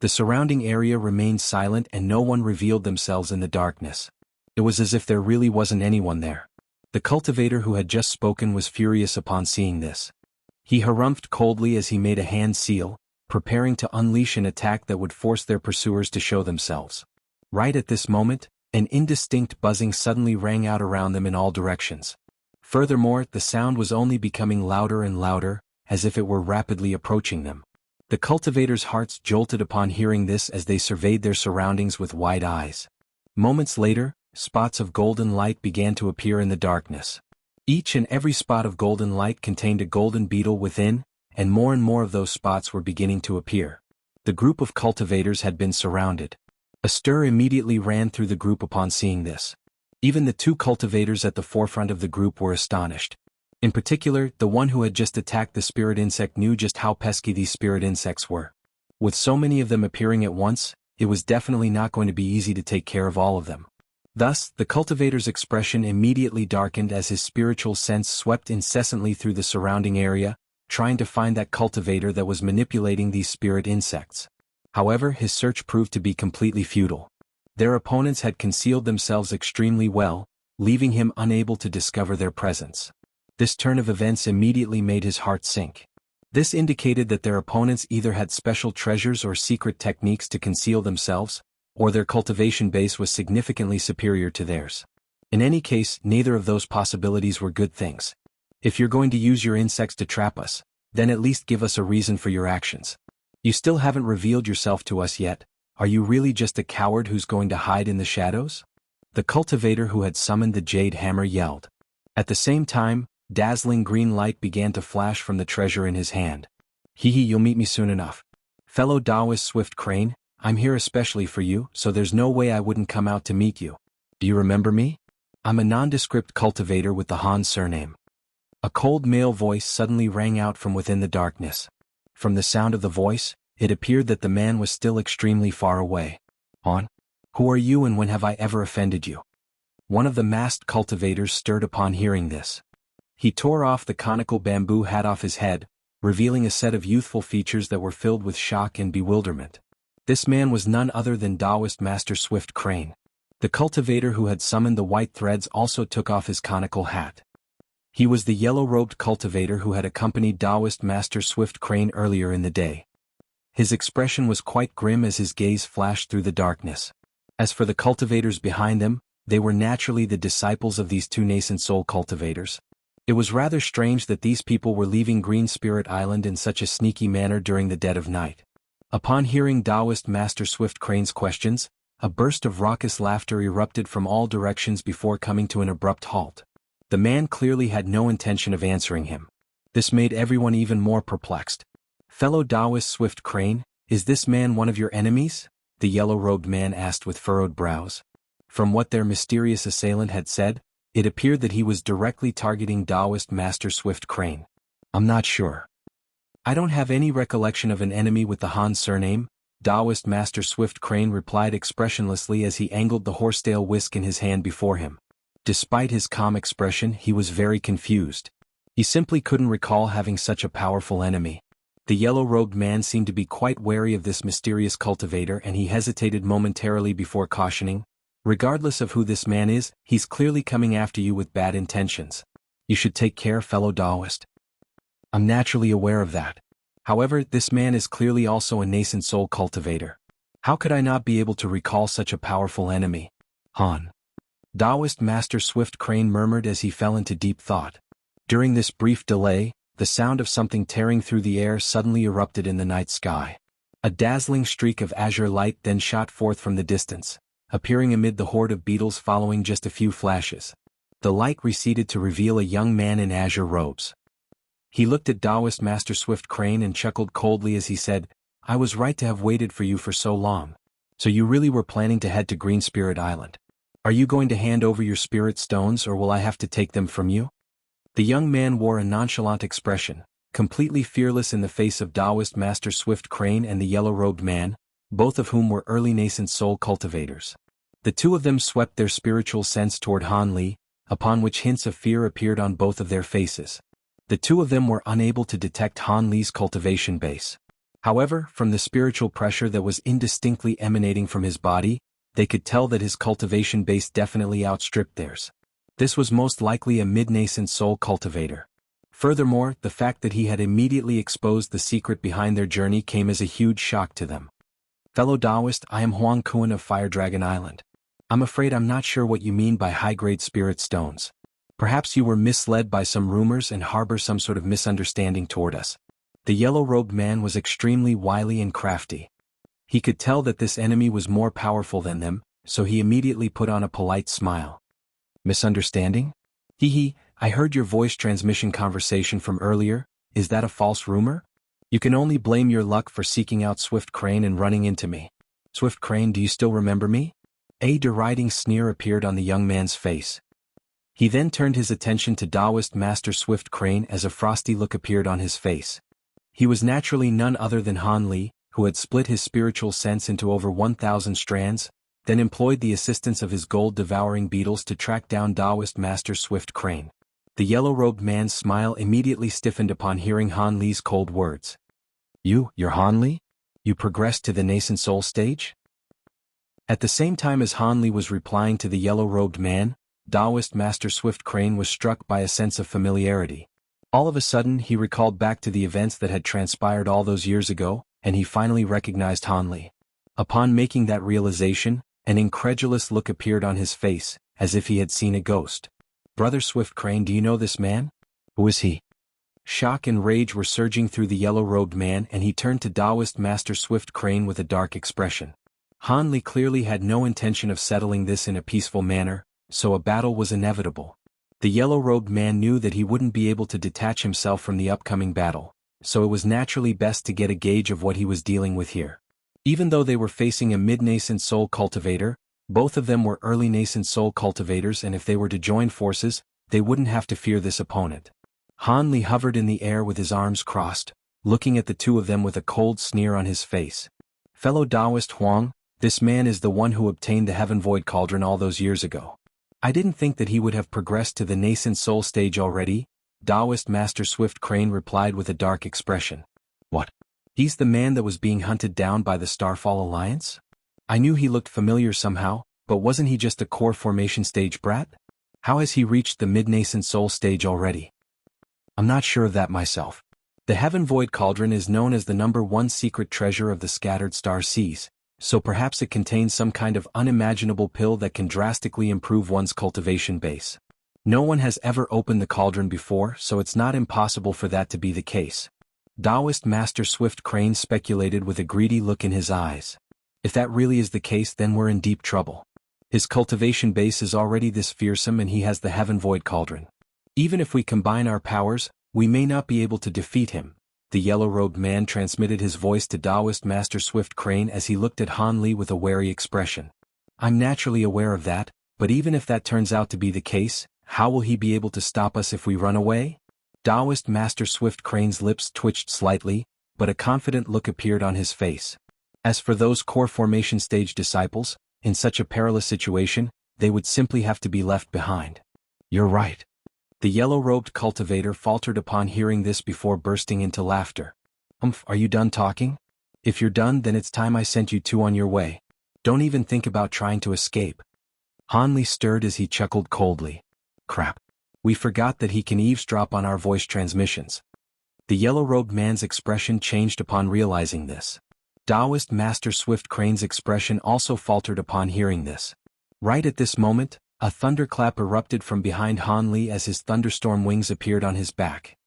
The surrounding area remained silent and no one revealed themselves in the darkness. It was as if there really wasn't anyone there. The cultivator who had just spoken was furious upon seeing this. He harumphed coldly as he made a hand seal, preparing to unleash an attack that would force their pursuers to show themselves. Right at this moment, an indistinct buzzing suddenly rang out around them in all directions. Furthermore, the sound was only becoming louder and louder, as if it were rapidly approaching them. The cultivators' hearts jolted upon hearing this as they surveyed their surroundings with wide eyes. Moments later, spots of golden light began to appear in the darkness. Each and every spot of golden light contained a golden beetle within, and more of those spots were beginning to appear. The group of cultivators had been surrounded. A stir immediately ran through the group upon seeing this. Even the two cultivators at the forefront of the group were astonished. In particular, the one who had just attacked the spirit insect knew just how pesky these spirit insects were. With so many of them appearing at once, it was definitely not going to be easy to take care of all of them. Thus, the cultivator's expression immediately darkened as his spiritual sense swept incessantly through the surrounding area, trying to find that cultivator that was manipulating these spirit insects. However, his search proved to be completely futile. Their opponents had concealed themselves extremely well, leaving him unable to discover their presence. This turn of events immediately made his heart sink. This indicated that their opponents either had special treasures or secret techniques to conceal themselves, or their cultivation base was significantly superior to theirs. In any case, neither of those possibilities were good things. If you're going to use your insects to trap us, then at least give us a reason for your actions. You still haven't revealed yourself to us yet. Are you really just a coward who's going to hide in the shadows? The cultivator who had summoned the jade hammer yelled. At the same time, dazzling green light began to flash from the treasure in his hand. You'll meet me soon enough. Fellow Taoist Swift Crane, I'm here especially for you, so there's no way I wouldn't come out to meet you. Do you remember me? I'm a nondescript cultivator with the Han surname. A cold male voice suddenly rang out from within the darkness. From the sound of the voice, it appeared that the man was still extremely far away. Han? Who are you and when have I ever offended you? One of the masked cultivators stirred upon hearing this. He tore off the conical bamboo hat off his head, revealing a set of youthful features that were filled with shock and bewilderment. This man was none other than Taoist Master Swift Crane. The cultivator who had summoned the white threads also took off his conical hat. He was the yellow-robed cultivator who had accompanied Taoist Master Swift Crane earlier in the day. His expression was quite grim as his gaze flashed through the darkness. As for the cultivators behind them, they were naturally the disciples of these two nascent soul cultivators. It was rather strange that these people were leaving Green Spirit Island in such a sneaky manner during the dead of night. Upon hearing Taoist Master Swift Crane's questions, a burst of raucous laughter erupted from all directions before coming to an abrupt halt. The man clearly had no intention of answering him. This made everyone even more perplexed. Fellow Taoist Swift Crane, is this man one of your enemies? The yellow-robed man asked with furrowed brows. From what their mysterious assailant had said, it appeared that he was directly targeting Taoist Master Swift Crane. I'm not sure. I don't have any recollection of an enemy with the Han surname, Taoist Master Swift Crane replied expressionlessly as he angled the horsetail whisk in his hand before him. Despite his calm expression, he was very confused. He simply couldn't recall having such a powerful enemy. The yellow-robed man seemed to be quite wary of this mysterious cultivator and he hesitated momentarily before cautioning, regardless of who this man is, he's clearly coming after you with bad intentions. You should take care, fellow Taoist. I'm naturally aware of that. However, this man is clearly also a nascent soul cultivator. How could I not be able to recall such a powerful enemy? Han. Taoist Master Swift Crane murmured as he fell into deep thought. During this brief delay, the sound of something tearing through the air suddenly erupted in the night sky. A dazzling streak of azure light then shot forth from the distance, appearing amid the horde of beetles following just a few flashes. The light receded to reveal a young man in azure robes. He looked at Taoist Master Swift Crane and chuckled coldly as he said, I was right to have waited for you for so long. So you really were planning to head to Green Spirit Island. Are you going to hand over your spirit stones or will I have to take them from you? The young man wore a nonchalant expression, completely fearless in the face of Taoist Master Swift Crane and the yellow-robed man, both of whom were early nascent soul cultivators. The two of them swept their spiritual sense toward Han Li, upon which hints of fear appeared on both of their faces. The two of them were unable to detect Han Li's cultivation base. However, from the spiritual pressure that was indistinctly emanating from his body, they could tell that his cultivation base definitely outstripped theirs. This was most likely a mid-nascent soul cultivator. Furthermore, the fact that he had immediately exposed the secret behind their journey came as a huge shock to them. Fellow Taoist, I am Huang Kuan of Fire Dragon Island. I'm afraid I'm not sure what you mean by high-grade spirit stones. Perhaps you were misled by some rumors and harbor some sort of misunderstanding toward us. The yellow-robed man was extremely wily and crafty. He could tell that this enemy was more powerful than them, so he immediately put on a polite smile. Misunderstanding? Hee, I heard your voice transmission conversation from earlier. Is that a false rumor? You can only blame your luck for seeking out Swift Crane and running into me. Swift Crane, do you still remember me? A deriding sneer appeared on the young man's face. He then turned his attention to Taoist Master Swift Crane as a frosty look appeared on his face. He was naturally none other than Han Li, who had split his spiritual sense into over 1,000 strands, then employed the assistance of his gold-devouring beetles to track down Taoist Master Swift Crane. The yellow-robed man's smile immediately stiffened upon hearing Han Li's cold words. You're Han Li? You progressed to the nascent soul stage? At the same time as Han Li was replying to the yellow-robed man, Taoist Master Swift Crane was struck by a sense of familiarity. All of a sudden he recalled back to the events that had transpired all those years ago, and he finally recognized Han Li. Upon making that realization, an incredulous look appeared on his face, as if he had seen a ghost. Brother Swift Crane, do you know this man? Who is he? Shock and rage were surging through the yellow-robed man, and he turned to Taoist Master Swift Crane with a dark expression. Han Li clearly had no intention of settling this in a peaceful manner, so a battle was inevitable. The yellow-robed man knew that he wouldn't be able to detach himself from the upcoming battle, so it was naturally best to get a gauge of what he was dealing with here. Even though they were facing a mid-nascent soul cultivator, both of them were early nascent soul cultivators, and if they were to join forces, they wouldn't have to fear this opponent. Han Li hovered in the air with his arms crossed, looking at the two of them with a cold sneer on his face. Fellow Taoist Huang, this man is the one who obtained the Heaven Void Cauldron all those years ago. I didn't think that he would have progressed to the nascent soul stage already, Taoist Master Swift Crane replied with a dark expression. What? He's the man that was being hunted down by the Starfall Alliance? I knew he looked familiar somehow, but wasn't he just a core formation stage brat? How has he reached the mid-nascent soul stage already? I'm not sure of that myself. The Heaven Void Cauldron is known as the #1 secret treasure of the scattered star seas, so perhaps it contains some kind of unimaginable pill that can drastically improve one's cultivation base. No one has ever opened the cauldron before, so it's not impossible for that to be the case. Taoist Master Swift Crane speculated with a greedy look in his eyes. If that really is the case, then we're in deep trouble. His cultivation base is already this fearsome, and he has the Heaven Void Cauldron. Even if we combine our powers, we may not be able to defeat him. The yellow-robed man transmitted his voice to Taoist Master Swift Crane as he looked at Han Li with a wary expression. I'm naturally aware of that, but even if that turns out to be the case, how will he be able to stop us if we run away? Taoist Master Swift Crane's lips twitched slightly, but a confident look appeared on his face. As for those core formation stage disciples, in such a perilous situation, they would simply have to be left behind. You're right. The yellow-robed cultivator faltered upon hearing this before bursting into laughter. Are you done talking? If you're done, then it's time I sent you two on your way. Don't even think about trying to escape. Han Li stirred as he chuckled coldly. Crap. We forgot that he can eavesdrop on our voice transmissions. The yellow-robed man's expression changed upon realizing this. Taoist Master Swift Crane's expression also faltered upon hearing this. Right at this moment, a thunderclap erupted from behind Han Li as his thunderstorm wings appeared on his back.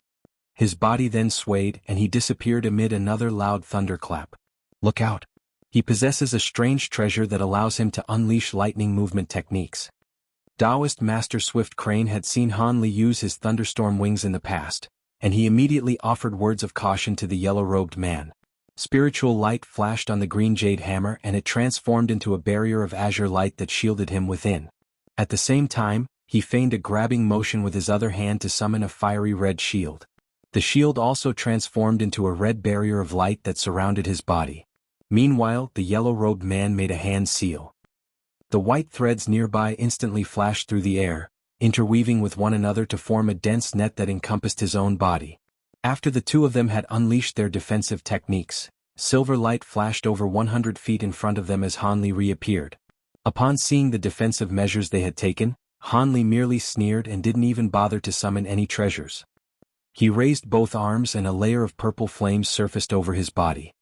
His body then swayed and he disappeared amid another loud thunderclap. Look out! He possesses a strange treasure that allows him to unleash lightning movement techniques. Taoist Master Swift Crane had seen Han Li use his thunderstorm wings in the past, and he immediately offered words of caution to the yellow-robed man. Spiritual light flashed on the green jade hammer and it transformed into a barrier of azure light that shielded him within. At the same time, he feigned a grabbing motion with his other hand to summon a fiery red shield. The shield also transformed into a red barrier of light that surrounded his body. Meanwhile, the yellow-robed man made a hand seal. The white threads nearby instantly flashed through the air, interweaving with one another to form a dense net that encompassed his own body. After the two of them had unleashed their defensive techniques, Silver light flashed over 100 feet in front of them as Han Li reappeared. Upon seeing the defensive measures they had taken, Han Li merely sneered and didn't even bother to summon any treasures. He raised both arms and a layer of purple flames surfaced over his body.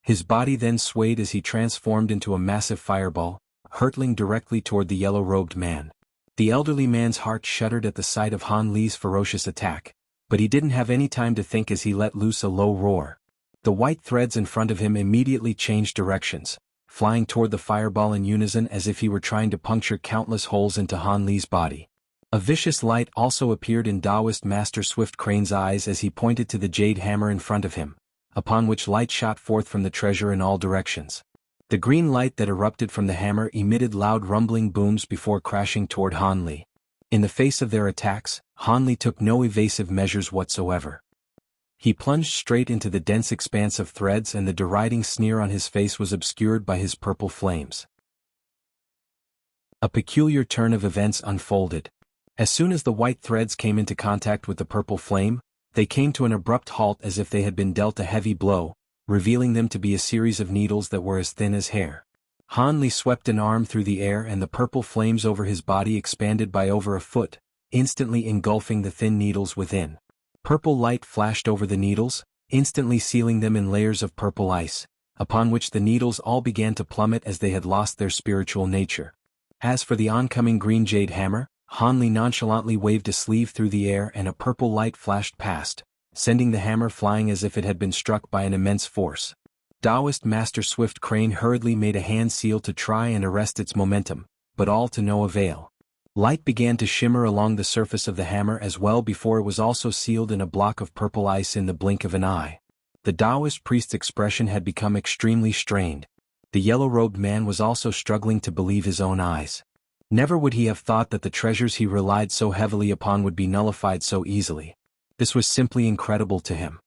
His body then swayed as he transformed into a massive fireball, hurtling directly toward the yellow-robed man. The elderly man's heart shuddered at the sight of Han Li's ferocious attack, but he didn't have any time to think as he let loose a low roar. The white threads in front of him immediately changed directions, flying toward the fireball in unison as if he were trying to puncture countless holes into Han Li's body. A vicious light also appeared in Taoist Master Swift Crane's eyes as he pointed to the jade hammer in front of him, upon which light shot forth from the treasure in all directions. The green light that erupted from the hammer emitted loud rumbling booms before crashing toward Han Li. In the face of their attacks, Han Li took no evasive measures whatsoever. He plunged straight into the dense expanse of threads, and the deriding sneer on his face was obscured by his purple flames. A peculiar turn of events unfolded. As soon as the white threads came into contact with the purple flame, they came to an abrupt halt as if they had been dealt a heavy blow, revealing them to be a series of needles that were as thin as hair. Han Li swept an arm through the air and the purple flames over his body expanded by over a foot, instantly engulfing the thin needles within. Purple light flashed over the needles, instantly sealing them in layers of purple ice, upon which the needles all began to plummet as they had lost their spiritual nature. As for the oncoming green jade hammer, Han Li nonchalantly waved a sleeve through the air and a purple light flashed past, sending the hammer flying as if it had been struck by an immense force. Taoist Master Swift Crane hurriedly made a hand seal to try and arrest its momentum, but all to no avail. Light began to shimmer along the surface of the hammer as well before it was also sealed in a block of purple ice in the blink of an eye. The Taoist priest's expression had become extremely strained. The yellow-robed man was also struggling to believe his own eyes. Never would he have thought that the treasures he relied so heavily upon would be nullified so easily. This was simply incredible to him.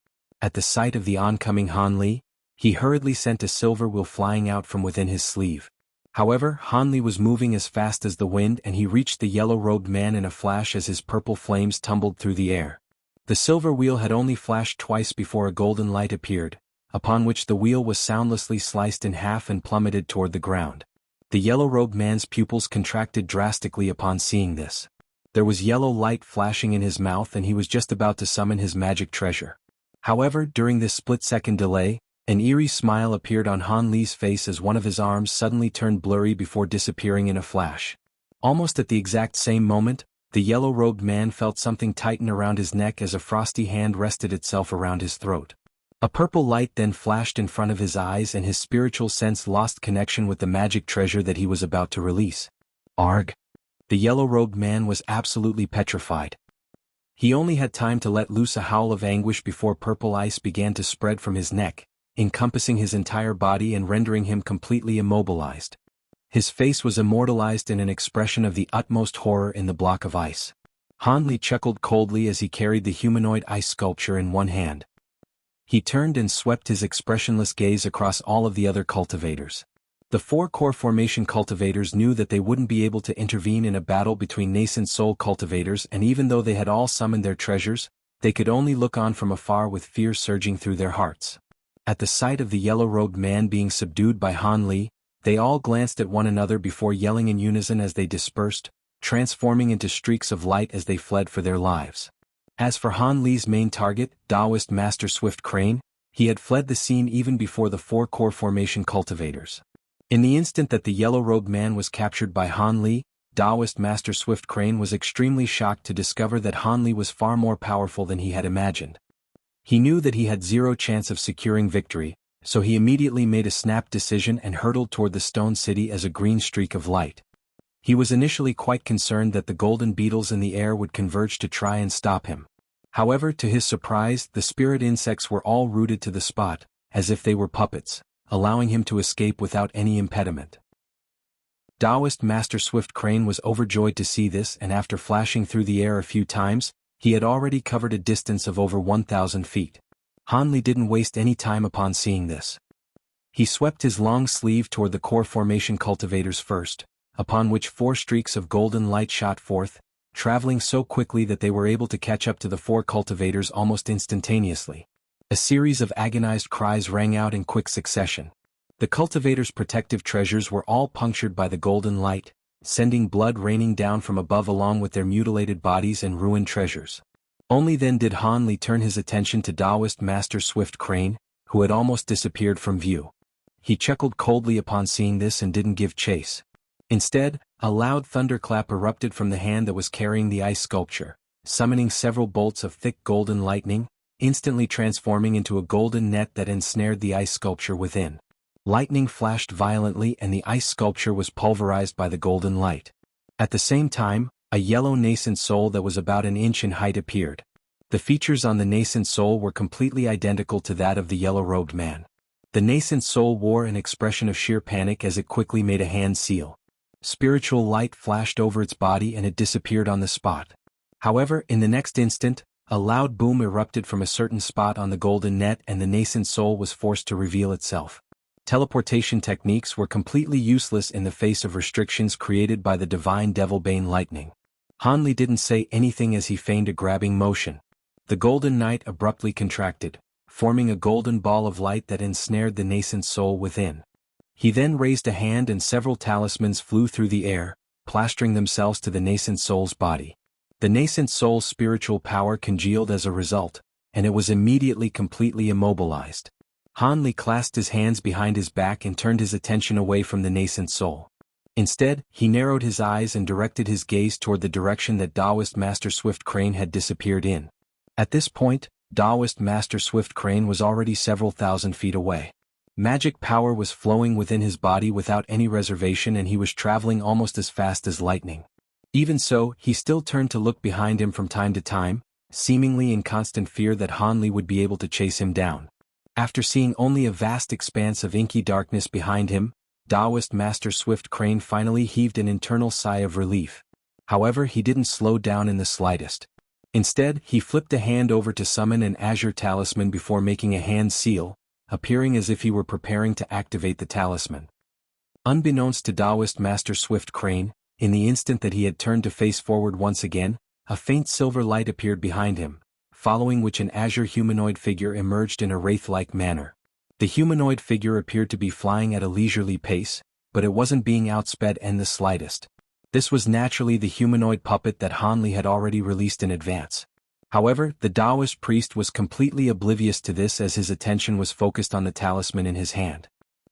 At the sight of the oncoming Han Li, he hurriedly sent a silver wheel flying out from within his sleeve. However, Han Li was moving as fast as the wind and he reached the yellow-robed man in a flash as his purple flames tumbled through the air. The silver wheel had only flashed twice before a golden light appeared, upon which the wheel was soundlessly sliced in half and plummeted toward the ground. The yellow-robed man's pupils contracted drastically upon seeing this. There was yellow light flashing in his mouth and he was just about to summon his magic treasure. However, during this split-second delay, an eerie smile appeared on Han Li's face as one of his arms suddenly turned blurry before disappearing in a flash. Almost at the exact same moment, the yellow-robed man felt something tighten around his neck as a frosty hand rested itself around his throat. A purple light then flashed in front of his eyes and his spiritual sense lost connection with the magic treasure that he was about to release. Arg! The yellow-robed man was absolutely petrified. He only had time to let loose a howl of anguish before purple ice began to spread from his neck, encompassing his entire body and rendering him completely immobilized. His face was immortalized in an expression of the utmost horror in the block of ice. Han Li chuckled coldly as he carried the humanoid ice sculpture in one hand. He turned and swept his expressionless gaze across all of the other cultivators. The four core formation cultivators knew that they wouldn't be able to intervene in a battle between nascent soul cultivators, and even though they had all summoned their treasures, they could only look on from afar with fear surging through their hearts. At the sight of the yellow-robed man being subdued by Han Li, they all glanced at one another before yelling in unison as they dispersed, transforming into streaks of light as they fled for their lives. As for Han Li's main target, Taoist Master Swift Crane, he had fled the scene even before the four core formation cultivators. In the instant that the yellow-robed man was captured by Han Li, Taoist Master Swift Crane was extremely shocked to discover that Han Li was far more powerful than he had imagined. He knew that he had zero chance of securing victory, so he immediately made a snap decision and hurtled toward the stone city as a green streak of light. He was initially quite concerned that the golden beetles in the air would converge to try and stop him. However, to his surprise, the spirit insects were all rooted to the spot, as if they were puppets, allowing him to escape without any impediment. Taoist Master Swift Crane was overjoyed to see this, and after flashing through the air a few times, he had already covered a distance of over 1,000 feet. Han Li didn't waste any time upon seeing this. He swept his long sleeve toward the core formation cultivators first, upon which 4 streaks of golden light shot forth, traveling so quickly that they were able to catch up to the 4 cultivators almost instantaneously. A series of agonized cries rang out in quick succession. The cultivator's protective treasures were all punctured by the golden light, sending blood raining down from above along with their mutilated bodies and ruined treasures. Only then did Han Li turn his attention to Taoist Master Swift Crane, who had almost disappeared from view. He chuckled coldly upon seeing this and didn't give chase. Instead, a loud thunderclap erupted from the hand that was carrying the ice sculpture, summoning several bolts of thick golden lightning, instantly transforming into a golden net that ensnared the ice sculpture within. Lightning flashed violently and the ice sculpture was pulverized by the golden light. At the same time, a yellow nascent soul that was about an inch in height appeared. The features on the nascent soul were completely identical to that of the yellow-robed man. The nascent soul wore an expression of sheer panic as it quickly made a hand seal. Spiritual light flashed over its body and it disappeared on the spot. However, in the next instant, a loud boom erupted from a certain spot on the golden net and the nascent soul was forced to reveal itself. Teleportation techniques were completely useless in the face of restrictions created by the divine Devilbane lightning. Han Li didn't say anything as he feigned a grabbing motion. The golden knight abruptly contracted, forming a golden ball of light that ensnared the nascent soul within. He then raised a hand and several talismans flew through the air, plastering themselves to the nascent soul's body. The nascent soul's spiritual power congealed as a result, and it was immediately completely immobilized. Han Li clasped his hands behind his back and turned his attention away from the nascent soul. Instead, he narrowed his eyes and directed his gaze toward the direction that Taoist Master Swift Crane had disappeared in. At this point, Taoist Master Swift Crane was already several thousand feet away. Magic power was flowing within his body without any reservation and he was traveling almost as fast as lightning. Even so, he still turned to look behind him from time to time, seemingly in constant fear that Han Li would be able to chase him down. After seeing only a vast expanse of inky darkness behind him, Taoist Master Swift Crane finally heaved an internal sigh of relief. However, he didn't slow down in the slightest. Instead, he flipped a hand over to summon an azure talisman before making a hand seal, appearing as if he were preparing to activate the talisman. Unbeknownst to Taoist Master Swift Crane, in the instant that he had turned to face forward once again, a faint silver light appeared behind him, following which an azure humanoid figure emerged in a wraith-like manner. The humanoid figure appeared to be flying at a leisurely pace, but it wasn't being outsped in the slightest. This was naturally the humanoid puppet that Han Li had already released in advance. However, the Taoist priest was completely oblivious to this as his attention was focused on the talisman in his hand.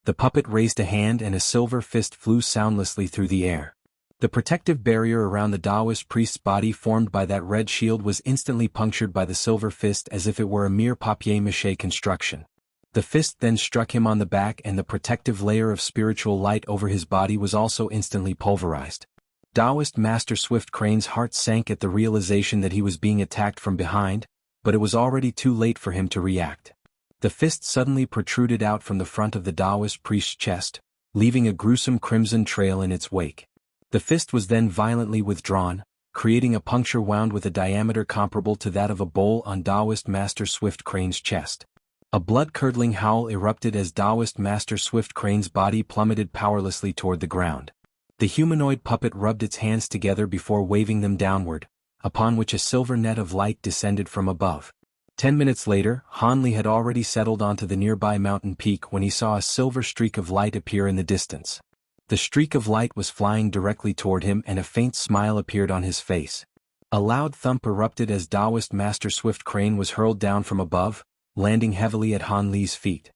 The puppet raised a hand and a silver fist flew soundlessly through the air. The protective barrier around the Taoist priest's body formed by that red shield was instantly punctured by the silver fist as if it were a mere papier-mâché construction. The fist then struck him on the back and the protective layer of spiritual light over his body was also instantly pulverized. Taoist Master Swift Crane's heart sank at the realization that he was being attacked from behind, but it was already too late for him to react. The fist suddenly protruded out from the front of the Taoist priest's chest, leaving a gruesome crimson trail in its wake. The fist was then violently withdrawn, creating a puncture wound with a diameter comparable to that of a bowl on Taoist Master Swift Crane's chest. A blood-curdling howl erupted as Taoist Master Swift Crane's body plummeted powerlessly toward the ground. The humanoid puppet rubbed its hands together before waving them downward, upon which a silver net of light descended from above. 10 minutes later, Han Li had already settled onto the nearby mountain peak when he saw a silver streak of light appear in the distance. The streak of light was flying directly toward him and a faint smile appeared on his face. A loud thump erupted as Taoist Master Swift Crane was hurled down from above, landing heavily at Han Li's feet.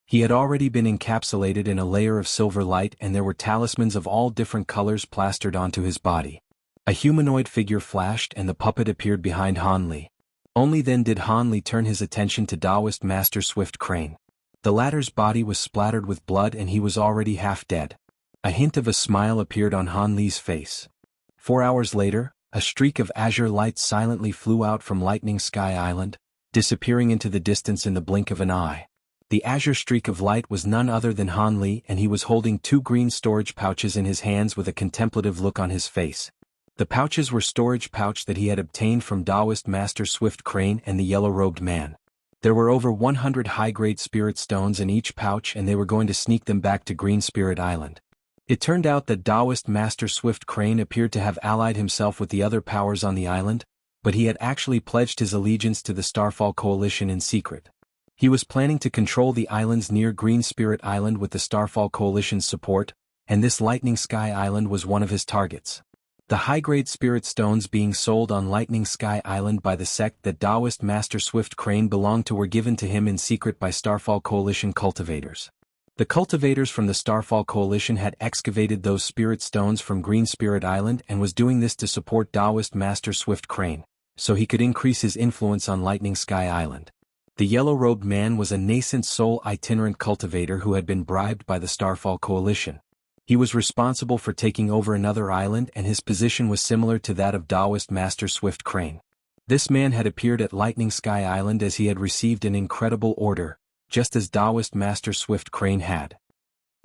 He had already been encapsulated in a layer of silver light and there were talismans of all different colors plastered onto his body. A humanoid figure flashed and the puppet appeared behind Han Li. Only then did Han Li turn his attention to Taoist Master Swift Crane. The latter's body was splattered with blood and he was already half dead. A hint of a smile appeared on Han Li's face. 4 hours later, a streak of azure light silently flew out from Lightning Sky Island, disappearing into the distance in the blink of an eye. The azure streak of light was none other than Han Li and he was holding 2 green storage pouches in his hands with a contemplative look on his face. The pouches were storage pouch that he had obtained from Taoist Master Swift Crane and the yellow-robed man. There were over 100 high-grade spirit stones in each pouch and they were going to sneak them back to Green Spirit Island. It turned out that Taoist Master Swift Crane appeared to have allied himself with the other powers on the island, but he had actually pledged his allegiance to the Starfall Coalition in secret. He was planning to control the islands near Green Spirit Island with the Starfall Coalition's support, and this Lightning Sky Island was one of his targets. The high-grade spirit stones being sold on Lightning Sky Island by the sect that Taoist Master Swift Crane belonged to were given to him in secret by Starfall Coalition cultivators. The cultivators from the Starfall Coalition had excavated those spirit stones from Green Spirit Island and was doing this to support Taoist Master Swift Crane, so he could increase his influence on Lightning Sky Island. The yellow-robed man was a nascent soul itinerant cultivator who had been bribed by the Starfall Coalition. He was responsible for taking over another island, and his position was similar to that of Taoist Master Swift Crane. This man had appeared at Lightning Sky Island as he had received an incredible order, just as Taoist Master Swift Crane had.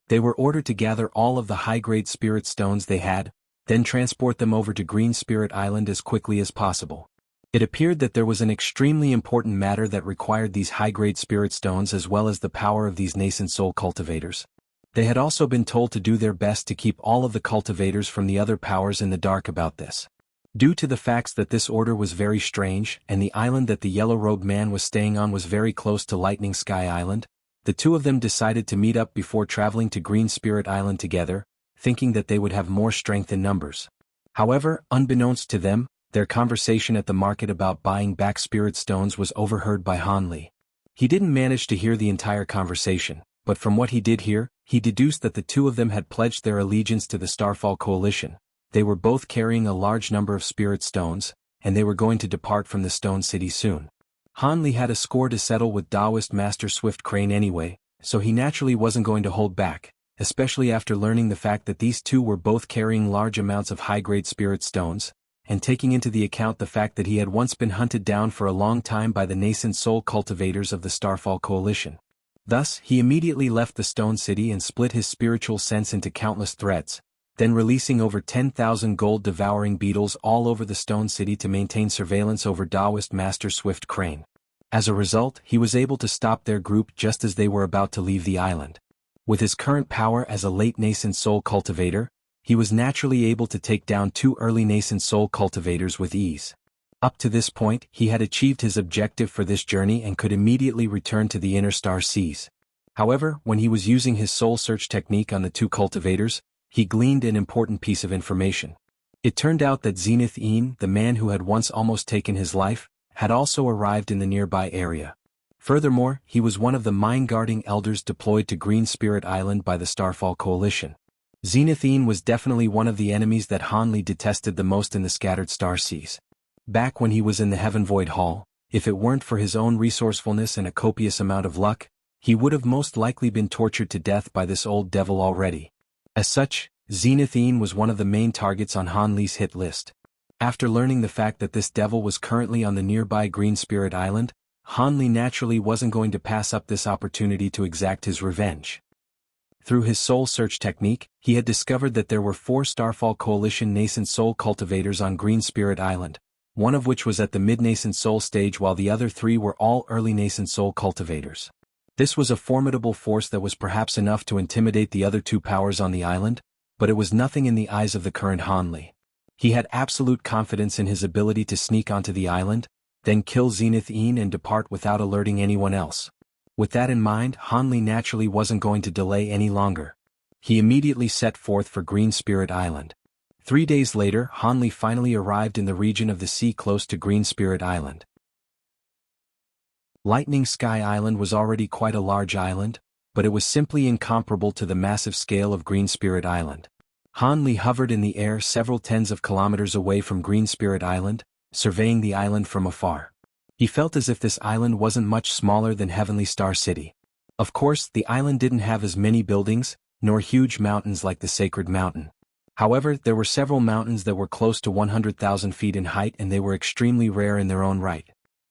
They were ordered to gather all of the high-grade spirit stones they had, then transport them over to Green Spirit Island as quickly as possible. It appeared that there was an extremely important matter that required these high-grade spirit stones as well as the power of these nascent soul cultivators. They had also been told to do their best to keep all of the cultivators from the other powers in the dark about this. Due to the facts that this order was very strange and the island that the yellow-robed man was staying on was very close to Lightning Sky Island, the two of them decided to meet up before traveling to Green Spirit Island together, thinking that they would have more strength in numbers. However, unbeknownst to them, their conversation at the market about buying back spirit stones was overheard by Han Li. He didn't manage to hear the entire conversation, but from what he did hear, he deduced that the two of them had pledged their allegiance to the Starfall Coalition. They were both carrying a large number of spirit stones, and they were going to depart from the Stone City soon. Han Li had a score to settle with Taoist Master Swift Crane anyway, so he naturally wasn't going to hold back, especially after learning the fact that these two were both carrying large amounts of high-grade spirit stones, and taking into the account the fact that he had once been hunted down for a long time by the nascent soul cultivators of the Starfall Coalition. Thus, he immediately left the Stone City and split his spiritual sense into countless threads, then releasing over 10,000 gold-devouring beetles all over the Stone City to maintain surveillance over Taoist Master Swift Crane. As a result, he was able to stop their group just as they were about to leave the island. With his current power as a late nascent soul cultivator, he was naturally able to take down two early nascent soul cultivators with ease. Up to this point, he had achieved his objective for this journey and could immediately return to the inner star seas. However, when he was using his soul search technique on the two cultivators, he gleaned an important piece of information. It turned out that Zenith Een, the man who had once almost taken his life, had also arrived in the nearby area. Furthermore, he was one of the mine-guarding elders deployed to Green Spirit Island by the Starfall Coalition. Zenith Een was definitely one of the enemies that Han Li detested the most in the scattered star seas. Back when he was in the Heaven Void Hall, if it weren't for his own resourcefulness and a copious amount of luck, he would have most likely been tortured to death by this old devil already. As such, Zenith Een was one of the main targets on Han Li's hit list. After learning the fact that this devil was currently on the nearby Green Spirit Island, Han Li naturally wasn't going to pass up this opportunity to exact his revenge. Through his soul search technique, he had discovered that there were 4 Starfall Coalition nascent soul cultivators on Green Spirit Island, one of which was at the mid-nascent soul stage while the other 3 were all early nascent soul cultivators. This was a formidable force that was perhaps enough to intimidate the other 2 powers on the island, but it was nothing in the eyes of the current Han Li. He had absolute confidence in his ability to sneak onto the island, then kill Zenith Een and depart without alerting anyone else. With that in mind, Han Li naturally wasn't going to delay any longer. He immediately set forth for Green Spirit Island. 3 days later, Han Li finally arrived in the region of the sea close to Green Spirit Island. Lightning Sky Island was already quite a large island, but it was simply incomparable to the massive scale of Green Spirit Island. Han Li hovered in the air several tens of kilometers away from Green Spirit Island, surveying the island from afar. He felt as if this island wasn't much smaller than Heavenly Star City. Of course, the island didn't have as many buildings, nor huge mountains like the Sacred Mountain. However, there were several mountains that were close to 100,000 feet in height and they were extremely rare in their own right.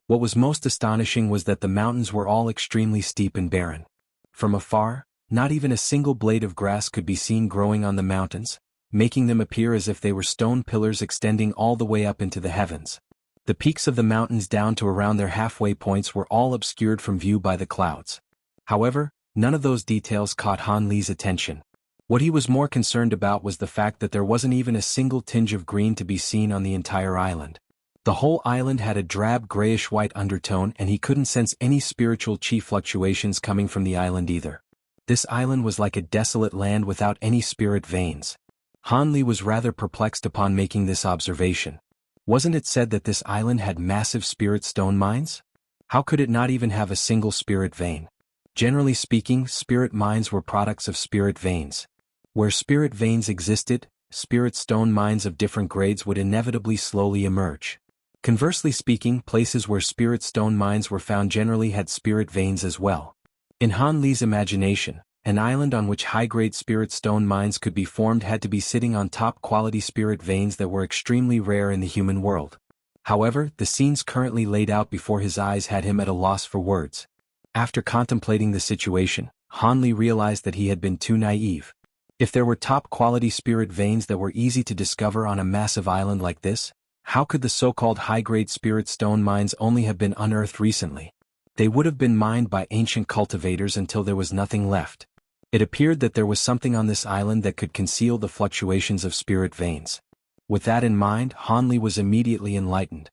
What was most astonishing was that the mountains were all extremely steep and barren. From afar, not even a single blade of grass could be seen growing on the mountains, making them appear as if they were stone pillars extending all the way up into the heavens. The peaks of the mountains down to around their halfway points were all obscured from view by the clouds. However, none of those details caught Han Li's attention. What he was more concerned about was the fact that there wasn't even a single tinge of green to be seen on the entire island. The whole island had a drab grayish-white undertone and he couldn't sense any spiritual chi fluctuations coming from the island either. This island was like a desolate land without any spirit veins. Han Li was rather perplexed upon making this observation. Wasn't it said that this island had massive spirit stone mines? How could it not even have a single spirit vein? Generally speaking, spirit mines were products of spirit veins. Where spirit veins existed, spirit stone mines of different grades would inevitably slowly emerge. Conversely speaking, places where spirit stone mines were found generally had spirit veins as well. In Han Li's imagination, an island on which high-grade spirit stone mines could be formed had to be sitting on top-quality spirit veins that were extremely rare in the human world. However, the scenes currently laid out before his eyes had him at a loss for words. After contemplating the situation, Han Li realized that he had been too naive. If there were top-quality spirit veins that were easy to discover on a massive island like this, how could the so-called high-grade spirit stone mines only have been unearthed recently? They would have been mined by ancient cultivators until there was nothing left. It appeared that there was something on this island that could conceal the fluctuations of spirit veins. With that in mind, Han Li was immediately enlightened.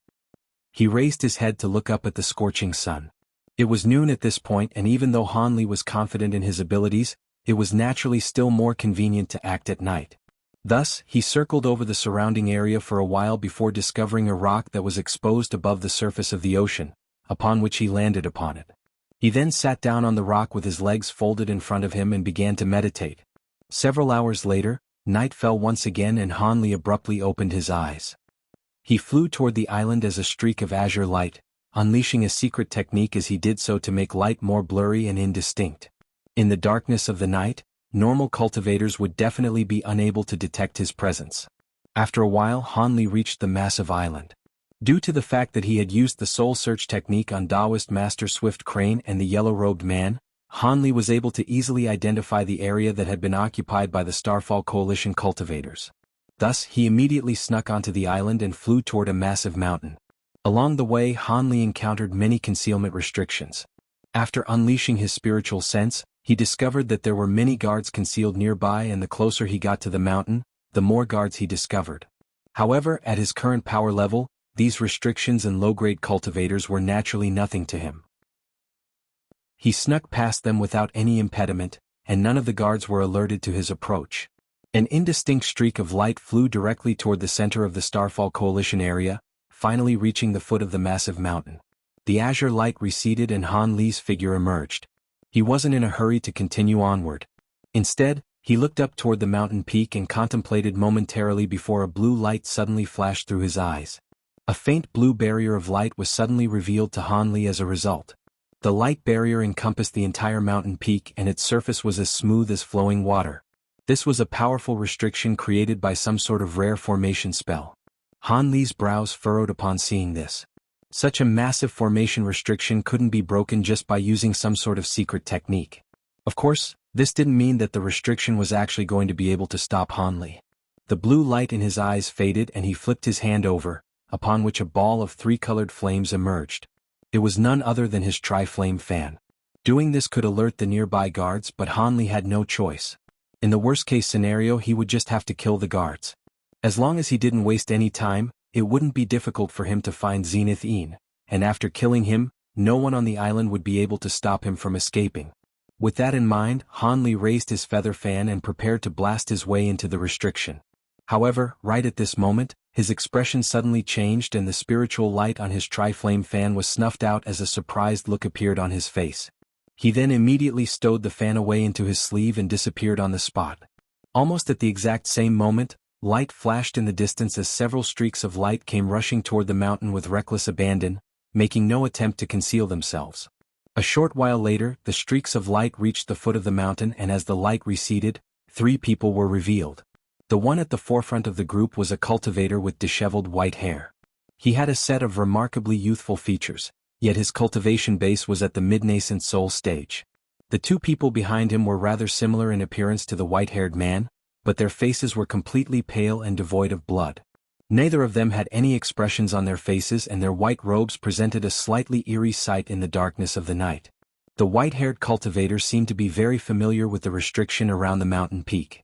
He raised his head to look up at the scorching sun. It was noon at this point, and even though Han Li was confident in his abilities, it was naturally still more convenient to act at night. Thus, he circled over the surrounding area for a while before discovering a rock that was exposed above the surface of the ocean, upon which he landed upon it. He then sat down on the rock with his legs folded in front of him and began to meditate. Several hours later, night fell once again and Han Li abruptly opened his eyes. He flew toward the island as a streak of azure light, unleashing a secret technique as he did so to make light more blurry and indistinct. In the darkness of the night, normal cultivators would definitely be unable to detect his presence. After a while, Han Li reached the massive island. Due to the fact that he had used the soul search technique on Taoist Master Swift Crane and the yellow-robed man, Han Li was able to easily identify the area that had been occupied by the Starfall Coalition cultivators. Thus, he immediately snuck onto the island and flew toward a massive mountain. Along the way, Han Li encountered many concealment restrictions. After unleashing his spiritual sense, he discovered that there were many guards concealed nearby, and the closer he got to the mountain, the more guards he discovered. However, at his current power level, these restrictions and low-grade cultivators were naturally nothing to him. He snuck past them without any impediment, and none of the guards were alerted to his approach. An indistinct streak of light flew directly toward the center of the Starfall Coalition area, finally reaching the foot of the massive mountain. The azure light receded and Han Li's figure emerged. He wasn't in a hurry to continue onward. Instead, he looked up toward the mountain peak and contemplated momentarily before a blue light suddenly flashed through his eyes. A faint blue barrier of light was suddenly revealed to Han Li as a result. The light barrier encompassed the entire mountain peak and its surface was as smooth as flowing water. This was a powerful restriction created by some sort of rare formation spell. Han Li's brows furrowed upon seeing this. Such a massive formation restriction couldn't be broken just by using some sort of secret technique. Of course, this didn't mean that the restriction was actually going to be able to stop Han Li. The blue light in his eyes faded and he flipped his hand over, upon which a ball of three-colored flames emerged. It was none other than his tri-flame fan. Doing this could alert the nearby guards, but Han Li had no choice. In the worst-case scenario, he would just have to kill the guards. As long as he didn't waste any time, it wouldn't be difficult for him to find Zenith Een, and after killing him, no one on the island would be able to stop him from escaping. With that in mind, Han Li raised his feather fan and prepared to blast his way into the restriction. However, right at this moment, his expression suddenly changed and the spiritual light on his tri-flame fan was snuffed out as a surprised look appeared on his face. He then immediately stowed the fan away into his sleeve and disappeared on the spot. Almost at the exact same moment, light flashed in the distance as several streaks of light came rushing toward the mountain with reckless abandon, making no attempt to conceal themselves. A short while later, the streaks of light reached the foot of the mountain and as the light receded, 3 people were revealed. The one at the forefront of the group was a cultivator with disheveled white hair. He had a set of remarkably youthful features, yet his cultivation base was at the mid-nascent soul stage. The 2 people behind him were rather similar in appearance to the white-haired man, but their faces were completely pale and devoid of blood. Neither of them had any expressions on their faces and their white robes presented a slightly eerie sight in the darkness of the night. The white-haired cultivator seemed to be very familiar with the restriction around the mountain peak.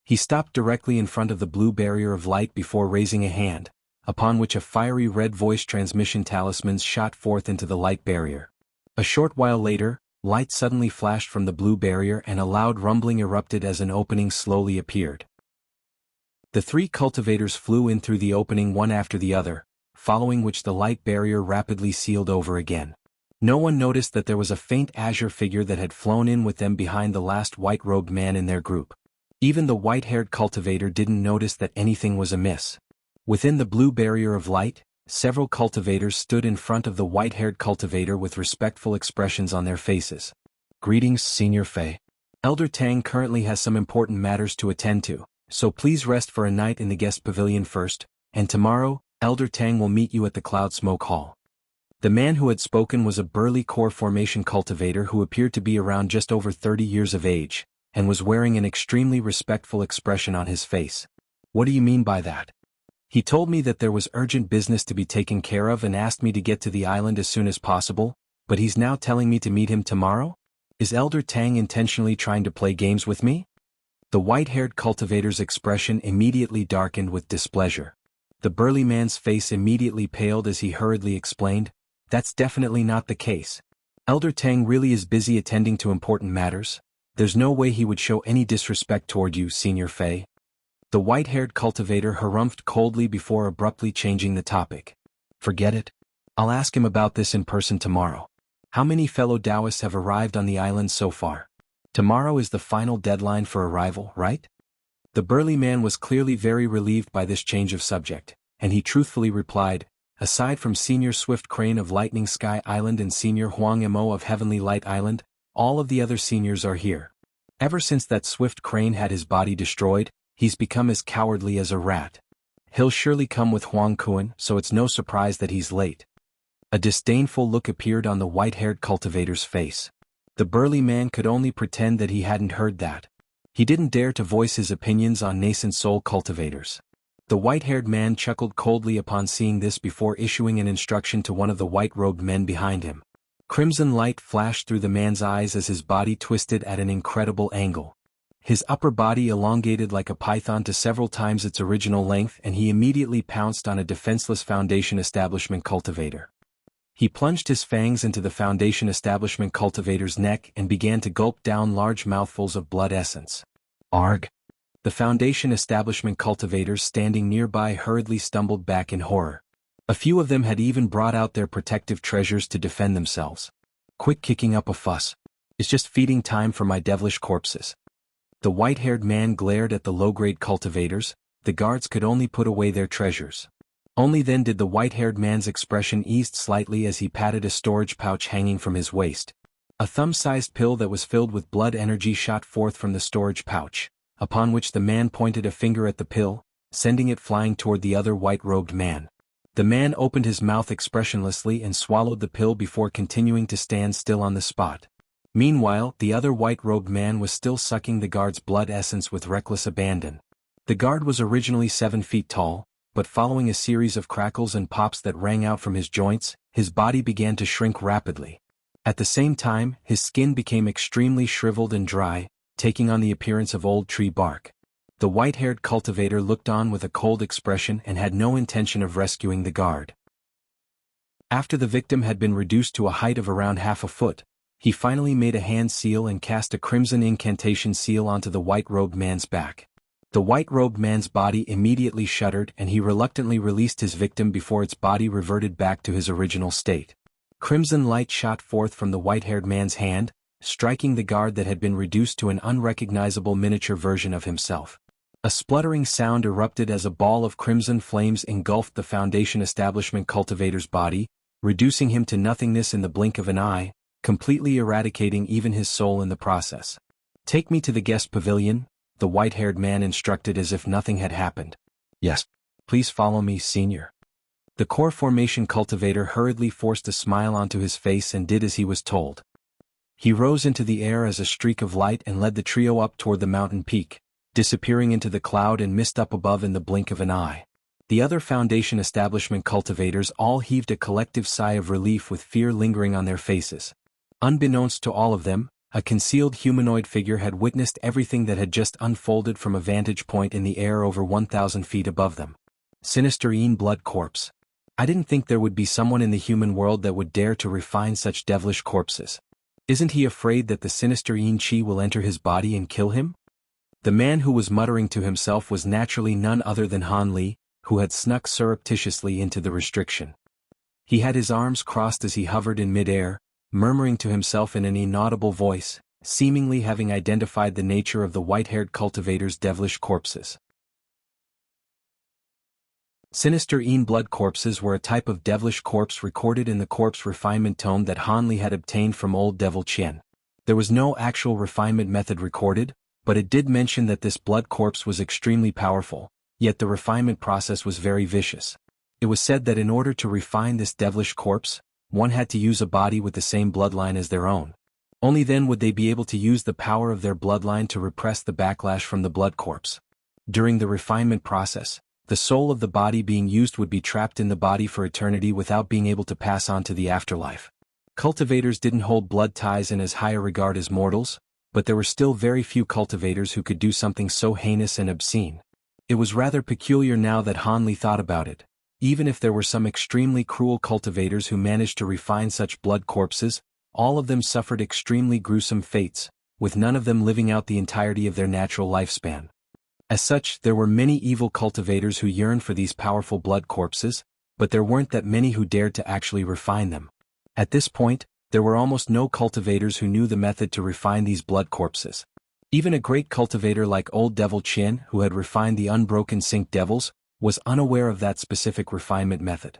He stopped directly in front of the blue barrier of light before raising a hand, upon which a fiery red voice transmission talismans shot forth into the light barrier. A short while later, light suddenly flashed from the blue barrier and a loud rumbling erupted as an opening slowly appeared. The three cultivators flew in through the opening one after the other, following which the light barrier rapidly sealed over again. No one noticed that there was a faint azure figure that had flown in with them behind the last white-robed man in their group. Even the white-haired cultivator didn't notice that anything was amiss. Within the blue barrier of light, several cultivators stood in front of the white-haired cultivator with respectful expressions on their faces. "Greetings, Senior Fei. Elder Tang currently has some important matters to attend to, so please rest for a night in the guest pavilion first, and tomorrow, Elder Tang will meet you at the Cloud Smoke Hall." The man who had spoken was a burly core formation cultivator who appeared to be around just over 30 years of age, and was wearing an extremely respectful expression on his face. "What do you mean by that?" "He told me that there was urgent business to be taken care of and asked me to get to the island as soon as possible, but he's now telling me to meet him tomorrow? Is Elder Tang intentionally trying to play games with me?" The white-haired cultivator's expression immediately darkened with displeasure. The burly man's face immediately paled as he hurriedly explained, "That's definitely not the case. Elder Tang really is busy attending to important matters. There's no way he would show any disrespect toward you, Senior Fei." The white-haired cultivator harumphed coldly before abruptly changing the topic. "Forget it. I'll ask him about this in person tomorrow. How many fellow Taoists have arrived on the island so far? Tomorrow is the final deadline for arrival, right?" The burly man was clearly very relieved by this change of subject, and he truthfully replied, "Aside from Senior Swift Crane of Lightning Sky Island and Senior Huang Mo of Heavenly Light Island, all of the other seniors are here. Ever since that Swift Crane had his body destroyed, he's become as cowardly as a rat. He'll surely come with Huang Kuan, so it's no surprise that he's late." A disdainful look appeared on the white-haired cultivator's face. The burly man could only pretend that he hadn't heard that. He didn't dare to voice his opinions on nascent soul cultivators. The white-haired man chuckled coldly upon seeing this before issuing an instruction to one of the white-robed men behind him. Crimson light flashed through the man's eyes as his body twisted at an incredible angle. His upper body elongated like a python to several times its original length, and he immediately pounced on a defenseless Foundation Establishment cultivator. He plunged his fangs into the Foundation Establishment cultivator's neck and began to gulp down large mouthfuls of blood essence. "Arg!" The Foundation Establishment cultivators standing nearby hurriedly stumbled back in horror. A few of them had even brought out their protective treasures to defend themselves. "Quit kicking up a fuss. It's just feeding time for my devilish corpses." The white-haired man glared at the low-grade cultivators. The guards could only put away their treasures. Only then did the white-haired man's expression ease slightly as he patted a storage pouch hanging from his waist. A thumb-sized pill that was filled with blood energy shot forth from the storage pouch, upon which the man pointed a finger at the pill, sending it flying toward the other white-robed man. The man opened his mouth expressionlessly and swallowed the pill before continuing to stand still on the spot. Meanwhile, the other white-robed man was still sucking the guard's blood essence with reckless abandon. The guard was originally 7 feet tall, but following a series of crackles and pops that rang out from his joints, his body began to shrink rapidly. At the same time, his skin became extremely shriveled and dry, taking on the appearance of old tree bark. The white-haired cultivator looked on with a cold expression and had no intention of rescuing the guard. After the victim had been reduced to a height of around half a foot, he finally made a hand seal and cast a crimson incantation seal onto the white-robed man's back. The white-robed man's body immediately shuddered and he reluctantly released his victim before its body reverted back to his original state. Crimson light shot forth from the white-haired man's hand, striking the guard that had been reduced to an unrecognizable miniature version of himself. A spluttering sound erupted as a ball of crimson flames engulfed the Foundation Establishment cultivator's body, reducing him to nothingness in the blink of an eye, completely eradicating even his soul in the process. "Take me to the guest pavilion," the white-haired man instructed as if nothing had happened. "Yes. Please follow me, Senior." The core formation cultivator hurriedly forced a smile onto his face and did as he was told. He rose into the air as a streak of light and led the trio up toward the mountain peak, disappearing into the cloud and mist up above in the blink of an eye. The other Foundation Establishment cultivators all heaved a collective sigh of relief with fear lingering on their faces. Unbeknownst to all of them, a concealed humanoid figure had witnessed everything that had just unfolded from a vantage point in the air over 1,000 feet above them. Sinister blood corpse. I didn't think there would be someone in the human world that would dare to refine such devilish corpses. Isn't he afraid that the sinister chi will enter his body and kill him? The man who was muttering to himself was naturally none other than Han Li, who had snuck surreptitiously into the restriction. He had his arms crossed as he hovered in mid-air, murmuring to himself in an inaudible voice, seemingly having identified the nature of the white-haired cultivator's devilish corpses. Sinister blood corpses were a type of devilish corpse recorded in the corpse refinement tome that Han Li had obtained from old devil Qian. There was no actual refinement method recorded, but it did mention that this blood corpse was extremely powerful, yet the refinement process was very vicious. It was said that in order to refine this devilish corpse, one had to use a body with the same bloodline as their own. Only then would they be able to use the power of their bloodline to repress the backlash from the blood corpse. During the refinement process, the soul of the body being used would be trapped in the body for eternity without being able to pass on to the afterlife. Cultivators didn't hold blood ties in as high a regard as mortals, but there were still very few cultivators who could do something so heinous and obscene. It was rather peculiar now that Han Li thought about it. Even if there were some extremely cruel cultivators who managed to refine such blood corpses, all of them suffered extremely gruesome fates, with none of them living out the entirety of their natural lifespan. As such, there were many evil cultivators who yearned for these powerful blood corpses, but there weren't that many who dared to actually refine them. At this point, there were almost no cultivators who knew the method to refine these blood corpses. Even a great cultivator like old devil Qian, who had refined the unbroken Sync devils, was unaware of that specific refinement method.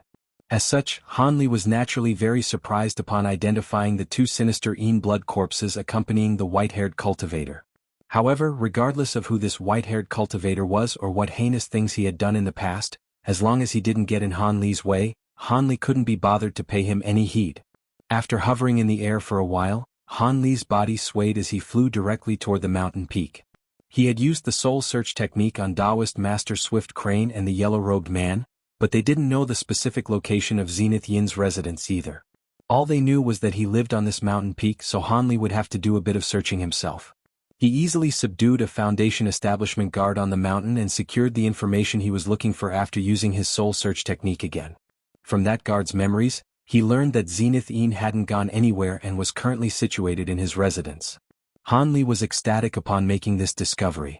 As such, Han Li was naturally very surprised upon identifying the two sinister blood corpses accompanying the white-haired cultivator. However, regardless of who this white-haired cultivator was or what heinous things he had done in the past, as long as he didn't get in Han Li's way, Han Li couldn't be bothered to pay him any heed. After hovering in the air for a while, Han Li's body swayed as he flew directly toward the mountain peak. He had used the soul search technique on Taoist Master Swift Crane and the yellow-robed man, but they didn't know the specific location of Zenith Yin's residence either. All they knew was that he lived on this mountain peak, so Han Li would have to do a bit of searching himself. He easily subdued a Foundation establishment guard on the mountain and secured the information he was looking for after using his soul search technique again. From that guard's memories, he learned that Zenith Yin hadn't gone anywhere and was currently situated in his residence. Han Li was ecstatic upon making this discovery.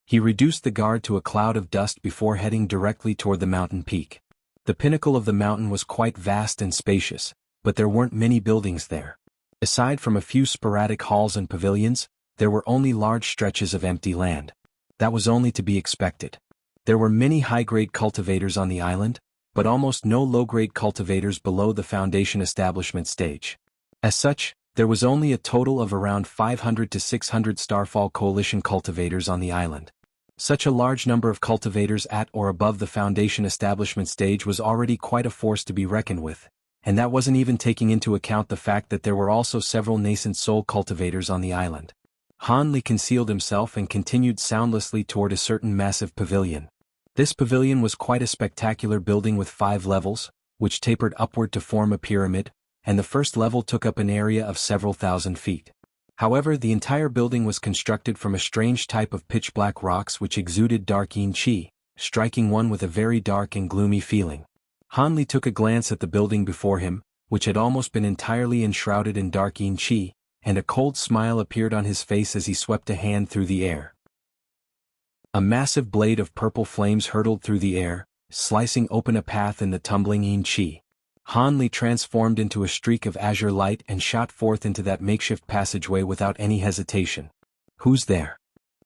He reduced the guard to a cloud of dust before heading directly toward the mountain peak. The pinnacle of the mountain was quite vast and spacious, but there weren't many buildings there. Aside from a few sporadic halls and pavilions, there were only large stretches of empty land. That was only to be expected. There were many high-grade cultivators on the island, but almost no low-grade cultivators below the Foundation establishment stage. As such, there was only a total of around 500 to 600 Starfall Coalition cultivators on the island. Such a large number of cultivators at or above the Foundation establishment stage was already quite a force to be reckoned with, and that wasn't even taking into account the fact that there were also several nascent soul cultivators on the island. Han Li concealed himself and continued soundlessly toward a certain massive pavilion. This pavilion was quite a spectacular building with 5 levels, which tapered upward to form a pyramid, and the first level took up an area of several thousand feet. However, the entire building was constructed from a strange type of pitch-black rocks which exuded dark yin qi, striking one with a very dark and gloomy feeling. Han Li took a glance at the building before him, which had almost been entirely enshrouded in dark yin qi, and a cold smile appeared on his face as he swept a hand through the air. A massive blade of purple flames hurtled through the air, slicing open a path in the tumbling yin qi. Han Li transformed into a streak of azure light and shot forth into that makeshift passageway without any hesitation. "Who's there?"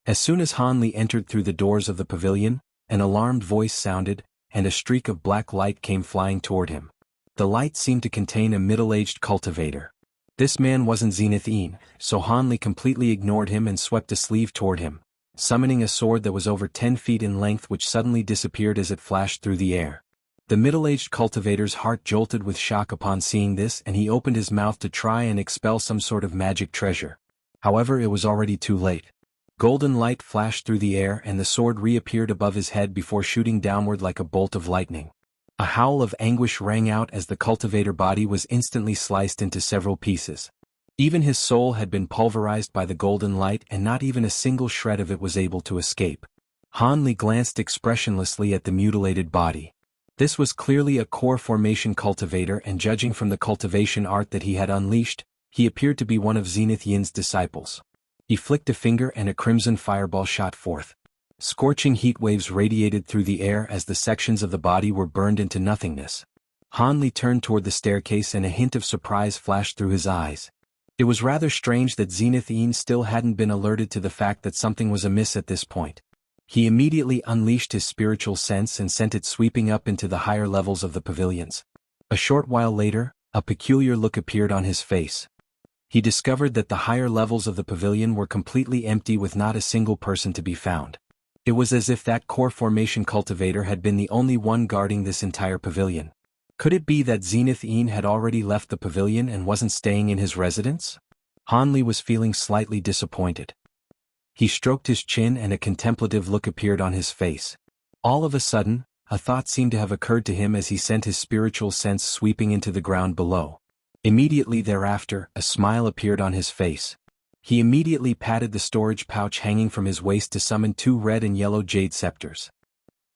As soon as Han Li entered through the doors of the pavilion, an alarmed voice sounded, and a streak of black light came flying toward him. The light seemed to contain a middle-aged cultivator. This man wasn't Zenith Yin, so Han Li completely ignored him and swept a sleeve toward him, summoning a sword that was over 10 feet in length which suddenly disappeared as it flashed through the air. The middle-aged cultivator's heart jolted with shock upon seeing this, and he opened his mouth to try and expel some sort of magic treasure. However, it was already too late. Golden light flashed through the air and the sword reappeared above his head before shooting downward like a bolt of lightning. A howl of anguish rang out as the cultivator body was instantly sliced into several pieces. Even his soul had been pulverized by the golden light and not even a single shred of it was able to escape. Han Li glanced expressionlessly at the mutilated body. This was clearly a core formation cultivator, and judging from the cultivation art that he had unleashed, he appeared to be one of Zenith Yin's disciples. He flicked a finger and a crimson fireball shot forth. Scorching heat waves radiated through the air as the sections of the body were burned into nothingness. Han Li turned toward the staircase and a hint of surprise flashed through his eyes. It was rather strange that Zenith Yin still hadn't been alerted to the fact that something was amiss at this point. He immediately unleashed his spiritual sense and sent it sweeping up into the higher levels of the pavilions. A short while later, a peculiar look appeared on his face. He discovered that the higher levels of the pavilion were completely empty with not a single person to be found. It was as if that core formation cultivator had been the only one guarding this entire pavilion. Could it be that Zenith Yin had already left the pavilion and wasn't staying in his residence? Han Li was feeling slightly disappointed. He stroked his chin and a contemplative look appeared on his face. All of a sudden, a thought seemed to have occurred to him as he sent his spiritual sense sweeping into the ground below. Immediately thereafter, a smile appeared on his face. He immediately patted the storage pouch hanging from his waist to summon 2 red and yellow jade scepters.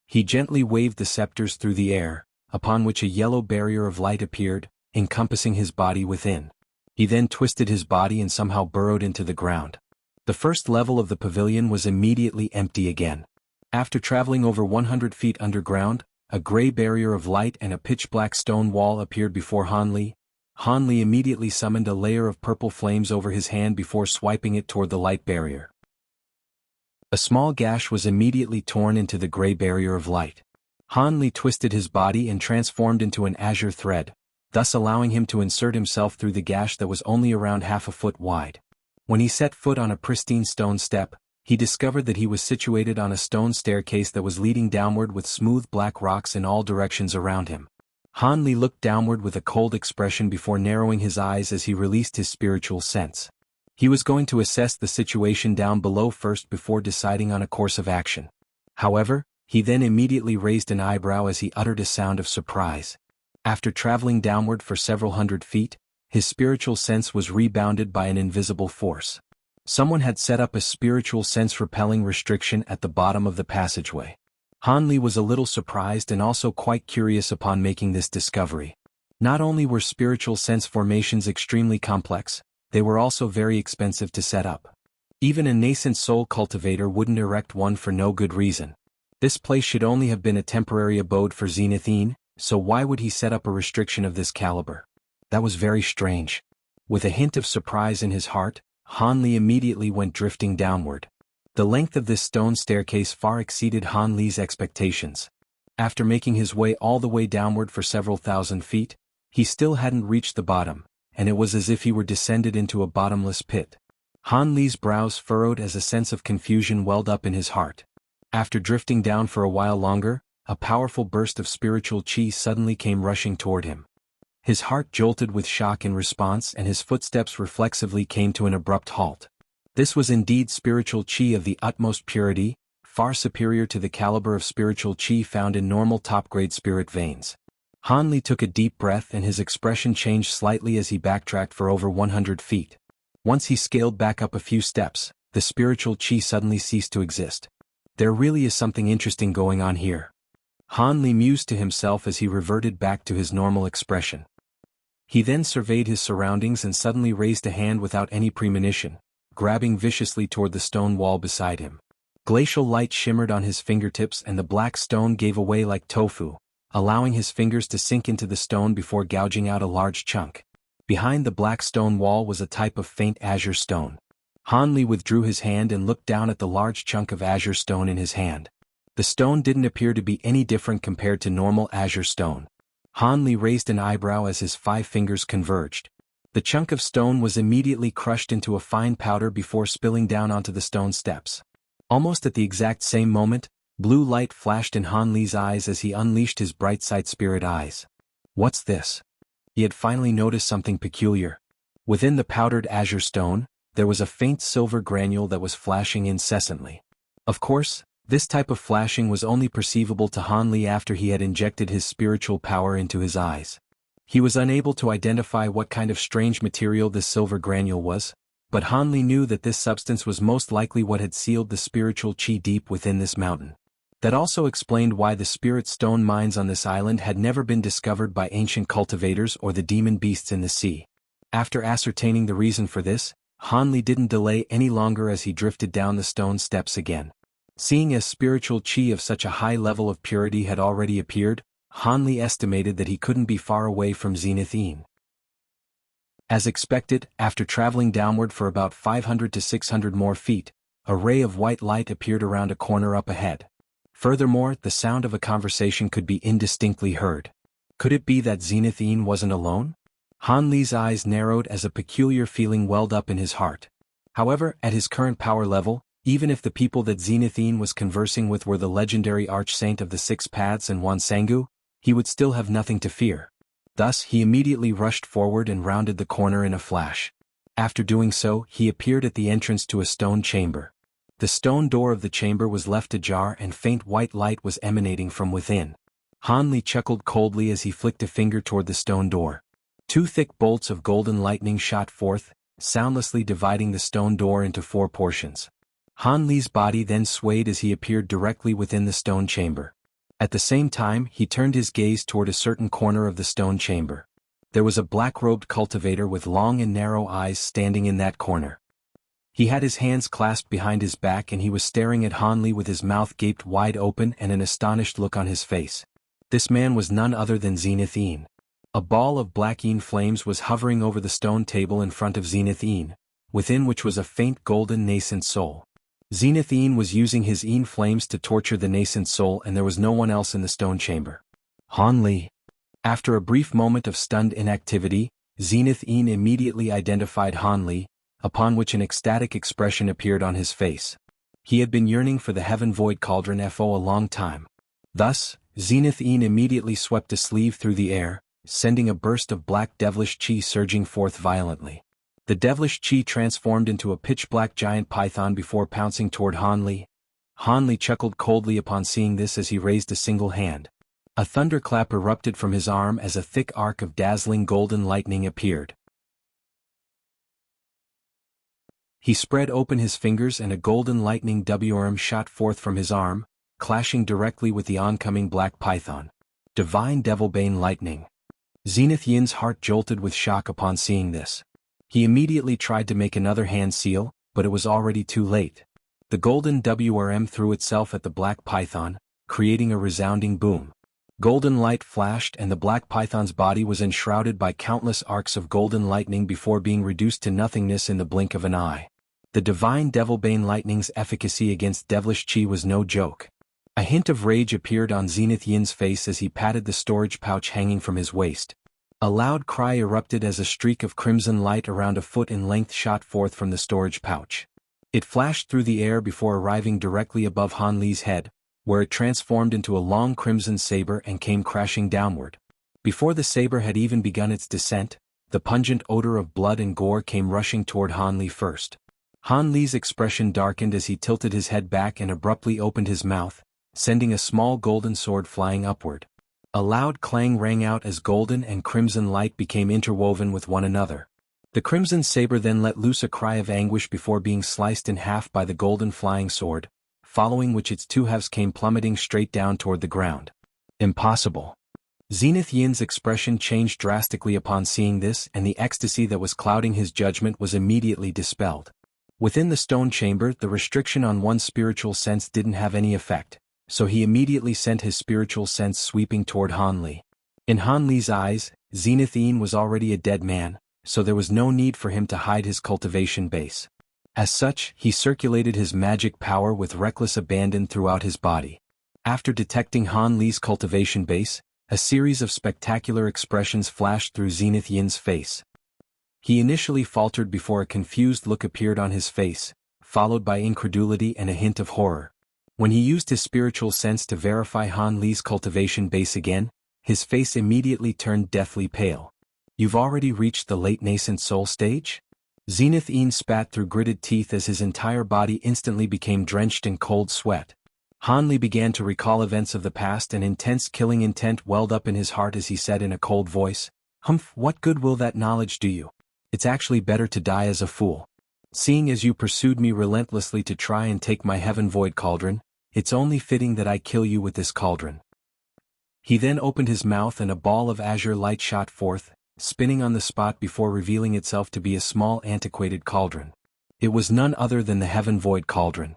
He gently waved the scepters through the air, upon which a yellow barrier of light appeared, encompassing his body within. He then twisted his body and somehow burrowed into the ground. The first level of the pavilion was immediately empty again. After traveling over 100 feet underground, a gray barrier of light and a pitch-black stone wall appeared before Han Li. Han Li immediately summoned a layer of purple flames over his hand before swiping it toward the light barrier. A small gash was immediately torn into the gray barrier of light. Han Li twisted his body and transformed into an azure thread, thus allowing him to insert himself through the gash that was only around half a foot wide. When he set foot on a pristine stone step, he discovered that he was situated on a stone staircase that was leading downward with smooth black rocks in all directions around him. Han Li looked downward with a cold expression before narrowing his eyes as he released his spiritual sense. He was going to assess the situation down below first before deciding on a course of action. However, he then immediately raised an eyebrow as he uttered a sound of surprise. After traveling downward for several hundred feet, his spiritual sense was rebounded by an invisible force. Someone had set up a spiritual sense-repelling restriction at the bottom of the passageway. Han Li was a little surprised and also quite curious upon making this discovery. Not only were spiritual sense formations extremely complex, they were also very expensive to set up. Even a nascent soul cultivator wouldn't erect one for no good reason. This place should only have been a temporary abode for Zenith Yin, so why would he set up a restriction of this caliber? That was very strange. With a hint of surprise in his heart, Han Li immediately went drifting downward. The length of this stone staircase far exceeded Han Li's expectations. After making his way all the way downward for several thousand feet, he still hadn't reached the bottom, and it was as if he were descended into a bottomless pit. Han Li's brows furrowed as a sense of confusion welled up in his heart. After drifting down for a while longer, a powerful burst of spiritual chi suddenly came rushing toward him. His heart jolted with shock in response and his footsteps reflexively came to an abrupt halt. This was indeed spiritual chi of the utmost purity, far superior to the caliber of spiritual chi found in normal top-grade spirit veins. Han Li took a deep breath and his expression changed slightly as he backtracked for over 100 feet. Once he scaled back up a few steps, the spiritual chi suddenly ceased to exist. There really is something interesting going on here. Han Li mused to himself as he reverted back to his normal expression. He then surveyed his surroundings and suddenly raised a hand without any premonition, grabbing viciously toward the stone wall beside him. Glacial light shimmered on his fingertips and the black stone gave away like tofu, allowing his fingers to sink into the stone before gouging out a large chunk. Behind the black stone wall was a type of faint azure stone. Han Li withdrew his hand and looked down at the large chunk of azure stone in his hand. The stone didn't appear to be any different compared to normal azure stone. Han Li raised an eyebrow as his 5 fingers converged. The chunk of stone was immediately crushed into a fine powder before spilling down onto the stone steps. Almost at the exact same moment, blue light flashed in Han Li's eyes as he unleashed his bright sight spirit eyes. What's this? He had finally noticed something peculiar. Within the powdered azure stone, there was a faint silver granule that was flashing incessantly. Of course, this type of flashing was only perceivable to Han Li after he had injected his spiritual power into his eyes. He was unable to identify what kind of strange material this silver granule was, But Han Li knew that this substance was most likely what had sealed the spiritual qi deep within this mountain. That also explained why the spirit stone mines on this island had never been discovered by ancient cultivators or the demon beasts in the sea. After ascertaining the reason for this, Han Li didn't delay any longer as he drifted down the stone steps again. Seeing as spiritual qi of such a high level of purity had already appeared, Han Li estimated that he couldn't be far away from Zenith Yin. As expected, after traveling downward for about 500 to 600 more feet, a ray of white light appeared around a corner up ahead. Furthermore, the sound of a conversation could be indistinctly heard. Could it be that Zenith Yin wasn't alone? Han Li's eyes narrowed as a peculiar feeling welled up in his heart. However, at his current power level, even if the people that Zenith Yin was conversing with were the legendary arch-saint of the Six Paths and Wansangu, he would still have nothing to fear. Thus, he immediately rushed forward and rounded the corner in a flash. After doing so, he appeared at the entrance to a stone chamber. The stone door of the chamber was left ajar and faint white light was emanating from within. Han Li chuckled coldly as he flicked a finger toward the stone door. Two thick bolts of golden lightning shot forth, soundlessly dividing the stone door into 4 portions. Han Li's body then swayed as he appeared directly within the stone chamber. At the same time, he turned his gaze toward a certain corner of the stone chamber. There was a black-robed cultivator with long and narrow eyes standing in that corner. He had his hands clasped behind his back and he was staring at Han Li with his mouth gaped wide open and an astonished look on his face. This man was none other than Zenith Yin. A ball of black Yin flames was hovering over the stone table in front of Zenith Yin, within which was a faint golden nascent soul. Zenith Yin was using his Yin flames to torture the nascent soul and there was no one else in the stone chamber. Han Li. After a brief moment of stunned inactivity, Zenith Yin immediately identified Han Li, upon which an ecstatic expression appeared on his face. He had been yearning for the Heaven Void Cauldron FO a long time. Thus, Zenith Yin immediately swept a sleeve through the air, sending a burst of black devilish qi surging forth violently. The devilish qi transformed into a pitch-black giant python before pouncing toward Han Li. Han Li chuckled coldly upon seeing this as he raised a single hand. A thunderclap erupted from his arm as a thick arc of dazzling golden lightning appeared. He spread open his fingers and a golden lightning WRM shot forth from his arm, clashing directly with the oncoming black python. Divine Devilbane Lightning. Zenith Yin's heart jolted with shock upon seeing this. He immediately tried to make another hand seal, but it was already too late. The golden WRM threw itself at the black python, creating a resounding boom. Golden light flashed and the black python's body was enshrouded by countless arcs of golden lightning before being reduced to nothingness in the blink of an eye. The divine Devilbane Lightning's efficacy against devilish qi was no joke. A hint of rage appeared on Zenith Yin's face as he patted the storage pouch hanging from his waist. A loud cry erupted as a streak of crimson light around a foot in length shot forth from the storage pouch. It flashed through the air before arriving directly above Han Li's head, where it transformed into a long crimson saber and came crashing downward. Before the saber had even begun its descent, the pungent odor of blood and gore came rushing toward Han Li first. Han Li's expression darkened as he tilted his head back and abruptly opened his mouth, sending a small golden sword flying upward. A loud clang rang out as golden and crimson light became interwoven with one another. The crimson saber then let loose a cry of anguish before being sliced in half by the golden flying sword, following which its 2 halves came plummeting straight down toward the ground. Impossible. Zenith Yin's expression changed drastically upon seeing this and the ecstasy that was clouding his judgment was immediately dispelled. Within the stone chamber, the restriction on one's spiritual sense didn't have any effect, so he immediately sent his spiritual sense sweeping toward Han Li. In Han Li's eyes, Zenith Yin was already a dead man, so there was no need for him to hide his cultivation base. As such, he circulated his magic power with reckless abandon throughout his body. After detecting Han Li's cultivation base, a series of spectacular expressions flashed through Zenith Yin's face. He initially faltered before a confused look appeared on his face, followed by incredulity and a hint of horror. When he used his spiritual sense to verify Han Li's cultivation base again, his face immediately turned deathly pale. "You've already reached the late nascent soul stage?" Zenith Yin spat through gritted teeth as his entire body instantly became drenched in cold sweat. Han Li began to recall events of the past and intense killing intent welled up in his heart as he said in a cold voice, "Humph, what good will that knowledge do you? It's actually better to die as a fool." Seeing as you pursued me relentlessly to try and take my heaven void cauldron, it's only fitting that I kill you with this cauldron." He then opened his mouth and a ball of azure light shot forth, spinning on the spot before revealing itself to be a small antiquated cauldron. It was none other than the heaven void cauldron.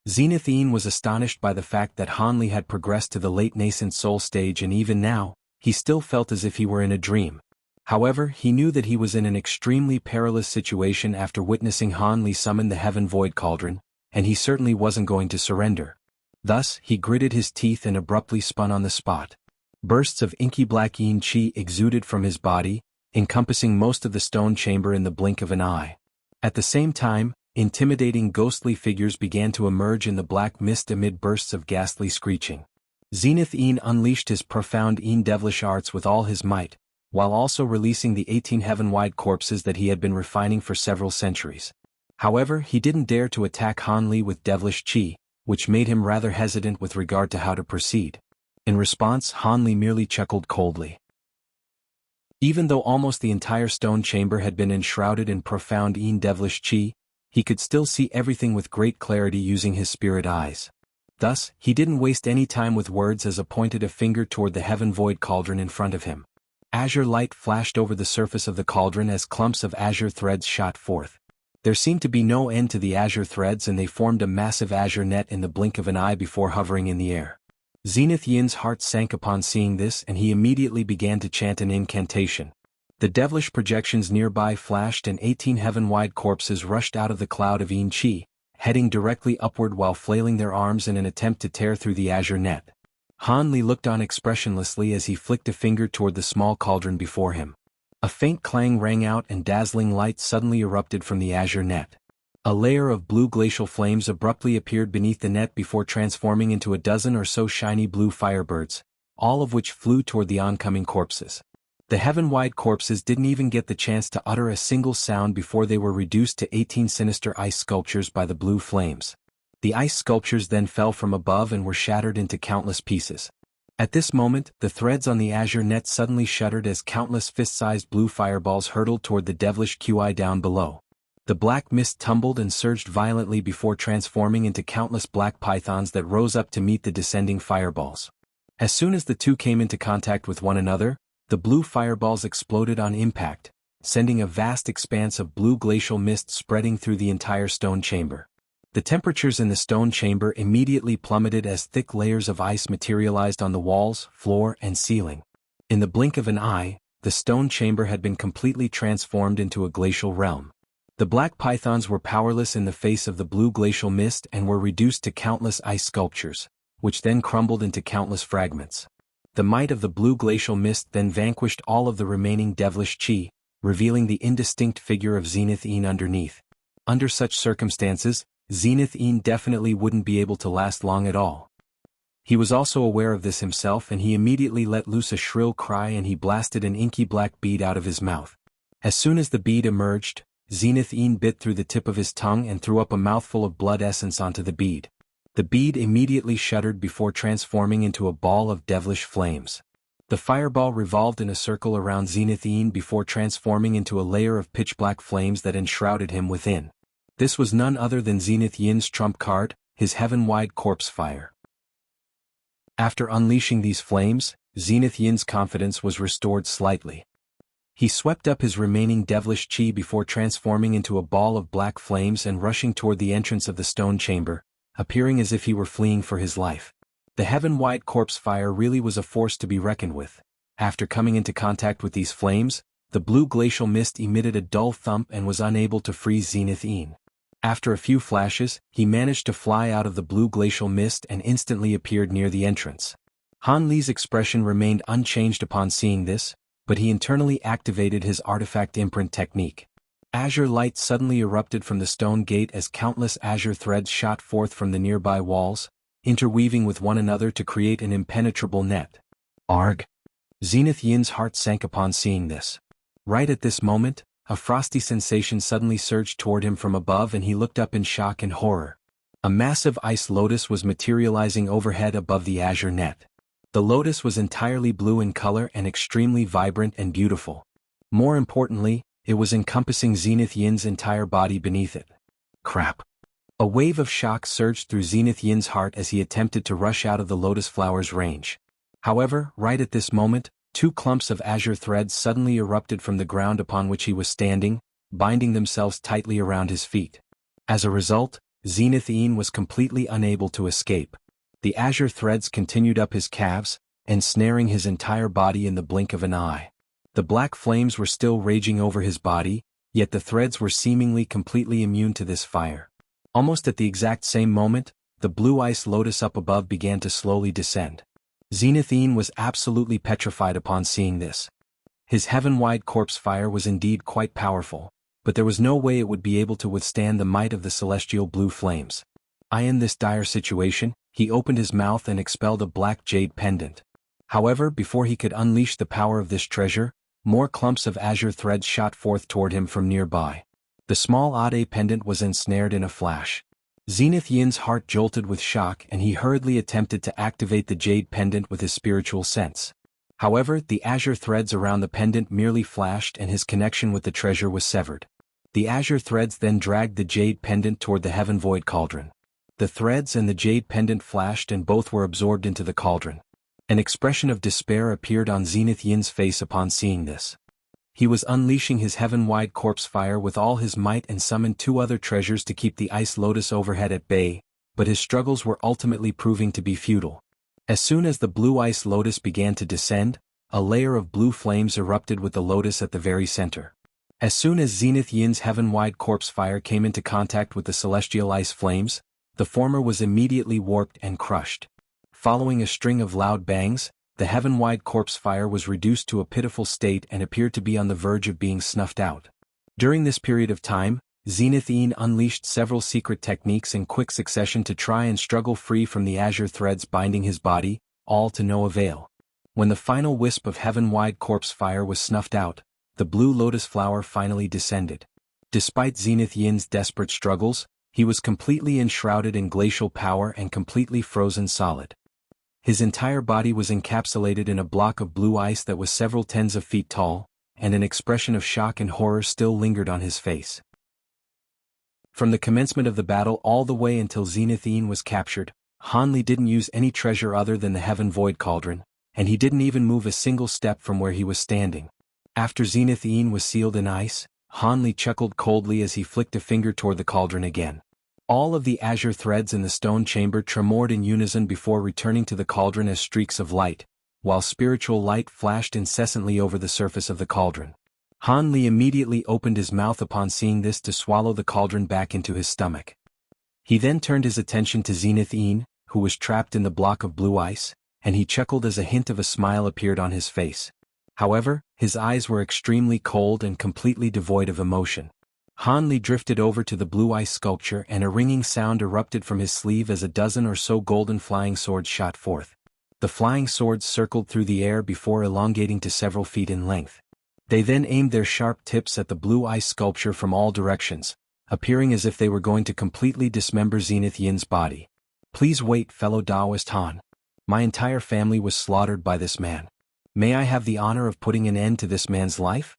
Zenith Ian was astonished by the fact that Hanli had progressed to the late nascent soul stage, and even now, he still felt as if he were in a dream. However, he knew that he was in an extremely perilous situation after witnessing Hanli summon the heaven void cauldron, and he certainly wasn't going to surrender. Thus, he gritted his teeth and abruptly spun on the spot. Bursts of inky black yin qi exuded from his body, encompassing most of the stone chamber in the blink of an eye. At the same time, intimidating ghostly figures began to emerge in the black mist amid bursts of ghastly screeching. Zenith Ian unleashed his profound Ian devilish arts with all his might, while also releasing the 18 heaven-wide corpses that he had been refining for several centuries. However, he didn't dare to attack Hanli with devilish qi, which made him rather hesitant with regard to how to proceed. In response, Hanli merely chuckled coldly. Even though almost the entire stone chamber had been enshrouded in profound Ian devilish qi, he could still see everything with great clarity using his spirit eyes. Thus, he didn't waste any time with words as he pointed a finger toward the heaven void cauldron in front of him. Azure light flashed over the surface of the cauldron as clumps of azure threads shot forth. There seemed to be no end to the azure threads, and they formed a massive azure net in the blink of an eye before hovering in the air. Zenith Yin's heart sank upon seeing this, and he immediately began to chant an incantation. The devilish projections nearby flashed, and 18 heaven-wide corpses rushed out of the cloud of Yin Qi, heading directly upward while flailing their arms in an attempt to tear through the azure net. Hanli looked on expressionlessly as he flicked a finger toward the small cauldron before him. A faint clang rang out and dazzling light suddenly erupted from the azure net. A layer of blue glacial flames abruptly appeared beneath the net before transforming into a dozen or so shiny blue firebirds, all of which flew toward the oncoming corpses. The heaven-wide corpses didn't even get the chance to utter a single sound before they were reduced to 18 sinister ice sculptures by the blue flames. The ice sculptures then fell from above and were shattered into countless pieces. At this moment, the threads on the azure net suddenly shuddered as countless fist-sized blue fireballs hurtled toward the devilish QI down below. The black mist tumbled and surged violently before transforming into countless black pythons that rose up to meet the descending fireballs. As soon as the two came into contact with one another, the blue fireballs exploded on impact, sending a vast expanse of blue glacial mist spreading through the entire stone chamber. The temperatures in the stone chamber immediately plummeted as thick layers of ice materialized on the walls, floor, and ceiling. In the blink of an eye, the stone chamber had been completely transformed into a glacial realm. The black pythons were powerless in the face of the blue glacial mist and were reduced to countless ice sculptures, which then crumbled into countless fragments. The might of the blue glacial mist then vanquished all of the remaining devilish qi, revealing the indistinct figure of Zenith Ian underneath. Under such circumstances, Zenith Ian definitely wouldn't be able to last long at all. He was also aware of this himself, and he immediately let loose a shrill cry and he blasted an inky black bead out of his mouth. As soon as the bead emerged, Zenith Ian bit through the tip of his tongue and threw up a mouthful of blood essence onto the bead. The bead immediately shuddered before transforming into a ball of devilish flames. The fireball revolved in a circle around Zenith Ian before transforming into a layer of pitch-black flames that enshrouded him within. This was none other than Zenith Yin's trump card, his heaven-wide corpse fire. After unleashing these flames, Zenith Yin's confidence was restored slightly. He swept up his remaining devilish qi before transforming into a ball of black flames and rushing toward the entrance of the stone chamber, appearing as if he were fleeing for his life. The heaven-wide corpse fire really was a force to be reckoned with. After coming into contact with these flames, the blue glacial mist emitted a dull thump and was unable to freeze Zenith Ian. After a few flashes, he managed to fly out of the blue glacial mist and instantly appeared near the entrance. Han Li's expression remained unchanged upon seeing this, but he internally activated his artifact imprint technique. Azure light suddenly erupted from the stone gate as countless azure threads shot forth from the nearby walls, interweaving with one another to create an impenetrable net. Arg! Zenith Yin's heart sank upon seeing this. Right at this moment, a frosty sensation suddenly surged toward him from above and he looked up in shock and horror. A massive ice lotus was materializing overhead above the azure net. The lotus was entirely blue in color and extremely vibrant and beautiful. More importantly, it was encompassing Zenith Yin's entire body beneath it. Crap. A wave of shock surged through Zenith Yin's heart as he attempted to rush out of the lotus flower's range. However, right at this moment, two clumps of azure threads suddenly erupted from the ground upon which he was standing, binding themselves tightly around his feet. As a result, Zenith Yin was completely unable to escape. The azure threads continued up his calves, ensnaring his entire body in the blink of an eye. The black flames were still raging over his body, yet the threads were seemingly completely immune to this fire. Almost at the exact same moment, the blue ice lotus up above began to slowly descend. Zenith Yin was absolutely petrified upon seeing this. His heaven-wide corpse fire was indeed quite powerful, but there was no way it would be able to withstand the might of the celestial blue flames. In this dire situation, he opened his mouth and expelled a black jade pendant. However, before he could unleash the power of this treasure, more clumps of azure threads shot forth toward him from nearby. The small Ade pendant was ensnared in a flash. Zenith Yin's heart jolted with shock and he hurriedly attempted to activate the jade pendant with his spiritual sense. However, the azure threads around the pendant merely flashed and his connection with the treasure was severed. The azure threads then dragged the jade pendant toward the heaven void cauldron. The threads and the jade pendant flashed and both were absorbed into the cauldron. An expression of despair appeared on Zenith Yin's face upon seeing this. He was unleashing his heaven-wide corpse fire with all his might and summoned two other treasures to keep the ice lotus overhead at bay, but his struggles were ultimately proving to be futile. As soon as the blue ice lotus began to descend, a layer of blue flames erupted with the lotus at the very center. As soon as Zenith Yin's heaven-wide corpse fire came into contact with the celestial ice flames, the former was immediately warped and crushed. Following a string of loud bangs, the heaven-wide corpse fire was reduced to a pitiful state and appeared to be on the verge of being snuffed out. During this period of time, Zenith Yin unleashed several secret techniques in quick succession to try and struggle free from the azure threads binding his body, all to no avail. When the final wisp of heaven-wide corpse fire was snuffed out, the blue lotus flower finally descended. Despite Zenith Yin's desperate struggles, he was completely enshrouded in glacial power and completely frozen solid. His entire body was encapsulated in a block of blue ice that was several tens of feet tall, and an expression of shock and horror still lingered on his face. From the commencement of the battle all the way until Zenith Yin was captured, Han Li didn't use any treasure other than the Heaven Void Cauldron, and he didn't even move a single step from where he was standing. After Zenith Yin was sealed in ice, Han Li chuckled coldly as he flicked a finger toward the cauldron again. All of the azure threads in the stone chamber tremored in unison before returning to the cauldron as streaks of light, while spiritual light flashed incessantly over the surface of the cauldron. Han Li immediately opened his mouth upon seeing this to swallow the cauldron back into his stomach. He then turned his attention to Zenith Yin, who was trapped in the block of blue ice, and he chuckled as a hint of a smile appeared on his face. However, his eyes were extremely cold and completely devoid of emotion. Han Li drifted over to the blue ice sculpture and a ringing sound erupted from his sleeve as a dozen or so golden flying swords shot forth. The flying swords circled through the air before elongating to several feet in length. They then aimed their sharp tips at the blue ice sculpture from all directions, appearing as if they were going to completely dismember Zenith Yin's body. Please wait, fellow Taoist Han. My entire family was slaughtered by this man. May I have the honor of putting an end to this man's life?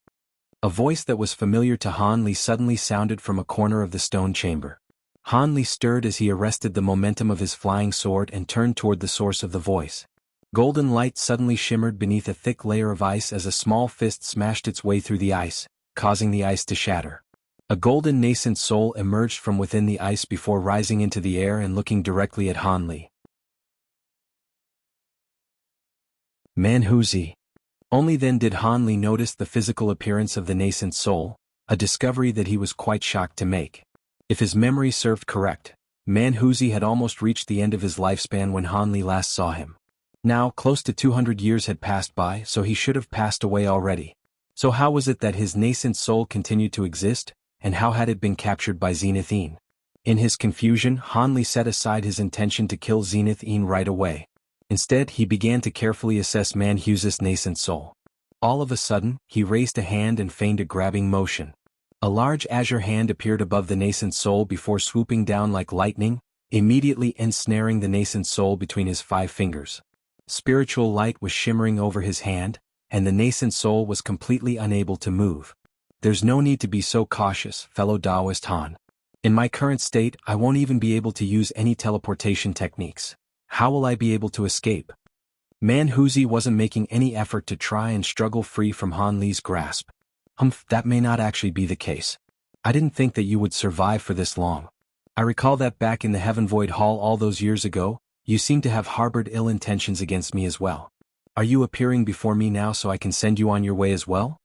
A voice that was familiar to Han Li suddenly sounded from a corner of the stone chamber. Han Li stirred as he arrested the momentum of his flying sword and turned toward the source of the voice. Golden light suddenly shimmered beneath a thick layer of ice as a small fist smashed its way through the ice, causing the ice to shatter. A golden nascent soul emerged from within the ice before rising into the air and looking directly at Han Li. Man, who's he? Only then did Han Li notice the physical appearance of the nascent soul, a discovery that he was quite shocked to make. If his memory served correct, Manhuzi had almost reached the end of his lifespan when Han Li last saw him. Now, close to 200 years had passed by, so he should have passed away already. So how was it that his nascent soul continued to exist, and how had it been captured by Zenith Yin? In his confusion, Han Li set aside his intention to kill Zenith Yin right away. Instead, he began to carefully assess Manhuzi's nascent soul. All of a sudden, he raised a hand and feigned a grabbing motion. A large azure hand appeared above the nascent soul before swooping down like lightning, immediately ensnaring the nascent soul between his 5 fingers. Spiritual light was shimmering over his hand, and the nascent soul was completely unable to move. There's no need to be so cautious, fellow Taoist Han. In my current state, I won't even be able to use any teleportation techniques. How will I be able to escape? Manhuzi wasn't making any effort to try and struggle free from Han Li's grasp. That may not actually be the case. I didn't think that you would survive for this long. I recall that back in the Heaven Void Hall all those years ago, you seemed to have harbored ill intentions against me as well. Are you appearing before me now so I can send you on your way as well?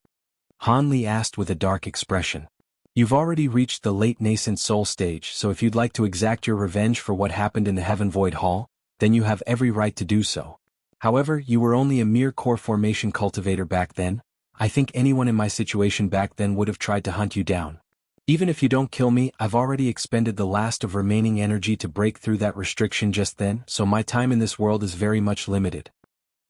Han Li asked with a dark expression. You've already reached the late nascent soul stage, so if you'd like to exact your revenge for what happened in the Heaven Void Hall, then you have every right to do so. However, you were only a mere core formation cultivator back then. I think anyone in my situation back then would have tried to hunt you down. Even if you don't kill me, I've already expended the last of remaining energy to break through that restriction just then, so my time in this world is very much limited.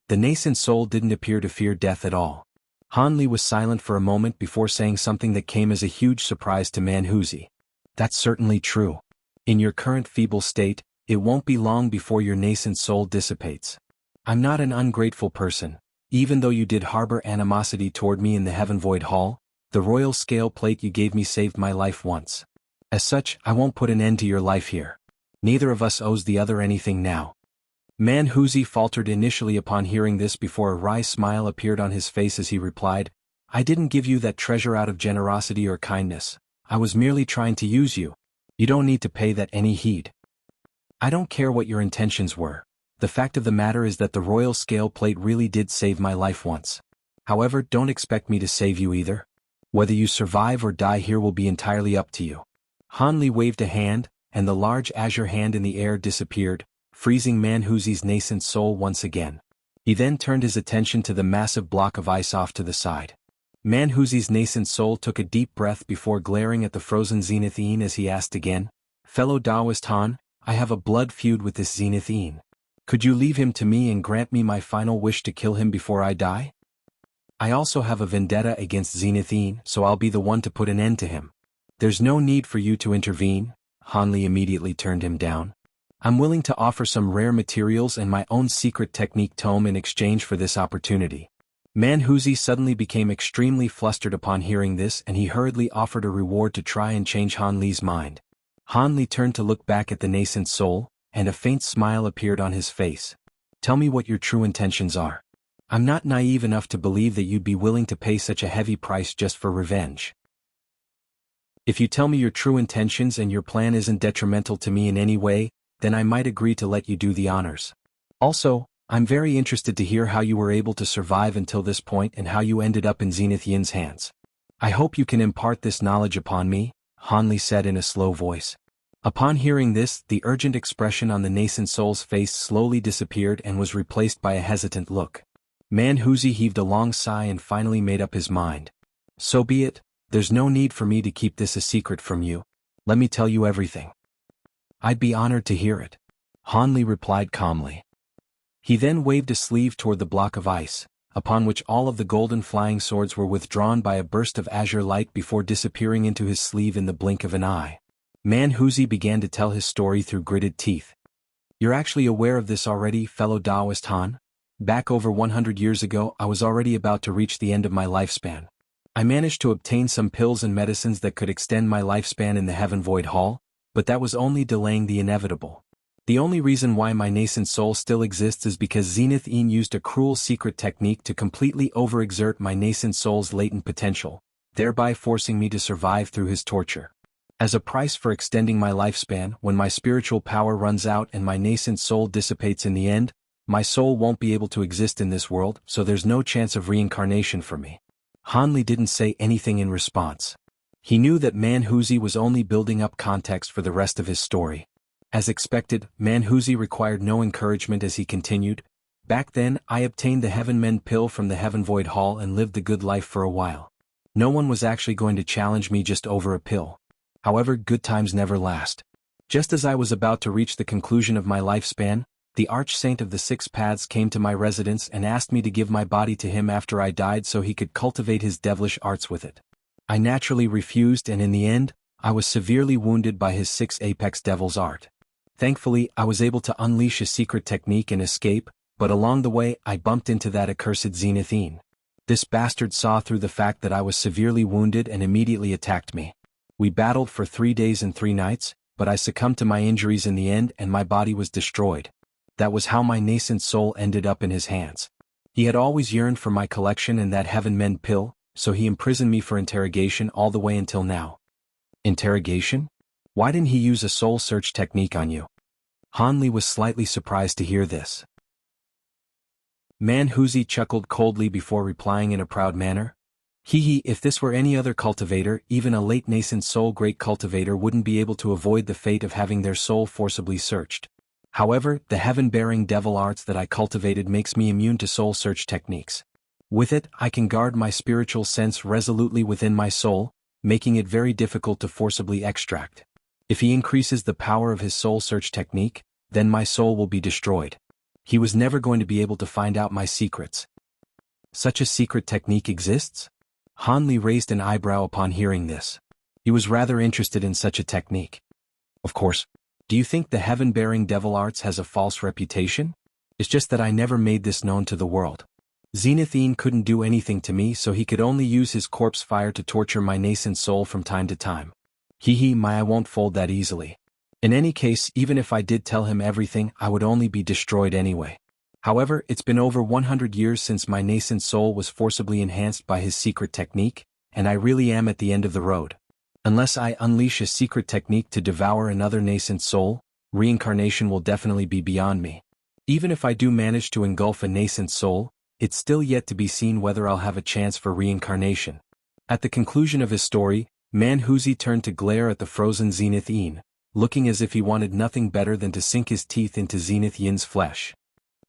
The nascent soul didn't appear to fear death at all. Han Li was silent for a moment before saying something that came as a huge surprise to Manhuzi. That's certainly true. In your current feeble state, it won't be long before your nascent soul dissipates. I'm not an ungrateful person. Even though you did harbor animosity toward me in the Heaven Void Hall, the royal scale plate you gave me saved my life once. As such, I won't put an end to your life here. Neither of us owes the other anything now. Manhuzi faltered initially upon hearing this before a wry smile appeared on his face as he replied, I didn't give you that treasure out of generosity or kindness. I was merely trying to use you. You don't need to pay that any heed. I don't care what your intentions were. The fact of the matter is that the royal scale plate really did save my life once. However, don't expect me to save you either. Whether you survive or die here will be entirely up to you. Han Li waved a hand, and the large azure hand in the air disappeared, freezing Manhuzi's nascent soul once again. He then turned his attention to the massive block of ice off to the side. Manhuzi's nascent soul took a deep breath before glaring at the frozen Zenithine as he asked again, Fellow Taoist Han, I have a blood feud with this Zenithine. Could you leave him to me and grant me my final wish to kill him before I die? I also have a vendetta against Zenithine, so I'll be the one to put an end to him. There's no need for you to intervene. Han Li immediately turned him down. I'm willing to offer some rare materials and my own secret technique tome in exchange for this opportunity. Manhuzi suddenly became extremely flustered upon hearing this, and he hurriedly offered a reward to try and change Han Li's mind. Han Li turned to look back at the nascent soul, and a faint smile appeared on his face. Tell me what your true intentions are. I'm not naive enough to believe that you'd be willing to pay such a heavy price just for revenge. If you tell me your true intentions and your plan isn't detrimental to me in any way, then I might agree to let you do the honors. Also, I'm very interested to hear how you were able to survive until this point and how you ended up in Zenith Yin's hands. I hope you can impart this knowledge upon me, Han Li said in a slow voice. Upon hearing this, the urgent expression on the nascent soul's face slowly disappeared and was replaced by a hesitant look. Manhuzi heaved a long sigh and finally made up his mind. So be it, there's no need for me to keep this a secret from you. Let me tell you everything. I'd be honored to hear it. Han Li replied calmly. He then waved a sleeve toward the block of ice, upon which all of the golden flying swords were withdrawn by a burst of azure light before disappearing into his sleeve in the blink of an eye. Manhuzi began to tell his story through gritted teeth. You're actually aware of this already, fellow Taoist Han? Back over 100 years ago, I was already about to reach the end of my lifespan. I managed to obtain some pills and medicines that could extend my lifespan in the Heaven Void Hall, but that was only delaying the inevitable. The only reason why my nascent soul still exists is because Zenith Yin used a cruel secret technique to completely overexert my nascent soul's latent potential, thereby forcing me to survive through his torture. As a price for extending my lifespan, when my spiritual power runs out and my nascent soul dissipates in the end, my soul won't be able to exist in this world, so there's no chance of reincarnation for me. Han Li didn't say anything in response. He knew that Manhuzi was only building up context for the rest of his story. As expected, Manhuzi required no encouragement as he continued. Back then, I obtained the Heaven Mend pill from the Heaven Void Hall and lived the good life for a while. No one was actually going to challenge me just over a pill. However, good times never last. Just as I was about to reach the conclusion of my lifespan, the Archsaint of the Six Paths came to my residence and asked me to give my body to him after I died so he could cultivate his devilish arts with it. I naturally refused, and in the end, I was severely wounded by his 6 apex devil's art. Thankfully, I was able to unleash a secret technique and escape, but along the way I bumped into that accursed Zenithine. This bastard saw through the fact that I was severely wounded and immediately attacked me. We battled for 3 days and 3 nights, but I succumbed to my injuries in the end and my body was destroyed. That was how my nascent soul ended up in his hands. He had always yearned for my collection and that heaven mend pill, so he imprisoned me for interrogation all the way until now. Interrogation? Why didn't he use a soul search technique on you? Han Li was slightly surprised to hear this. Man Huzi chuckled coldly before replying in a proud manner. If this were any other cultivator, even a late nascent soul great cultivator wouldn't be able to avoid the fate of having their soul forcibly searched. However, the heaven-bearing devil arts that I cultivated makes me immune to soul search techniques. With it, I can guard my spiritual sense resolutely within my soul, making it very difficult to forcibly extract. If he increases the power of his soul search technique, then my soul will be destroyed. He was never going to be able to find out my secrets. Such a secret technique exists? Han Li raised an eyebrow upon hearing this. He was rather interested in such a technique. Of course. Do you think the heaven-bearing devil arts has a false reputation? It's just that I never made this known to the world. Zenithine couldn't do anything to me, so he could only use his corpse fire to torture my nascent soul from time to time. I won't fold that easily. In any case, even if I did tell him everything, I would only be destroyed anyway. However, it's been over 100 years since my nascent soul was forcibly enhanced by his secret technique, and I really am at the end of the road. Unless I unleash a secret technique to devour another nascent soul, reincarnation will definitely be beyond me. Even if I do manage to engulf a nascent soul, it's still yet to be seen whether I'll have a chance for reincarnation. At the conclusion of his story, Man Huzi turned to glare at the frozen Zenith Yin, looking as if he wanted nothing better than to sink his teeth into Zenith Yin's flesh.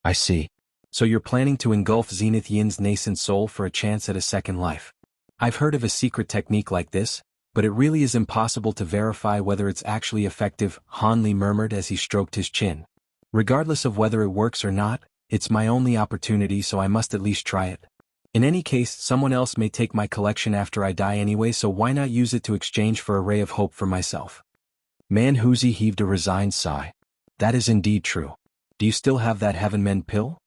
I see. So you're planning to engulf Zenith Yin's nascent soul for a chance at a second life. I've heard of a secret technique like this, but it really is impossible to verify whether it's actually effective, Han Li murmured as he stroked his chin. Regardless of whether it works or not, it's my only opportunity, so I must at least try it. In any case, someone else may take my collection after I die anyway, so why not use it to exchange for a ray of hope for myself? Man Huzi heaved a resigned sigh. That is indeed true. Do you still have that heaven mend pill?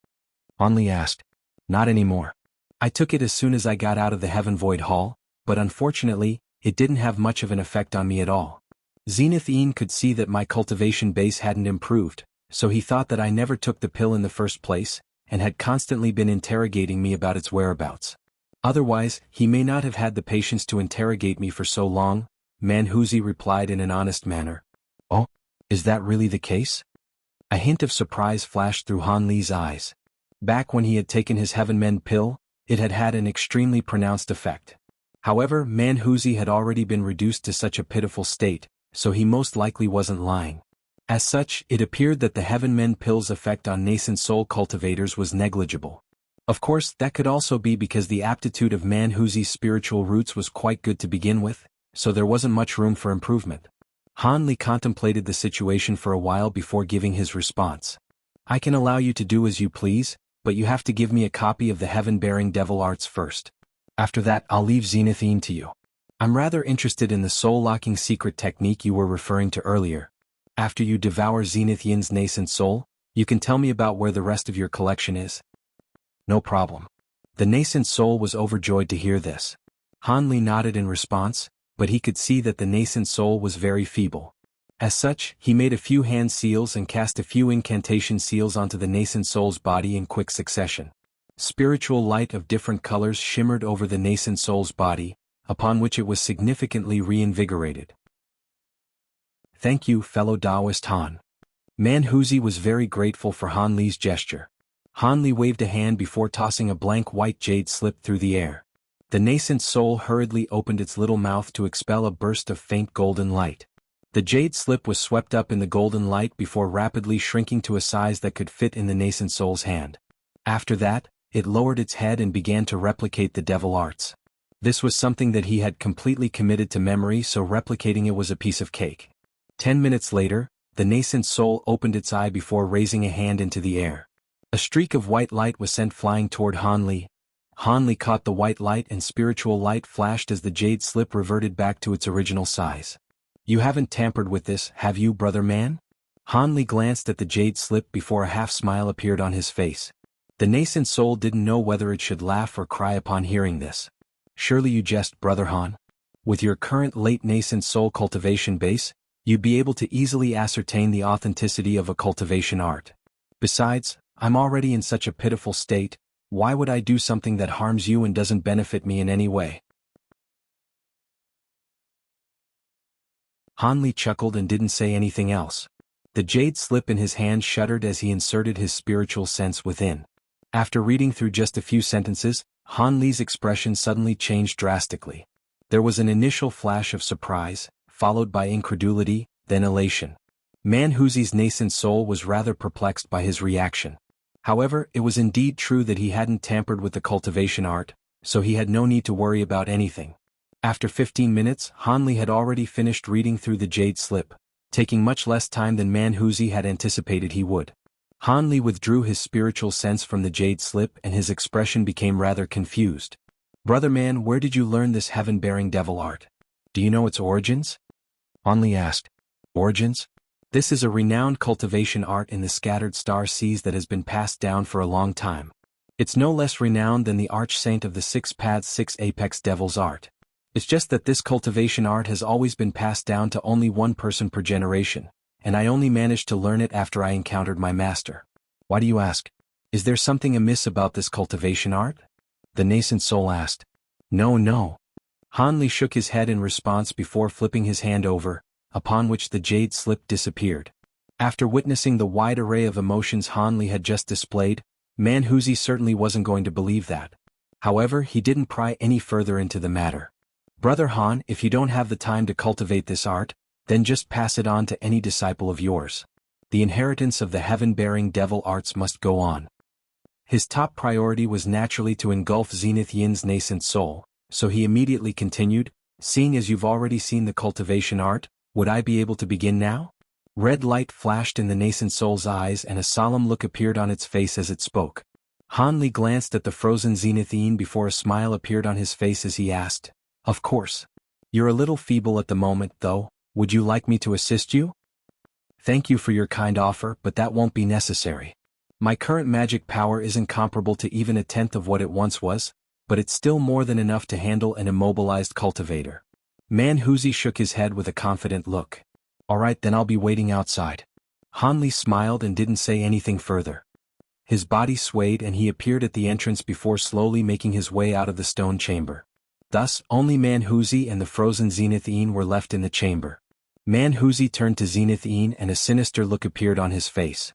Han Li asked. Not anymore. I took it as soon as I got out of the Heaven Void Hall, but unfortunately, it didn't have much of an effect on me at all. Zenith Yin could see that my cultivation base hadn't improved, so he thought that I never took the pill in the first place, and had constantly been interrogating me about its whereabouts. Otherwise, he may not have had the patience to interrogate me for so long, Man Huzi replied in an honest manner. Oh, is that really the case? A hint of surprise flashed through Han Li's eyes. Back when he had taken his heaven mend pill, it had had an extremely pronounced effect. However, Man Huzi had already been reduced to such a pitiful state, so he most likely wasn't lying. As such, it appeared that the heaven mend pill's effect on nascent soul cultivators was negligible. Of course, that could also be because the aptitude of Man Huzi's spiritual roots was quite good to begin with, so there wasn't much room for improvement. Han Li contemplated the situation for a while before giving his response. I can allow you to do as you please, but you have to give me a copy of the heaven-bearing devil arts first. After that, I'll leave Zenithine to you. I'm rather interested in the soul-locking secret technique you were referring to earlier. After you devour Zenith Yin's nascent soul, you can tell me about where the rest of your collection is. No problem. The nascent soul was overjoyed to hear this. Han Li nodded in response, but he could see that the nascent soul was very feeble. As such, he made a few hand seals and cast a few incantation seals onto the nascent soul's body in quick succession. Spiritual light of different colors shimmered over the nascent soul's body, upon which it was significantly reinvigorated. Thank you, fellow Taoist Han. Man Huzi was very grateful for Han Li's gesture. Han Li waved a hand before tossing a blank white jade slip through the air. The nascent soul hurriedly opened its little mouth to expel a burst of faint golden light. The jade slip was swept up in the golden light before rapidly shrinking to a size that could fit in the nascent soul's hand. After that, it lowered its head and began to replicate the devil arts. This was something that he had completely committed to memory, so replicating it was a piece of cake. 10 minutes later, the nascent soul opened its eye before raising a hand into the air. A streak of white light was sent flying toward Han Li. Han Li caught the white light and spiritual light flashed as the jade slip reverted back to its original size. You haven't tampered with this, have you, brother man? Han Li glanced at the jade slip before a half-smile appeared on his face. The nascent soul didn't know whether it should laugh or cry upon hearing this. Surely you jest, brother Han. With your current late nascent soul cultivation base, you'd be able to easily ascertain the authenticity of a cultivation art. Besides, I'm already in such a pitiful state, why would I do something that harms you and doesn't benefit me in any way? Han Li chuckled and didn't say anything else. The jade slip in his hand shuddered as he inserted his spiritual sense within. After reading through just a few sentences, Han Li's expression suddenly changed drastically. There was an initial flash of surprise, followed by incredulity, then elation. Man Huzi's nascent soul was rather perplexed by his reaction. However, it was indeed true that he hadn't tampered with the cultivation art, so he had no need to worry about anything. After 15 minutes, Han Li had already finished reading through the jade slip, taking much less time than Man Huzi had anticipated he would. Han Li withdrew his spiritual sense from the jade slip and his expression became rather confused. "Brother man, where did you learn this heaven-bearing devil art? Do you know its origins?" Han Li asked. "Origins? This is a renowned cultivation art in the scattered star seas that has been passed down for a long time. It's no less renowned than the arch-saint of the six paths six apex devil's art. It's just that this cultivation art has always been passed down to only one person per generation, and I only managed to learn it after I encountered my master." "Why do you ask? Is there something amiss about this cultivation art?" the nascent soul asked. No. Han Li shook his head in response before flipping his hand over, upon which the jade slip disappeared. After witnessing the wide array of emotions Han Li had just displayed, Man Huzi certainly wasn't going to believe that. However, he didn't pry any further into the matter. "Brother Han, if you don't have the time to cultivate this art, then just pass it on to any disciple of yours. The inheritance of the heaven-bearing devil arts must go on." His top priority was naturally to engulf Zenith Yin's nascent soul, so he immediately continued, "Seeing as you've already seen the cultivation art, would I be able to begin now?" Red light flashed in the nascent soul's eyes and a solemn look appeared on its face as it spoke. Han Li glanced at the frozen Zenith Yin before a smile appeared on his face as he asked, "Of course. You're a little feeble at the moment, though. Would you like me to assist you?" "Thank you for your kind offer, but that won't be necessary. My current magic power isn't comparable to even a tenth of what it once was, but it's still more than enough to handle an immobilized cultivator." Man Huzi shook his head with a confident look. "All right, then I'll be waiting outside." Han Li smiled and didn't say anything further. His body swayed and he appeared at the entrance before slowly making his way out of the stone chamber. Thus, only Man Huzi and the frozen Zenith Yin were left in the chamber. Man Huzi turned to Zenith Yin and a sinister look appeared on his face.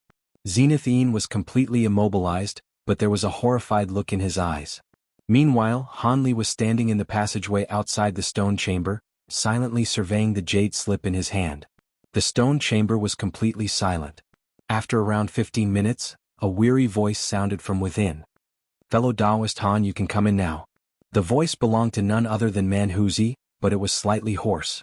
Zenith Yin was completely immobilized, but there was a horrified look in his eyes. Meanwhile, Han Li was standing in the passageway outside the stone chamber, silently surveying the jade slip in his hand. The stone chamber was completely silent. After around 15 minutes, a weary voice sounded from within. "Fellow Taoist Han, you can come in now." The voice belonged to none other than Man Huzi, but it was slightly hoarse.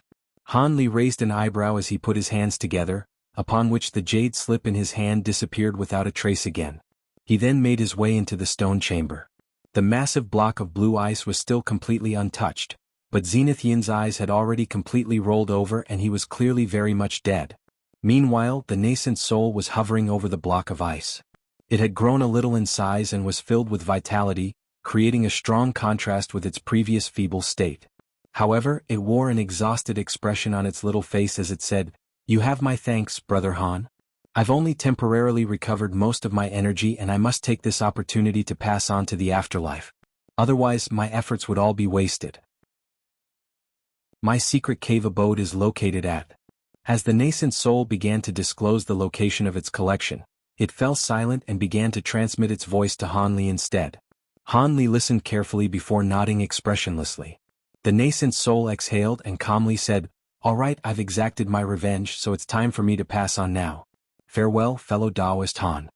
Han Li raised an eyebrow as he put his hands together, upon which the jade slip in his hand disappeared without a trace again. He then made his way into the stone chamber. The massive block of blue ice was still completely untouched, but Zenith Yin's eyes had already completely rolled over and he was clearly very much dead. Meanwhile, the nascent soul was hovering over the block of ice. It had grown a little in size and was filled with vitality, creating a strong contrast with its previous feeble state. However, it wore an exhausted expression on its little face as it said, "You have my thanks, Brother Han. I've only temporarily recovered most of my energy and I must take this opportunity to pass on to the afterlife. Otherwise, my efforts would all be wasted. My secret cave abode is located at." As the nascent soul began to disclose the location of its collection, it fell silent and began to transmit its voice to Han Li instead. Han Li listened carefully before nodding expressionlessly. The nascent soul exhaled and calmly said, "All right, I've exacted my revenge, so it's time for me to pass on now. Farewell, fellow Taoist Han."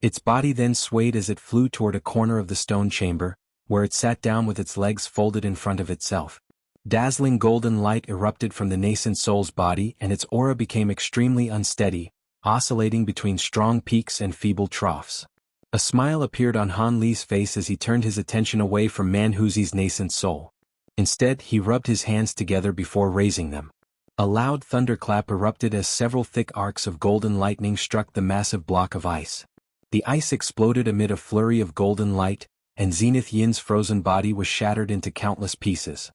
Its body then swayed as it flew toward a corner of the stone chamber, where it sat down with its legs folded in front of itself. Dazzling golden light erupted from the nascent soul's body and its aura became extremely unsteady, oscillating between strong peaks and feeble troughs. A smile appeared on Han Li's face as he turned his attention away from Man Huzi's nascent soul. Instead, he rubbed his hands together before raising them. A loud thunderclap erupted as several thick arcs of golden lightning struck the massive block of ice. The ice exploded amid a flurry of golden light, and Zenith Yin's frozen body was shattered into countless pieces.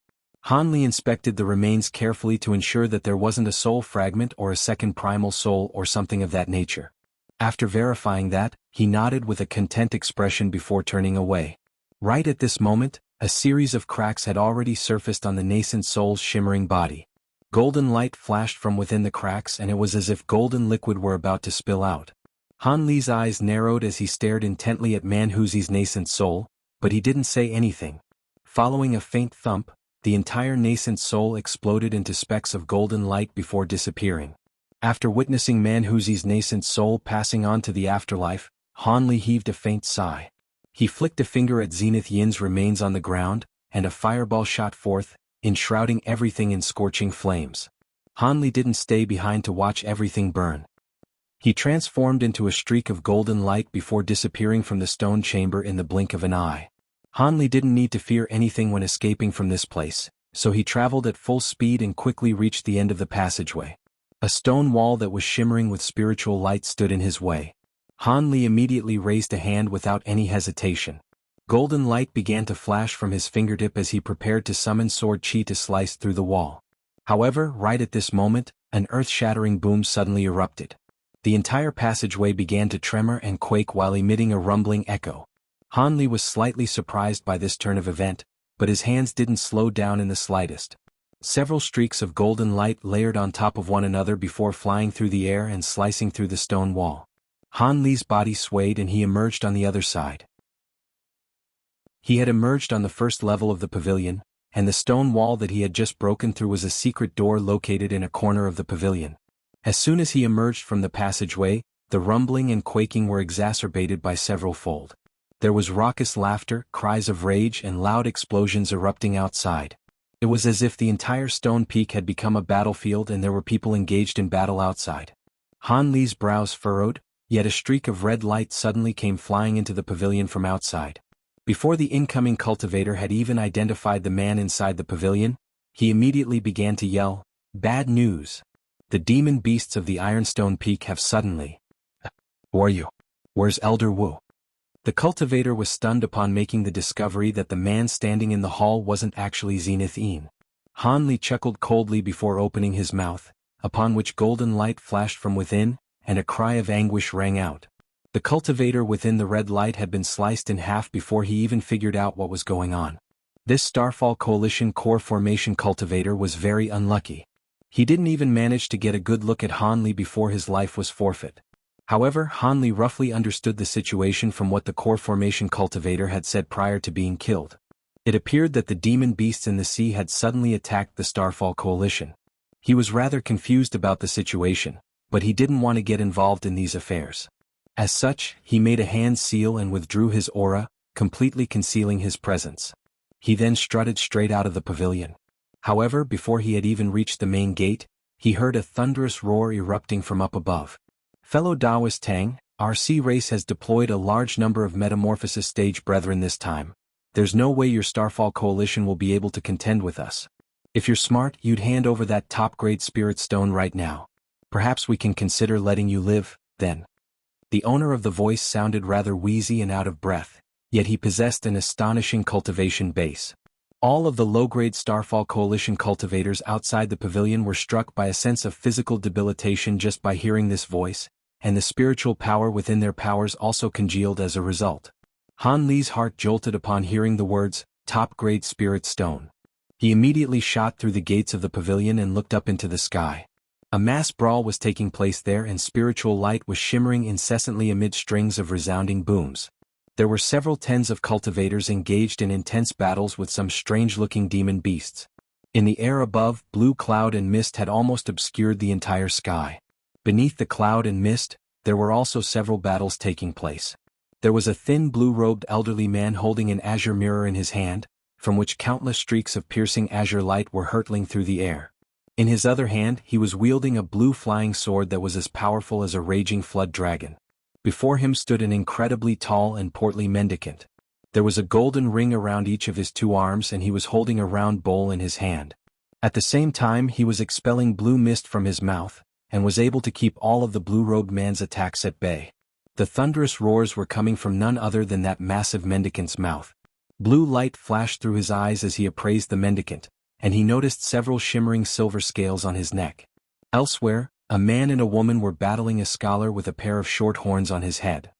Hanli inspected the remains carefully to ensure that there wasn't a soul fragment or a second primal soul or something of that nature. After verifying that, he nodded with a content expression before turning away. Right at this moment, a series of cracks had already surfaced on the nascent soul's shimmering body. Golden light flashed from within the cracks, and it was as if golden liquid were about to spill out. Han Li's eyes narrowed as he stared intently at Manhuzi's nascent soul, but he didn't say anything. Following a faint thump, the entire nascent soul exploded into specks of golden light before disappearing. After witnessing Manhuzi's nascent soul passing on to the afterlife, Han Li heaved a faint sigh. He flicked a finger at Zenith Yin's remains on the ground, and a fireball shot forth, enshrouding everything in scorching flames. Han Li didn't stay behind to watch everything burn. He transformed into a streak of golden light before disappearing from the stone chamber in the blink of an eye. Han Li didn't need to fear anything when escaping from this place, so he traveled at full speed and quickly reached the end of the passageway. A stone wall that was shimmering with spiritual light stood in his way. Han Li immediately raised a hand without any hesitation. Golden light began to flash from his fingertip as he prepared to summon sword chi to slice through the wall. However, right at this moment, an earth-shattering boom suddenly erupted. The entire passageway began to tremor and quake while emitting a rumbling echo. Han Li was slightly surprised by this turn of event, but his hands didn't slow down in the slightest. Several streaks of golden light layered on top of one another before flying through the air and slicing through the stone wall. Han Li's body swayed and he emerged on the other side. He had emerged on the first level of the pavilion, and the stone wall that he had just broken through was a secret door located in a corner of the pavilion. As soon as he emerged from the passageway, the rumbling and quaking were exacerbated by several-fold. There was raucous laughter, cries of rage, and loud explosions erupting outside. It was as if the entire stone peak had become a battlefield and there were people engaged in battle outside. Han Li's brows furrowed, yet a streak of red light suddenly came flying into the pavilion from outside. Before the incoming cultivator had even identified the man inside the pavilion, he immediately began to yell, "Bad news! The demon beasts of the Ironstone Peak have suddenly..." "Who are you? Where's Elder Wu?" The cultivator was stunned upon making the discovery that the man standing in the hall wasn't actually Zenith Yin. Han Li chuckled coldly before opening his mouth, upon which golden light flashed from within, and a cry of anguish rang out. The cultivator within the red light had been sliced in half before he even figured out what was going on. This Starfall Coalition core formation cultivator was very unlucky. He didn't even manage to get a good look at Han Li before his life was forfeit. However, Han Li roughly understood the situation from what the core formation cultivator had said prior to being killed. It appeared that the demon beasts in the sea had suddenly attacked the Starfall Coalition. He was rather confused about the situation, but he didn't want to get involved in these affairs. As such, he made a hand seal and withdrew his aura, completely concealing his presence. He then strutted straight out of the pavilion. However, before he had even reached the main gate, he heard a thunderous roar erupting from up above. "Fellow Taoist Tang, our sea race has deployed a large number of metamorphosis stage brethren this time. There's no way your Starfall Coalition will be able to contend with us. If you're smart, you'd hand over that top-grade spirit stone right now. Perhaps we can consider letting you live, then." The owner of the voice sounded rather wheezy and out of breath, yet he possessed an astonishing cultivation base. All of the low-grade Starfall Coalition cultivators outside the pavilion were struck by a sense of physical debilitation just by hearing this voice, and the spiritual power within their powers also congealed as a result. Han Li's heart jolted upon hearing the words, "top-grade spirit stone." He immediately shot through the gates of the pavilion and looked up into the sky. A mass brawl was taking place there and spiritual light was shimmering incessantly amid strings of resounding booms. There were several tens of cultivators engaged in intense battles with some strange-looking demon beasts. In the air above, blue cloud and mist had almost obscured the entire sky. Beneath the cloud and mist, there were also several battles taking place. There was a thin blue-robed elderly man holding an azure mirror in his hand, from which countless streaks of piercing azure light were hurtling through the air. In his other hand, he was wielding a blue flying sword that was as powerful as a raging flood dragon. Before him stood an incredibly tall and portly mendicant. There was a golden ring around each of his two arms and he was holding a round bowl in his hand. At the same time, he was expelling blue mist from his mouth, and was able to keep all of the blue-robed man's attacks at bay. The thunderous roars were coming from none other than that massive mendicant's mouth. Blue light flashed through his eyes as he appraised the mendicant, and he noticed several shimmering silver scales on his neck. Elsewhere, a man and a woman were battling a scholar with a pair of short horns on his head.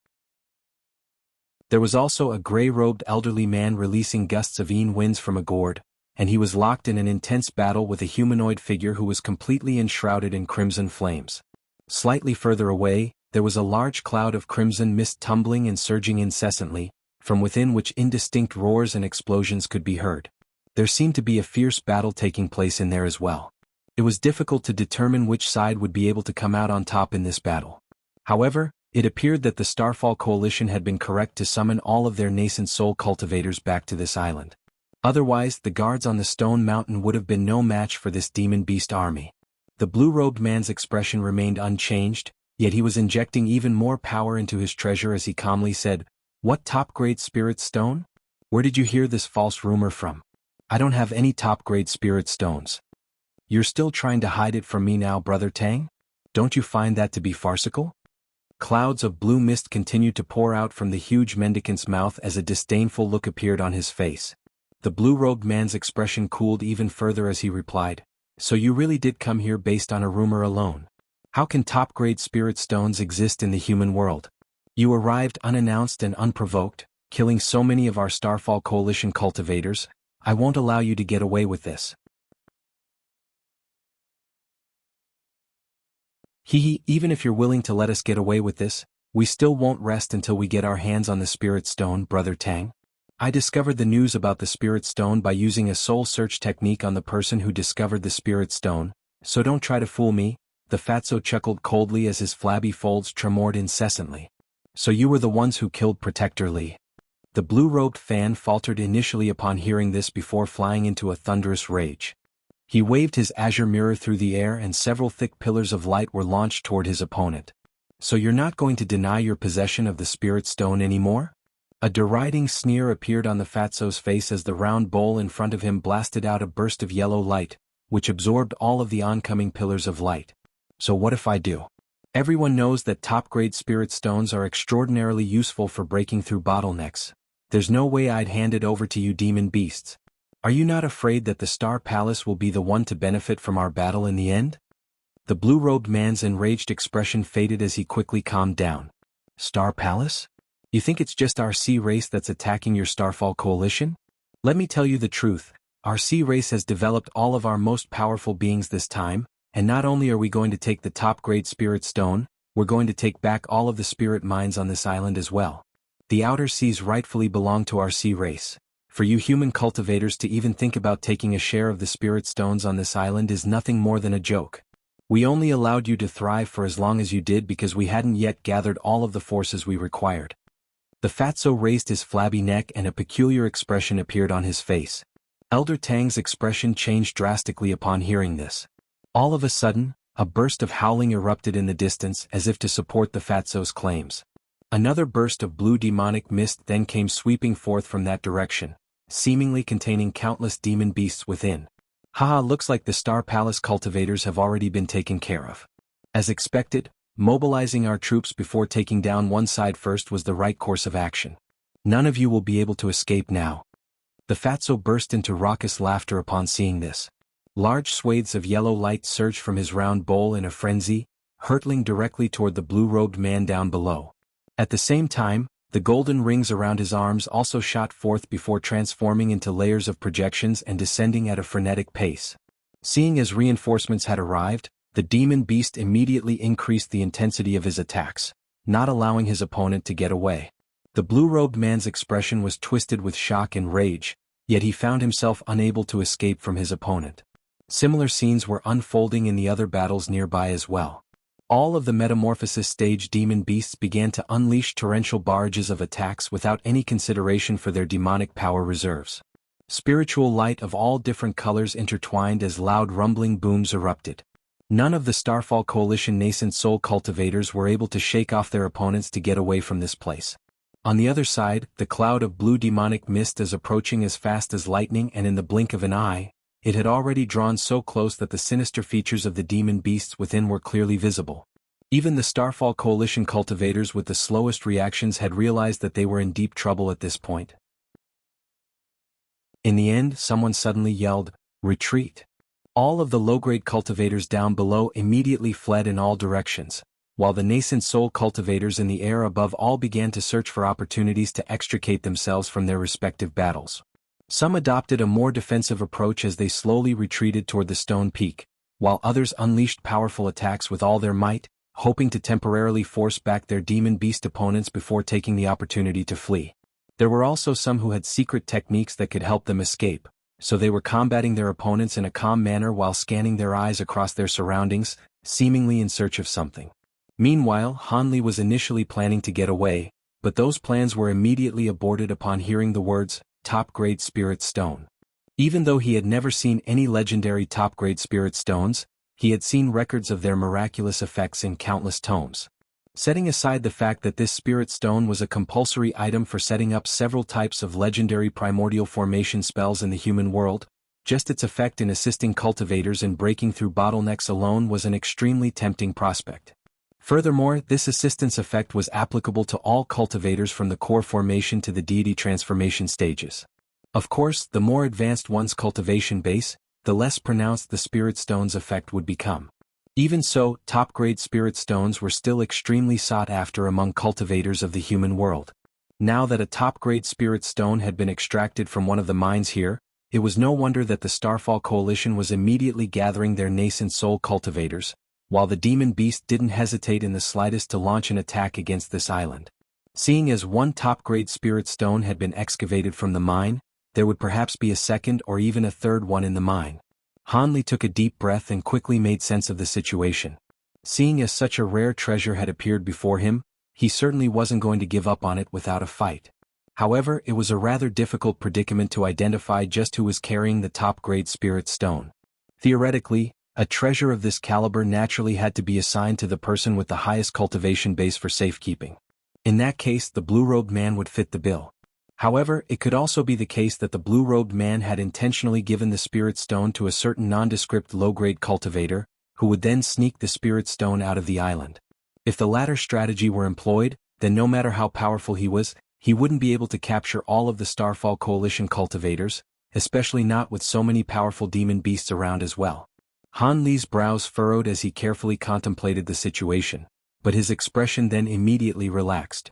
There was also a gray-robed elderly man releasing gusts of winds from a gourd, and he was locked in an intense battle with a humanoid figure who was completely enshrouded in crimson flames. Slightly further away, there was a large cloud of crimson mist tumbling and surging incessantly, from within which indistinct roars and explosions could be heard. There seemed to be a fierce battle taking place in there as well. It was difficult to determine which side would be able to come out on top in this battle. However, it appeared that the Starfall Coalition had been correct to summon all of their nascent soul cultivators back to this island. Otherwise, the guards on the stone mountain would have been no match for this demon beast army. The blue-robed man's expression remained unchanged, yet he was injecting even more power into his treasure as he calmly said, "What top-grade spirit stone? Where did you hear this false rumor from? I don't have any top-grade spirit stones. You're still trying to hide it from me now, Brother Tang? Don't you find that to be farcical?" Clouds of blue mist continued to pour out from the huge mendicant's mouth as a disdainful look appeared on his face. The blue-robed man's expression cooled even further as he replied, "So you really did come here based on a rumor alone? How can top-grade spirit stones exist in the human world? You arrived unannounced and unprovoked, killing so many of our Starfall Coalition cultivators. I won't allow you to get away with this." Even if you're willing to let us get away with this, we still won't rest until we get our hands on the Spirit Stone, Brother Tang. I discovered the news about the Spirit Stone by using a soul search technique on the person who discovered the Spirit Stone, so don't try to fool me. The fatso chuckled coldly as his flabby folds tremored incessantly. "So you were the ones who killed Protector Li?" The blue-robed fan faltered initially upon hearing this before flying into a thunderous rage. He waved his azure mirror through the air and several thick pillars of light were launched toward his opponent. "So you're not going to deny your possession of the Spirit Stone anymore?" A deriding sneer appeared on the fatso's face as the round bowl in front of him blasted out a burst of yellow light, which absorbed all of the oncoming pillars of light. "So what if I do? Everyone knows that top-grade Spirit Stones are extraordinarily useful for breaking through bottlenecks. There's no way I'd hand it over to you demon beasts. Are you not afraid that the Star Palace will be the one to benefit from our battle in the end?" The blue-robed man's enraged expression faded as he quickly calmed down. "Star Palace? You think it's just our sea race that's attacking your Starfall Coalition? Let me tell you the truth, our sea race has developed all of our most powerful beings this time, and not only are we going to take the top-grade Spirit Stone, we're going to take back all of the spirit mines on this island as well. The outer seas rightfully belong to our sea race. For you human cultivators to even think about taking a share of the Spirit Stones on this island is nothing more than a joke. We only allowed you to thrive for as long as you did because we hadn't yet gathered all of the forces we required." The fatso raised his flabby neck and a peculiar expression appeared on his face. Elder Tang's expression changed drastically upon hearing this. All of a sudden, a burst of howling erupted in the distance as if to support the fatso's claims. Another burst of blue demonic mist then came sweeping forth from that direction, seemingly containing countless demon beasts within. "Haha, looks like the Star Palace cultivators have already been taken care of. As expected, mobilizing our troops before taking down one side first was the right course of action. None of you will be able to escape now." The fatso burst into raucous laughter upon seeing this. Large swathes of yellow light surged from his round bowl in a frenzy, hurtling directly toward the blue-robed man down below. At the same time, the golden rings around his arms also shot forth before transforming into layers of projections and descending at a frenetic pace. Seeing as reinforcements had arrived, the demon beast immediately increased the intensity of his attacks, not allowing his opponent to get away. The blue-robed man's expression was twisted with shock and rage, yet he found himself unable to escape from his opponent. Similar scenes were unfolding in the other battles nearby as well. All of the metamorphosis stage demon beasts began to unleash torrential barrages of attacks without any consideration for their demonic power reserves. Spiritual light of all different colors intertwined as loud rumbling booms erupted. None of the Starfall Coalition nascent soul cultivators were able to shake off their opponents to get away from this place. On the other side, the cloud of blue demonic mist is approaching as fast as lightning, and in the blink of an eye, it had already drawn so close that the sinister features of the demon beasts within were clearly visible. Even the Starfall Coalition cultivators with the slowest reactions had realized that they were in deep trouble at this point. In the end, someone suddenly yelled, Retreat. All of the low-grade cultivators down below immediately fled in all directions, while the nascent soul cultivators in the air above all began to search for opportunities to extricate themselves from their respective battles. Some adopted a more defensive approach as they slowly retreated toward the stone peak, while others unleashed powerful attacks with all their might, hoping to temporarily force back their demon beast opponents before taking the opportunity to flee. There were also some who had secret techniques that could help them escape, so they were combating their opponents in a calm manner while scanning their eyes across their surroundings, seemingly in search of something. Meanwhile, Hanli was initially planning to get away, but those plans were immediately aborted upon hearing the words, top-grade spirit stone. Even though he had never seen any legendary top-grade spirit stones, he had seen records of their miraculous effects in countless tomes. Setting aside the fact that this spirit stone was a compulsory item for setting up several types of legendary primordial formation spells in the human world, just its effect in assisting cultivators in breaking through bottlenecks alone was an extremely tempting prospect. Furthermore, this assistance effect was applicable to all cultivators from the core formation to the deity transformation stages. Of course, the more advanced one's cultivation base, the less pronounced the spirit stone's effect would become. Even so, top-grade spirit stones were still extremely sought after among cultivators of the human world. Now that a top-grade spirit stone had been extracted from one of the mines here, it was no wonder that the Starfall Coalition was immediately gathering their nascent soul cultivators, while the demon beast didn't hesitate in the slightest to launch an attack against this island. Seeing as one top-grade spirit stone had been excavated from the mine, there would perhaps be a second or even a third one in the mine. Hanli took a deep breath and quickly made sense of the situation. Seeing as such a rare treasure had appeared before him, he certainly wasn't going to give up on it without a fight. However, it was a rather difficult predicament to identify just who was carrying the top-grade spirit stone. Theoretically, a treasure of this caliber naturally had to be assigned to the person with the highest cultivation base for safekeeping. In that case, the blue-robed man would fit the bill. However, it could also be the case that the blue-robed man had intentionally given the spirit stone to a certain nondescript low-grade cultivator, who would then sneak the spirit stone out of the island. If the latter strategy were employed, then no matter how powerful he was, he wouldn't be able to capture all of the Starfall Coalition cultivators, especially not with so many powerful demon beasts around as well. Han Li's brows furrowed as he carefully contemplated the situation, but his expression then immediately relaxed.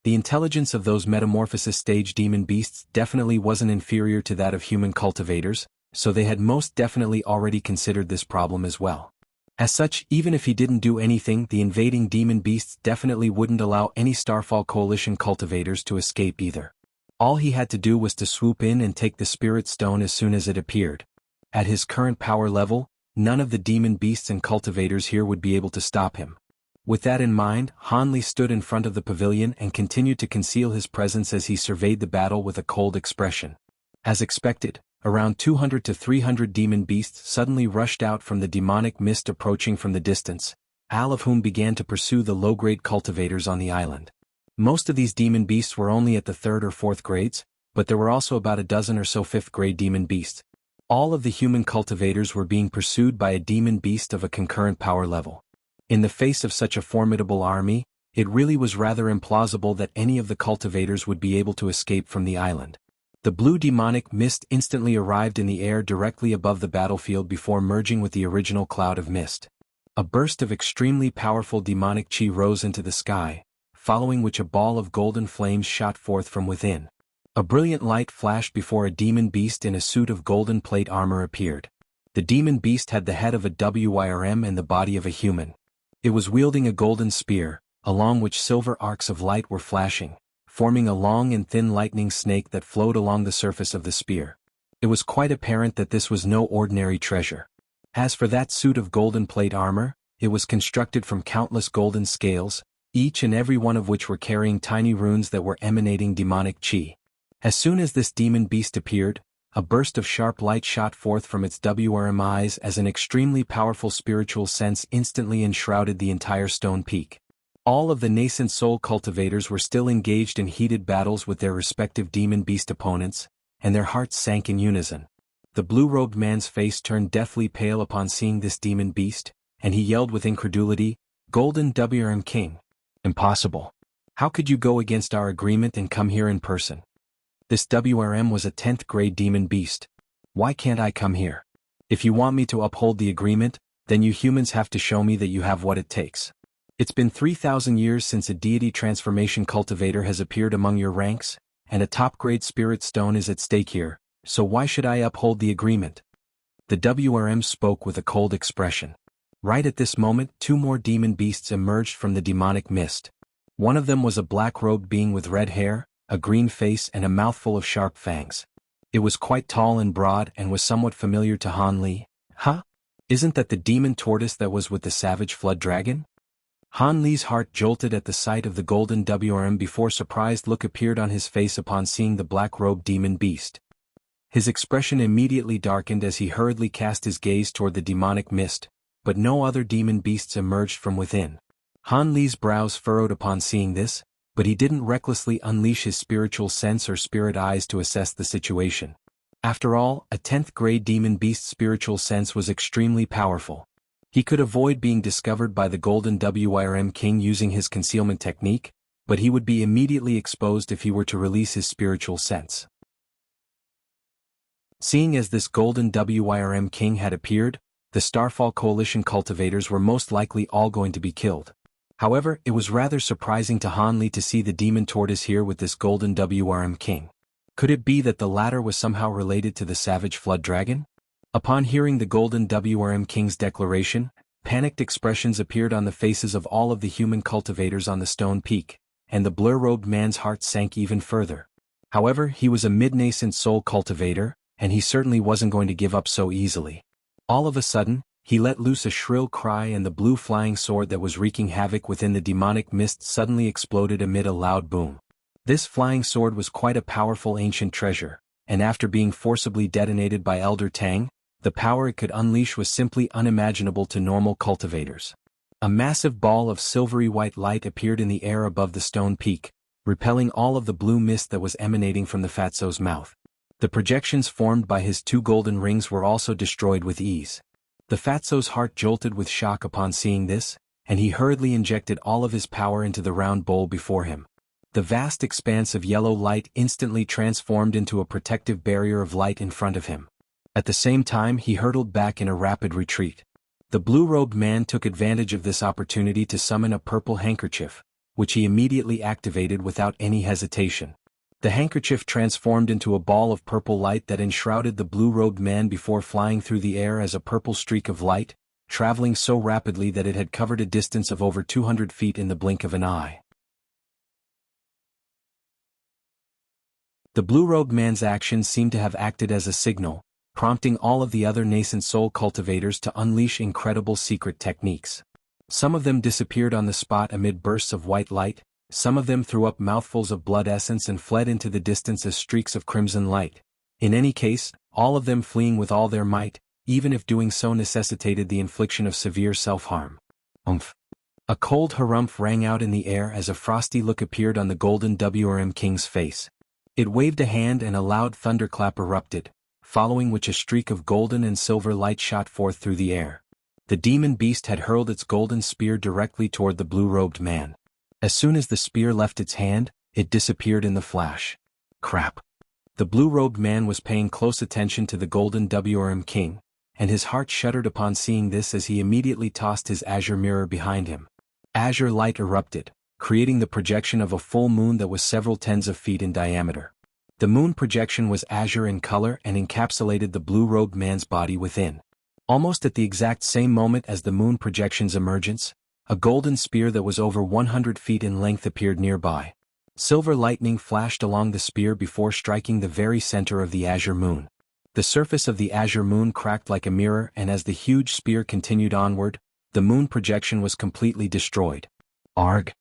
The intelligence of those metamorphosis stage demon beasts definitely wasn't inferior to that of human cultivators, so they had most definitely already considered this problem as well. As such, even if he didn't do anything, the invading demon beasts definitely wouldn't allow any Starfall Coalition cultivators to escape either. All he had to do was to swoop in and take the spirit stone as soon as it appeared. At his current power level, none of the demon beasts and cultivators here would be able to stop him. With that in mind, Han Li stood in front of the pavilion and continued to conceal his presence as he surveyed the battle with a cold expression. As expected, around 200 to 300 demon beasts suddenly rushed out from the demonic mist approaching from the distance, all of whom began to pursue the low-grade cultivators on the island. Most of these demon beasts were only at the 3rd or 4th grades, but there were also about a dozen or so 5th-grade demon beasts. All of the human cultivators were being pursued by a demon beast of a concurrent power level. In the face of such a formidable army, it really was rather implausible that any of the cultivators would be able to escape from the island. The blue demonic mist instantly arrived in the air directly above the battlefield before merging with the original cloud of mist. A burst of extremely powerful demonic chi rose into the sky, following which a ball of golden flames shot forth from within. A brilliant light flashed before a demon beast in a suit of golden plate armor appeared. The demon beast had the head of a WYRM and the body of a human. It was wielding a golden spear, along which silver arcs of light were flashing, forming a long and thin lightning snake that flowed along the surface of the spear. It was quite apparent that this was no ordinary treasure. As for that suit of golden plate armor, it was constructed from countless golden scales, each and every one of which were carrying tiny runes that were emanating demonic chi. As soon as this demon beast appeared, a burst of sharp light shot forth from its WRM eyes as an extremely powerful spiritual sense instantly enshrouded the entire stone peak. All of the nascent soul cultivators were still engaged in heated battles with their respective demon beast opponents, and their hearts sank in unison. The blue-robed man's face turned deathly pale upon seeing this demon beast, and he yelled with incredulity, "Golden WRM King! Impossible! How could you go against our agreement and come here in person?" This WRM was a 10th grade demon beast, Why can't I come here? If you want me to uphold the agreement, then you humans have to show me that you have what it takes. It's been 3,000 years since a deity transformation cultivator has appeared among your ranks, and a top-grade spirit stone is at stake here, so why should I uphold the agreement? The WRM spoke with a cold expression. Right at this moment, two more demon beasts emerged from the demonic mist. One of them was a black-robed being with red hair, a green face and a mouthful of sharp fangs. It was quite tall and broad and was somewhat familiar to Han Li. Huh? Isn't that the demon tortoise that was with the savage flood dragon? Han Li's heart jolted at the sight of the golden WRM before surprised look appeared on his face upon seeing the black-robed demon beast. His expression immediately darkened as he hurriedly cast his gaze toward the demonic mist, but no other demon beasts emerged from within. Han Li's brows furrowed upon seeing this, but he didn't recklessly unleash his spiritual sense or spirit eyes to assess the situation. After all, a 10th-grade demon beast's spiritual sense was extremely powerful. He could avoid being discovered by the golden WRM king using his concealment technique, but he would be immediately exposed if he were to release his spiritual sense. Seeing as this golden WRM king had appeared, the Starfall Coalition cultivators were most likely all going to be killed. However, it was rather surprising to Han Li to see the demon tortoise here with this golden WRM king. Could it be that the latter was somehow related to the savage flood dragon? Upon hearing the golden WRM king's declaration, panicked expressions appeared on the faces of all of the human cultivators on the stone peak, and the blur-robed man's heart sank even further. However, he was a mid-nascent soul cultivator, and he certainly wasn't going to give up so easily. All of a sudden, he let loose a shrill cry and the blue flying sword that was wreaking havoc within the demonic mist suddenly exploded amid a loud boom. This flying sword was quite a powerful ancient treasure, and after being forcibly detonated by Elder Tang, the power it could unleash was simply unimaginable to normal cultivators. A massive ball of silvery white light appeared in the air above the stone peak, repelling all of the blue mist that was emanating from the Fatso's mouth. The projections formed by his two golden rings were also destroyed with ease. The Fatso's heart jolted with shock upon seeing this, and he hurriedly injected all of his power into the round bowl before him. The vast expanse of yellow light instantly transformed into a protective barrier of light in front of him. At the same time, he hurtled back in a rapid retreat. The blue-robed man took advantage of this opportunity to summon a purple handkerchief, which he immediately activated without any hesitation. The handkerchief transformed into a ball of purple light that enshrouded the blue-robed man before flying through the air as a purple streak of light, traveling so rapidly that it had covered a distance of over 200 feet in the blink of an eye. The blue-robed man's actions seemed to have acted as a signal, prompting all of the other nascent soul cultivators to unleash incredible secret techniques. Some of them disappeared on the spot amid bursts of white light, some of them threw up mouthfuls of blood essence and fled into the distance as streaks of crimson light. In any case, all of them fleeing with all their might, even if doing so necessitated the infliction of severe self-harm. Umph! A cold harumph rang out in the air as a frosty look appeared on the golden WRM king's face. It waved a hand and a loud thunderclap erupted, following which a streak of golden and silver light shot forth through the air. The demon beast had hurled its golden spear directly toward the blue-robed man. As soon as the spear left its hand, it disappeared in the flash. Crap! The blue-robed man was paying close attention to the golden WRM king, and his heart shuddered upon seeing this as he immediately tossed his azure mirror behind him. Azure light erupted, creating the projection of a full moon that was several tens of feet in diameter. The moon projection was azure in color and encapsulated the blue-robed man's body within. Almost at the exact same moment as the moon projection's emergence, a golden spear that was over 100 feet in length appeared nearby. Silver lightning flashed along the spear before striking the very center of the azure moon. The surface of the azure moon cracked like a mirror, and as the huge spear continued onward, the moon projection was completely destroyed. Arg!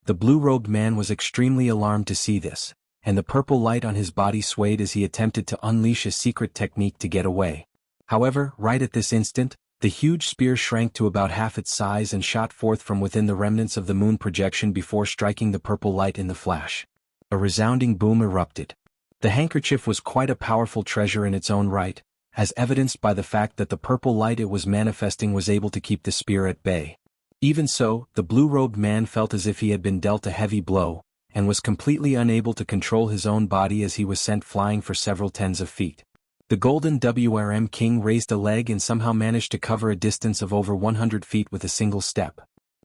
The blue-robed man was extremely alarmed to see this, and the purple light on his body swayed as he attempted to unleash a secret technique to get away. However, right at this instant, the huge spear shrank to about half its size and shot forth from within the remnants of the moon projection before striking the purple light in the flash. A resounding boom erupted. The handkerchief was quite a powerful treasure in its own right, as evidenced by the fact that the purple light it was manifesting was able to keep the spear at bay. Even so, the blue-robed man felt as if he had been dealt a heavy blow, and was completely unable to control his own body as he was sent flying for several tens of feet. The golden WRM king raised a leg and somehow managed to cover a distance of over 100 feet with a single step.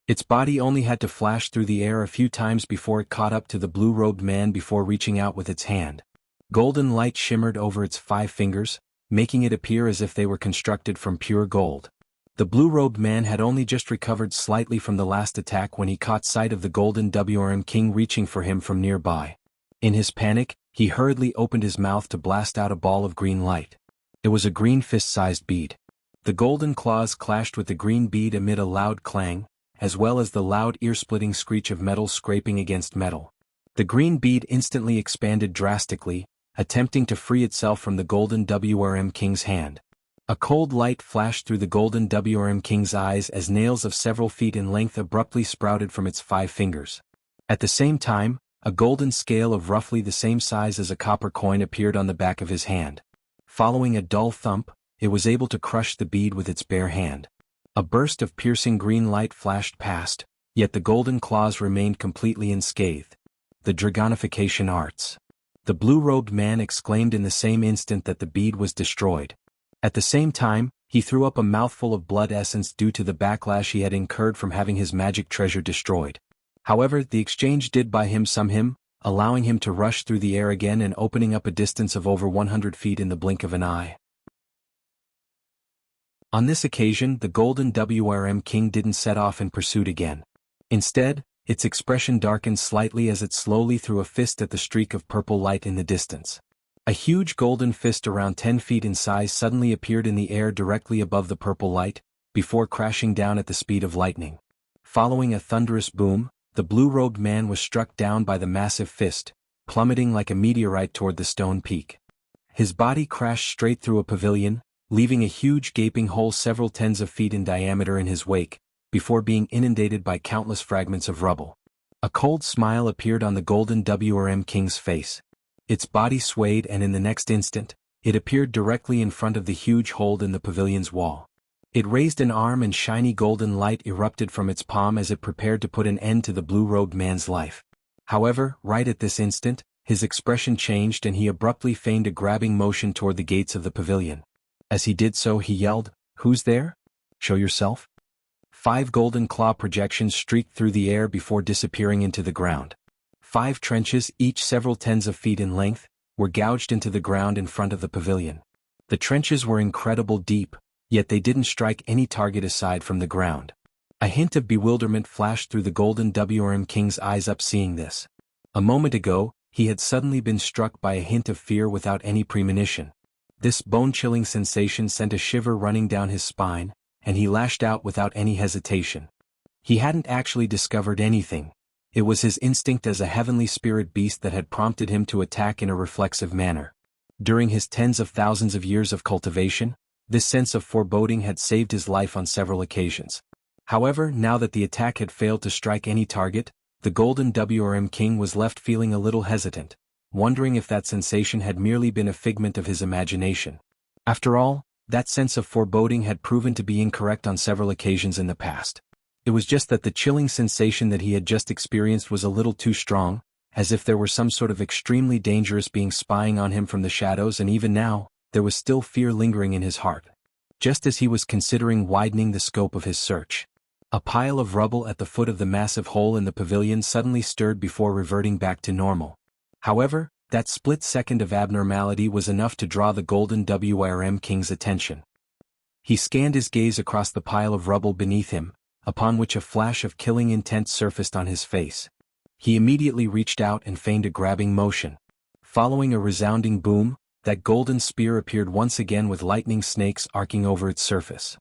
Its body only had to flash through the air a few times before it caught up to the blue-robed man before reaching out with its hand. Golden light shimmered over its 5 fingers, making it appear as if they were constructed from pure gold. The blue-robed man had only just recovered slightly from the last attack when he caught sight of the golden WRM king reaching for him from nearby. In his panic, he hurriedly opened his mouth to blast out a ball of green light. It was a green fist-sized bead. The golden claws clashed with the green bead amid a loud clang, as well as the loud ear-splitting screech of metal scraping against metal. The green bead instantly expanded drastically, attempting to free itself from the golden WRM king's hand. A cold light flashed through the golden WRM king's eyes as nails of several feet in length abruptly sprouted from its 5 fingers. At the same time, a golden scale of roughly the same size as a copper coin appeared on the back of his hand. Following a dull thump, it was able to crush the bead with its bare hand. A burst of piercing green light flashed past, yet the golden claws remained completely unscathed. The Dragonification arts. The blue-robed man exclaimed in the same instant that the bead was destroyed. At the same time, he threw up a mouthful of blood essence due to the backlash he had incurred from having his magic treasure destroyed. However, the exchange did buy him some, allowing him to rush through the air again and opening up a distance of over 100 feet in the blink of an eye. On this occasion, the golden WRM king didn't set off in pursuit again. Instead, its expression darkened slightly as it slowly threw a fist at the streak of purple light in the distance. A huge golden fist around 10 feet in size suddenly appeared in the air directly above the purple light, before crashing down at the speed of lightning. Following a thunderous boom, the blue-robed man was struck down by the massive fist, plummeting like a meteorite toward the stone peak. His body crashed straight through a pavilion, leaving a huge gaping hole several tens of feet in diameter in his wake, before being inundated by countless fragments of rubble. A cold smile appeared on the golden WRM king's face. Its body swayed and in the next instant, it appeared directly in front of the huge hole in the pavilion's wall. It raised an arm and shiny golden light erupted from its palm as it prepared to put an end to the blue-robed man's life. However, right at this instant, his expression changed and he abruptly feigned a grabbing motion toward the gates of the pavilion. As he did so, he yelled, "Who's there? Show yourself." 5 golden claw projections streaked through the air before disappearing into the ground. 5 trenches, each several tens of feet in length, were gouged into the ground in front of the pavilion. The trenches were incredibly deep, yet they didn't strike any target aside from the ground. A hint of bewilderment flashed through the golden WRM king's eyes up seeing this. A moment ago, he had suddenly been struck by a hint of fear without any premonition. This bone-chilling sensation sent a shiver running down his spine, and he lashed out without any hesitation. He hadn't actually discovered anything. It was his instinct as a heavenly spirit beast that had prompted him to attack in a reflexive manner. During his tens of thousands of years of cultivation, this sense of foreboding had saved his life on several occasions. However, now that the attack had failed to strike any target, the golden WRM king was left feeling a little hesitant, wondering if that sensation had merely been a figment of his imagination. After all, that sense of foreboding had proven to be incorrect on several occasions in the past. It was just that the chilling sensation that he had just experienced was a little too strong, as if there were some sort of extremely dangerous being spying on him from the shadows, and even now, there was still fear lingering in his heart. Just as he was considering widening the scope of his search, a pile of rubble at the foot of the massive hole in the pavilion suddenly stirred before reverting back to normal. However, that split second of abnormality was enough to draw the golden WRM king's attention. He scanned his gaze across the pile of rubble beneath him, upon which a flash of killing intent surfaced on his face. He immediately reached out and feigned a grabbing motion. Following a resounding boom, that golden spear appeared once again with lightning snakes arcing over its surface.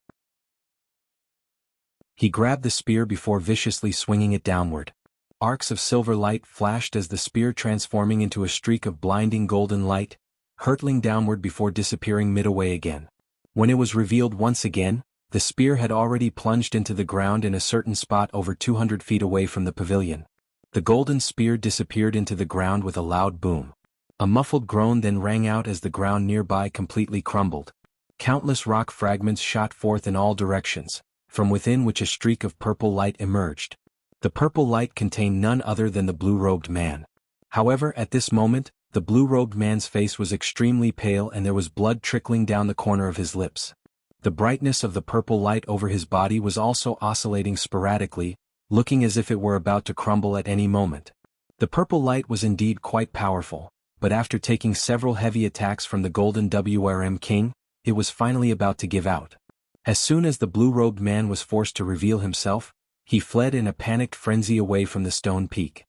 He grabbed the spear before viciously swinging it downward. Arcs of silver light flashed as the spear transforming into a streak of blinding golden light, hurtling downward before disappearing midway again. When it was revealed once again, the spear had already plunged into the ground in a certain spot over 200 feet away from the pavilion. The golden spear disappeared into the ground with a loud boom. A muffled groan then rang out as the ground nearby completely crumbled. Countless rock fragments shot forth in all directions, from within which a streak of purple light emerged. The purple light contained none other than the blue-robed man. However, at this moment, the blue-robed man's face was extremely pale and there was blood trickling down the corner of his lips. The brightness of the purple light over his body was also oscillating sporadically, looking as if it were about to crumble at any moment. The purple light was indeed quite powerful, but after taking several heavy attacks from the Golden WRM King, it was finally about to give out. As soon as the blue-robed man was forced to reveal himself, he fled in a panicked frenzy away from the stone peak.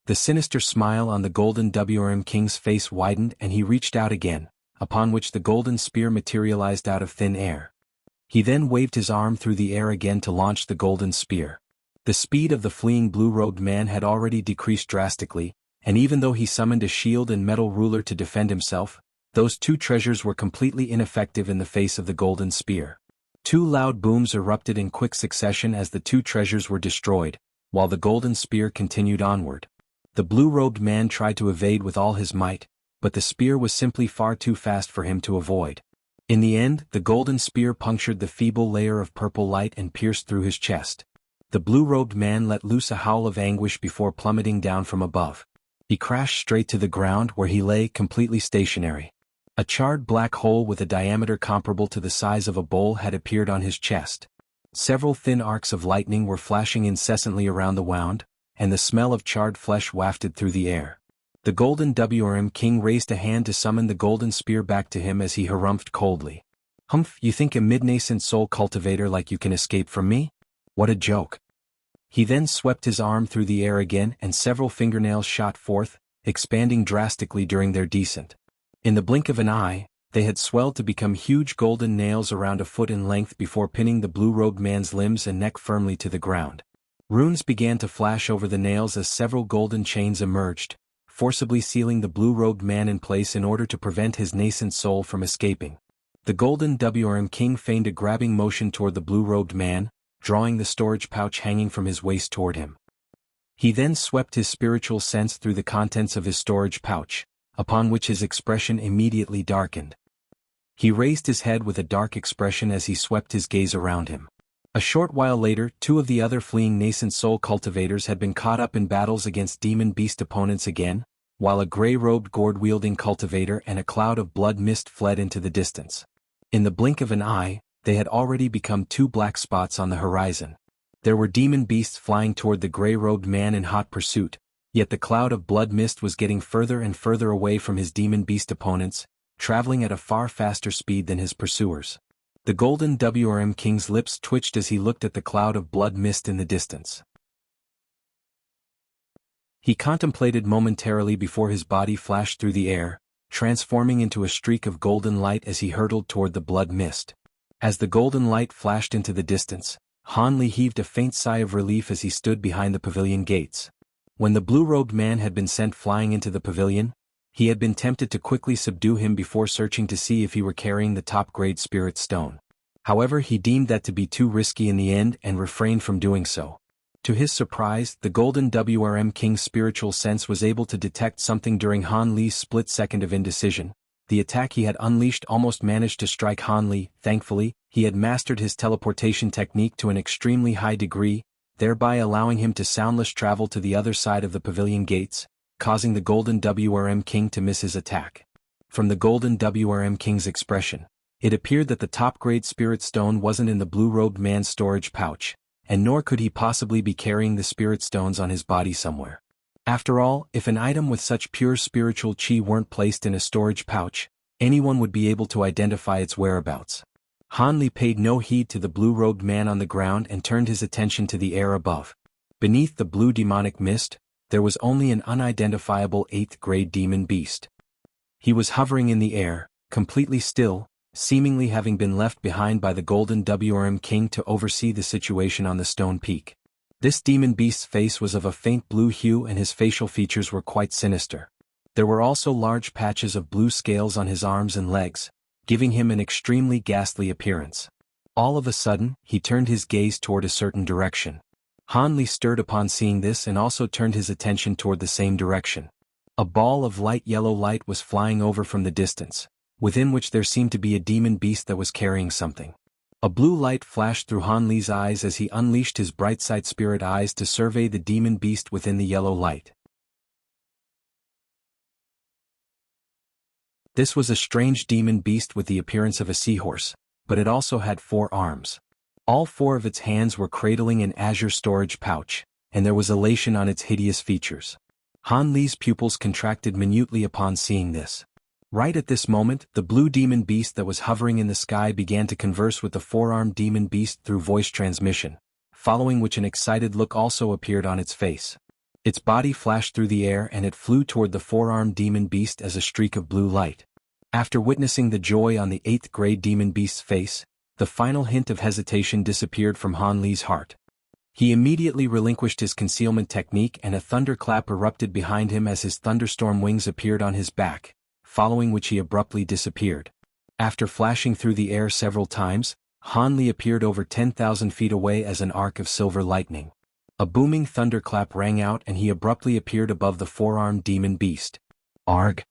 The sinister smile on the Golden WRM King's face widened and he reached out again, upon which the golden spear materialized out of thin air. He then waved his arm through the air again to launch the golden spear. The speed of the fleeing blue-robed man had already decreased drastically, and even though he summoned a shield and metal ruler to defend himself, those two treasures were completely ineffective in the face of the golden spear. Two loud booms erupted in quick succession as the two treasures were destroyed, while the golden spear continued onward. The blue-robed man tried to evade with all his might, but the spear was simply far too fast for him to avoid. In the end, the golden spear punctured the feeble layer of purple light and pierced through his chest. The blue-robed man let loose a howl of anguish before plummeting down from above. He crashed straight to the ground where he lay completely stationary. A charred black hole with a diameter comparable to the size of a bowl had appeared on his chest. Several thin arcs of lightning were flashing incessantly around the wound, and the smell of charred flesh wafted through the air. The Golden WRM King raised a hand to summon the golden spear back to him as he harumphed coldly. "Humph, you think a mid-nascent soul cultivator like you can escape from me? What a joke." He then swept his arm through the air again and several fingernails shot forth, expanding drastically during their descent. In the blink of an eye, they had swelled to become huge golden nails around a foot in length before pinning the blue-robed man's limbs and neck firmly to the ground. Runes began to flash over the nails as several golden chains emerged, forcibly sealing the blue-robed man in place in order to prevent his nascent soul from escaping. The Golden WRM King feigned a grabbing motion toward the blue-robed man, drawing the storage pouch hanging from his waist toward him. He then swept his spiritual sense through the contents of his storage pouch, upon which his expression immediately darkened. He raised his head with a dark expression as he swept his gaze around him. A short while later, two of the other fleeing nascent soul cultivators had been caught up in battles against demon beast opponents again, while a gray-robed gourd-wielding cultivator and a cloud of blood mist fled into the distance. In the blink of an eye, they had already become two black spots on the horizon. There were demon beasts flying toward the gray-robed man in hot pursuit, yet the cloud of blood mist was getting further and further away from his demon beast opponents, traveling at a far faster speed than his pursuers. The Golden WRM King's lips twitched as he looked at the cloud of blood mist in the distance. He contemplated momentarily before his body flashed through the air, transforming into a streak of golden light as he hurtled toward the blood mist. As the golden light flashed into the distance, Han Li heaved a faint sigh of relief as he stood behind the pavilion gates. When the blue-robed man had been sent flying into the pavilion, he had been tempted to quickly subdue him before searching to see if he were carrying the top-grade spirit stone. However, he deemed that to be too risky in the end and refrained from doing so. To his surprise, the Golden WRM King's spiritual sense was able to detect something during Han Li's split second of indecision. The attack he had unleashed almost managed to strike Han Li. Thankfully, he had mastered his teleportation technique to an extremely high degree, thereby allowing him to soundless travel to the other side of the pavilion gates, causing the Golden WRM King to miss his attack. From the Golden WRM King's expression, it appeared that the top-grade spirit stone wasn't in the blue-robed man's storage pouch, and nor could he possibly be carrying the spirit stones on his body somewhere. After all, if an item with such pure spiritual qi weren't placed in a storage pouch, anyone would be able to identify its whereabouts. Han Li paid no heed to the blue-robed man on the ground and turned his attention to the air above. Beneath the blue demonic mist, there was only an unidentifiable 8th-grade demon beast. He was hovering in the air, completely still, seemingly having been left behind by the Golden WRM King to oversee the situation on the stone peak. This demon beast's face was of a faint blue hue and his facial features were quite sinister. There were also large patches of blue scales on his arms and legs, giving him an extremely ghastly appearance. All of a sudden, he turned his gaze toward a certain direction. Han Li stirred upon seeing this and also turned his attention toward the same direction. A ball of light yellow light was flying over from the distance, within which there seemed to be a demon beast that was carrying something. A blue light flashed through Han Li's eyes as he unleashed his bright-side spirit eyes to survey the demon beast within the yellow light. This was a strange demon beast with the appearance of a seahorse, but it also had 4 arms. All 4 of its hands were cradling an azure storage pouch, and there was elation on its hideous features. Han Li's pupils contracted minutely upon seeing this. Right at this moment, the blue demon beast that was hovering in the sky began to converse with the 4-armed demon beast through voice transmission, following which an excited look also appeared on its face. Its body flashed through the air and it flew toward the 4-armed demon beast as a streak of blue light. After witnessing the joy on the 8th grade demon beast's face, the final hint of hesitation disappeared from Han Li's heart. He immediately relinquished his concealment technique and a thunderclap erupted behind him as his thunderstorm wings appeared on his back, following which he abruptly disappeared. After flashing through the air several times, Han Li appeared over 10,000 feet away as an arc of silver lightning. A booming thunderclap rang out and he abruptly appeared above the 4-armed demon beast. Arg!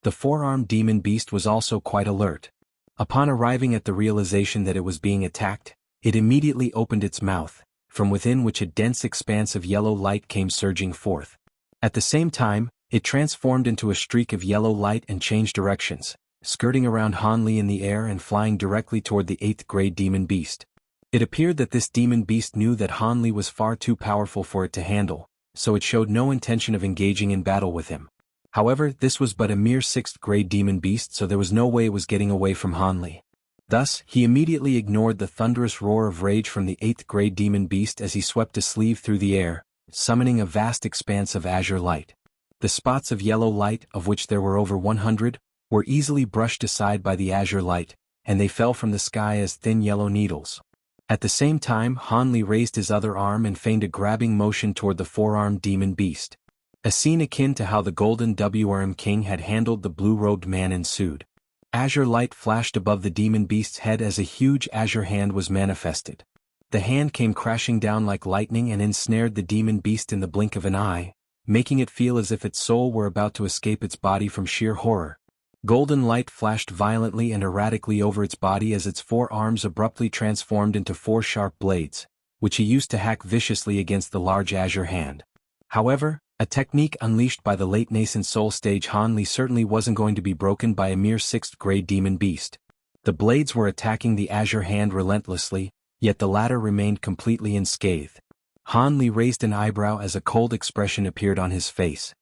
The 4-armed demon beast was also quite alert. Upon arriving at the realization that it was being attacked, it immediately opened its mouth, from within which a dense expanse of yellow light came surging forth. At the same time, it transformed into a streak of yellow light and changed directions, skirting around Han Li in the air and flying directly toward the 8th grade demon beast. It appeared that this demon beast knew that Han Li was far too powerful for it to handle, so it showed no intention of engaging in battle with him. However, this was but a mere 6th grade demon beast, so there was no way it was getting away from Han Li. Thus, he immediately ignored the thunderous roar of rage from the 8th grade demon beast as he swept a sleeve through the air, summoning a vast expanse of azure light. The spots of yellow light, of which there were over 100, were easily brushed aside by the azure light, and they fell from the sky as thin yellow needles. At the same time, Han Li raised his other arm and feigned a grabbing motion toward the 4-armed demon beast. A scene akin to how the Golden WRM King had handled the blue-robed man ensued. Azure light flashed above the demon beast's head as a huge azure hand was manifested. The hand came crashing down like lightning and ensnared the demon beast in the blink of an eye, making it feel as if its soul were about to escape its body from sheer horror. Golden light flashed violently and erratically over its body as its 4 arms abruptly transformed into 4 sharp blades, which he used to hack viciously against the large azure hand. However, a technique unleashed by the late nascent soul stage Han Li certainly wasn't going to be broken by a mere 6th grade demon beast. The blades were attacking the azure hand relentlessly, yet the latter remained completely unscathed. Han Li raised an eyebrow as a cold expression appeared on his face.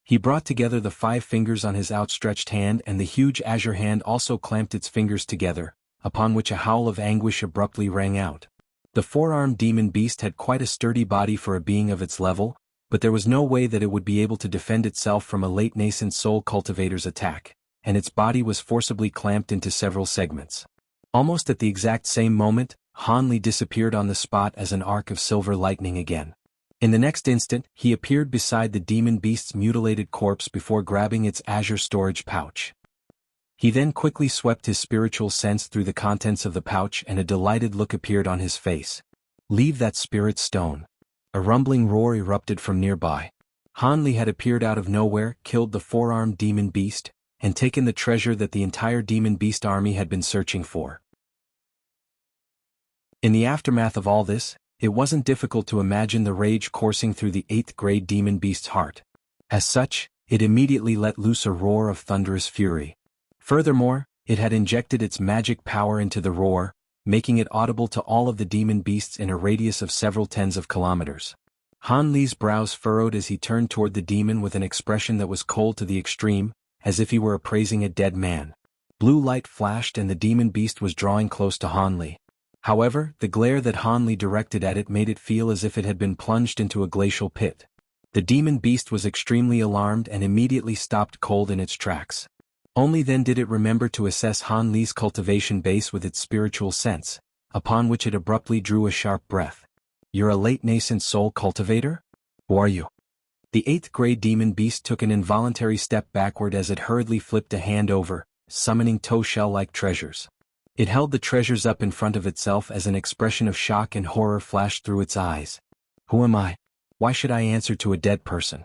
He brought together the 5 fingers on his outstretched hand and the huge azure hand also clamped its fingers together, upon which a howl of anguish abruptly rang out. The 4-armed demon beast had quite a sturdy body for a being of its level, but there was no way that it would be able to defend itself from a late nascent soul cultivator's attack, and its body was forcibly clamped into several segments. Almost at the exact same moment, Han Li disappeared on the spot as an arc of silver lightning again. In the next instant, he appeared beside the demon beast's mutilated corpse before grabbing its azure storage pouch. He then quickly swept his spiritual sense through the contents of the pouch and a delighted look appeared on his face. "Leave that spirit stone." A rumbling roar erupted from nearby. Han Li had appeared out of nowhere, killed the 4-armed demon beast, and taken the treasure that the entire demon beast army had been searching for. In the aftermath of all this, it wasn't difficult to imagine the rage coursing through the 8th grade demon beast's heart. As such, it immediately let loose a roar of thunderous fury. Furthermore, it had injected its magic power into the roar, making it audible to all of the demon beasts in a radius of several tens of kilometers. Han Li's brows furrowed as he turned toward the demon with an expression that was cold to the extreme, as if he were appraising a dead man. Blue light flashed and the demon beast was drawing close to Han Li. However, the glare that Han Li directed at it made it feel as if it had been plunged into a glacial pit. The demon beast was extremely alarmed and immediately stopped cold in its tracks. Only then did it remember to assess Han Li's cultivation base with its spiritual sense, upon which it abruptly drew a sharp breath. "You're a late nascent soul cultivator? Who are you?" The 8th grade demon beast took an involuntary step backward as it hurriedly flipped a hand over, summoning toe shell-like treasures. It held the treasures up in front of itself as an expression of shock and horror flashed through its eyes. "Who am I? Why should I answer to a dead person?"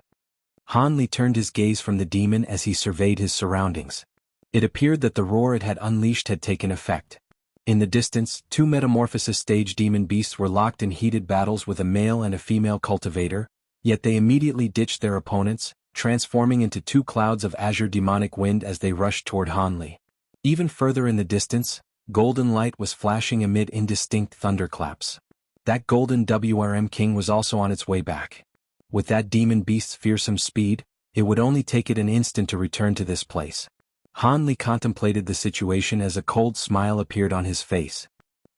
Han Li turned his gaze from the demon as he surveyed his surroundings. It appeared that the roar it had unleashed had taken effect. In the distance, 2 metamorphosis stage demon beasts were locked in heated battles with a male and a female cultivator, yet they immediately ditched their opponents, transforming into two clouds of azure demonic wind as they rushed toward Han Li. Even further in the distance, golden light was flashing amid indistinct thunderclaps. That golden WRM king was also on its way back. With that demon beast's fearsome speed, it would only take it an instant to return to this place. Han Li contemplated the situation as a cold smile appeared on his face.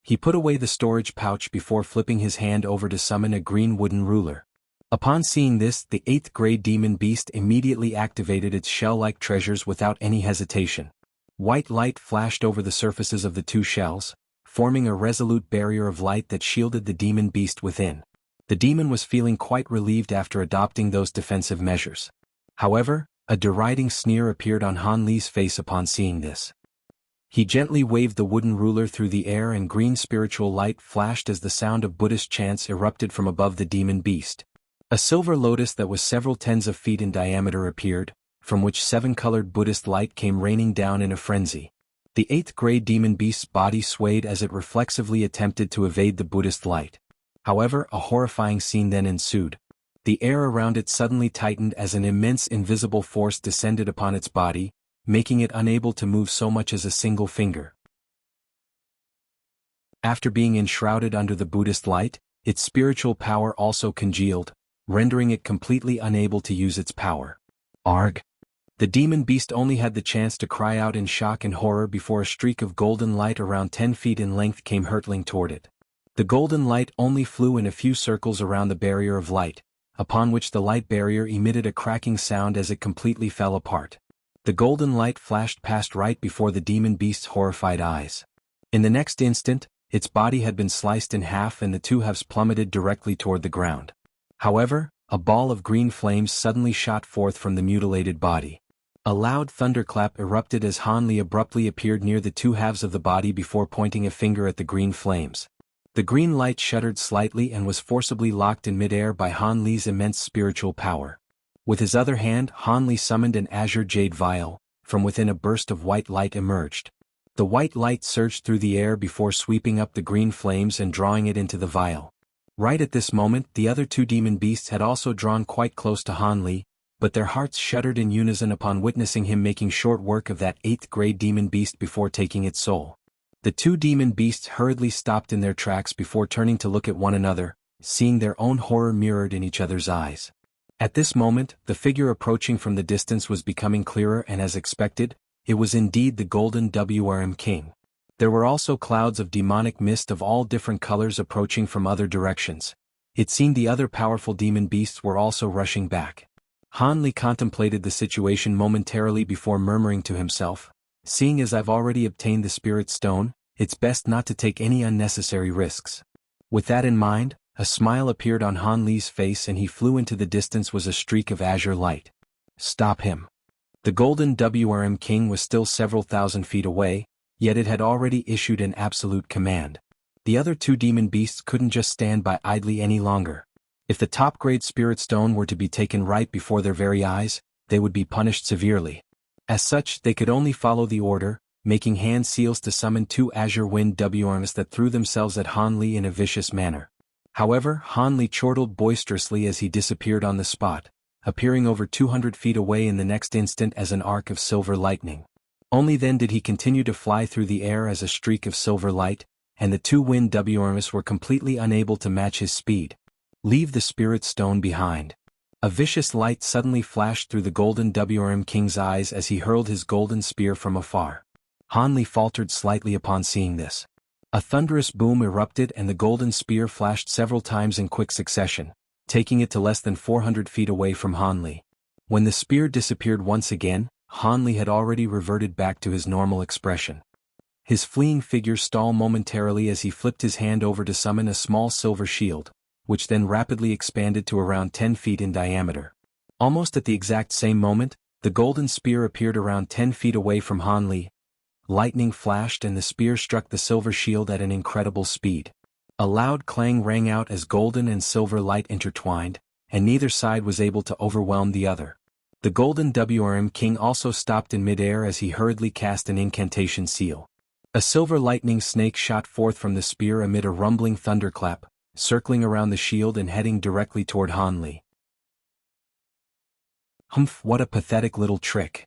He put away the storage pouch before flipping his hand over to summon a green wooden ruler. Upon seeing this, the 8th grade demon beast immediately activated its shell-like treasures without any hesitation. White light flashed over the surfaces of the two shells, forming a resolute barrier of light that shielded the demon beast within. The demon was feeling quite relieved after adopting those defensive measures. However, a deriding sneer appeared on Han Li's face upon seeing this. He gently waved the wooden ruler through the air and green spiritual light flashed as the sound of Buddhist chants erupted from above the demon beast. A silver lotus that was several tens of feet in diameter appeared, from which 7-colored Buddhist light came raining down in a frenzy. The 8th grade demon beast's body swayed as it reflexively attempted to evade the Buddhist light. However, a horrifying scene then ensued. The air around it suddenly tightened as an immense invisible force descended upon its body, making it unable to move so much as a single finger. After being enshrouded under the Buddhist light, its spiritual power also congealed, rendering it completely unable to use its power. Arg! The demon beast only had the chance to cry out in shock and horror before a streak of golden light around 10 feet in length came hurtling toward it. The golden light only flew in a few circles around the barrier of light, upon which the light barrier emitted a cracking sound as it completely fell apart. The golden light flashed past right before the demon beast's horrified eyes. In the next instant, its body had been sliced in half and the two halves plummeted directly toward the ground. However, a ball of green flames suddenly shot forth from the mutilated body. A loud thunderclap erupted as Han Li abruptly appeared near the two halves of the body before pointing a finger at the green flames. The green light shuddered slightly and was forcibly locked in midair by Han Li's immense spiritual power. With his other hand, Han Li summoned an azure jade vial. From within a burst of white light emerged. The white light surged through the air before sweeping up the green flames and drawing it into the vial. Right at this moment, the other two demon beasts had also drawn quite close to Han Li, but their hearts shuddered in unison upon witnessing him making short work of that 8th grade demon beast before taking its soul. The two demon beasts hurriedly stopped in their tracks before turning to look at one another, seeing their own horror mirrored in each other's eyes. At this moment, the figure approaching from the distance was becoming clearer and as expected, it was indeed the golden WRM king. There were also clouds of demonic mist of all different colors approaching from other directions. It seemed the other powerful demon beasts were also rushing back. Han Li contemplated the situation momentarily before murmuring to himself, "Seeing as I've already obtained the spirit stone, it's best not to take any unnecessary risks." With that in mind, a smile appeared on Han Li's face and he flew into the distance was a streak of azure light. Stop him. The golden WRM king was still several thousand feet away, yet it had already issued an absolute command. The other two demon beasts couldn't just stand by idly any longer. If the top-grade spirit stone were to be taken right before their very eyes, they would be punished severely. As such, they could only follow the order, making hand seals to summon two azure wind WRMs that threw themselves at Han Li in a vicious manner. However, Han Li chortled boisterously as he disappeared on the spot, appearing over 200 feet away in the next instant as an arc of silver lightning. Only then did he continue to fly through the air as a streak of silver light, and the two wind WRMs were completely unable to match his speed. Leave the spirit stone behind. A vicious light suddenly flashed through the golden WRM king's eyes as he hurled his golden spear from afar. Han Li faltered slightly upon seeing this. A thunderous boom erupted and the golden spear flashed several times in quick succession, taking it to less than 400 feet away from Han Li. When the spear disappeared once again, Han Li had already reverted back to his normal expression. His fleeing figure stalled momentarily as he flipped his hand over to summon a small silver shield, which then rapidly expanded to around 10 feet in diameter. Almost at the exact same moment, the golden spear appeared around 10 feet away from Han Li. Lightning flashed and the spear struck the silver shield at an incredible speed. A loud clang rang out as golden and silver light intertwined, and neither side was able to overwhelm the other. The golden WRM king also stopped in midair as he hurriedly cast an incantation seal. A silver lightning snake shot forth from the spear amid a rumbling thunderclap, circling around the shield and heading directly toward Han Li. Humph, what a pathetic little trick.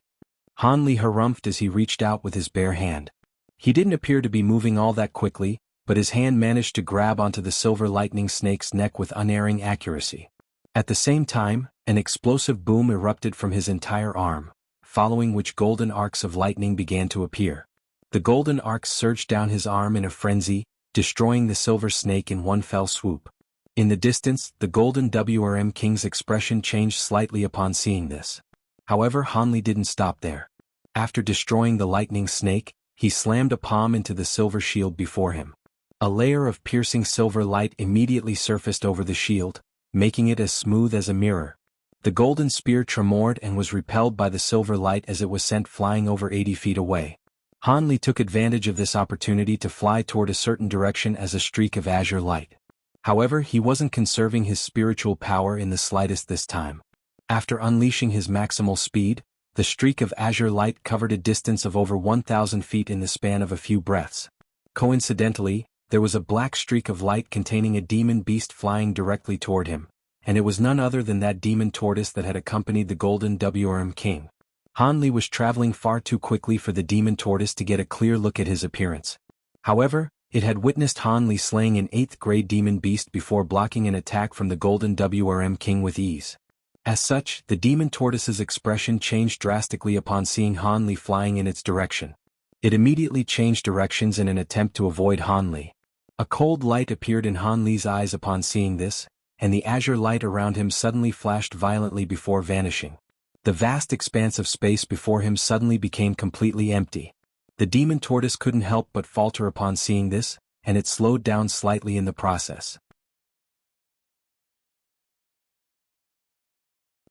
Han Li harumphed as he reached out with his bare hand. He didn't appear to be moving all that quickly, but his hand managed to grab onto the silver lightning snake's neck with unerring accuracy. At the same time, an explosive boom erupted from his entire arm, following which golden arcs of lightning began to appear. The golden arcs surged down his arm in a frenzy, destroying the silver snake in one fell swoop. In the distance, the golden WRM King's expression changed slightly upon seeing this. However, Han Li didn't stop there. After destroying the lightning snake, he slammed a palm into the silver shield before him. A layer of piercing silver light immediately surfaced over the shield, making it as smooth as a mirror. The golden spear tremored and was repelled by the silver light as it was sent flying over 80 feet away. Han Li took advantage of this opportunity to fly toward a certain direction as a streak of azure light. However, he wasn't conserving his spiritual power in the slightest this time. After unleashing his maximal speed, the streak of azure light covered a distance of over 1,000 feet in the span of a few breaths. Coincidentally, there was a black streak of light containing a demon beast flying directly toward him, and it was none other than that demon tortoise that had accompanied the golden WRM King. Han Li was traveling far too quickly for the demon tortoise to get a clear look at his appearance. However, it had witnessed Han Li slaying an 8th-grade demon beast before blocking an attack from the golden WRM King with ease. As such, the demon tortoise's expression changed drastically upon seeing Han Li flying in its direction. It immediately changed directions in an attempt to avoid Han Li. A cold light appeared in Han Li's eyes upon seeing this, and the azure light around him suddenly flashed violently before vanishing. The vast expanse of space before him suddenly became completely empty. The demon tortoise couldn't help but falter upon seeing this, and it slowed down slightly in the process.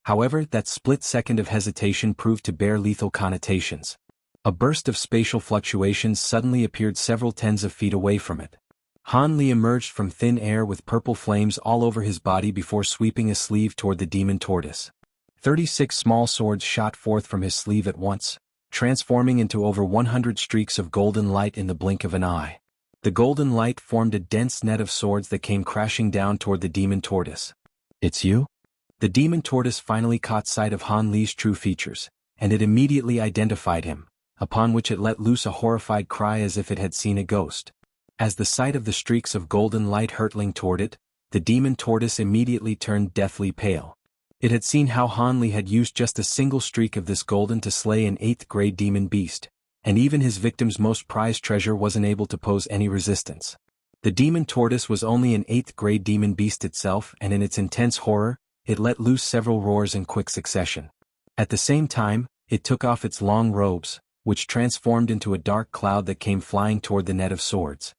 However, that split second of hesitation proved to bear lethal connotations. A burst of spatial fluctuations suddenly appeared several tens of feet away from it. Han Li emerged from thin air with purple flames all over his body before sweeping a sleeve toward the demon tortoise. 36 small swords shot forth from his sleeve at once, transforming into over 100 streaks of golden light in the blink of an eye. The golden light formed a dense net of swords that came crashing down toward the demon tortoise. "It's you?" The demon tortoise finally caught sight of Han Li's true features, and it immediately identified him, upon which it let loose a horrified cry as if it had seen a ghost. As the sight of the streaks of golden light hurtling toward it, the demon tortoise immediately turned deathly pale. It had seen how Han Li had used just a single streak of this golden to slay an 8th-grade demon beast, and even his victim's most prized treasure wasn't able to pose any resistance. The demon tortoise was only an 8th-grade demon beast itself, and in its intense horror, it let loose several roars in quick succession. At the same time, it took off its long robes, which transformed into a dark cloud that came flying toward the net of swords.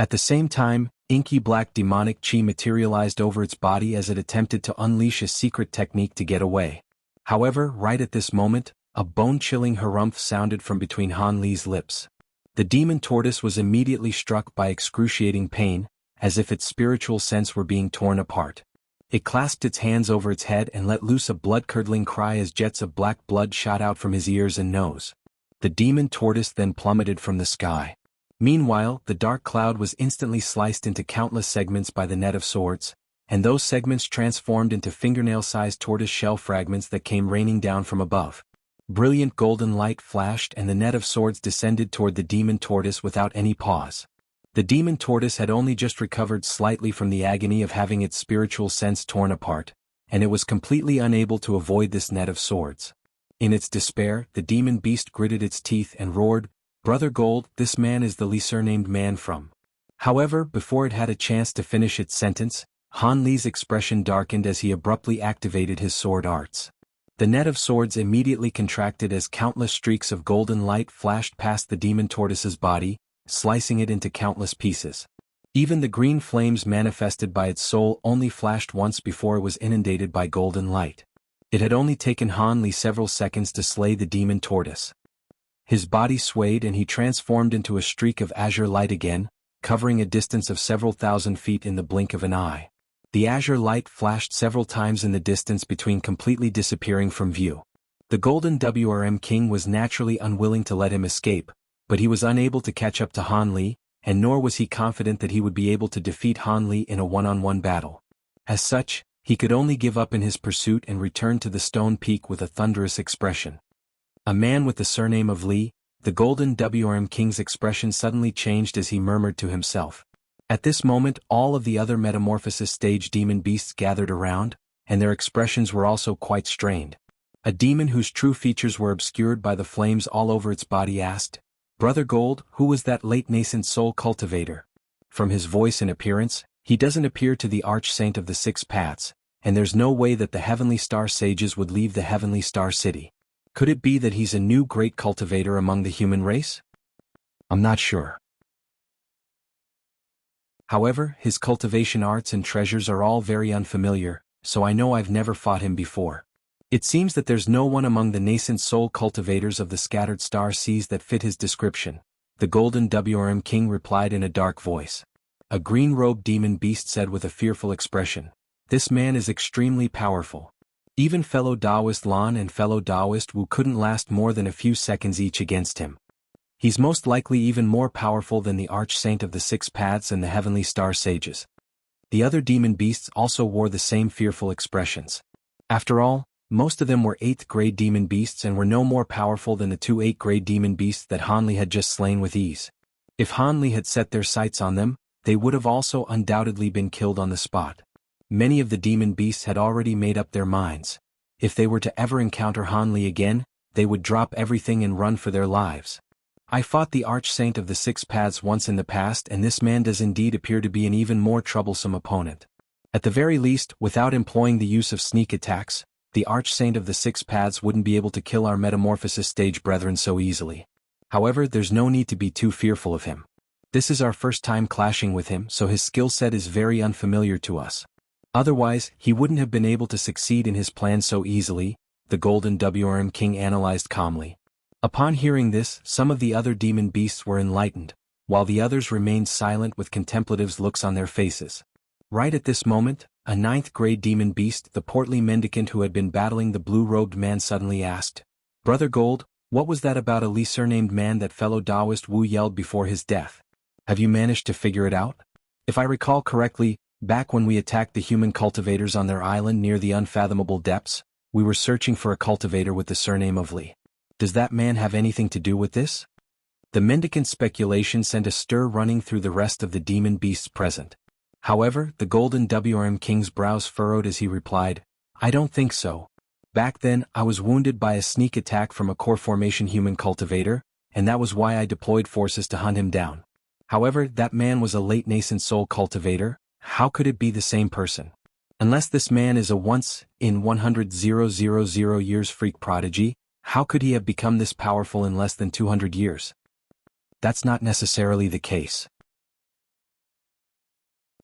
At the same time, inky black demonic chi materialized over its body as it attempted to unleash a secret technique to get away. However, right at this moment, a bone-chilling harumph sounded from between Han Li's lips. The demon tortoise was immediately struck by excruciating pain, as if its spiritual sense were being torn apart. It clasped its hands over its head and let loose a blood-curdling cry as jets of black blood shot out from his ears and nose. The demon tortoise then plummeted from the sky. Meanwhile, the dark cloud was instantly sliced into countless segments by the net of swords, and those segments transformed into fingernail-sized tortoise-shell fragments that came raining down from above. Brilliant golden light flashed and the net of swords descended toward the demon tortoise without any pause. The demon tortoise had only just recovered slightly from the agony of having its spiritual sense torn apart, and it was completely unable to avoid this net of swords. In its despair, the demon beast gritted its teeth and roared, "Brother Gold, this man is the surnamed man from." However, before it had a chance to finish its sentence, Han Li's expression darkened as he abruptly activated his sword arts. The net of swords immediately contracted as countless streaks of golden light flashed past the demon tortoise's body, slicing it into countless pieces. Even the green flames manifested by its soul only flashed once before it was inundated by golden light. It had only taken Han Li several seconds to slay the demon tortoise. His body swayed and he transformed into a streak of azure light again, covering a distance of several thousand feet in the blink of an eye. The azure light flashed several times in the distance between completely disappearing from view. The golden WRM King was naturally unwilling to let him escape, but he was unable to catch up to Han Li, and nor was he confident that he would be able to defeat Han Li in a one-on-one battle. As such, He could only give up in his pursuit and return to the stone peak with a thunderous expression. A man with the surname of Li, the Golden WRM King's expression suddenly changed as he murmured to himself. At this moment all of the other metamorphosis stage demon beasts gathered around, and their expressions were also quite strained. A demon whose true features were obscured by the flames all over its body asked, "Brother Gold, who was that late nascent soul cultivator?" From his voice and appearance, he doesn't appear to the arch-saint of the six paths, and there's no way that the heavenly star sages would leave the heavenly star city. Could it be that he's a new great cultivator among the human race? I'm not sure. However, his cultivation arts and treasures are all very unfamiliar, so I know I've never fought him before. It seems that there's no one among the nascent soul cultivators of the scattered star seas that fit his description, the Golden WRM King replied in a dark voice. A green-robed demon beast said with a fearful expression, "This man is extremely powerful. Even fellow Taoist Lan and fellow Taoist Wu couldn't last more than a few seconds each against him. He's most likely even more powerful than the arch-saint of the six paths and the heavenly star sages." The other demon beasts also wore the same fearful expressions. After all, most of them were 8th grade demon beasts and were no more powerful than the 2 8th grade demon beasts that Han Li had just slain with ease. If Han Li had set their sights on them, they would have also undoubtedly been killed on the spot. Many of the demon beasts had already made up their minds. If they were to ever encounter Han Li again, they would drop everything and run for their lives. I fought the arch-saint of the six paths once in the past, and this man does indeed appear to be an even more troublesome opponent. At the very least, without employing the use of sneak attacks, the arch-saint of the six paths wouldn't be able to kill our metamorphosis stage brethren so easily. However, there's no need to be too fearful of him. This is our first time clashing with him, so his skill set is very unfamiliar to us. Otherwise, he wouldn't have been able to succeed in his plan so easily, the Golden WRM King analyzed calmly. Upon hearing this, some of the other demon beasts were enlightened, while the others remained silent with contemplative looks on their faces. Right at this moment, a 9th grade demon beast, the portly mendicant who had been battling the blue-robed man, suddenly asked, "Brother Gold, what was that about a Li surnamed man that fellow Taoist Wu yelled before his death? Have you managed to figure it out? If I recall correctly, back when we attacked the human cultivators on their island near the unfathomable depths, we were searching for a cultivator with the surname of Li. Does that man have anything to do with this?" The mendicant's speculation sent a stir running through the rest of the demon beasts present. However, the Golden WRM King's brows furrowed as he replied, "I don't think so. Back then, I was wounded by a sneak attack from a core formation human cultivator, and that was why I deployed forces to hunt him down. However, that man was a late nascent soul cultivator. How could it be the same person? Unless this man is a once-in-100,000 years freak prodigy, how could he have become this powerful in less than 200 years? That's not necessarily the case.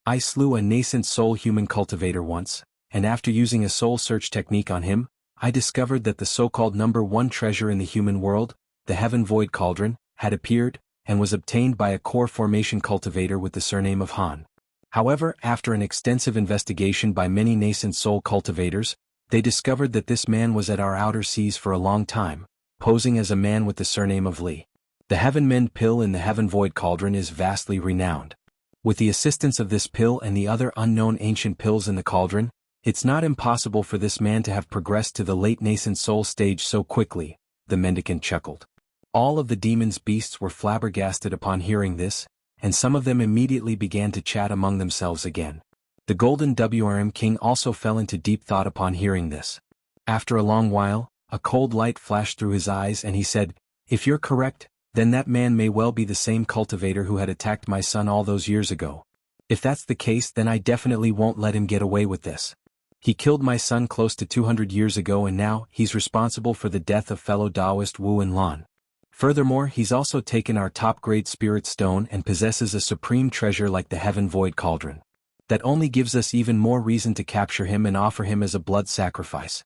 I slew a nascent soul human cultivator once, and after using a soul search technique on him, I discovered that the so-called #1 treasure in the human world, the Heaven Void Cauldron, had appeared, and was obtained by a core formation cultivator with the surname of Han. However, after an extensive investigation by many nascent soul cultivators, they discovered that this man was at our outer seas for a long time, posing as a man with the surname of Li. The Heaven Mend pill in the Heaven Void Cauldron is vastly renowned. With the assistance of this pill and the other unknown ancient pills in the cauldron, it's not impossible for this man to have progressed to the late nascent soul stage so quickly, the mendicant chuckled. All of the demon's beasts were flabbergasted upon hearing this, and some of them immediately began to chat among themselves again. The Golden WRM King also fell into deep thought upon hearing this. After a long while, a cold light flashed through his eyes and he said, "If you're correct, then that man may well be the same cultivator who had attacked my son all those years ago. If that's the case, then I definitely won't let him get away with this. He killed my son close to 200 years ago and now he's responsible for the death of fellow Taoist Wu and Lan. Furthermore, he's also taken our top-grade spirit stone and possesses a supreme treasure like the Heaven Void Cauldron. That only gives us even more reason to capture him and offer him as a blood sacrifice."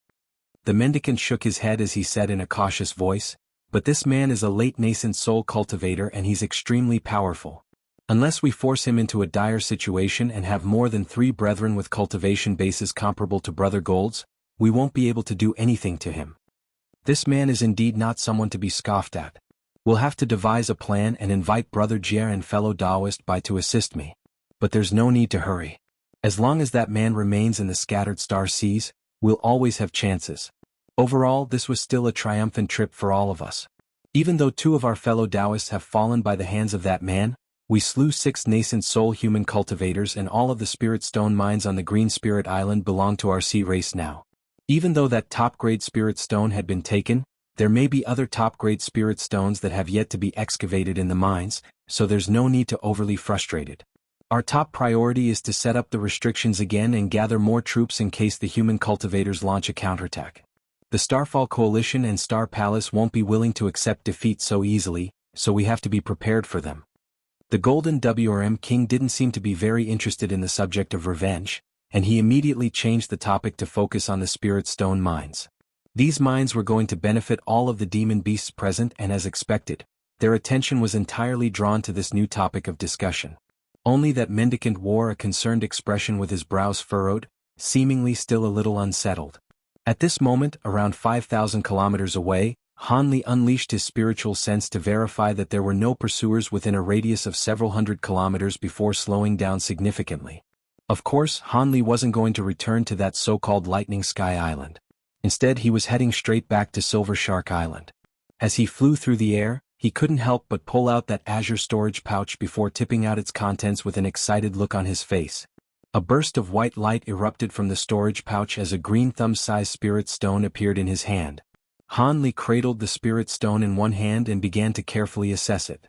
The mendicant shook his head as he said in a cautious voice, "But this man is a late nascent soul cultivator and he's extremely powerful. Unless we force him into a dire situation and have more than 3 brethren with cultivation bases comparable to Brother Gold's, we won't be able to do anything to him. This man is indeed not someone to be scoffed at. We'll have to devise a plan and invite Brother Jie and fellow Taoist Bai to assist me. But there's no need to hurry. As long as that man remains in the scattered star seas, we'll always have chances. Overall, this was still a triumphant trip for all of us. Even though 2 of our fellow Taoists have fallen by the hands of that man, we slew 6 nascent soul human cultivators, and all of the spirit stone mines on the Green Spirit Island belong to our sea race now. Even though that top-grade spirit stone had been taken, there may be other top-grade spirit stones that have yet to be excavated in the mines, so there's no need to overly frustrated. Our top priority is to set up the restrictions again and gather more troops in case the human cultivators launch a counterattack. The Starfall Coalition and Star Palace won't be willing to accept defeat so easily, so we have to be prepared for them. The Golden WRM King didn't seem to be very interested in the subject of revenge, and he immediately changed the topic to focus on the Spirit Stone mines. These mines were going to benefit all of the demon beasts present, and as expected, their attention was entirely drawn to this new topic of discussion. Only that mendicant wore a concerned expression with his brows furrowed, seemingly still a little unsettled. At this moment, around 5,000 kilometers away, Hanli unleashed his spiritual sense to verify that there were no pursuers within a radius of several hundred kilometers before slowing down significantly. Of course, Hanli wasn't going to return to that so-called Lightning Sky Island. Instead, he was heading straight back to Silver Shark Island. As he flew through the air, he couldn't help but pull out that azure storage pouch before tipping out its contents with an excited look on his face. A burst of white light erupted from the storage pouch as a green thumb-sized spirit stone appeared in his hand. Hanli cradled the spirit stone in one hand and began to carefully assess it.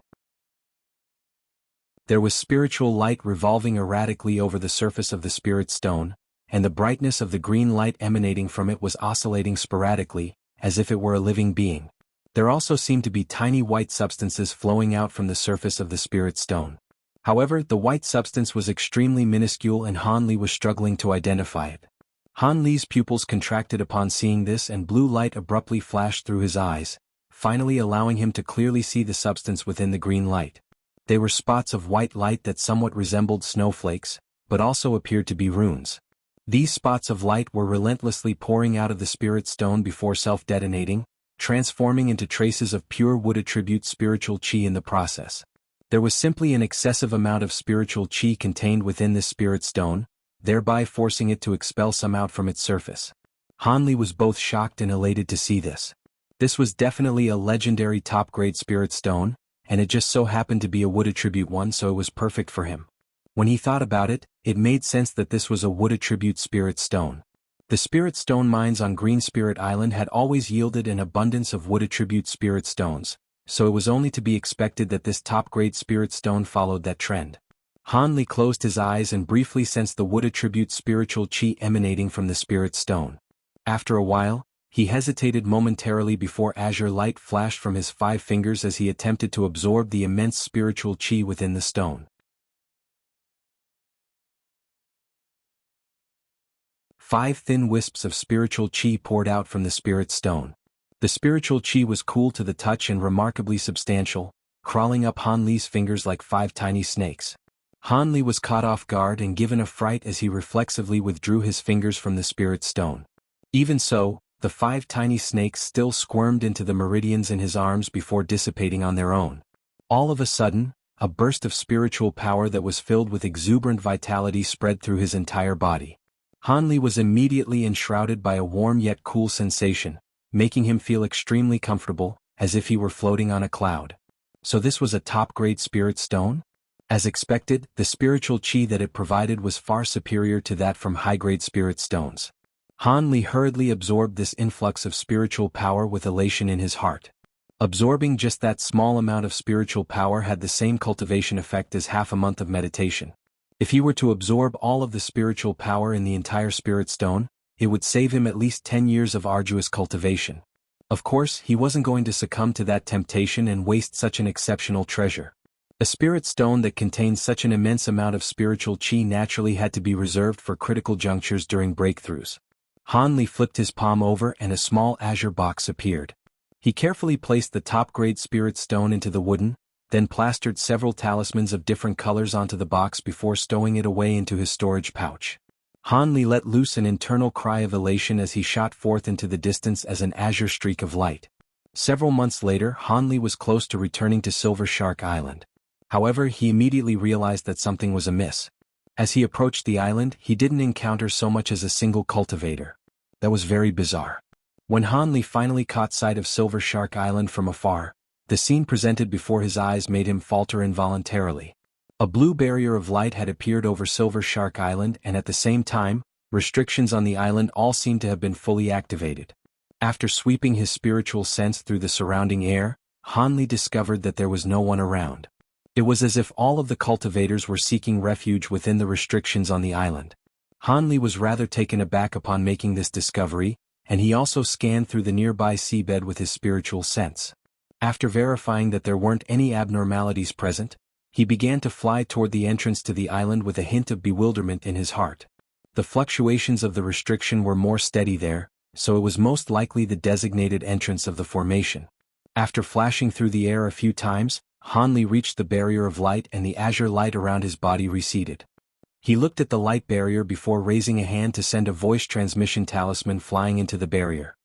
There was spiritual light revolving erratically over the surface of the spirit stone, and the brightness of the green light emanating from it was oscillating sporadically, as if it were a living being. There also seemed to be tiny white substances flowing out from the surface of the spirit stone. However, the white substance was extremely minuscule and Hanli was struggling to identify it. Hanli's pupils contracted upon seeing this, and blue light abruptly flashed through his eyes, finally allowing him to clearly see the substance within the green light. They were spots of white light that somewhat resembled snowflakes, but also appeared to be runes. These spots of light were relentlessly pouring out of the spirit stone before self-detonating, transforming into traces of pure wood attribute spiritual chi in the process. There was simply an excessive amount of spiritual chi contained within this spirit stone, thereby forcing it to expel some out from its surface. Hanli was both shocked and elated to see this. This was definitely a legendary top-grade spirit stone, and it just so happened to be a wood attribute one, so it was perfect for him. When he thought about it, it made sense that this was a wood attribute spirit stone. The spirit stone mines on Green Spirit Island had always yielded an abundance of wood attribute spirit stones, so it was only to be expected that this top-grade spirit stone followed that trend. Hanli closed his eyes and briefly sensed the wood attribute spiritual chi emanating from the spirit stone. After a while, he hesitated momentarily before azure light flashed from his 5 fingers as he attempted to absorb the immense spiritual chi within the stone. 5 thin wisps of spiritual chi poured out from the spirit stone. The spiritual chi was cool to the touch and remarkably substantial, crawling up Hanli's fingers like 5 tiny snakes. Hanli was caught off guard and given a fright as he reflexively withdrew his fingers from the spirit stone. Even so, the 5 tiny snakes still squirmed into the meridians in his arms before dissipating on their own. All of a sudden, a burst of spiritual power that was filled with exuberant vitality spread through his entire body. Hanli was immediately enshrouded by a warm yet cool sensation, making him feel extremely comfortable, as if he were floating on a cloud. So this was a top-grade spirit stone? As expected, the spiritual chi that it provided was far superior to that from high-grade spirit stones. Hanli hurriedly absorbed this influx of spiritual power with elation in his heart. Absorbing just that small amount of spiritual power had the same cultivation effect as half a month of meditation. If he were to absorb all of the spiritual power in the entire spirit stone, it would save him at least 10 years of arduous cultivation. Of course, he wasn't going to succumb to that temptation and waste such an exceptional treasure. A spirit stone that contained such an immense amount of spiritual chi naturally had to be reserved for critical junctures during breakthroughs. Hanli flipped his palm over and a small azure box appeared. He carefully placed the top-grade spirit stone into the wooden, then plastered several talismans of different colors onto the box before stowing it away into his storage pouch. Hanli let loose an internal cry of elation as he shot forth into the distance as an azure streak of light. Several months later, Hanli was close to returning to Silver Shark Island. However, he immediately realized that something was amiss. As he approached the island, he didn't encounter so much as a single cultivator. That was very bizarre. When Han Li finally caught sight of Silver Shark Island from afar, the scene presented before his eyes made him falter involuntarily. A blue barrier of light had appeared over Silver Shark Island, and at the same time, restrictions on the island all seemed to have been fully activated. After sweeping his spiritual sense through the surrounding air, Han Li discovered that there was no one around. It was as if all of the cultivators were seeking refuge within the restrictions on the island. Han Li was rather taken aback upon making this discovery, and he also scanned through the nearby seabed with his spiritual sense. After verifying that there weren't any abnormalities present, he began to fly toward the entrance to the island with a hint of bewilderment in his heart. The fluctuations of the restriction were more steady there, so it was most likely the designated entrance of the formation. After flashing through the air a few times, Han Li reached the barrier of light and the azure light around his body receded. He looked at the light barrier before raising a hand to send a voice transmission talisman flying into the barrier.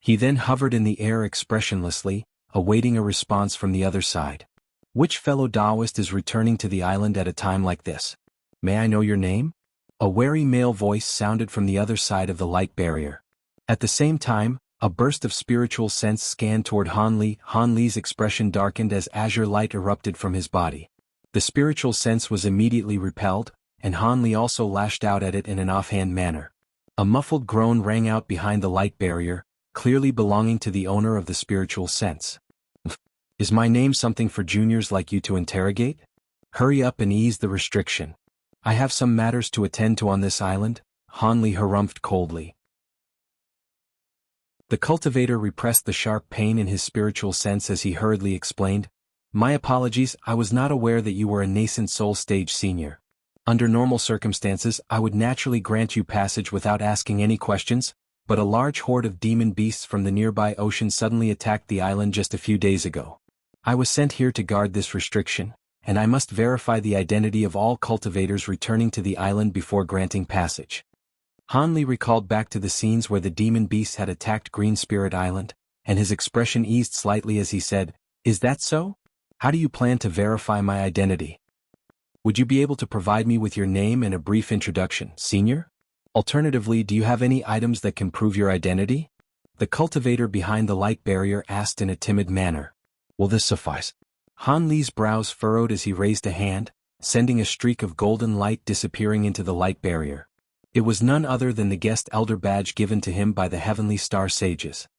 He then hovered in the air expressionlessly, awaiting a response from the other side. Which fellow Taoist is returning to the island at a time like this? May I know your name? A wary male voice sounded from the other side of the light barrier. At the same time, a burst of spiritual sense scanned toward Han Li. Han Li's expression darkened as azure light erupted from his body. The spiritual sense was immediately repelled, and Han Li also lashed out at it in an offhand manner. A muffled groan rang out behind the light barrier, clearly belonging to the owner of the spiritual sense. Is my name something for juniors like you to interrogate? Hurry up and ease the restriction. I have some matters to attend to on this island, Han Li harumphed coldly. The cultivator repressed the sharp pain in his spiritual sense as he hurriedly explained, My apologies, I was not aware that you were a nascent soul stage senior. Under normal circumstances, I would naturally grant you passage without asking any questions, but a large horde of demon beasts from the nearby ocean suddenly attacked the island just a few days ago. I was sent here to guard this restriction, and I must verify the identity of all cultivators returning to the island before granting passage. Han Li recalled back to the scenes where the demon beasts had attacked Green Spirit Island, and his expression eased slightly as he said, Is that so? How do you plan to verify my identity? Would you be able to provide me with your name and a brief introduction, senior? Alternatively, do you have any items that can prove your identity? The cultivator behind the light barrier asked in a timid manner. Will this suffice? Han Li's brows furrowed as he raised a hand, sending a streak of golden light disappearing into the light barrier. It was none other than the guest elder badge given to him by the Heavenly Star Sages.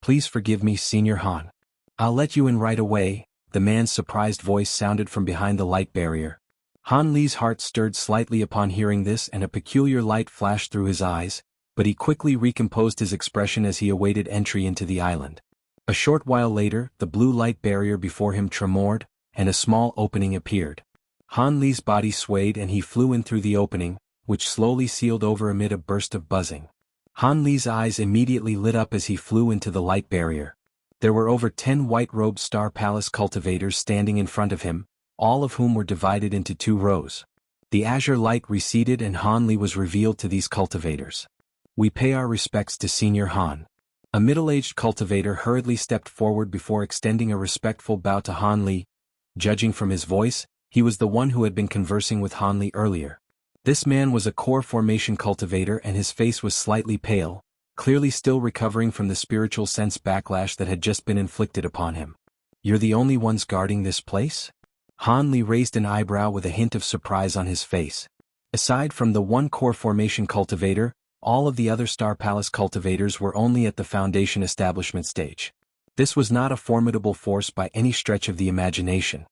Please forgive me, Senior Han. I'll let you in right away, the man's surprised voice sounded from behind the light barrier. Han Li's heart stirred slightly upon hearing this and a peculiar light flashed through his eyes, but he quickly recomposed his expression as he awaited entry into the island. A short while later, the blue light barrier before him tremored, and a small opening appeared. Han Li's body swayed and he flew in through the opening, which slowly sealed over amid a burst of buzzing. Han Li's eyes immediately lit up as he flew into the light barrier. There were over 10 white-robed Star Palace cultivators standing in front of him, all of whom were divided into 2 rows. The azure light receded and Han Li was revealed to these cultivators. We pay our respects to Senior Han. A middle-aged cultivator hurriedly stepped forward before extending a respectful bow to Han Li. Judging from his voice, he was the one who had been conversing with Han Li earlier. This man was a core formation cultivator and his face was slightly pale, clearly still recovering from the spiritual sense backlash that had just been inflicted upon him. You're the only ones guarding this place? Han Li raised an eyebrow with a hint of surprise on his face. Aside from the one core formation cultivator, all of the other Star Palace cultivators were only at the Foundation establishment stage. This was not a formidable force by any stretch of the imagination.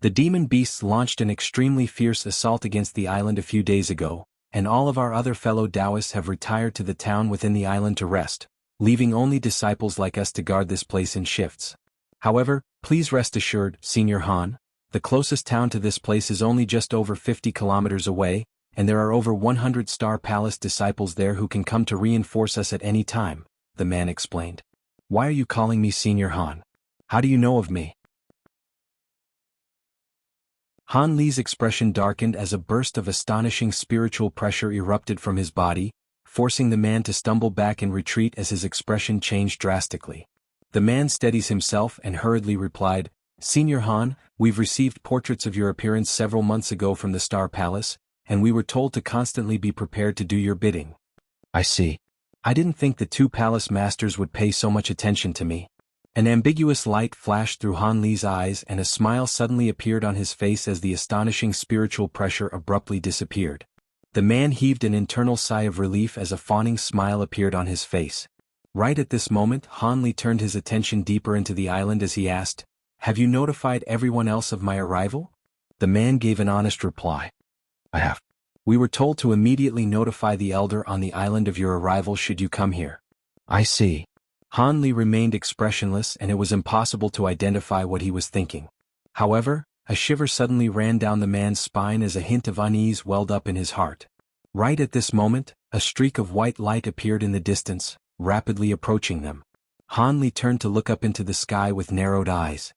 The demon beasts launched an extremely fierce assault against the island a few days ago, and all of our other fellow Taoists have retired to the town within the island to rest, leaving only disciples like us to guard this place in shifts. However, please rest assured, Senior Han, the closest town to this place is only just over 50 kilometers away, and there are over 100 Star Palace disciples there who can come to reinforce us at any time, the man explained. Why are you calling me Senior Han? How do you know of me? Han Li's expression darkened as a burst of astonishing spiritual pressure erupted from his body, forcing the man to stumble back and retreat as his expression changed drastically. The man steadies himself and hurriedly replied, Senior Han, we've received portraits of your appearance several months ago from the Star Palace, and we were told to constantly be prepared to do your bidding. I see. I didn't think the two palace masters would pay so much attention to me. An ambiguous light flashed through Han Li's eyes and a smile suddenly appeared on his face as the astonishing spiritual pressure abruptly disappeared. The man heaved an internal sigh of relief as a fawning smile appeared on his face. Right at this moment, Han Li turned his attention deeper into the island as he asked, "Have you notified everyone else of my arrival?" The man gave an honest reply. "I have. We were told to immediately notify the elder on the island of your arrival should you come here." I see. Han Li remained expressionless and it was impossible to identify what he was thinking. However, a shiver suddenly ran down the man's spine as a hint of unease welled up in his heart. Right at this moment, a streak of white light appeared in the distance, rapidly approaching them. Han Li turned to look up into the sky with narrowed eyes.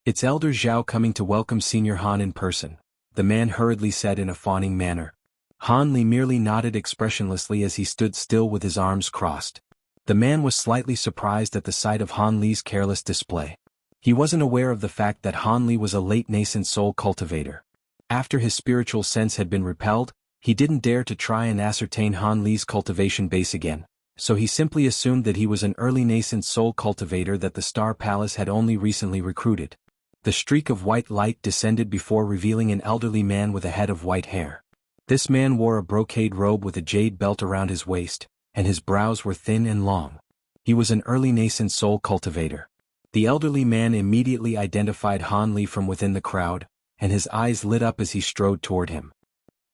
"It's Elder Zhao coming to welcome Senior Han in person," the man hurriedly said in a fawning manner. Han Li merely nodded expressionlessly as he stood still with his arms crossed. The man was slightly surprised at the sight of Han Li's careless display. He wasn't aware of the fact that Han Li was a late nascent soul cultivator. After his spiritual sense had been repelled, he didn't dare to try and ascertain Han Li's cultivation base again, so he simply assumed that he was an early nascent soul cultivator that the Star Palace had only recently recruited. The streak of white light descended before revealing an elderly man with a head of white hair. This man wore a brocade robe with a jade belt around his waist, and his brows were thin and long. He was an early nascent soul cultivator. The elderly man immediately identified Han Li from within the crowd, and his eyes lit up as he strode toward him.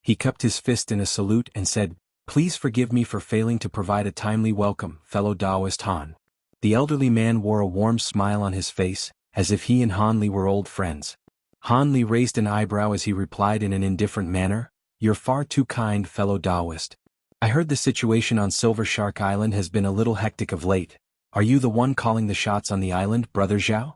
He cupped his fist in a salute and said, "Please forgive me for failing to provide a timely welcome, fellow Taoist Han." The elderly man wore a warm smile on his face, as if he and Han Li were old friends. Han Li raised an eyebrow as he replied in an indifferent manner, "You're far too kind, fellow Taoist. I heard the situation on Silver Shark Island has been a little hectic of late. Are you the one calling the shots on the island, Brother Zhao?"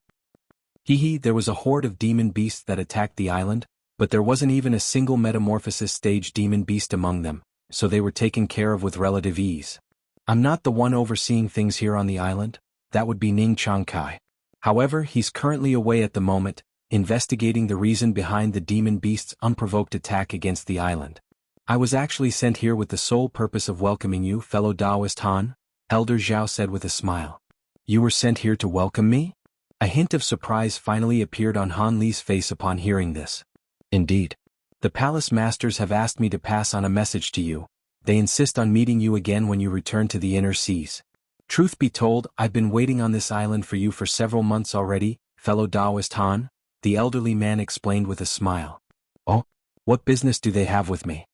There was a horde of demon beasts that attacked the island, but there wasn't even a single metamorphosis stage demon beast among them, so they were taken care of with relative ease. "I'm not the one overseeing things here on the island, that would be Ning Changkai. However, he's currently away at the moment, investigating the reason behind the demon beast's unprovoked attack against the island. I was actually sent here with the sole purpose of welcoming you, fellow Taoist Han," Elder Zhao said with a smile. "You were sent here to welcome me?" A hint of surprise finally appeared on Han Li's face upon hearing this. "Indeed. The palace masters have asked me to pass on a message to you. They insist on meeting you again when you return to the inner seas. Truth be told, I've been waiting on this island for you for several months already, fellow Taoist Han," the elderly man explained with a smile. "Oh? What business do they have with me?"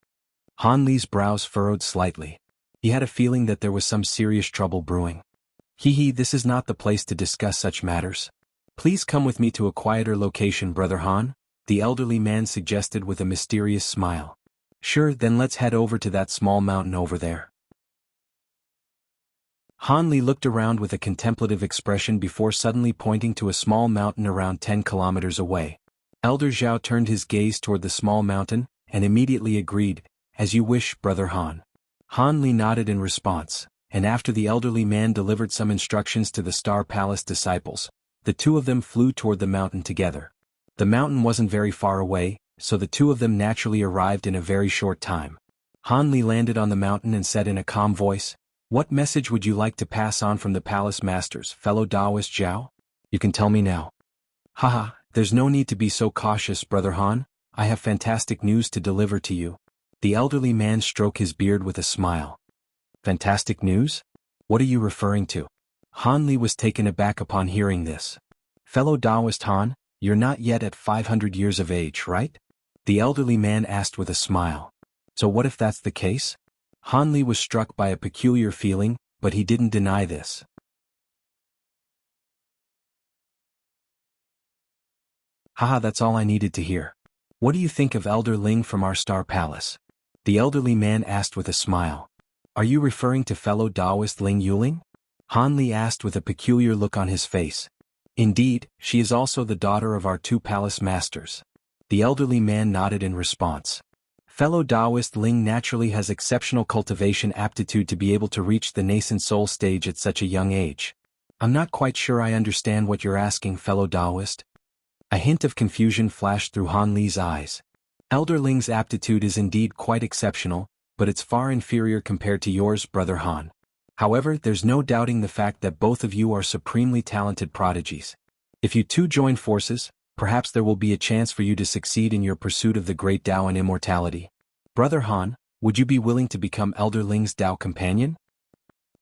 Han Li's brows furrowed slightly. He had a feeling that there was some serious trouble brewing. This is not the place to discuss such matters. Please come with me to a quieter location, Brother Han," the elderly man suggested with a mysterious smile. "Sure, then let's head over to that small mountain over there." Han Li looked around with a contemplative expression before suddenly pointing to a small mountain around 10 kilometers away. Elder Zhao turned his gaze toward the small mountain, and immediately agreed, "As you wish, Brother Han." Han Li nodded in response, and after the elderly man delivered some instructions to the Star Palace disciples, the two of them flew toward the mountain together. The mountain wasn't very far away, so the two of them naturally arrived in a very short time. Han Li landed on the mountain and said in a calm voice, "What message would you like to pass on from the palace masters, fellow Taoist Zhao? You can tell me now." "Haha, there's no need to be so cautious, Brother Han. I have fantastic news to deliver to you." The elderly man stroked his beard with a smile. "Fantastic news? What are you referring to?" Han Li was taken aback upon hearing this. "Fellow Taoist Han, you're not yet at 500 years of age, right?" the elderly man asked with a smile. "So what if that's the case?" Han Li was struck by a peculiar feeling, but he didn't deny this. "Haha, that's all I needed to hear. What do you think of Elder Ling from our Star Palace?" the elderly man asked with a smile. "Are you referring to fellow Taoist Ling Yuling?" Han Li asked with a peculiar look on his face. "Indeed, she is also the daughter of our two palace masters." The elderly man nodded in response. "Fellow Taoist Ling naturally has exceptional cultivation aptitude to be able to reach the nascent soul stage at such a young age. I'm not quite sure I understand what you're asking, fellow Taoist." A hint of confusion flashed through Han Li's eyes. Elder Ling's aptitude is indeed quite exceptional, but it's far inferior compared to yours, Brother Han. However, there's no doubting the fact that both of you are supremely talented prodigies. If you two join forces, perhaps there will be a chance for you to succeed in your pursuit of the great Tao and immortality. Brother Han, would you be willing to become Elder Ling's Tao companion?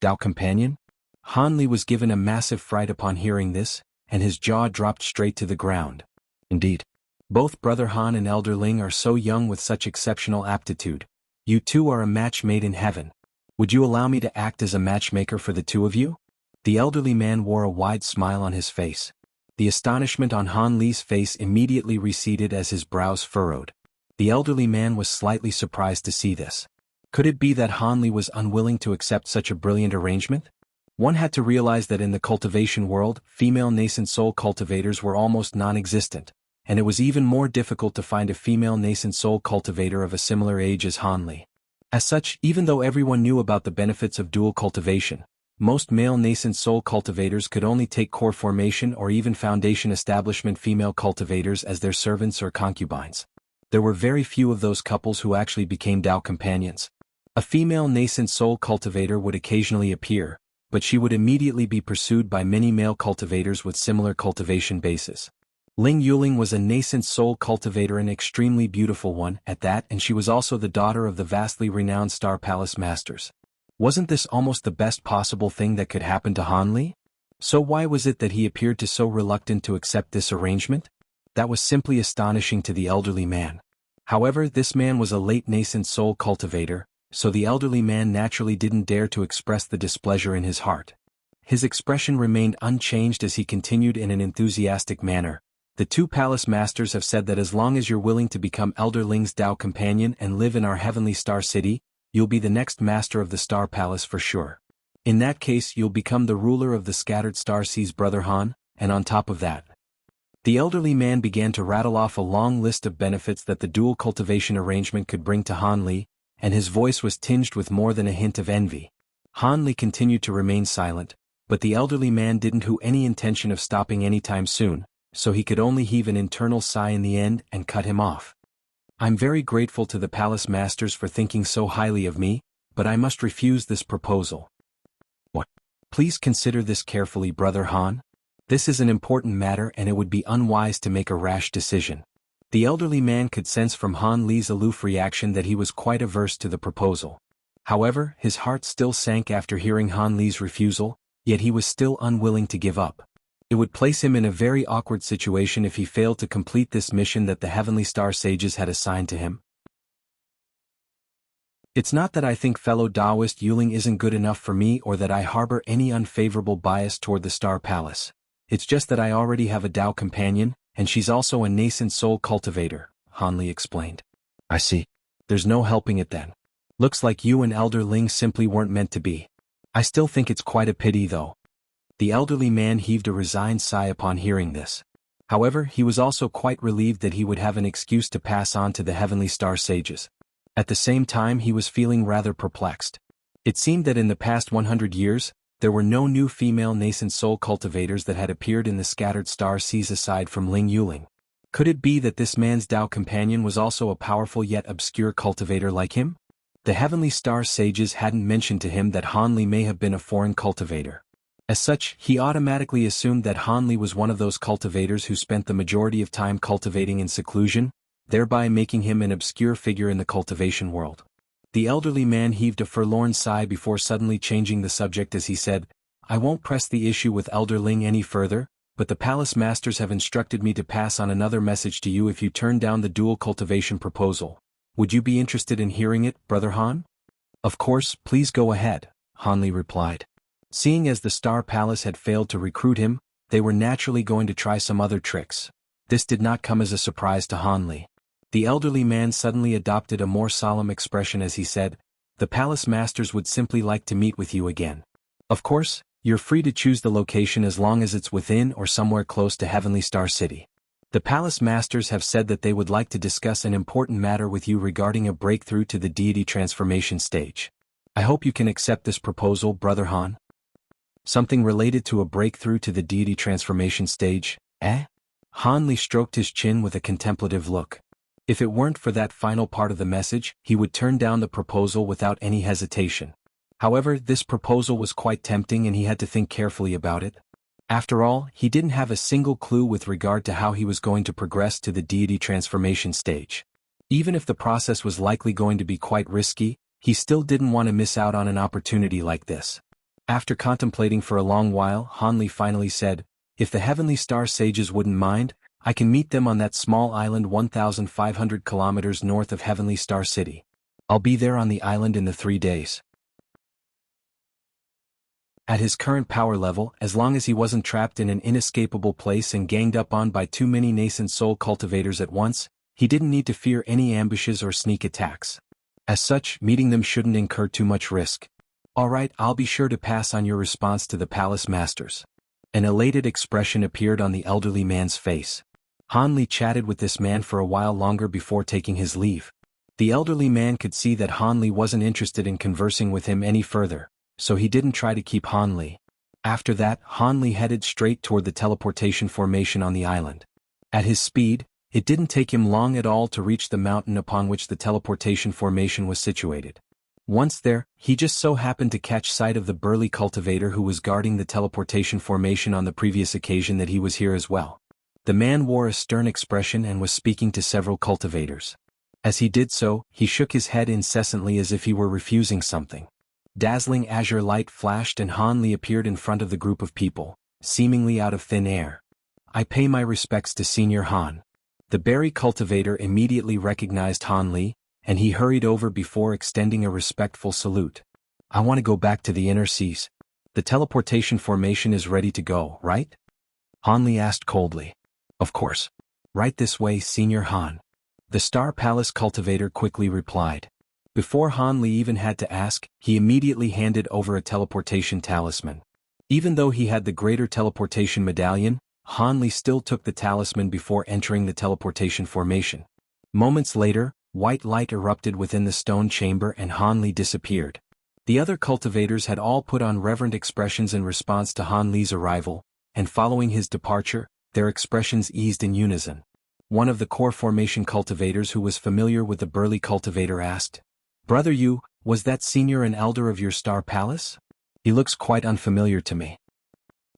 Tao companion? Han Li was given a massive fright upon hearing this, and his jaw dropped straight to the ground. Indeed. Both Brother Han and Elder Ling are so young with such exceptional aptitude. You two are a match made in heaven. Would you allow me to act as a matchmaker for the two of you? The elderly man wore a wide smile on his face. The astonishment on Han Li's face immediately receded as his brows furrowed. The elderly man was slightly surprised to see this. Could it be that Han Li was unwilling to accept such a brilliant arrangement? One had to realize that in the cultivation world, female nascent soul cultivators were almost non-existent, and it was even more difficult to find a female nascent soul cultivator of a similar age as Han Li. As such, even though everyone knew about the benefits of dual cultivation, most male nascent soul cultivators could only take core formation or even foundation establishment female cultivators as their servants or concubines. There were very few of those couples who actually became Tao companions. A female nascent soul cultivator would occasionally appear, but she would immediately be pursued by many male cultivators with similar cultivation bases. Ling Yuling was a nascent soul cultivator, an extremely beautiful one at that, and she was also the daughter of the vastly renowned Star Palace Masters. Wasn't this almost the best possible thing that could happen to Han Li? So why was it that he appeared to so reluctant to accept this arrangement? That was simply astonishing to the elderly man. However, this man was a late nascent soul cultivator, so the elderly man naturally didn't dare to express the displeasure in his heart. His expression remained unchanged as he continued in an enthusiastic manner. The two palace masters have said that as long as you're willing to become Elder Ling's Tao companion and live in our heavenly star city, you'll be the next master of the Star Palace for sure. In that case, you'll become the ruler of the scattered star seas, Brother Han, and on top of that. The elderly man began to rattle off a long list of benefits that the dual cultivation arrangement could bring to Han Li, and his voice was tinged with more than a hint of envy. Han Li continued to remain silent, but the elderly man didn't have any intention of stopping anytime soon, so he could only heave an internal sigh in the end and cut him off. I'm very grateful to the palace masters for thinking so highly of me, but I must refuse this proposal. What? Please consider this carefully, Brother Han. This is an important matter and it would be unwise to make a rash decision. The elderly man could sense from Han Li's aloof reaction that he was quite averse to the proposal. However, his heart still sank after hearing Han Li's refusal, yet he was still unwilling to give up. It would place him in a very awkward situation if he failed to complete this mission that the Heavenly Star Sages had assigned to him. It's not that I think fellow Taoist Yuling isn't good enough for me or that I harbor any unfavorable bias toward the Star Palace. It's just that I already have a Tao companion, and she's also a nascent soul cultivator, Han Li explained. I see. There's no helping it then. Looks like you and Elder Ling simply weren't meant to be. I still think it's quite a pity though. The elderly man heaved a resigned sigh upon hearing this. However, he was also quite relieved that he would have an excuse to pass on to the Heavenly Star Sages. At the same time, he was feeling rather perplexed. It seemed that in the past 100 years, there were no new female nascent soul cultivators that had appeared in the scattered star seas aside from Ling Yuling. Could it be that this man's Tao companion was also a powerful yet obscure cultivator like him? The Heavenly Star Sages hadn't mentioned to him that Han Li may have been a foreign cultivator. As such, he automatically assumed that Han Li was one of those cultivators who spent the majority of time cultivating in seclusion, thereby making him an obscure figure in the cultivation world. The elderly man heaved a forlorn sigh before suddenly changing the subject as he said, I won't press the issue with Elder Ling any further, but the palace masters have instructed me to pass on another message to you if you turn down the dual cultivation proposal. Would you be interested in hearing it, Brother Han? Of course, please go ahead, Han Li replied. Seeing as the Star Palace had failed to recruit him, they were naturally going to try some other tricks. This did not come as a surprise to Han Li. The elderly man suddenly adopted a more solemn expression as he said, the palace masters would simply like to meet with you again. Of course, you're free to choose the location as long as it's within or somewhere close to Heavenly Star City. The palace masters have said that they would like to discuss an important matter with you regarding a breakthrough to the deity transformation stage. I hope you can accept this proposal, Brother Han. Something related to a breakthrough to the deity transformation stage, eh? Han Li stroked his chin with a contemplative look. If it weren't for that final part of the message, he would turn down the proposal without any hesitation. However, this proposal was quite tempting and he had to think carefully about it. After all, he didn't have a single clue with regard to how he was going to progress to the deity transformation stage. Even if the process was likely going to be quite risky, he still didn't want to miss out on an opportunity like this. After contemplating for a long while, Hanli finally said, "If the heavenly star sages wouldn't mind, I can meet them on that small island 1,500 kilometers north of Heavenly Star City. I'll be there on the island in the 3 days." At his current power level, as long as he wasn't trapped in an inescapable place and ganged up on by too many nascent soul cultivators at once, he didn't need to fear any ambushes or sneak attacks. As such, meeting them shouldn't incur too much risk. "Alright, I'll be sure to pass on your response to the palace masters." An elated expression appeared on the elderly man's face. Hanli chatted with this man for a while longer before taking his leave. The elderly man could see that Hanli wasn't interested in conversing with him any further, so he didn't try to keep Hanli. After that, Hanli headed straight toward the teleportation formation on the island. At his speed, it didn't take him long at all to reach the mountain upon which the teleportation formation was situated. Once there, he just so happened to catch sight of the burly cultivator who was guarding the teleportation formation on the previous occasion that he was here as well. The man wore a stern expression and was speaking to several cultivators. As he did so, he shook his head incessantly as if he were refusing something. Dazzling azure light flashed and Hanli appeared in front of the group of people, seemingly out of thin air. "I pay my respects to Senior Han." The berry cultivator immediately recognized Hanli, and he hurried over before extending a respectful salute. "I want to go back to the inner seas. The teleportation formation is ready to go, right?" Hanli asked coldly. "Of course. Right this way, Senior Han." The Star Palace cultivator quickly replied. Before Hanli even had to ask, he immediately handed over a teleportation talisman. Even though he had the greater teleportation medallion, Hanli still took the talisman before entering the teleportation formation. Moments later, white light erupted within the stone chamber and Hanli disappeared. The other cultivators had all put on reverent expressions in response to Hanli's arrival, and following his departure, their expressions eased in unison. One of the core formation cultivators who was familiar with the burly cultivator asked, "Brother Yu, was that senior an elder of your Star Palace? He looks quite unfamiliar to me."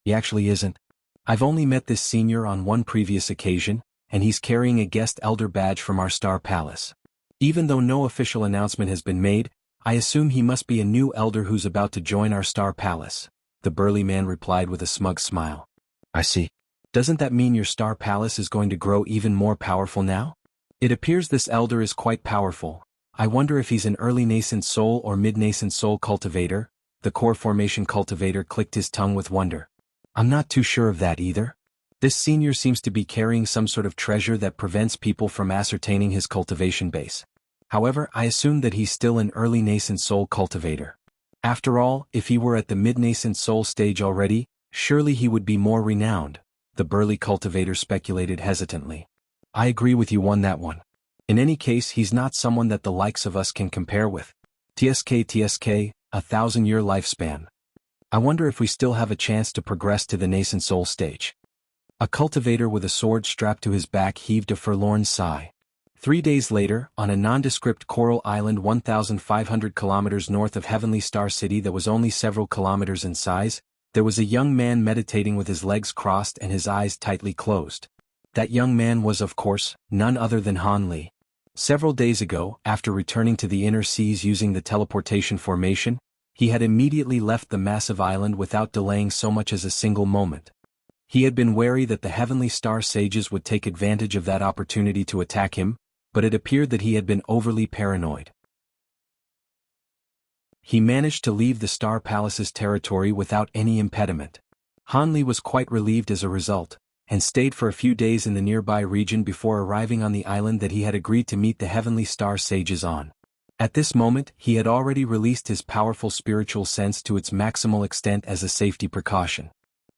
"He actually isn't. I've only met this senior on one previous occasion, and he's carrying a guest elder badge from our Star Palace. Even though no official announcement has been made, I assume he must be a new elder who's about to join our Star Palace," the burly man replied with a smug smile. "I see. Doesn't that mean your Star Palace is going to grow even more powerful now? It appears this elder is quite powerful. I wonder if he's an early nascent soul or mid-nascent soul cultivator." The core formation cultivator clicked his tongue with wonder. "I'm not too sure of that either. This senior seems to be carrying some sort of treasure that prevents people from ascertaining his cultivation base. However, I assume that he's still an early nascent soul cultivator. After all, if he were at the mid-nascent soul stage already, surely he would be more renowned," the burly cultivator speculated hesitantly. "I agree with you on that one. In any case, he's not someone that the likes of us can compare with. TSK, 1,000-year lifespan. I wonder if we still have a chance to progress to the nascent soul stage." A cultivator with a sword strapped to his back heaved a forlorn sigh. 3 days later, on a nondescript coral island 1,500 kilometers north of Heavenly Star City that was only several kilometers in size, there was a young man meditating with his legs crossed and his eyes tightly closed. That young man was, of course, none other than Hanli. Several days ago, after returning to the inner seas using the teleportation formation, he had immediately left the massive island without delaying so much as a single moment. He had been wary that the Heavenly Star Sages would take advantage of that opportunity to attack him, but it appeared that he had been overly paranoid. He managed to leave the Star Palace's territory without any impediment. Hanli was quite relieved as a result, and stayed for a few days in the nearby region before arriving on the island that he had agreed to meet the Heavenly Star Sages on. At this moment, he had already released his powerful spiritual sense to its maximal extent as a safety precaution.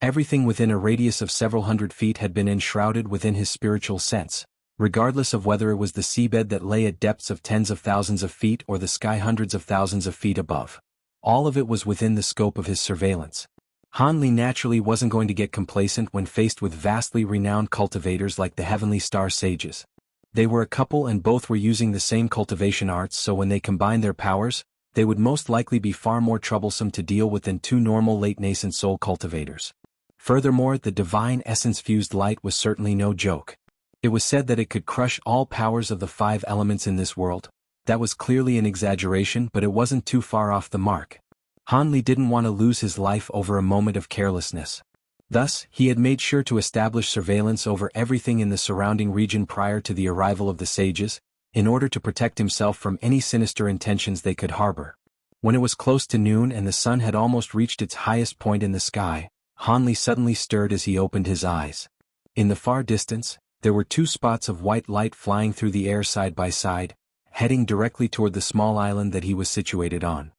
Everything within a radius of several hundred feet had been enshrouded within his spiritual sense, regardless of whether it was the seabed that lay at depths of tens of thousands of feet or the sky hundreds of thousands of feet above. All of it was within the scope of his surveillance. Hanli naturally wasn't going to get complacent when faced with vastly renowned cultivators like the Heavenly Star Sages. They were a couple and both were using the same cultivation arts, so when they combined their powers, they would most likely be far more troublesome to deal with than two normal late nascent soul cultivators. Furthermore, the divine essence-fused light was certainly no joke. It was said that it could crush all powers of the 5 elements in this world. That was clearly an exaggeration, but it wasn't too far off the mark. Han Li didn't want to lose his life over a moment of carelessness. Thus, he had made sure to establish surveillance over everything in the surrounding region prior to the arrival of the sages, in order to protect himself from any sinister intentions they could harbor. When it was close to noon and the sun had almost reached its highest point in the sky, Han Li suddenly stirred as he opened his eyes. In the far distance, there were 2 spots of white light flying through the air side by side, heading directly toward the small island that he was situated on.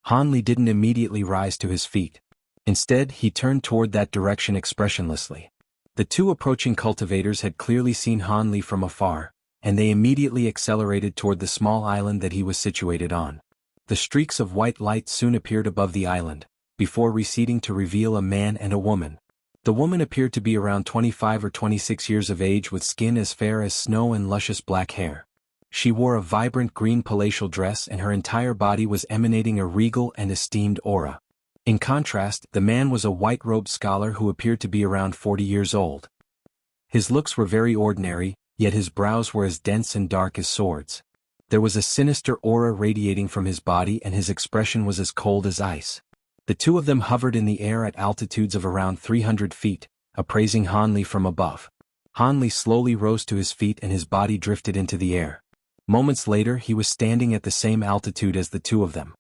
Han Li didn't immediately rise to his feet. Instead, he turned toward that direction expressionlessly. The 2 approaching cultivators had clearly seen Han Li from afar, and they immediately accelerated toward the small island that he was situated on. The streaks of white light soon appeared above the island, before receding to reveal a man and a woman. The woman appeared to be around 25 or 26 years of age with skin as fair as snow and luscious black hair. She wore a vibrant green palatial dress and her entire body was emanating a regal and esteemed aura. In contrast, the man was a white-robed scholar who appeared to be around 40 years old. His looks were very ordinary, yet his brows were as dense and dark as swords. There was a sinister aura radiating from his body and his expression was as cold as ice. The 2 of them hovered in the air at altitudes of around 300 feet, appraising Han Li from above. Han Li slowly rose to his feet and his body drifted into the air. Moments later he was standing at the same altitude as the 2 of them.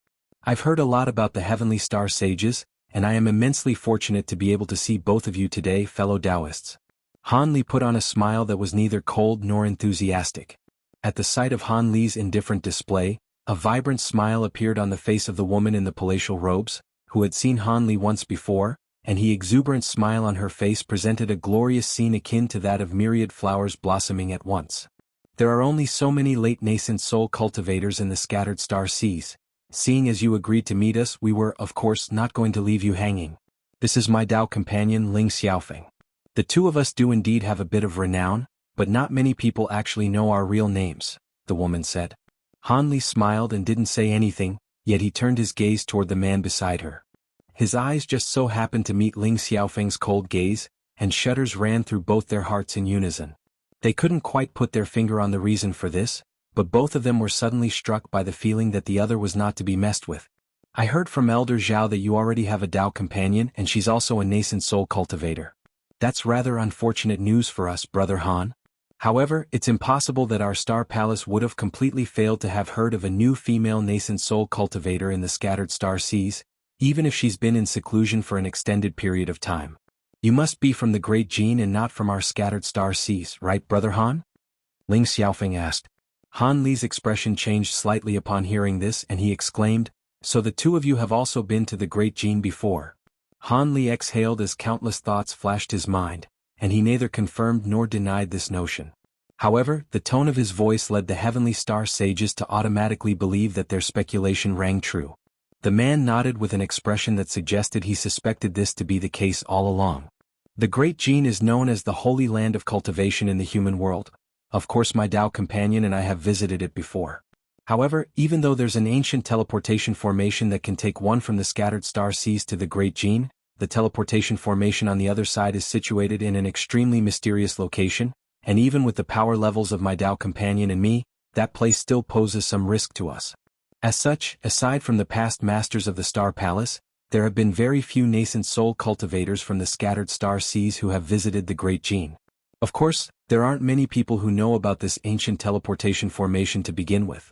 I've heard a lot about the Heavenly Star Sages, and I am immensely fortunate to be able to see both of you today, fellow Taoists. Han Li put on a smile that was neither cold nor enthusiastic. At the sight of Han Li's indifferent display, a vibrant smile appeared on the face of the woman in the palatial robes, who had seen Han Li once before, and the exuberant smile on her face presented a glorious scene akin to that of myriad flowers blossoming at once. There are only so many late nascent soul cultivators in the scattered star seas. Seeing as you agreed to meet us, we were, of course, not going to leave you hanging. This is my Tao companion Ling Xiaofeng. The 2 of us do indeed have a bit of renown, but not many people actually know our real names, the woman said. Han Li smiled and didn't say anything, yet he turned his gaze toward the man beside her. His eyes just so happened to meet Ling Xiaofeng's cold gaze, and shudders ran through both their hearts in unison. They couldn't quite put their finger on the reason for this, but both of them were suddenly struck by the feeling that the other was not to be messed with. I heard from Elder Zhao that you already have a Tao companion and she's also a nascent soul cultivator. That's rather unfortunate news for us, Brother Han. However, it's impossible that our star palace would have completely failed to have heard of a new female nascent soul cultivator in the scattered star seas, even if she's been in seclusion for an extended period of time. You must be from the Great Gene and not from our scattered star seas, right, Brother Han? Ling Xiaofeng asked. Han Li's expression changed slightly upon hearing this and he exclaimed, "So the 2 of you have also been to the Great Gene before?" Han Li exhaled as countless thoughts flashed his mind, and he neither confirmed nor denied this notion. However, the tone of his voice led the Heavenly Star Sages to automatically believe that their speculation rang true. The man nodded with an expression that suggested he suspected this to be the case all along. The Great Gene is known as the Holy Land of Cultivation in the human world. Of course my Tao companion and I have visited it before. However, even though there's an ancient teleportation formation that can take one from the scattered star seas to the Great Gene, the teleportation formation on the other side is situated in an extremely mysterious location, and even with the power levels of my Tao companion and me, that place still poses some risk to us. As such, aside from the past masters of the Star Palace, there have been very few nascent soul cultivators from the scattered star seas who have visited the Great Gene. Of course, there aren't many people who know about this ancient teleportation formation to begin with.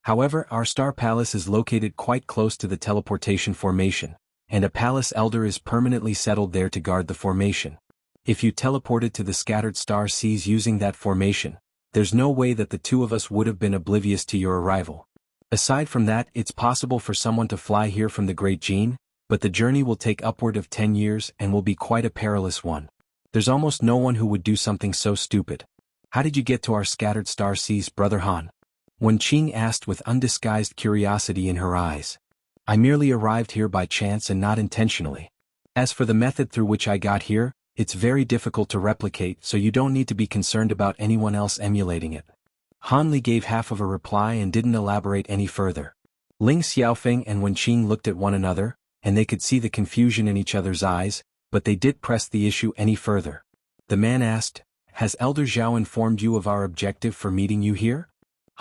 However, our Star Palace is located quite close to the teleportation formation, and a palace elder is permanently settled there to guard the formation. If you teleported to the scattered star seas using that formation, there's no way that the 2 of us would have been oblivious to your arrival. Aside from that, it's possible for someone to fly here from the Great Gene, but the journey will take upward of 10 years and will be quite a perilous one. There's almost no one who would do something so stupid. How did you get to our scattered star seas, Brother Han? Wen Qing asked with undisguised curiosity in her eyes. I merely arrived here by chance and not intentionally. As for the method through which I got here, it's very difficult to replicate, so you don't need to be concerned about anyone else emulating it. Han Li gave half of a reply and didn't elaborate any further. Ling Xiaofeng and Wen Qing looked at one another, and they could see the confusion in each other's eyes, but they did press the issue any further. The man asked, "Has Elder Zhao informed you of our objective for meeting you here?"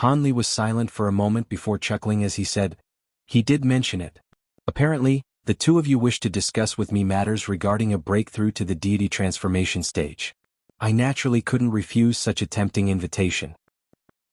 Han Li was silent for a moment before chuckling as he said, "He did mention it. Apparently, the two of you wish to discuss with me matters regarding a breakthrough to the deity transformation stage. I naturally couldn't refuse such a tempting invitation.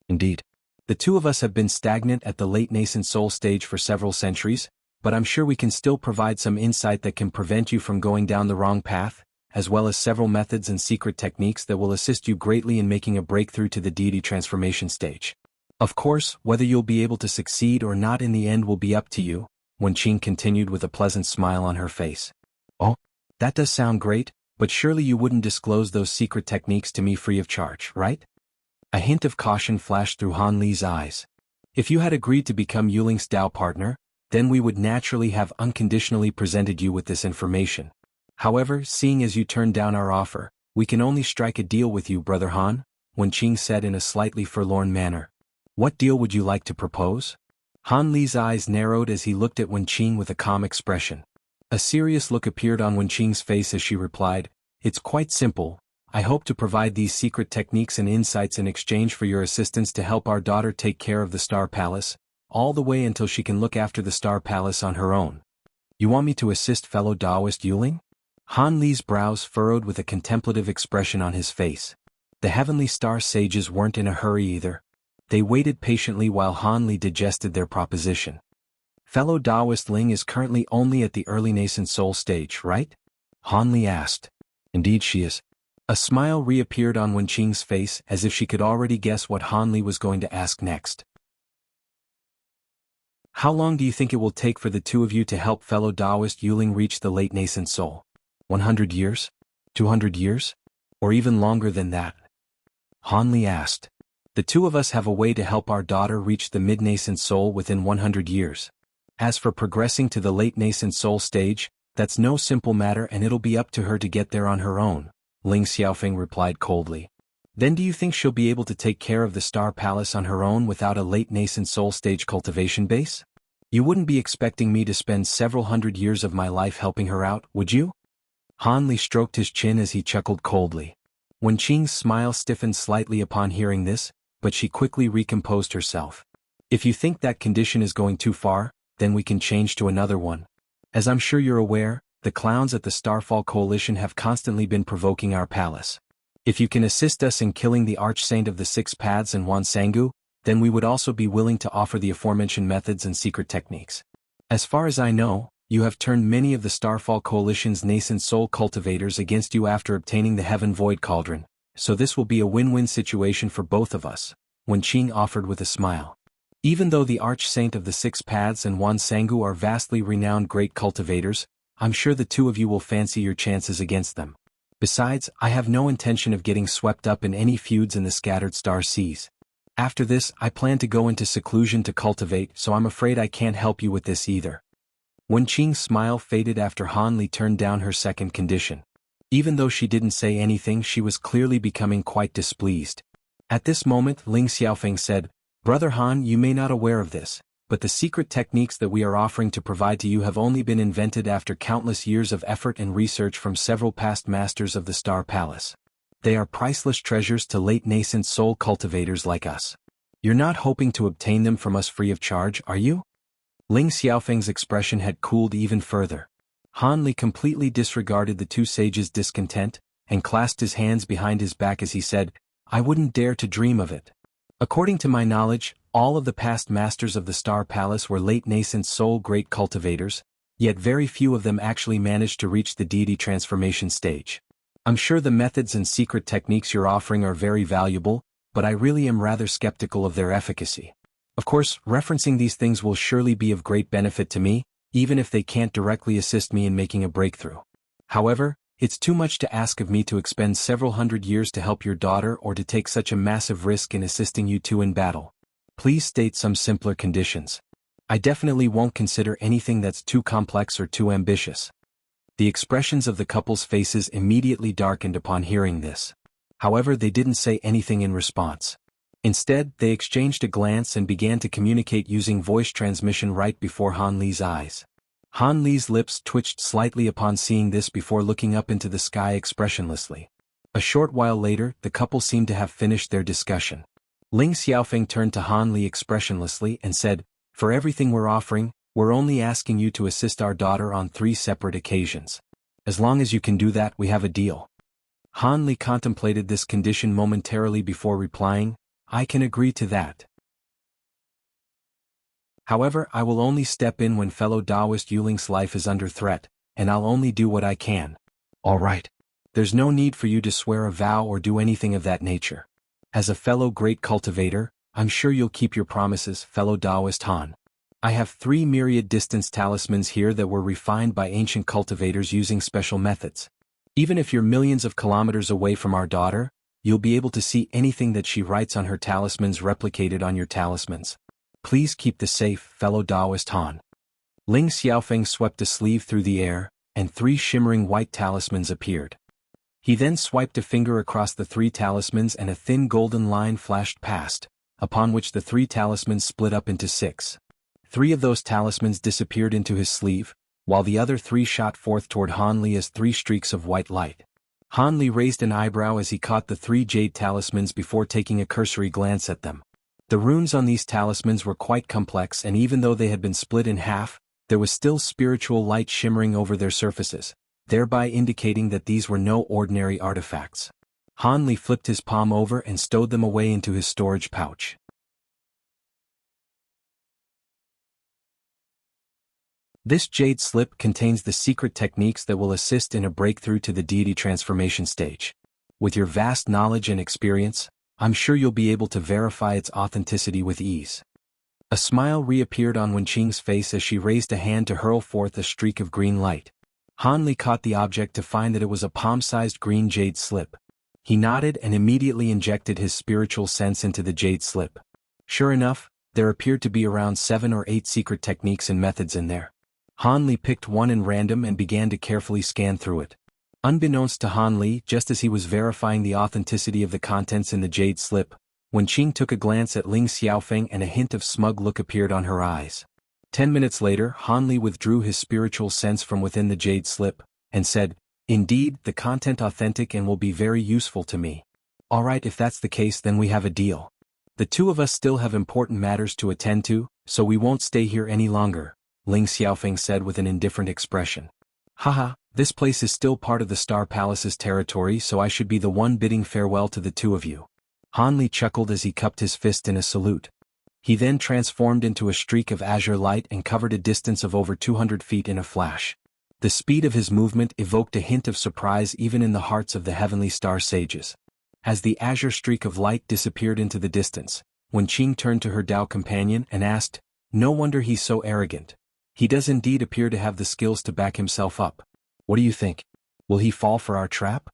Indeed, the two of us have been stagnant at the late nascent soul stage for several centuries, but I'm sure we can still provide some insight that can prevent you from going down the wrong path, as well as several methods and secret techniques that will assist you greatly in making a breakthrough to the deity transformation stage. Of course, whether you'll be able to succeed or not in the end will be up to you," Wen Qing continued with a pleasant smile on her face. "Oh, that does sound great, but surely you wouldn't disclose those secret techniques to me free of charge, right?" A hint of caution flashed through Han Li's eyes. "If you had agreed to become Yuling's Dao partner, then we would naturally have unconditionally presented you with this information. However, seeing as you turned down our offer, we can only strike a deal with you, Brother Han," Wen Qing said in a slightly forlorn manner. "What deal would you like to propose?" Han Li's eyes narrowed as he looked at Wen Qing with a calm expression. A serious look appeared on Wen Qing's face as she replied, "It's quite simple. I hope to provide these secret techniques and insights in exchange for your assistance to help our daughter take care of the Star Palace, all the way until she can look after the Star Palace on her own. You want me to assist fellow Taoist Yuling?" Han Li's brows furrowed with a contemplative expression on his face. The heavenly star sages weren't in a hurry either. They waited patiently while Han Li digested their proposition. "Fellow Taoist Ling is currently only at the early nascent soul stage, right?" Han Li asked. "Indeed she is." A smile reappeared on Wen Qing's face as if she could already guess what Han Li was going to ask next. "How long do you think it will take for the two of you to help fellow Taoist Yuling reach the late nascent soul? 100 years? 200 years? Or even longer than that?" Han Li asked. "The two of us have a way to help our daughter reach the mid-nascent soul within 100 years. As for progressing to the late nascent soul stage, that's no simple matter and it'll be up to her to get there on her own," Ling Xiaofeng replied coldly. "Then do you think she'll be able to take care of the Star Palace on her own without a late nascent soul stage cultivation base? You wouldn't be expecting me to spend several hundred years of my life helping her out, would you?" Han Li stroked his chin as he chuckled coldly. Wen Qing's smile stiffened slightly upon hearing this, but she quickly recomposed herself. "If you think that condition is going too far, then we can change to another one. As I'm sure you're aware, the clowns at the Starfall Coalition have constantly been provoking our palace. If you can assist us in killing the Archsaint of the Six Paths and Wan Sangu, then we would also be willing to offer the aforementioned methods and secret techniques. As far as I know, you have turned many of the Starfall Coalition's nascent soul cultivators against you after obtaining the Heaven Void Cauldron, so this will be a win-win situation for both of us," Wen Qing offered with a smile. "Even though the Archsaint of the Six Paths and Wan Sangu are vastly renowned great cultivators, I'm sure the two of you will fancy your chances against them. Besides, I have no intention of getting swept up in any feuds in the scattered star seas. After this, I plan to go into seclusion to cultivate, so I'm afraid I can't help you with this either." Wen Qing's smile faded after Han Li turned down her second condition. Even though she didn't say anything, she was clearly becoming quite displeased. At this moment, Ling Xiaofeng said, "Brother Han, you may not be aware of this, but the secret techniques that we are offering to provide to you have only been invented after countless years of effort and research from several past masters of the Star Palace. They are priceless treasures to late nascent soul cultivators like us. You're not hoping to obtain them from us free of charge, are you?" Ling Xiaofeng's expression had cooled even further. Han Li completely disregarded the two sages' discontent, and clasped his hands behind his back as he said, "I wouldn't dare to dream of it. According to my knowledge, all of the past masters of the Star Palace were late nascent soul great cultivators, yet very few of them actually managed to reach the deity transformation stage. I'm sure the methods and secret techniques you're offering are very valuable, but I really am rather skeptical of their efficacy. Of course, referencing these things will surely be of great benefit to me, even if they can't directly assist me in making a breakthrough. However, it's too much to ask of me to expend several hundred years to help your daughter or to take such a massive risk in assisting you two in battle. Please state some simpler conditions. I definitely won't consider anything that's too complex or too ambitious." The expressions of the couple's faces immediately darkened upon hearing this. However, they didn't say anything in response. Instead, they exchanged a glance and began to communicate using voice transmission right before Han Li's eyes. Han Li's lips twitched slightly upon seeing this before looking up into the sky expressionlessly. A short while later, the couple seemed to have finished their discussion. Ling Xiaofeng turned to Han Li expressionlessly and said, "For everything we're offering, we're only asking you to assist our daughter on 3 separate occasions. As long as you can do that, we have a deal." Han Li contemplated this condition momentarily before replying, "I can agree to that. However, I will only step in when fellow Taoist Yuling's life is under threat, and I'll only do what I can." "All right. There's no need for you to swear a vow or do anything of that nature. As a fellow great cultivator, I'm sure you'll keep your promises, fellow Taoist Han. I have 3 myriad distance talismans here that were refined by ancient cultivators using special methods. Even if you're millions of kilometers away from our daughter, you'll be able to see anything that she writes on her talismans replicated on your talismans. Please keep this safe, fellow Taoist Han." Ling Xiaofeng swept a sleeve through the air, and 3 shimmering white talismans appeared. He then swiped a finger across the 3 talismans and a thin golden line flashed past, upon which the 3 talismans split up into 6. 3 of those talismans disappeared into his sleeve, while the other 3 shot forth toward Han Li as 3 streaks of white light. Han Li raised an eyebrow as he caught the 3 jade talismans before taking a cursory glance at them. The runes on these talismans were quite complex, and even though they had been split in half, there was still spiritual light shimmering over their surfaces, thereby indicating that these were no ordinary artifacts. Han Li flipped his palm over and stowed them away into his storage pouch. This jade slip contains the secret techniques that will assist in a breakthrough to the deity transformation stage. With your vast knowledge and experience, I'm sure you'll be able to verify its authenticity with ease. A smile reappeared on Wenqing's face as she raised a hand to hurl forth a streak of green light. Han Li caught the object to find that it was a palm-sized green jade slip. He nodded and immediately injected his spiritual sense into the jade slip. Sure enough, there appeared to be around 7 or 8 secret techniques and methods in there. Han Li picked one in random and began to carefully scan through it. Unbeknownst to Han Li, just as he was verifying the authenticity of the contents in the jade slip, Wenqing took a glance at Ling Xiaofeng and a hint of smug look appeared on her eyes. 10 minutes later, Han Li withdrew his spiritual sense from within the jade slip, and said, "Indeed, the content authentic and will be very useful to me. Alright, if that's the case, then we have a deal. The 2 of us still have important matters to attend to, so we won't stay here any longer," Ling Xiaofeng said with an indifferent expression. "Haha, this place is still part of the Star Palace's territory, so I should be the one bidding farewell to the 2 of you." Han Li chuckled as he cupped his fist in a salute. He then transformed into a streak of azure light and covered a distance of over 200 feet in a flash. The speed of his movement evoked a hint of surprise even in the hearts of the heavenly star sages. As the azure streak of light disappeared into the distance, Wenqing turned to her Dao companion and asked, "No wonder he's so arrogant. He does indeed appear to have the skills to back himself up. What do you think? Will he fall for our trap?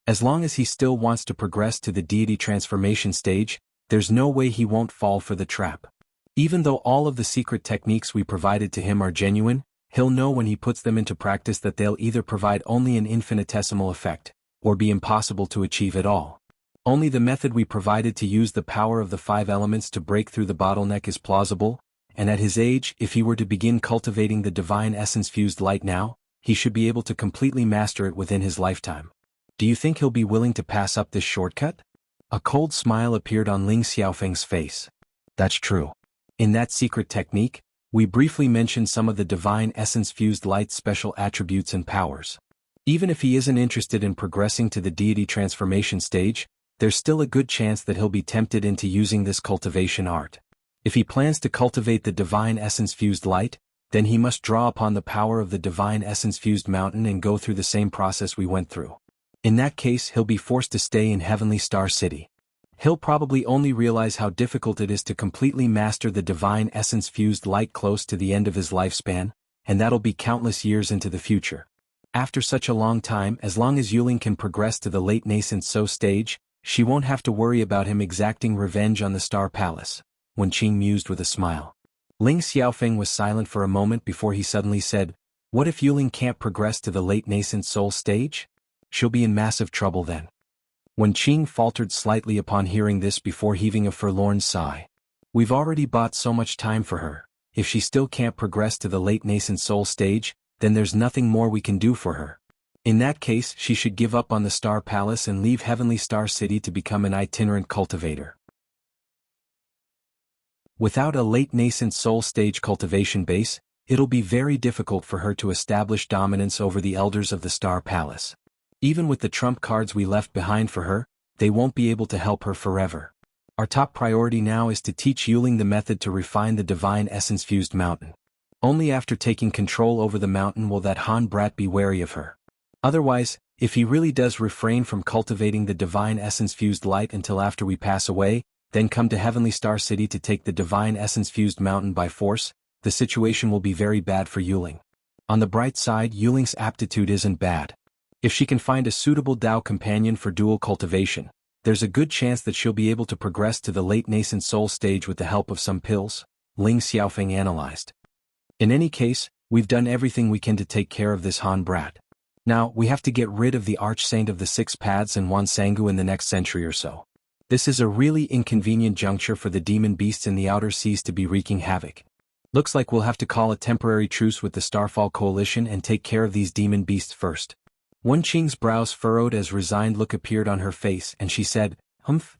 As long as he still wants to progress to the deity transformation stage, there's no way he won't fall for the trap. Even though all of the secret techniques we provided to him are genuine, he'll know when he puts them into practice that they'll either provide only an infinitesimal effect, or be impossible to achieve at all. Only the method we provided to use the power of the 5 elements to break through the bottleneck is plausible, and at his age, if he were to begin cultivating the divine essence-fused light now, he should be able to completely master it within his lifetime. Do you think he'll be willing to pass up this shortcut?" A cold smile appeared on Ling Xiaofeng's face. "That's true. In that secret technique, we briefly mentioned some of the divine essence-fused light's special attributes and powers. Even if he isn't interested in progressing to the deity transformation stage, there's still a good chance that he'll be tempted into using this cultivation art. If he plans to cultivate the divine essence-fused light, then he must draw upon the power of the divine essence-fused mountain and go through the same process we went through. In that case, he'll be forced to stay in Heavenly Star City. He'll probably only realize how difficult it is to completely master the divine essence-fused light close to the end of his lifespan, and that'll be countless years into the future. After such a long time, as long as Yuling can progress to the late nascent So stage, she won't have to worry about him exacting revenge on the Star Palace," Wenqing mused with a smile. Ling Xiaofeng was silent for a moment before he suddenly said, What if Yuling can't progress to the late nascent soul stage? She'll be in massive trouble then. Wen Qing faltered slightly upon hearing this before heaving a forlorn sigh. We've already bought so much time for her. If she still can't progress to the late nascent soul stage, then there's nothing more we can do for her. In that case, she should give up on the Star Palace and leave Heavenly Star City to become an itinerant cultivator. Without a late nascent soul stage cultivation base, it'll be very difficult for her to establish dominance over the elders of the Star Palace. Even with the trump cards we left behind for her, they won't be able to help her forever. Our top priority now is to teach Yuling the method to refine the divine essence-fused mountain. Only after taking control over the mountain will that Han brat be wary of her. Otherwise, if he really does refrain from cultivating the divine essence-fused light until after we pass away, then come to Heavenly Star City to take the divine essence-fused mountain by force, the situation will be very bad for Yuling. On the bright side, Yuling's aptitude isn't bad. If she can find a suitable Dao companion for dual cultivation, there's a good chance that she'll be able to progress to the late nascent soul stage with the help of some pills, Ling Xiaofeng analyzed. In any case, we've done everything we can to take care of this Han brat. Now, we have to get rid of the arch-saint of the Six Paths and Wan Sangu in the next century or so. This is a really inconvenient juncture for the demon beasts in the outer seas to be wreaking havoc. Looks like we'll have to call a temporary truce with the Starfall Coalition and take care of these demon beasts first. Wen Qing's brows furrowed as resigned look appeared on her face and she said,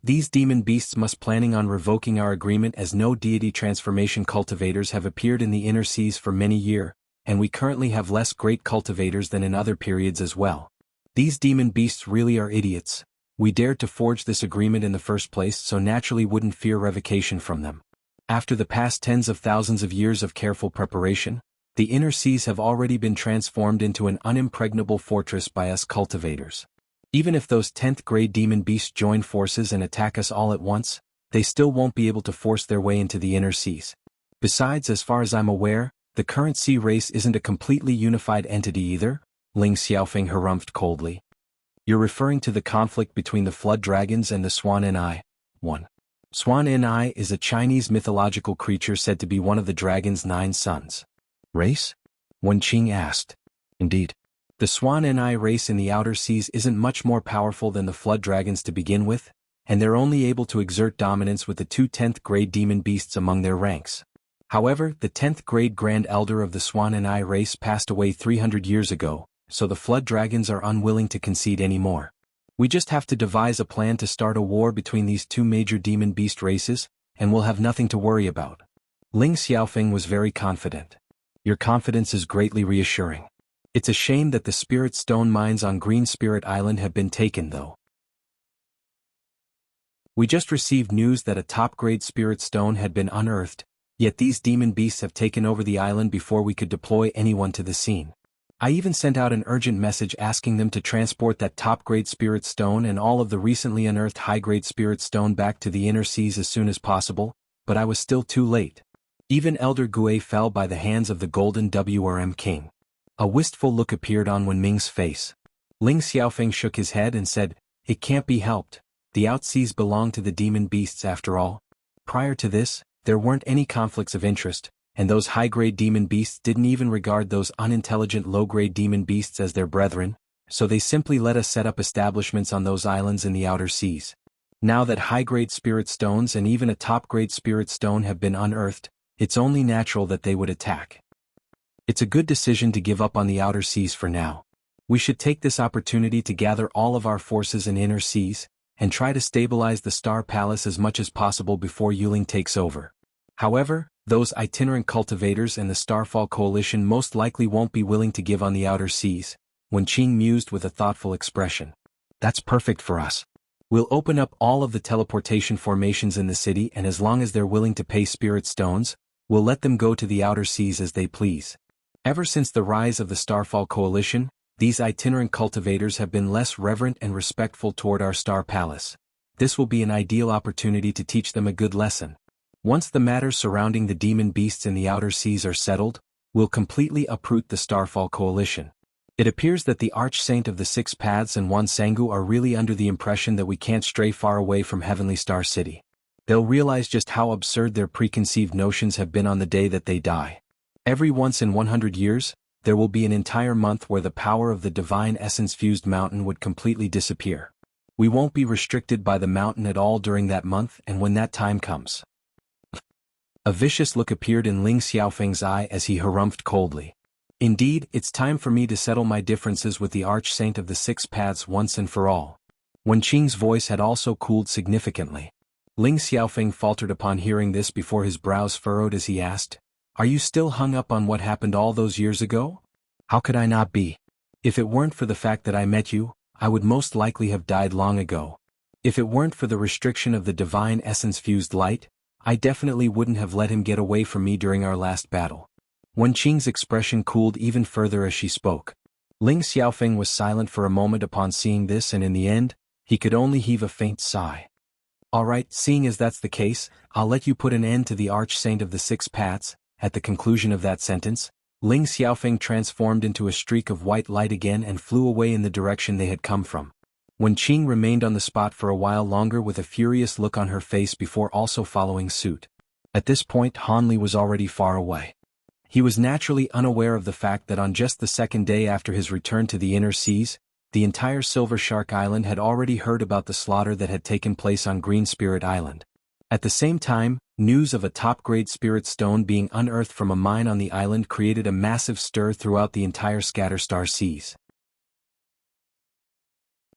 these demon beasts must planning on revoking our agreement as no deity transformation cultivators have appeared in the inner seas for many years, and we currently have less great cultivators than in other periods as well. These demon beasts really are idiots. We dared to forge this agreement in the first place so naturally wouldn't fear revocation from them. After the past tens of thousands of years of careful preparation, the inner seas have already been transformed into an unimpregnable fortress by us cultivators. Even if those 10th grade demon beasts join forces and attack us all at once, they still won't be able to force their way into the inner seas. Besides, as far as I'm aware, the current sea race isn't a completely unified entity either, Ling Xiaofeng harumphed coldly. You're referring to the conflict between the flood dragons and the Swan Ni. 1. Swan Ni is a Chinese mythological creature said to be one of the dragon's 9 sons. Race? Wen Qing asked. Indeed. The Swan Ni race in the outer seas isn't much more powerful than the flood dragons to begin with, and they're only able to exert dominance with the 2 10th grade demon beasts among their ranks. However, the 10th grade Grand Elder of the Swan Ni race passed away 300 years ago, so the flood dragons are unwilling to concede anymore. We just have to devise a plan to start a war between these 2 major demon beast races, and we'll have nothing to worry about. Ling Xiaofeng was very confident. Your confidence is greatly reassuring. It's a shame that the Spirit Stone mines on Green Spirit Island have been taken though. We just received news that a top-grade Spirit Stone had been unearthed, yet these demon beasts have taken over the island before we could deploy anyone to the scene. I even sent out an urgent message asking them to transport that top-grade Spirit Stone and all of the recently unearthed high-grade Spirit Stone back to the inner seas as soon as possible, but I was still too late. Even Elder Gui fell by the hands of the Golden WRM King. A wistful look appeared on Wen Ming's face. Ling Xiaofeng shook his head and said, "It can't be helped. The outseas belong to the demon beasts after all. Prior to this, there weren't any conflicts of interest, and those high-grade demon beasts didn't even regard those unintelligent low-grade demon beasts as their brethren, so they simply let us set up establishments on those islands in the outer seas. Now that high-grade spirit stones and even a top-grade spirit stone have been unearthed, it's only natural that they would attack. It's a good decision to give up on the outer seas for now. We should take this opportunity to gather all of our forces in inner seas, and try to stabilize the Star Palace as much as possible before Yuling takes over. However, those itinerant cultivators and the Starfall Coalition most likely won't be willing to give on the outer seas," Wen Qing mused with a thoughtful expression. "That's perfect for us. We'll open up all of the teleportation formations in the city, and as long as they're willing to pay spirit stones, we'll let them go to the outer seas as they please." Ever since the rise of the Starfall Coalition, these itinerant cultivators have been less reverent and respectful toward our Star Palace. This will be an ideal opportunity to teach them a good lesson. Once the matters surrounding the demon beasts in the outer seas are settled, we'll completely uproot the Starfall Coalition. It appears that the Arch-Saint of the Six Paths and Wan Sangu are really under the impression that we can't stray far away from Heavenly Star City. They'll realize just how absurd their preconceived notions have been on the day that they die. Every once in 100 years, there will be an entire month where the power of the divine essence-fused mountain would completely disappear. We won't be restricted by the mountain at all during that month, and when that time comes. A vicious look appeared in Ling Xiaofeng's eye as he harumphed coldly. Indeed, it's time for me to settle my differences with the arch-saint of the six paths once and for all. Wen Qing's voice had also cooled significantly. Ling Xiaofeng faltered upon hearing this before his brows furrowed as he asked, "Are you still hung up on what happened all those years ago?" "How could I not be? If it weren't for the fact that I met you, I would most likely have died long ago. If it weren't for the restriction of the divine essence-fused light, I definitely wouldn't have let him get away from me during our last battle." Wen Qing's expression cooled even further as she spoke. Ling Xiaofeng was silent for a moment upon seeing this, and in the end, he could only heave a faint sigh. "All right, seeing as that's the case, I'll let you put an end to the arch-saint of the six paths." At the conclusion of that sentence, Ling Xiaofeng transformed into a streak of white light again and flew away in the direction they had come from. Wen Qing remained on the spot for a while longer with a furious look on her face before also following suit. At this point, Han Li was already far away. He was naturally unaware of the fact that on just the second day after his return to the inner seas, the entire Silver Shark Island had already heard about the slaughter that had taken place on Green Spirit Island. At the same time, news of a top-grade spirit stone being unearthed from a mine on the island created a massive stir throughout the entire Scatterstar Seas.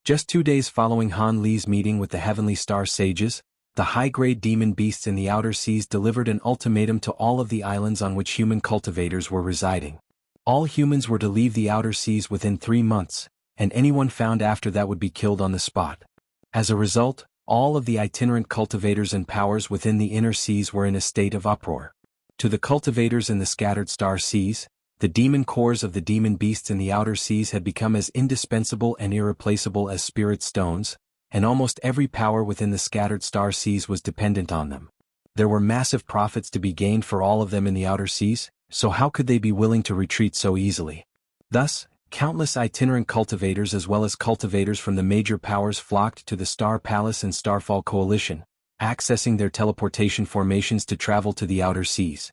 Just 2 days following Han Li's meeting with the Heavenly Star Sages, the high-grade demon beasts in the outer seas delivered an ultimatum to all of the islands on which human cultivators were residing. All humans were to leave the outer seas within 3 months, and anyone found after that would be killed on the spot. As a result, all of the itinerant cultivators and powers within the inner seas were in a state of uproar. To the cultivators in the scattered star seas, the demon cores of the demon beasts in the outer seas had become as indispensable and irreplaceable as spirit stones, and almost every power within the scattered star seas was dependent on them. There were massive profits to be gained for all of them in the outer seas, so how could they be willing to retreat so easily? Thus, countless itinerant cultivators as well as cultivators from the major powers flocked to the Star Palace and Starfall Coalition, accessing their teleportation formations to travel to the outer seas.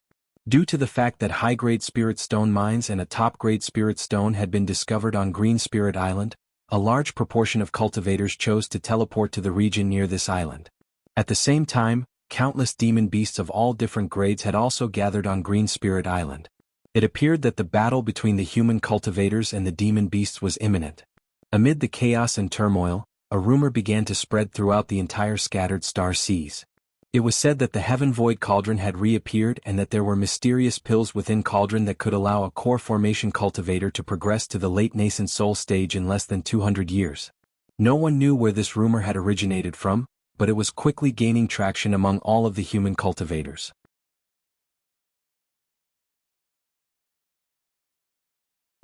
Due to the fact that high-grade spirit stone mines and a top-grade spirit stone had been discovered on Green Spirit Island, a large proportion of cultivators chose to teleport to the region near this island. At the same time, countless demon beasts of all different grades had also gathered on Green Spirit Island. It appeared that the battle between the human cultivators and the demon beasts was imminent. Amid the chaos and turmoil, a rumor began to spread throughout the entire scattered star seas. It was said that the Heaven Void Cauldron had reappeared and that there were mysterious pills within Cauldron that could allow a core formation cultivator to progress to the late nascent soul stage in less than 200 years. No one knew where this rumor had originated from, but it was quickly gaining traction among all of the human cultivators.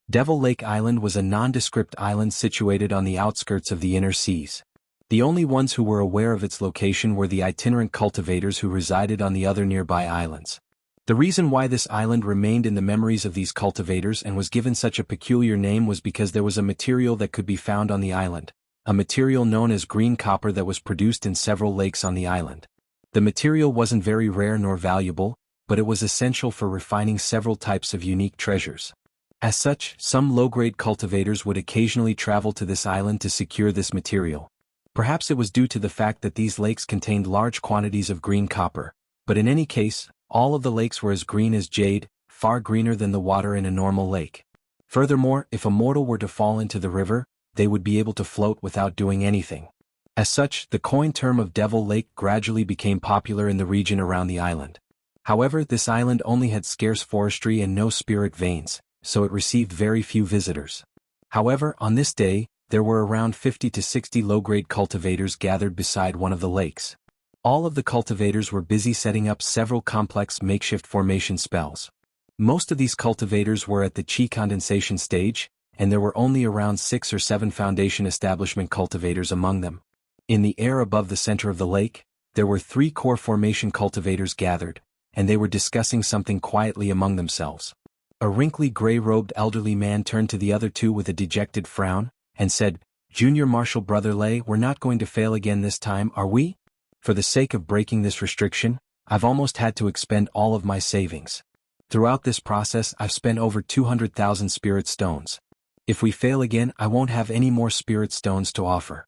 Devil Lake Island was a nondescript island situated on the outskirts of the inner seas. The only ones who were aware of its location were the itinerant cultivators who resided on the other nearby islands. The reason why this island remained in the memories of these cultivators and was given such a peculiar name was because there was a material that could be found on the island, a material known as green copper that was produced in several lakes on the island. The material wasn't very rare nor valuable, but it was essential for refining several types of unique treasures. As such, some low-grade cultivators would occasionally travel to this island to secure this material. Perhaps it was due to the fact that these lakes contained large quantities of green copper, but in any case, all of the lakes were as green as jade, far greener than the water in a normal lake. Furthermore, if a mortal were to fall into the river, they would be able to float without doing anything. As such, the coined term of Devil Lake gradually became popular in the region around the island. However, this island only had scarce forestry and no spirit veins, so it received very few visitors. However, on this day, there were around 50 to 60 low-grade cultivators gathered beside one of the lakes. All of the cultivators were busy setting up several complex makeshift formation spells. Most of these cultivators were at the chi condensation stage, and there were only around 6 or 7 foundation establishment cultivators among them. In the air above the center of the lake, there were 3 core formation cultivators gathered, and they were discussing something quietly among themselves. A wrinkly gray-robed elderly man turned to the other 2 with a dejected frown, and said, "Junior Marshal Brother Lei, we're not going to fail again this time, are we? For the sake of breaking this restriction, I've almost had to expend all of my savings." Throughout this process I've spent over 200,000 spirit stones. If we fail again I won't have any more spirit stones to offer."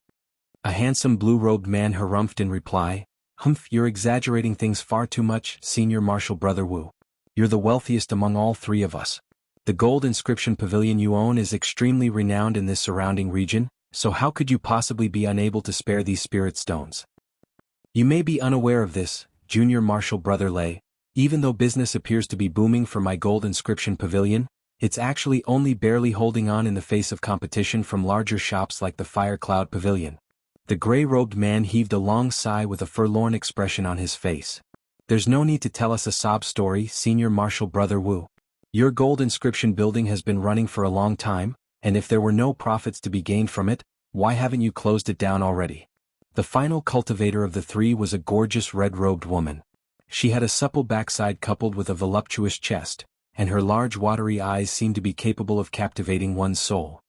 A handsome blue-robed man harumphed in reply, "Humph, you're exaggerating things far too much, Senior Marshal Brother Wu. You're the wealthiest among all three of us. The gold inscription pavilion you own is extremely renowned in this surrounding region, so how could you possibly be unable to spare these spirit stones? You may be unaware of this, Junior Marshal Brother Lei. Even though business appears to be booming for my gold inscription pavilion, it's actually only barely holding on in the face of competition from larger shops like the Fire Cloud Pavilion." The gray-robed man heaved a long sigh with a forlorn expression on his face. "There's no need to tell us a sob story, Senior Marshal Brother Wu. Your gold inscription building has been running for a long time, and if there were no profits to be gained from it, why haven't you closed it down already?" The final cultivator of the three was a gorgeous red-robed woman. She had a supple backside coupled with a voluptuous chest, and her large watery eyes seemed to be capable of captivating one's soul.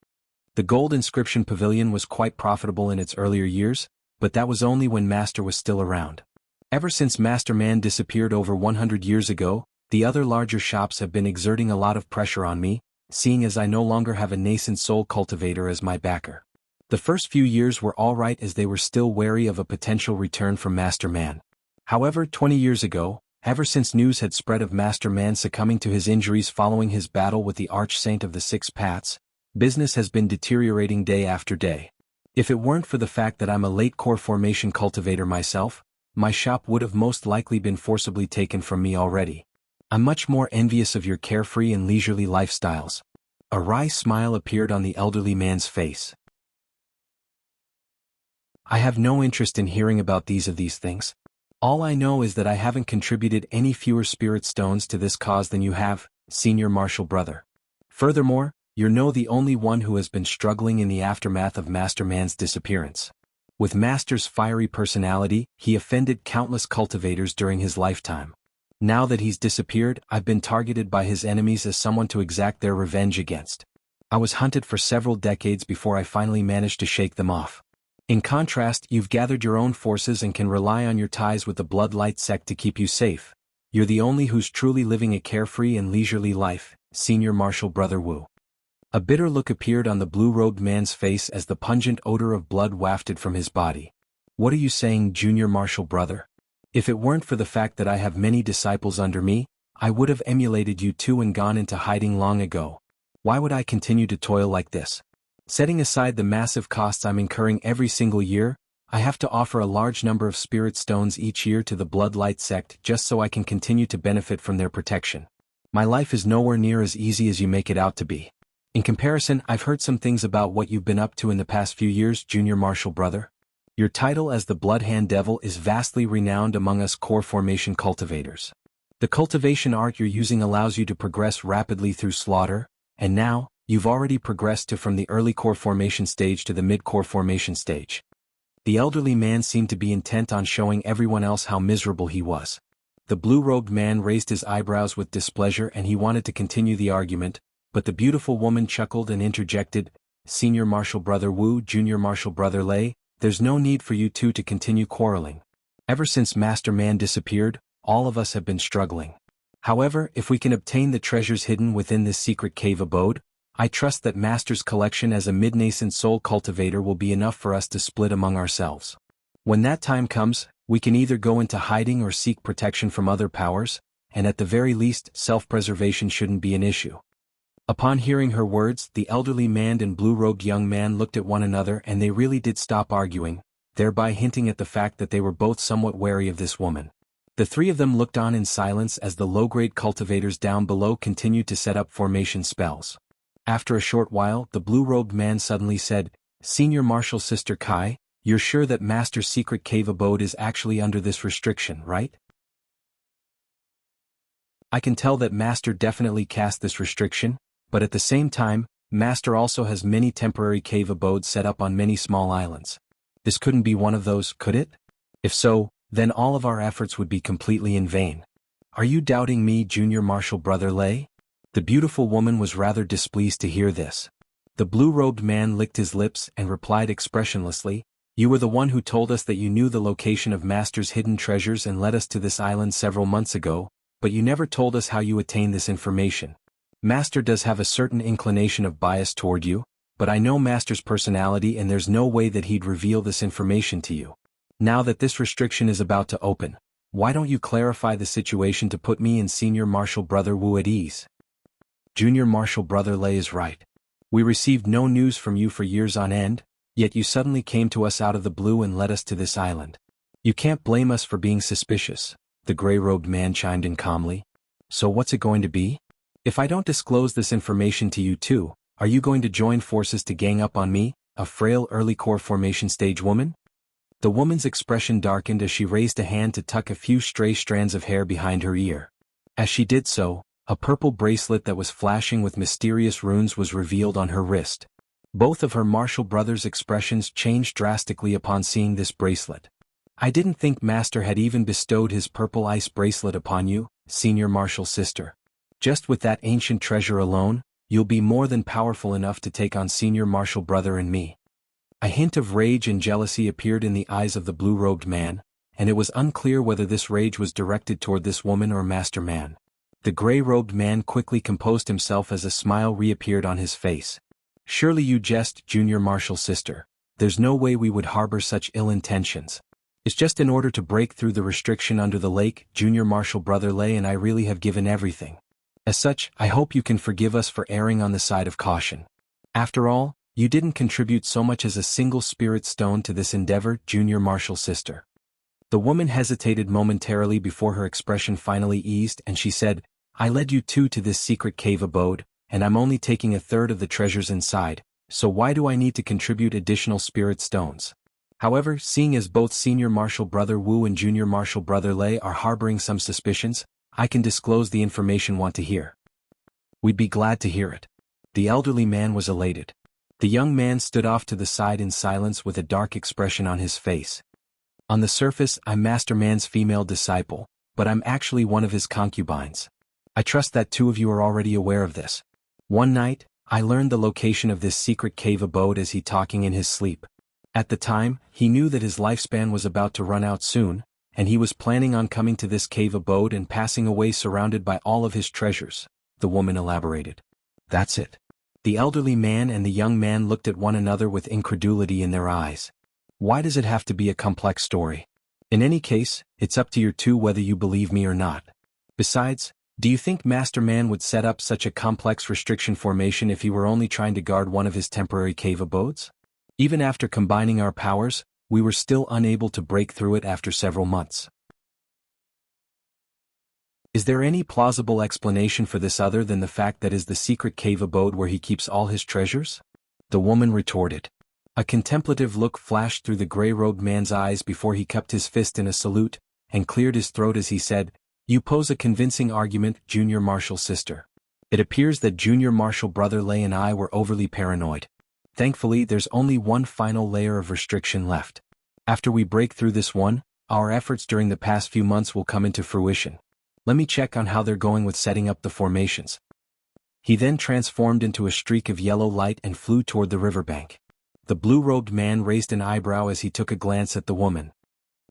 The gold inscription pavilion was quite profitable in its earlier years, but that was only when Master was still around. Ever since Master Man disappeared over 100 years ago, the other larger shops have been exerting a lot of pressure on me, seeing as I no longer have a nascent soul cultivator as my backer. The first few years were alright as they were still wary of a potential return from Master Man. However, 20 years ago, ever since news had spread of Master Man succumbing to his injuries following his battle with the Arch-Saint of the Six Paths, business has been deteriorating day after day. If it weren't for the fact that I'm a late core formation cultivator myself, my shop would have most likely been forcibly taken from me already. I'm much more envious of your carefree and leisurely lifestyles." A wry smile appeared on the elderly man's face. "I have no interest in hearing about these things. All I know is that I haven't contributed any fewer spirit stones to this cause than you have, Senior Marshal Brother. Furthermore, you're the only one who has been struggling in the aftermath of Master Man's disappearance. With Master's fiery personality, he offended countless cultivators during his lifetime. Now that he's disappeared, I've been targeted by his enemies as someone to exact their revenge against. I was hunted for several decades before I finally managed to shake them off. In contrast, you've gathered your own forces and can rely on your ties with the Bloodlight sect to keep you safe. You're the only who's truly living a carefree and leisurely life, Senior Marshal Brother Wu." A bitter look appeared on the blue-robed man's face as the pungent odor of blood wafted from his body. "What are you saying, Junior Marshal Brother? If it weren't for the fact that I have many disciples under me, I would have emulated you too and gone into hiding long ago. Why would I continue to toil like this? Setting aside the massive costs I'm incurring every single year, I have to offer a large number of spirit stones each year to the Bloodlight sect just so I can continue to benefit from their protection. My life is nowhere near as easy as you make it out to be. In comparison, I've heard some things about what you've been up to in the past few years, Junior Marshal Brother. Your title as the Bloodhand Devil is vastly renowned among us core formation cultivators. The cultivation art you're using allows you to progress rapidly through slaughter, and now, you've already progressed from the early core formation stage to the mid-core formation stage." The elderly man seemed to be intent on showing everyone else how miserable he was. The blue-robed man raised his eyebrows with displeasure and he wanted to continue the argument, but the beautiful woman chuckled and interjected, "Senior Marshal Brother Wu, Junior Marshal Brother Lei, there's no need for you two to continue quarreling. Ever since Master Man disappeared, all of us have been struggling. However, if we can obtain the treasures hidden within this secret cave abode, I trust that Master's collection as a mid-nascent soul cultivator will be enough for us to split among ourselves. When that time comes, we can either go into hiding or seek protection from other powers, and at the very least, self-preservation shouldn't be an issue." Upon hearing her words, the elderly man and blue-robed young man looked at one another and they really did stop arguing, thereby hinting at the fact that they were both somewhat wary of this woman. The three of them looked on in silence as the low-grade cultivators down below continued to set up formation spells. After a short while, the blue-robed man suddenly said, "Senior Marshal Sister Kai, you're sure that Master's secret cave abode is actually under this restriction, right?" "I can tell that Master definitely cast this restriction, but at the same time, Master also has many temporary cave abodes set up on many small islands. This couldn't be one of those, could it? If so, then all of our efforts would be completely in vain. Are you doubting me, Junior Marshal Brother Lei?" The beautiful woman was rather displeased to hear this. The blue-robed man licked his lips and replied expressionlessly, "You were the one who told us that you knew the location of Master's hidden treasures and led us to this island several months ago, but you never told us how you attained this information. Master does have a certain inclination of bias toward you, but I know Master's personality and there's no way that he'd reveal this information to you. Now that this restriction is about to open, why don't you clarify the situation to put me and Senior Marshal Brother Wu at ease? Junior Marshal Brother Lei is right. We received no news from you for years on end, yet you suddenly came to us out of the blue and led us to this island. You can't blame us for being suspicious, the gray-robed man chimed in calmly. So what's it going to be? If I don't disclose this information to you too, are you going to join forces to gang up on me, a frail early core formation stage woman? The woman's expression darkened as she raised a hand to tuck a few stray strands of hair behind her ear. As she did so, a purple bracelet that was flashing with mysterious runes was revealed on her wrist. Both of her martial brothers' expressions changed drastically upon seeing this bracelet. I didn't think Master had even bestowed his purple ice bracelet upon you, Senior Marshal Sister. Just with that ancient treasure alone, you'll be more than powerful enough to take on Senior Marshal Brother and me. A hint of rage and jealousy appeared in the eyes of the blue-robed man, and it was unclear whether this rage was directed toward this woman or Master Man. The gray-robed man quickly composed himself as a smile reappeared on his face. Surely you jest, Junior Marshal Sister. There's no way we would harbor such ill intentions. It's just in order to break through the restriction under the lake, Junior Marshal Brother Lei and I really have given everything. As such, I hope you can forgive us for erring on the side of caution. After all, you didn't contribute so much as a single spirit stone to this endeavor, Junior Marshal Sister. The woman hesitated momentarily before her expression finally eased and she said, I led you two to this secret cave abode, and I'm only taking a third of the treasures inside, so why do I need to contribute additional spirit stones? However, seeing as both Senior Marshal Brother Wu and Junior Marshal Brother Lei are harboring some suspicions, I can disclose the information want to hear. We'd be glad to hear it. The elderly man was elated. The young man stood off to the side in silence with a dark expression on his face. On the surface, I'm Master Man's female disciple, but I'm actually one of his concubines. I trust that two of you are already aware of this. One night, I learned the location of this secret cave abode as he talking in his sleep. At the time, he knew that his lifespan was about to run out soon, and he was planning on coming to this cave abode and passing away surrounded by all of his treasures, the woman elaborated. That's it. The elderly man and the young man looked at one another with incredulity in their eyes. Why does it have to be a complex story? In any case, it's up to you two whether you believe me or not. Besides, do you think Master Man would set up such a complex restriction formation if he were only trying to guard one of his temporary cave abodes? Even after combining our powers, we were still unable to break through it after several months. Is there any plausible explanation for this other than the fact that is the secret cave abode where he keeps all his treasures? The woman retorted. A contemplative look flashed through the gray-robed man's eyes before he cupped his fist in a salute, and cleared his throat as he said, You pose a convincing argument, Junior Marshal Sister. It appears that Junior Marshal Brother Lei and I were overly paranoid. Thankfully, there's only one final layer of restriction left. After we break through this one, our efforts during the past few months will come into fruition. Let me check on how they're going with setting up the formations. He then transformed into a streak of yellow light and flew toward the riverbank. The blue-robed man raised an eyebrow as he took a glance at the woman.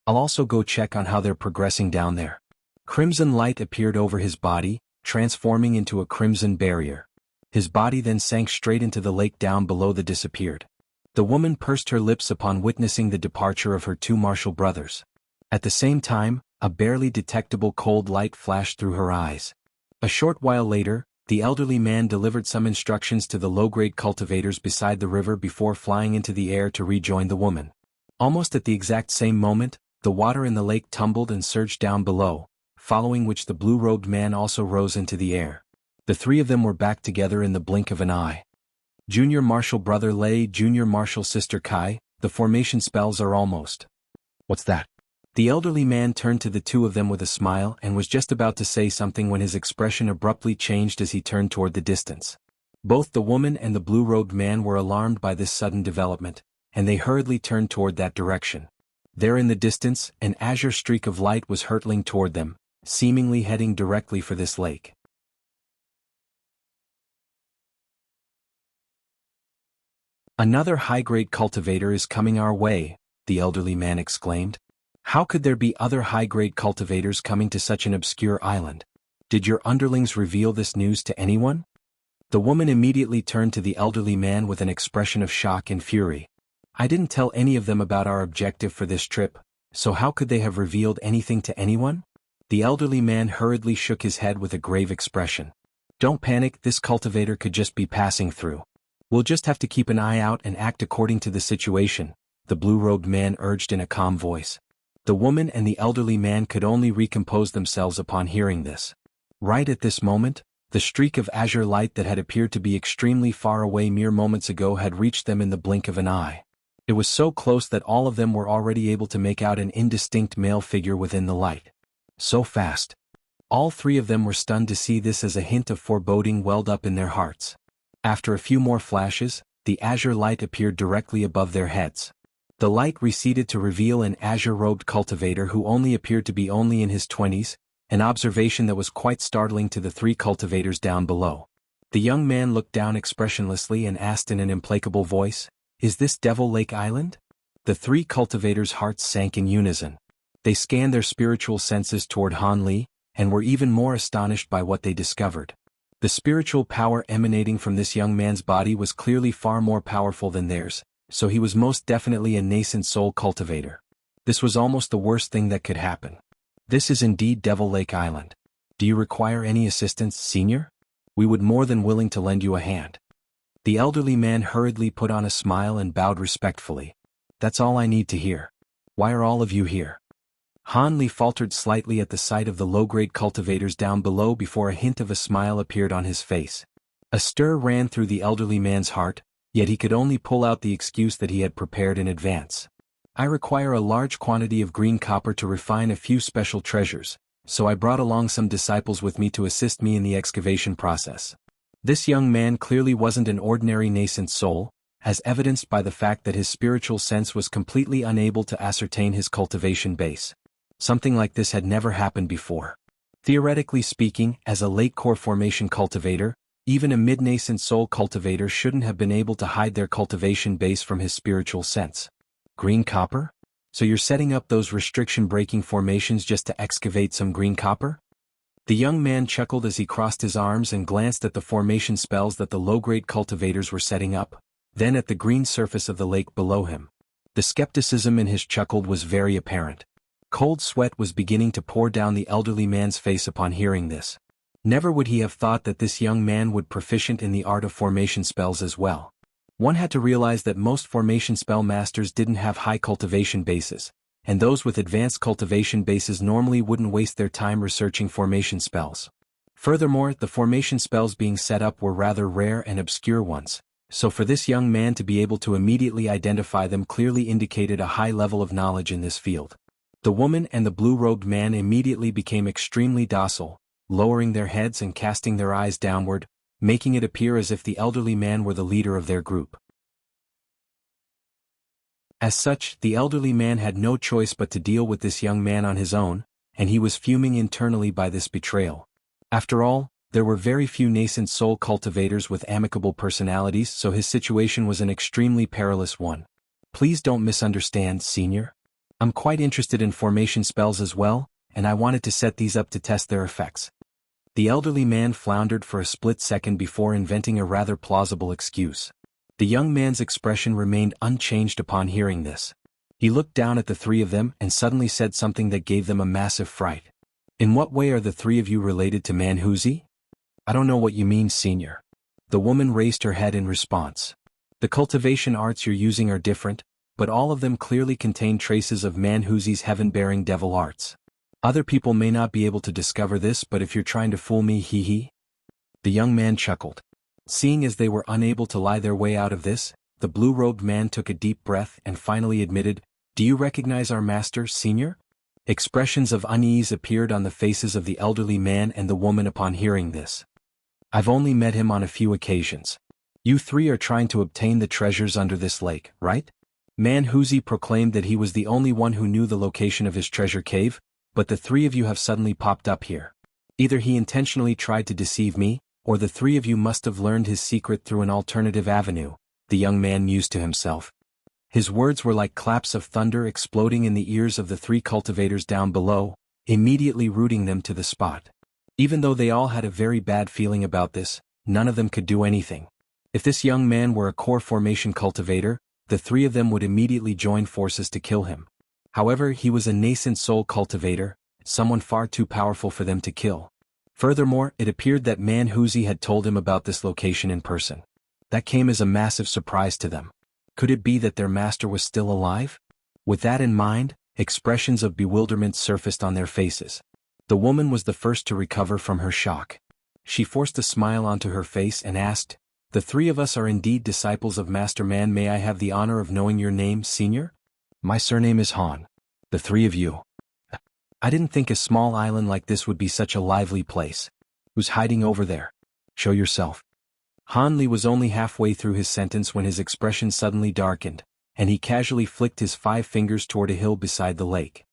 I'll also go check on how they're progressing down there. Crimson light appeared over his body, transforming into a crimson barrier. His body then sank straight into the lake down below the disappeared. The woman pursed her lips upon witnessing the departure of her two martial brothers. At the same time, a barely detectable cold light flashed through her eyes. A short while later, the elderly man delivered some instructions to the low-grade cultivators beside the river before flying into the air to rejoin the woman. Almost at the exact same moment, the water in the lake tumbled and surged down below, following which the blue-robed man also rose into the air. The three of them were back together in the blink of an eye. Junior Marshal Brother Lei, Junior Marshal Sister Kai, the formation spells are almost. What's that? The elderly man turned to the two of them with a smile and was just about to say something when his expression abruptly changed as he turned toward the distance. Both the woman and the blue-robed man were alarmed by this sudden development, and they hurriedly turned toward that direction. There in the distance, an azure streak of light was hurtling toward them, seemingly heading directly for this lake. Another high-grade cultivator is coming our way, the elderly man exclaimed. How could there be other high-grade cultivators coming to such an obscure island? Did your underlings reveal this news to anyone? The woman immediately turned to the elderly man with an expression of shock and fury. I didn't tell any of them about our objective for this trip, so how could they have revealed anything to anyone? The elderly man hurriedly shook his head with a grave expression. Don't panic, this cultivator could just be passing through. We'll just have to keep an eye out and act according to the situation, the blue-robed man urged in a calm voice. The woman and the elderly man could only recompose themselves upon hearing this. Right at this moment, the streak of azure light that had appeared to be extremely far away mere moments ago had reached them in the blink of an eye. It was so close that all of them were already able to make out an indistinct male figure within the light. So fast. All three of them were stunned to see this as a hint of foreboding welled up in their hearts. After a few more flashes, the azure light appeared directly above their heads. The light receded to reveal an azure-robed cultivator who only appeared to be only in his 20s, an observation that was quite startling to the three cultivators down below. The young man looked down expressionlessly and asked in an implacable voice, "Is this Devil Lake Island?" The three cultivators' hearts sank in unison. They scanned their spiritual senses toward Han Li, and were even more astonished by what they discovered. The spiritual power emanating from this young man's body was clearly far more powerful than theirs, so he was most definitely a nascent soul cultivator. This was almost the worst thing that could happen. This is indeed Devil Lake Island. Do you require any assistance, Senior? We would more than willing to lend you a hand. The elderly man hurriedly put on a smile and bowed respectfully. That's all I need to hear. Why are all of you here? Han Li faltered slightly at the sight of the low-grade cultivators down below before a hint of a smile appeared on his face. A stir ran through the elderly man's heart, yet he could only pull out the excuse that he had prepared in advance. I require a large quantity of green copper to refine a few special treasures, so I brought along some disciples with me to assist me in the excavation process. This young man clearly wasn't an ordinary nascent soul, as evidenced by the fact that his spiritual sense was completely unable to ascertain his cultivation base. Something like this had never happened before. Theoretically speaking, as a late core formation cultivator, even a mid-nascent soul cultivator shouldn't have been able to hide their cultivation base from his spiritual sense. Green copper? So you're setting up those restriction-breaking formations just to excavate some green copper? The young man chuckled as he crossed his arms and glanced at the formation spells that the low-grade cultivators were setting up, then at the green surface of the lake below him. The skepticism in his chuckle was very apparent. Cold sweat was beginning to pour down the elderly man's face upon hearing this. Never would he have thought that this young man would be proficient in the art of formation spells as well. One had to realize that most formation spell masters didn't have high cultivation bases, and those with advanced cultivation bases normally wouldn't waste their time researching formation spells. Furthermore, the formation spells being set up were rather rare and obscure ones, so for this young man to be able to immediately identify them clearly indicated a high level of knowledge in this field. The woman and the blue-robed man immediately became extremely docile, lowering their heads and casting their eyes downward, making it appear as if the elderly man were the leader of their group. As such, the elderly man had no choice but to deal with this young man on his own, and he was fuming internally by this betrayal. After all, there were very few nascent soul cultivators with amicable personalities, so his situation was an extremely perilous one. Please don't misunderstand, Senior. I'm quite interested in formation spells as well, and I wanted to set these up to test their effects. The elderly man floundered for a split second before inventing a rather plausible excuse. The young man's expression remained unchanged upon hearing this. He looked down at the three of them and suddenly said something that gave them a massive fright. In what way are the three of you related to Manhuzi? I don't know what you mean, Senior. The woman raised her head in response. The cultivation arts you're using are different, but all of them clearly contain traces of Manhuzi's heaven-bearing devil arts. Other people may not be able to discover this, but if you're trying to fool me, hee. The young man chuckled. Seeing as they were unable to lie their way out of this, the blue-robed man took a deep breath and finally admitted, "Do you recognize our master, Senior?" Expressions of unease appeared on the faces of the elderly man and the woman upon hearing this. I've only met him on a few occasions. You three are trying to obtain the treasures under this lake, right? Manhuzi proclaimed that he was the only one who knew the location of his treasure cave, but the three of you have suddenly popped up here. Either he intentionally tried to deceive me, or the three of you must have learned his secret through an alternative avenue, the young man mused to himself. His words were like claps of thunder exploding in the ears of the three cultivators down below, immediately rooting them to the spot. Even though they all had a very bad feeling about this, none of them could do anything. If this young man were a core formation cultivator, the three of them would immediately join forces to kill him. However, he was a nascent soul cultivator, someone far too powerful for them to kill. Furthermore, it appeared that Manhuzi had told him about this location in person. That came as a massive surprise to them. Could it be that their master was still alive? With that in mind, expressions of bewilderment surfaced on their faces. The woman was the first to recover from her shock. She forced a smile onto her face and asked, "The three of us are indeed disciples of Master Man. May I have the honor of knowing your name, Senior?" "My surname is Han. The three of you." "I didn't think a small island like this would be such a lively place. Who's hiding over there? Show yourself." Han Li was only halfway through his sentence when his expression suddenly darkened, and he casually flicked his 5 fingers toward a hill beside the lake.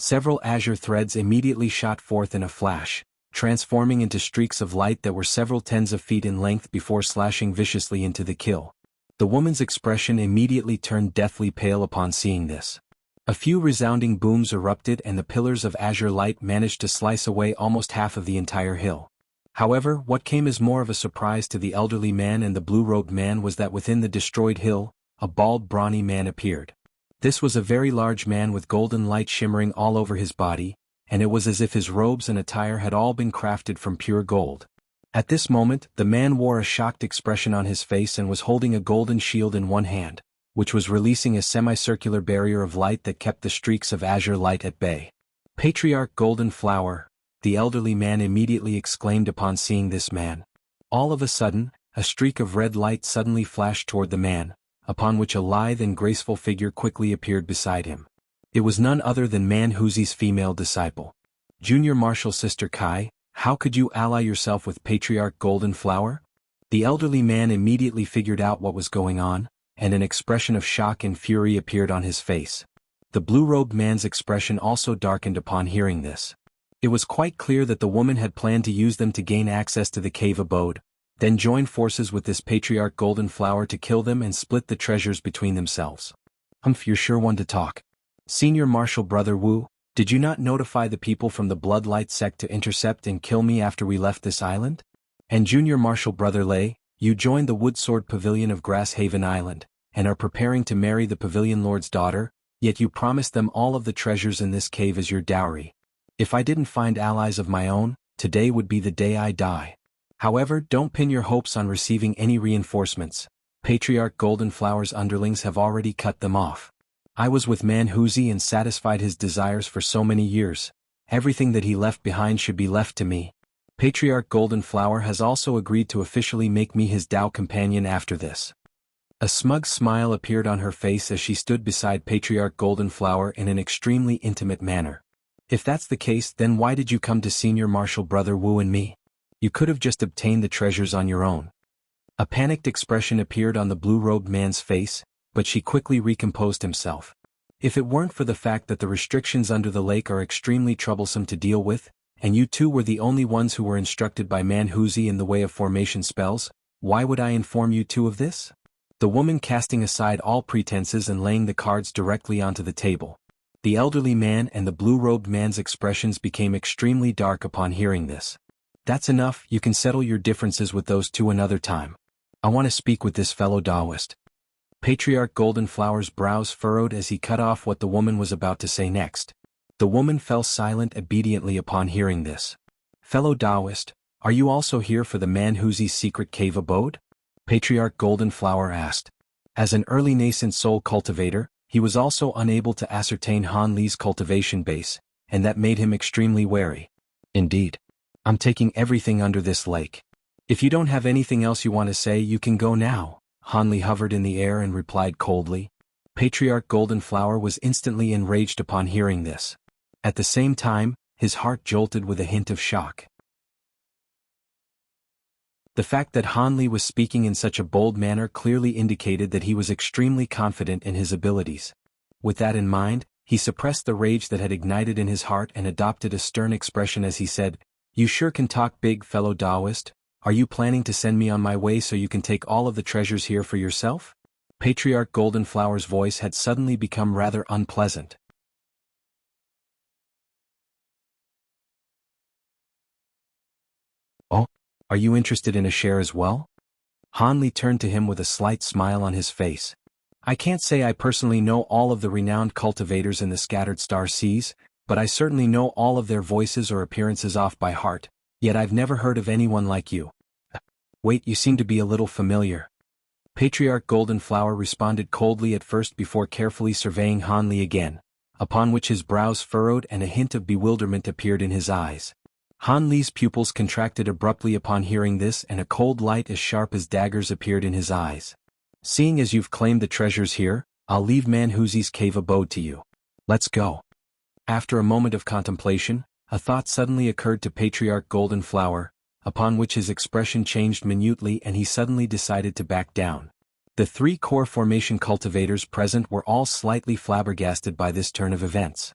Several azure threads immediately shot forth in a flash, transforming into streaks of light that were several tens of feet in length before slashing viciously into the kill. The woman's expression immediately turned deathly pale upon seeing this. A few resounding booms erupted and the pillars of azure light managed to slice away almost half of the entire hill. However, what came as more of a surprise to the elderly man and the blue-robed man was that within the destroyed hill, a bald, brawny man appeared. This was a very large man with golden light shimmering all over his body, and it was as if his robes and attire had all been crafted from pure gold. At this moment, the man wore a shocked expression on his face and was holding a golden shield in one hand, which was releasing a semicircular barrier of light that kept the streaks of azure light at bay. "Patriarch Golden Flower," the elderly man immediately exclaimed upon seeing this man. All of a sudden, a streak of red light suddenly flashed toward the man, upon which a lithe and graceful figure quickly appeared beside him. It was none other than Manhuzi's female disciple. "Junior Martial Sister Kai, how could you ally yourself with Patriarch Golden Flower?" The elderly man immediately figured out what was going on, and an expression of shock and fury appeared on his face. The blue-robed man's expression also darkened upon hearing this. It was quite clear that the woman had planned to use them to gain access to the cave abode, then join forces with this Patriarch Golden Flower to kill them and split the treasures between themselves. "Humph, you're sure one to talk. Senior Martial Brother Wu, did you not notify the people from the Bloodlight sect to intercept and kill me after we left this island? And Junior Martial Brother Lei, you joined the Woodsword Pavilion of Grasshaven Island, and are preparing to marry the Pavilion Lord's daughter, yet you promised them all of the treasures in this cave as your dowry. If I didn't find allies of my own, today would be the day I die. However, don't pin your hopes on receiving any reinforcements. Patriarch Golden Flower's underlings have already cut them off. I was with Manhuzi and satisfied his desires for so many years. Everything that he left behind should be left to me. Patriarch Golden Flower has also agreed to officially make me his Tao companion after this." A smug smile appeared on her face as she stood beside Patriarch Golden Flower in an extremely intimate manner. "If that's the case, then why did you come to Senior Martial Brother Wu and me? You could have just obtained the treasures on your own." A panicked expression appeared on the blue-robed man's face, but she quickly recomposed himself. "If it weren't for the fact that the restrictions under the lake are extremely troublesome to deal with, and you two were the only ones who were instructed by Manhuzi in the way of formation spells, why would I inform you two of this?" The woman casting aside all pretenses and laying the cards directly onto the table. The elderly man and the blue-robed man's expressions became extremely dark upon hearing this. "That's enough, you can settle your differences with those two another time. I want to speak with this fellow Taoist." Patriarch Golden Flower's brows furrowed as he cut off what the woman was about to say next. The woman fell silent obediently upon hearing this. "Fellow Taoist, are you also here for the Manhuzi's secret cave abode?" Patriarch Golden Flower asked. As an early nascent soul cultivator, he was also unable to ascertain Han Li's cultivation base, and that made him extremely wary. "Indeed. I'm taking everything under this lake. If you don't have anything else you want to say, you can go now." Han Li hovered in the air and replied coldly. Patriarch Golden Flower was instantly enraged upon hearing this. At the same time, his heart jolted with a hint of shock. The fact that Han Li was speaking in such a bold manner clearly indicated that he was extremely confident in his abilities. With that in mind, he suppressed the rage that had ignited in his heart and adopted a stern expression as he said, "You sure can talk big, fellow Taoist. Are you planning to send me on my way so you can take all of the treasures here for yourself?" Patriarch Golden Flower's voice had suddenly become rather unpleasant. Are you interested in a share as well? Han Li turned to him with a slight smile on his face. I can't say I personally know all of the renowned cultivators in the scattered star seas, but I certainly know all of their voices or appearances off by heart, yet I've never heard of anyone like you. Wait, you seem to be a little familiar. Patriarch Golden Flower responded coldly at first before carefully surveying Han Li again, upon which his brows furrowed and a hint of bewilderment appeared in his eyes. Han Li's pupils contracted abruptly upon hearing this, and a cold light as sharp as daggers appeared in his eyes. Seeing as you've claimed the treasures here, I'll leave Manhuzi's cave abode to you. Let's go. After a moment of contemplation, a thought suddenly occurred to Patriarch Golden Flower, upon which his expression changed minutely and he suddenly decided to back down. The three core formation cultivators present were all slightly flabbergasted by this turn of events.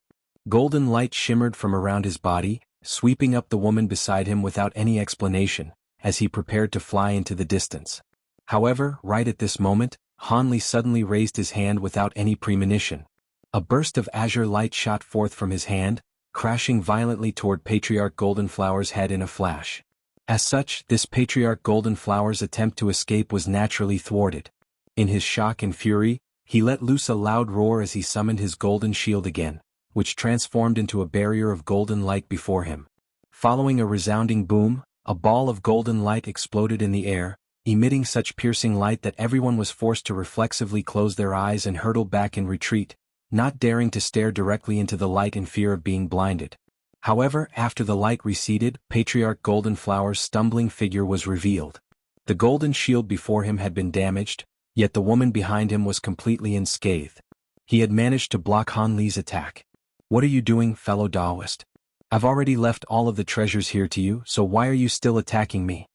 Golden light shimmered from around his body, sweeping up the woman beside him without any explanation, as he prepared to fly into the distance. However, right at this moment, Han Li suddenly raised his hand without any premonition. A burst of azure light shot forth from his hand, crashing violently toward Patriarch Golden Flower's head in a flash. As such, this Patriarch Golden Flower's attempt to escape was naturally thwarted. In his shock and fury, he let loose a loud roar as he summoned his golden shield again, which transformed into a barrier of golden light before him. Following a resounding boom, a ball of golden light exploded in the air, emitting such piercing light that everyone was forced to reflexively close their eyes and hurtle back in retreat, not daring to stare directly into the light in fear of being blinded. However, after the light receded, Patriarch Golden Flower's stumbling figure was revealed. The golden shield before him had been damaged, yet the woman behind him was completely unscathed. He had managed to block Han Li's attack. What are you doing, fellow Taoist? I've already left all of the treasures here to you, so why are you still attacking me?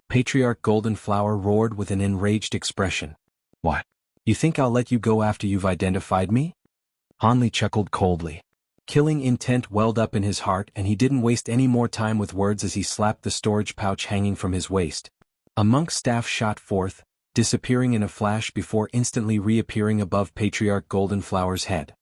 Patriarch Golden Flower roared with an enraged expression. What? You think I'll let you go after you've identified me? Han Li chuckled coldly. Killing intent welled up in his heart and he didn't waste any more time with words as he slapped the storage pouch hanging from his waist. A monk's staff shot forth, disappearing in a flash before instantly reappearing above Patriarch Golden Flower's head.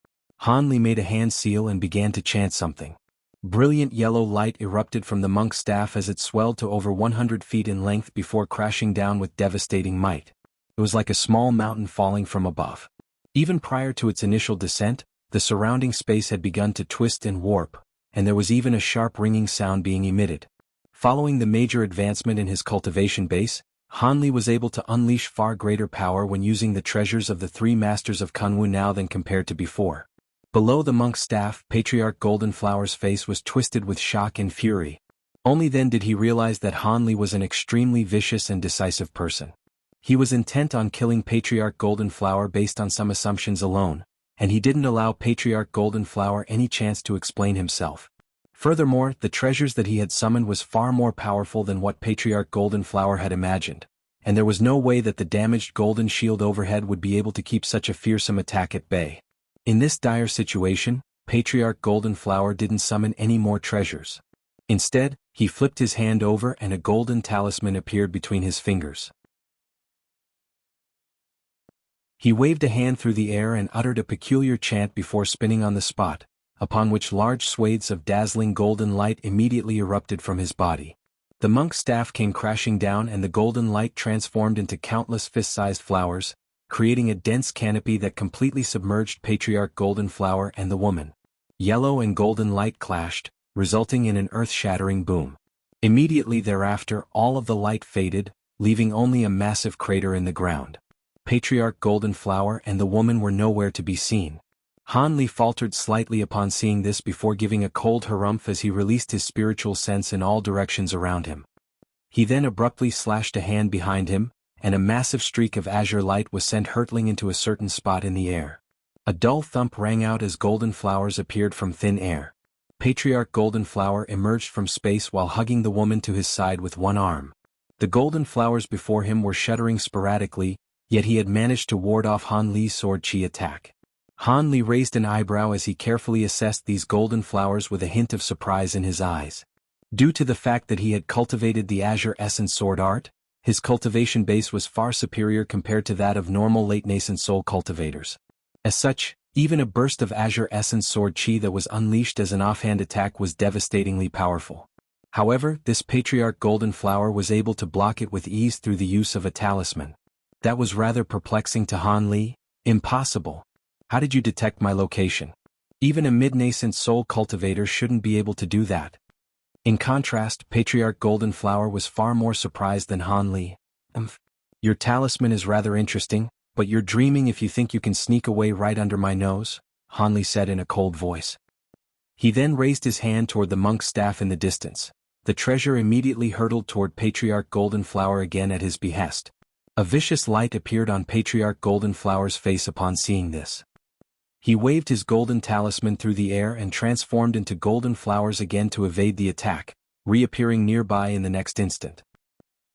Han Li made a hand seal and began to chant something. Brilliant yellow light erupted from the monk's staff as it swelled to over 100 feet in length before crashing down with devastating might. It was like a small mountain falling from above. Even prior to its initial descent, the surrounding space had begun to twist and warp, and there was even a sharp ringing sound being emitted. Following the major advancement in his cultivation base, Han Li was able to unleash far greater power when using the treasures of the three masters of Kunwu now than compared to before. Below the monk's staff, Patriarch Golden Flower's face was twisted with shock and fury. Only then did he realize that Han Li was an extremely vicious and decisive person. He was intent on killing Patriarch Golden Flower based on some assumptions alone, and he didn't allow Patriarch Golden Flower any chance to explain himself. Furthermore, the treasures that he had summoned was far more powerful than what Patriarch Golden Flower had imagined, and there was no way that the damaged golden shield overhead would be able to keep such a fearsome attack at bay. In this dire situation, Patriarch Golden Flower didn't summon any more treasures. Instead, he flipped his hand over and a golden talisman appeared between his fingers. He waved a hand through the air and uttered a peculiar chant before spinning on the spot, upon which large swathes of dazzling golden light immediately erupted from his body. The monk's staff came crashing down and the golden light transformed into countless fist-sized flowers, creating a dense canopy that completely submerged Patriarch Golden Flower and the woman. Yellow and golden light clashed, resulting in an earth-shattering boom. Immediately thereafter, all of the light faded, leaving only a massive crater in the ground. Patriarch Golden Flower and the woman were nowhere to be seen. Han Li faltered slightly upon seeing this before giving a cold harumph as he released his spiritual sense in all directions around him. He then abruptly slashed a hand behind him, and a massive streak of azure light was sent hurtling into a certain spot in the air. A dull thump rang out as golden flowers appeared from thin air. Patriarch Golden Flower emerged from space while hugging the woman to his side with one arm. The golden flowers before him were shuddering sporadically, yet he had managed to ward off Han Li's sword chi attack. Han Li raised an eyebrow as he carefully assessed these golden flowers with a hint of surprise in his eyes. Due to the fact that he had cultivated the Azure Essence sword art, his cultivation base was far superior compared to that of normal late-nascent soul cultivators. As such, even a burst of Azure Essence sword chi that was unleashed as an offhand attack was devastatingly powerful. However, this patriarch golden flower was able to block it with ease through the use of a talisman. That was rather perplexing to Han Li. Impossible. How did you detect my location? Even a mid-nascent soul cultivator shouldn't be able to do that. In contrast, Patriarch Golden Flower was far more surprised than Han Li. Your talisman is rather interesting, but you're dreaming if you think you can sneak away right under my nose, Han Li said in a cold voice. He then raised his hand toward the monk's staff in the distance. The treasure immediately hurtled toward Patriarch Golden Flower again at his behest. A vicious light appeared on Patriarch Golden Flower's face upon seeing this. He waved his golden talisman through the air and transformed into golden flowers again to evade the attack, reappearing nearby in the next instant.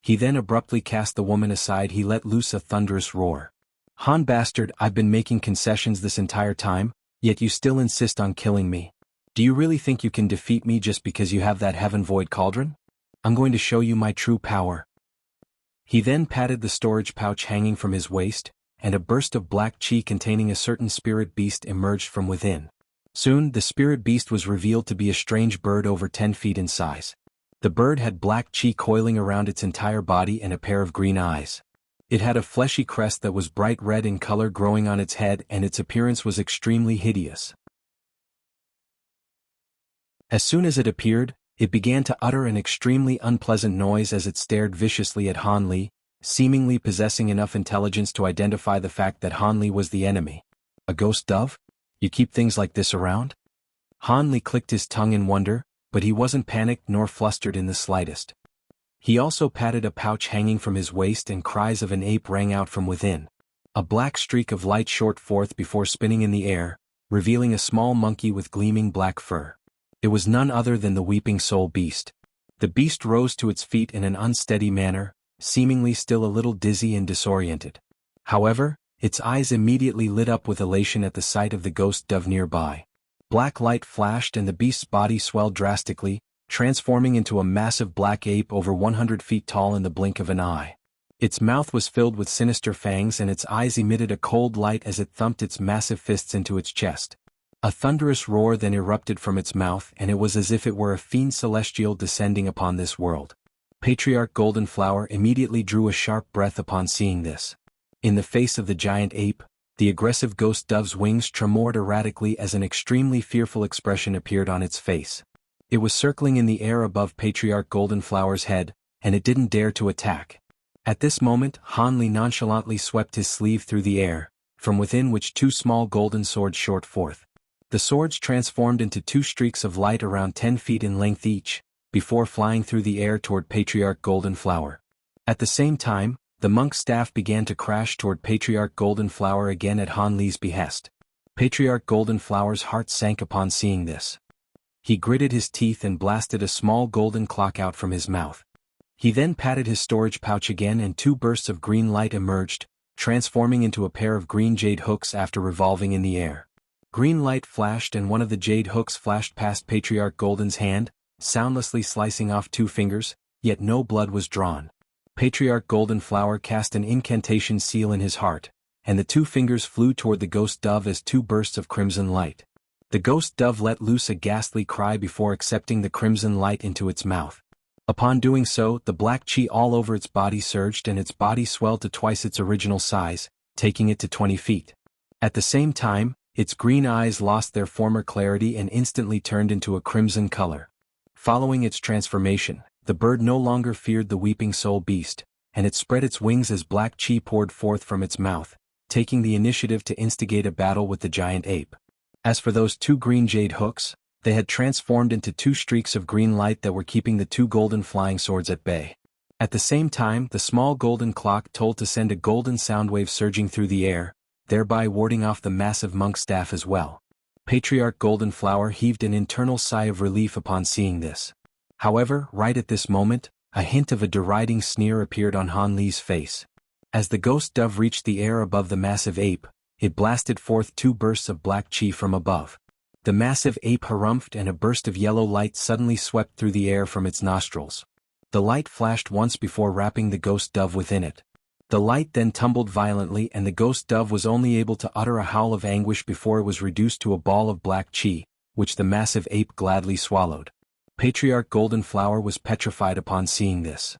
He then abruptly cast the woman aside. He let loose a thunderous roar. Han bastard, I've been making concessions this entire time, yet you still insist on killing me. Do you really think you can defeat me just because you have that heaven void cauldron? I'm going to show you my true power. He then patted the storage pouch hanging from his waist, and a burst of black chi containing a certain spirit beast emerged from within. Soon, the spirit beast was revealed to be a strange bird over 10 feet in size. The bird had black chi coiling around its entire body and a pair of green eyes. It had a fleshy crest that was bright red in color growing on its head, and its appearance was extremely hideous. As soon as it appeared, it began to utter an extremely unpleasant noise as it stared viciously at Han Li, seemingly possessing enough intelligence to identify the fact that Han Li was the enemy. A ghost dove? You keep things like this around? Han Li clicked his tongue in wonder, but he wasn't panicked nor flustered in the slightest. He also patted a pouch hanging from his waist, and cries of an ape rang out from within. A black streak of light shot forth before spinning in the air, revealing a small monkey with gleaming black fur. It was none other than the Weeping Soul Beast. The beast rose to its feet in an unsteady manner, seemingly still a little dizzy and disoriented. However, its eyes immediately lit up with elation at the sight of the ghost dove nearby. Black light flashed and the beast's body swelled drastically, transforming into a massive black ape over 100 feet tall in the blink of an eye. Its mouth was filled with sinister fangs and its eyes emitted a cold light as it thumped its massive fists into its chest. A thunderous roar then erupted from its mouth, and it was as if it were a fiend celestial descending upon this world. Patriarch Golden Flower immediately drew a sharp breath upon seeing this. In the face of the giant ape, the aggressive ghost dove's wings tremored erratically as an extremely fearful expression appeared on its face. It was circling in the air above Patriarch Golden Flower's head, and it didn't dare to attack. At this moment, Han Li nonchalantly swept his sleeve through the air, from within which two small golden swords shot forth. The swords transformed into two streaks of light around 10 feet in length each, before flying through the air toward Patriarch Golden Flower. At the same time, the monk's staff began to crash toward Patriarch Golden Flower again at Han Li's behest. Patriarch Golden Flower's heart sank upon seeing this. He gritted his teeth and blasted a small golden clock out from his mouth. He then patted his storage pouch again and two bursts of green light emerged, transforming into a pair of green jade hooks after revolving in the air. Green light flashed and one of the jade hooks flashed past Patriarch Golden's hand, soundlessly slicing off 2 fingers, yet no blood was drawn. Patriarch Golden Flower cast an incantation seal in his heart, and the 2 fingers flew toward the ghost dove as 2 bursts of crimson light. The ghost dove let loose a ghastly cry before accepting the crimson light into its mouth. Upon doing so, the black chi all over its body surged and its body swelled to twice its original size, taking it to 20 feet. At the same time, its green eyes lost their former clarity and instantly turned into a crimson color. Following its transformation, the bird no longer feared the Weeping Soul Beast, and it spread its wings as black chi poured forth from its mouth, taking the initiative to instigate a battle with the giant ape. As for those 2 green jade hooks, they had transformed into 2 streaks of green light that were keeping the 2 golden flying swords at bay. At the same time, the small golden clock told to send a golden sound wave surging through the air, thereby warding off the massive monk staff as well. Patriarch Golden Flower heaved an internal sigh of relief upon seeing this. However, right at this moment, a hint of a deriding sneer appeared on Han Li's face. As the ghost dove reached the air above the massive ape, it blasted forth 2 bursts of black chi from above. The massive ape harumphed and a burst of yellow light suddenly swept through the air from its nostrils. The light flashed once before wrapping the ghost dove within it. The light then tumbled violently and the ghost dove was only able to utter a howl of anguish before it was reduced to a ball of black chi, which the massive ape gladly swallowed. Patriarch Golden Flower was petrified upon seeing this.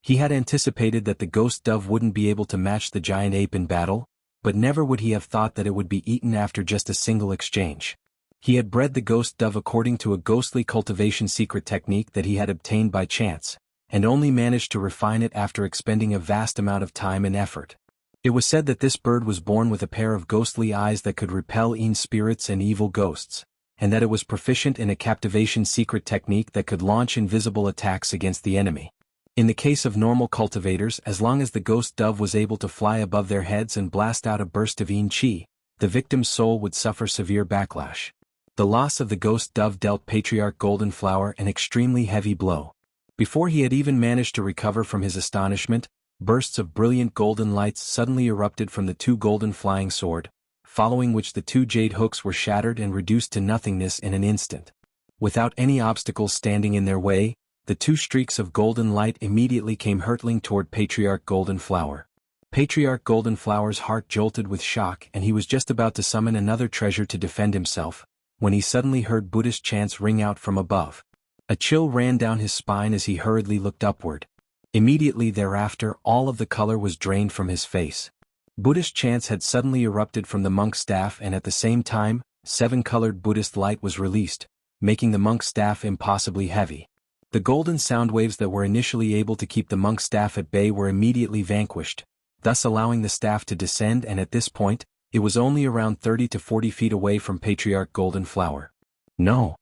He had anticipated that the ghost dove wouldn't be able to match the giant ape in battle, but never would he have thought that it would be eaten after just a single exchange. He had bred the ghost dove according to a ghostly cultivation secret technique that he had obtained by chance, and only managed to refine it after expending a vast amount of time and effort. It was said that this bird was born with a pair of ghostly eyes that could repel evil spirits and evil ghosts, and that it was proficient in a captivation secret technique that could launch invisible attacks against the enemy. In the case of normal cultivators, as long as the ghost dove was able to fly above their heads and blast out a burst of chi, the victim's soul would suffer severe backlash. The loss of the ghost dove dealt Patriarch Golden Flower an extremely heavy blow. Before he had even managed to recover from his astonishment, bursts of brilliant golden lights suddenly erupted from the two golden flying sword, following which the two jade hooks were shattered and reduced to nothingness in an instant. Without any obstacles standing in their way, the two streaks of golden light immediately came hurtling toward Patriarch Golden Flower. Patriarch Golden Flower's heart jolted with shock, and he was just about to summon another treasure to defend himself, when he suddenly heard Buddhist chants ring out from above. A chill ran down his spine as he hurriedly looked upward. Immediately thereafter, all of the color was drained from his face. Buddhist chants had suddenly erupted from the monk's staff, and at the same time, 7-colored Buddhist light was released, making the monk's staff impossibly heavy. The golden sound waves that were initially able to keep the monk's staff at bay were immediately vanquished, thus allowing the staff to descend, and at this point, it was only around 30 to 40 feet away from Patriarch Golden Flower. No!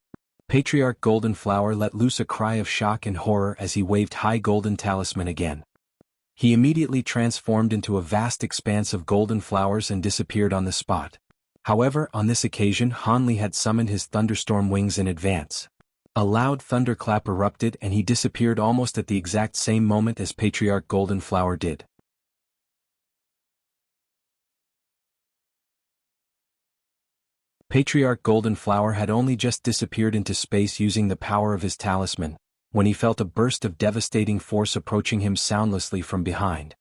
Patriarch Golden Flower let loose a cry of shock and horror as he waved high golden talisman again. He immediately transformed into a vast expanse of golden flowers and disappeared on the spot. However, on this occasion Hanli had summoned his thunderstorm wings in advance. A loud thunderclap erupted and he disappeared almost at the exact same moment as Patriarch Golden Flower did. Patriarch Golden Flower had only just disappeared into space using the power of his talisman, when he felt a burst of devastating force approaching him soundlessly from behind.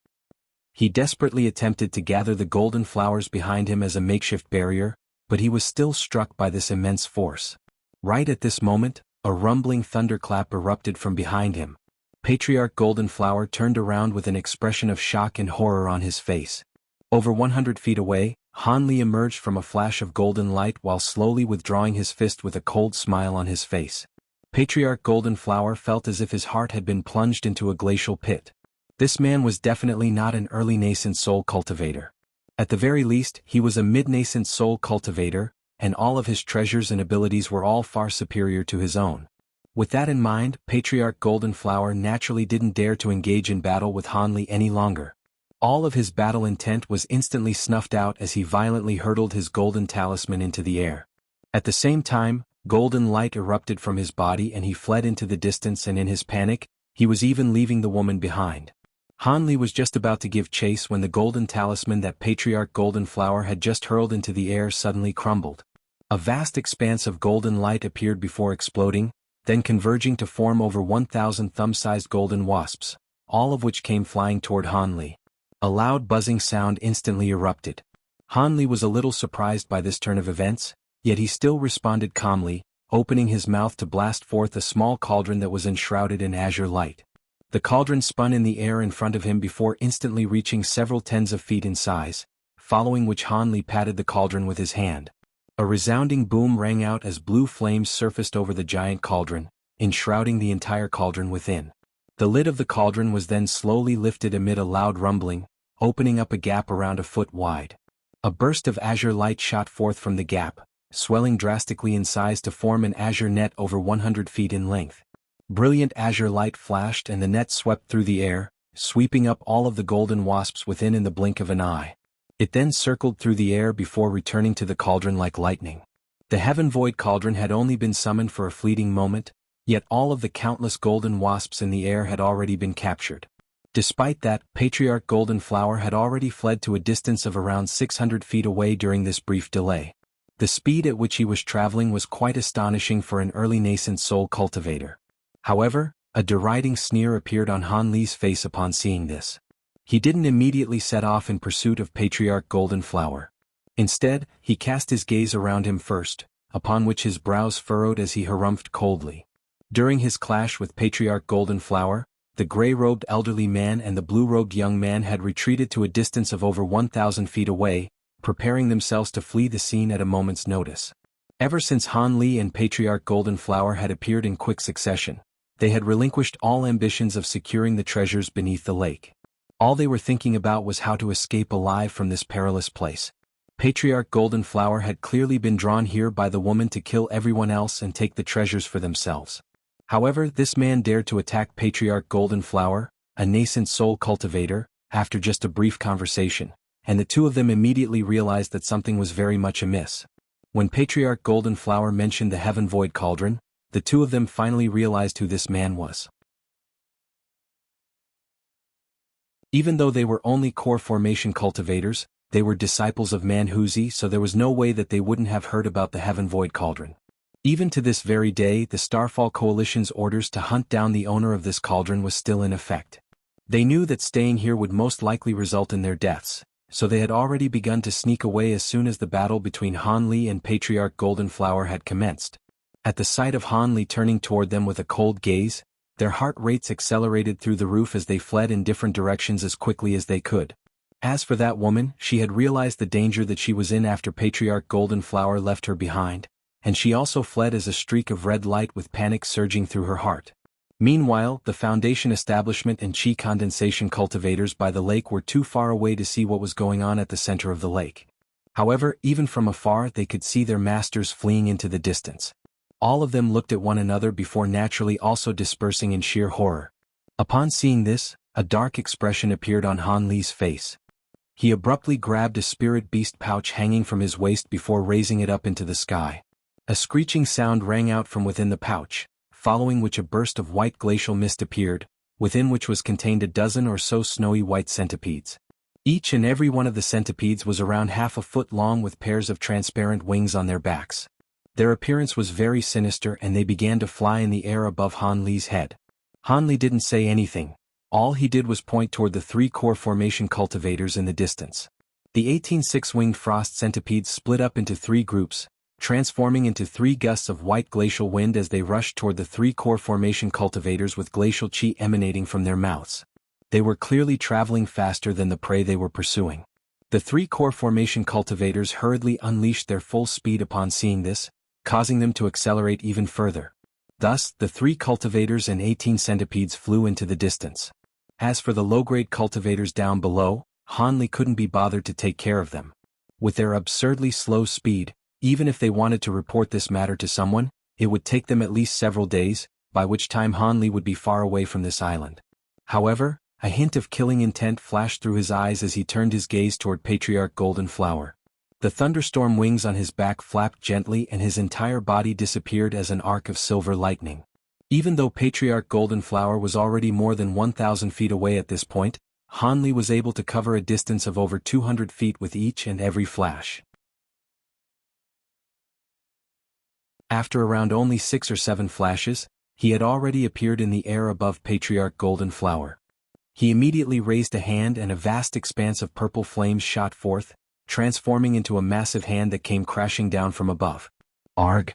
He desperately attempted to gather the golden flowers behind him as a makeshift barrier, but he was still struck by this immense force. Right at this moment, a rumbling thunderclap erupted from behind him. Patriarch Golden Flower turned around with an expression of shock and horror on his face. Over 100 feet away, Hanli emerged from a flash of golden light while slowly withdrawing his fist with a cold smile on his face. Patriarch Golden Flower felt as if his heart had been plunged into a glacial pit. This man was definitely not an early nascent soul cultivator. At the very least, he was a mid-nascent soul cultivator, and all of his treasures and abilities were all far superior to his own. With that in mind, Patriarch Golden Flower naturally didn't dare to engage in battle with Hanli any longer. All of his battle intent was instantly snuffed out as he violently hurtled his golden talisman into the air. At the same time, golden light erupted from his body and he fled into the distance, and in his panic, he was even leaving the woman behind. Hanli was just about to give chase when the golden talisman that Patriarch Golden Flower had just hurled into the air suddenly crumbled. A vast expanse of golden light appeared before exploding, then converging to form over 1,000 thumb-sized golden wasps, all of which came flying toward Hanli. A loud buzzing sound instantly erupted. Hanli was a little surprised by this turn of events, yet he still responded calmly, opening his mouth to blast forth a small cauldron that was enshrouded in azure light. The cauldron spun in the air in front of him before instantly reaching several tens of feet in size, following which Hanli patted the cauldron with his hand. A resounding boom rang out as blue flames surfaced over the giant cauldron, enshrouding the entire cauldron within. The lid of the cauldron was then slowly lifted amid a loud rumbling, opening up a gap around a foot wide. A burst of azure light shot forth from the gap, swelling drastically in size to form an azure net over 100 feet in length. Brilliant azure light flashed and the net swept through the air, sweeping up all of the golden wasps within in the blink of an eye. It then circled through the air before returning to the cauldron like lightning. The Heaven Void cauldron had only been summoned for a fleeting moment, yet all of the countless golden wasps in the air had already been captured. Despite that, Patriarch Golden Flower had already fled to a distance of around 600 feet away during this brief delay. The speed at which he was traveling was quite astonishing for an early nascent soul cultivator. However, a deriding sneer appeared on Hanli's face upon seeing this. He didn't immediately set off in pursuit of Patriarch Golden Flower. Instead, he cast his gaze around him first, upon which his brows furrowed as he harumphed coldly. During his clash with Patriarch Goldenflower, the gray-robed elderly man and the blue-robed young man had retreated to a distance of over 1,000 feet away, preparing themselves to flee the scene at a moment's notice. Ever since Han Li and Patriarch Goldenflower had appeared in quick succession, they had relinquished all ambitions of securing the treasures beneath the lake. All they were thinking about was how to escape alive from this perilous place. Patriarch Goldenflower had clearly been drawn here by the woman to kill everyone else and take the treasures for themselves. However, this man dared to attack Patriarch Goldenflower, a nascent soul cultivator, after just a brief conversation, and the two of them immediately realized that something was very much amiss. When Patriarch Goldenflower mentioned the Heaven Void Cauldron, the two of them finally realized who this man was. Even though they were only core formation cultivators, they were disciples of Manhuzi, so there was no way that they wouldn't have heard about the Heaven Void Cauldron. Even to this very day, the Starfall Coalition's orders to hunt down the owner of this cauldron was still in effect. They knew that staying here would most likely result in their deaths, so they had already begun to sneak away as soon as the battle between Han Li and Patriarch Goldenflower had commenced. At the sight of Han Li turning toward them with a cold gaze, their heart rates accelerated through the roof as they fled in different directions as quickly as they could. As for that woman, she had realized the danger that she was in after Patriarch Goldenflower left her behind, and she also fled as a streak of red light with panic surging through her heart. Meanwhile, the Foundation Establishment and Chi Condensation cultivators by the lake were too far away to see what was going on at the center of the lake. However, even from afar they could see their masters fleeing into the distance. All of them looked at one another before naturally also dispersing in sheer horror. Upon seeing this, a dark expression appeared on Han Li's face. He abruptly grabbed a spirit beast pouch hanging from his waist before raising it up into the sky. A screeching sound rang out from within the pouch, following which a burst of white glacial mist appeared, within which was contained a dozen or so snowy white centipedes. Each and every one of the centipedes was around half a foot long with pairs of transparent wings on their backs. Their appearance was very sinister and they began to fly in the air above Han Li's head. Han Li didn't say anything. All he did was point toward the three core formation cultivators in the distance. The 18 six-winged frost centipedes split up into three groups, transforming into three gusts of white glacial wind as they rushed toward the three core formation cultivators with glacial chi emanating from their mouths. They were clearly traveling faster than the prey they were pursuing. The three core formation cultivators hurriedly unleashed their full speed upon seeing this, causing them to accelerate even further. Thus, the three cultivators and 18 centipedes flew into the distance. As for the low-grade cultivators down below, Han Li couldn't be bothered to take care of them. With their absurdly slow speed, even if they wanted to report this matter to someone, it would take them at least several days, by which time Han Li would be far away from this island. However, a hint of killing intent flashed through his eyes as he turned his gaze toward Patriarch Goldenflower. The thunderstorm wings on his back flapped gently and his entire body disappeared as an arc of silver lightning. Even though Patriarch Goldenflower was already more than 1,000 feet away at this point, Han Li was able to cover a distance of over 200 feet with each and every flash. After around only 6 or 7 flashes, he had already appeared in the air above Patriarch Goldenflower. He immediately raised a hand and a vast expanse of purple flames shot forth, transforming into a massive hand that came crashing down from above. Arg!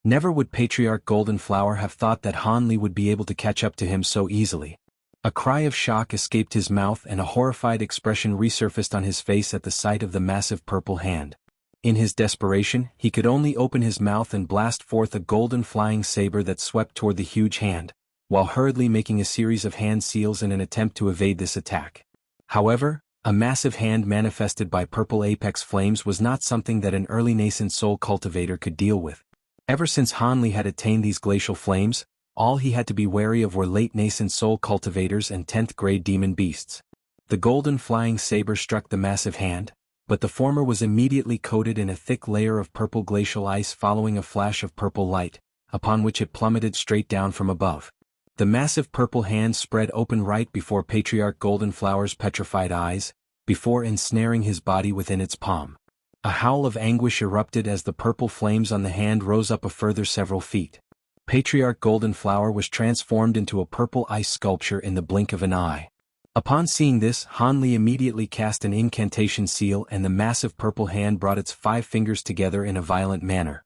Never would Patriarch Goldenflower have thought that Han Li would be able to catch up to him so easily. A cry of shock escaped his mouth and a horrified expression resurfaced on his face at the sight of the massive purple hand. In his desperation, he could only open his mouth and blast forth a golden flying saber that swept toward the huge hand, while hurriedly making a series of hand seals in an attempt to evade this attack. However, a massive hand manifested by purple apex flames was not something that an early nascent soul cultivator could deal with. Ever since Han Li had attained these glacial flames, all he had to be wary of were late nascent soul cultivators and 10th grade demon beasts. The golden flying saber struck the massive hand, but the former was immediately coated in a thick layer of purple glacial ice following a flash of purple light, upon which it plummeted straight down from above. The massive purple hand spread open right before Patriarch Goldenflower's petrified eyes, before ensnaring his body within its palm. A howl of anguish erupted as the purple flames on the hand rose up a further several feet. Patriarch Goldenflower was transformed into a purple ice sculpture in the blink of an eye. Upon seeing this, Han Li immediately cast an incantation seal and the massive purple hand brought its 5 fingers together in a violent manner.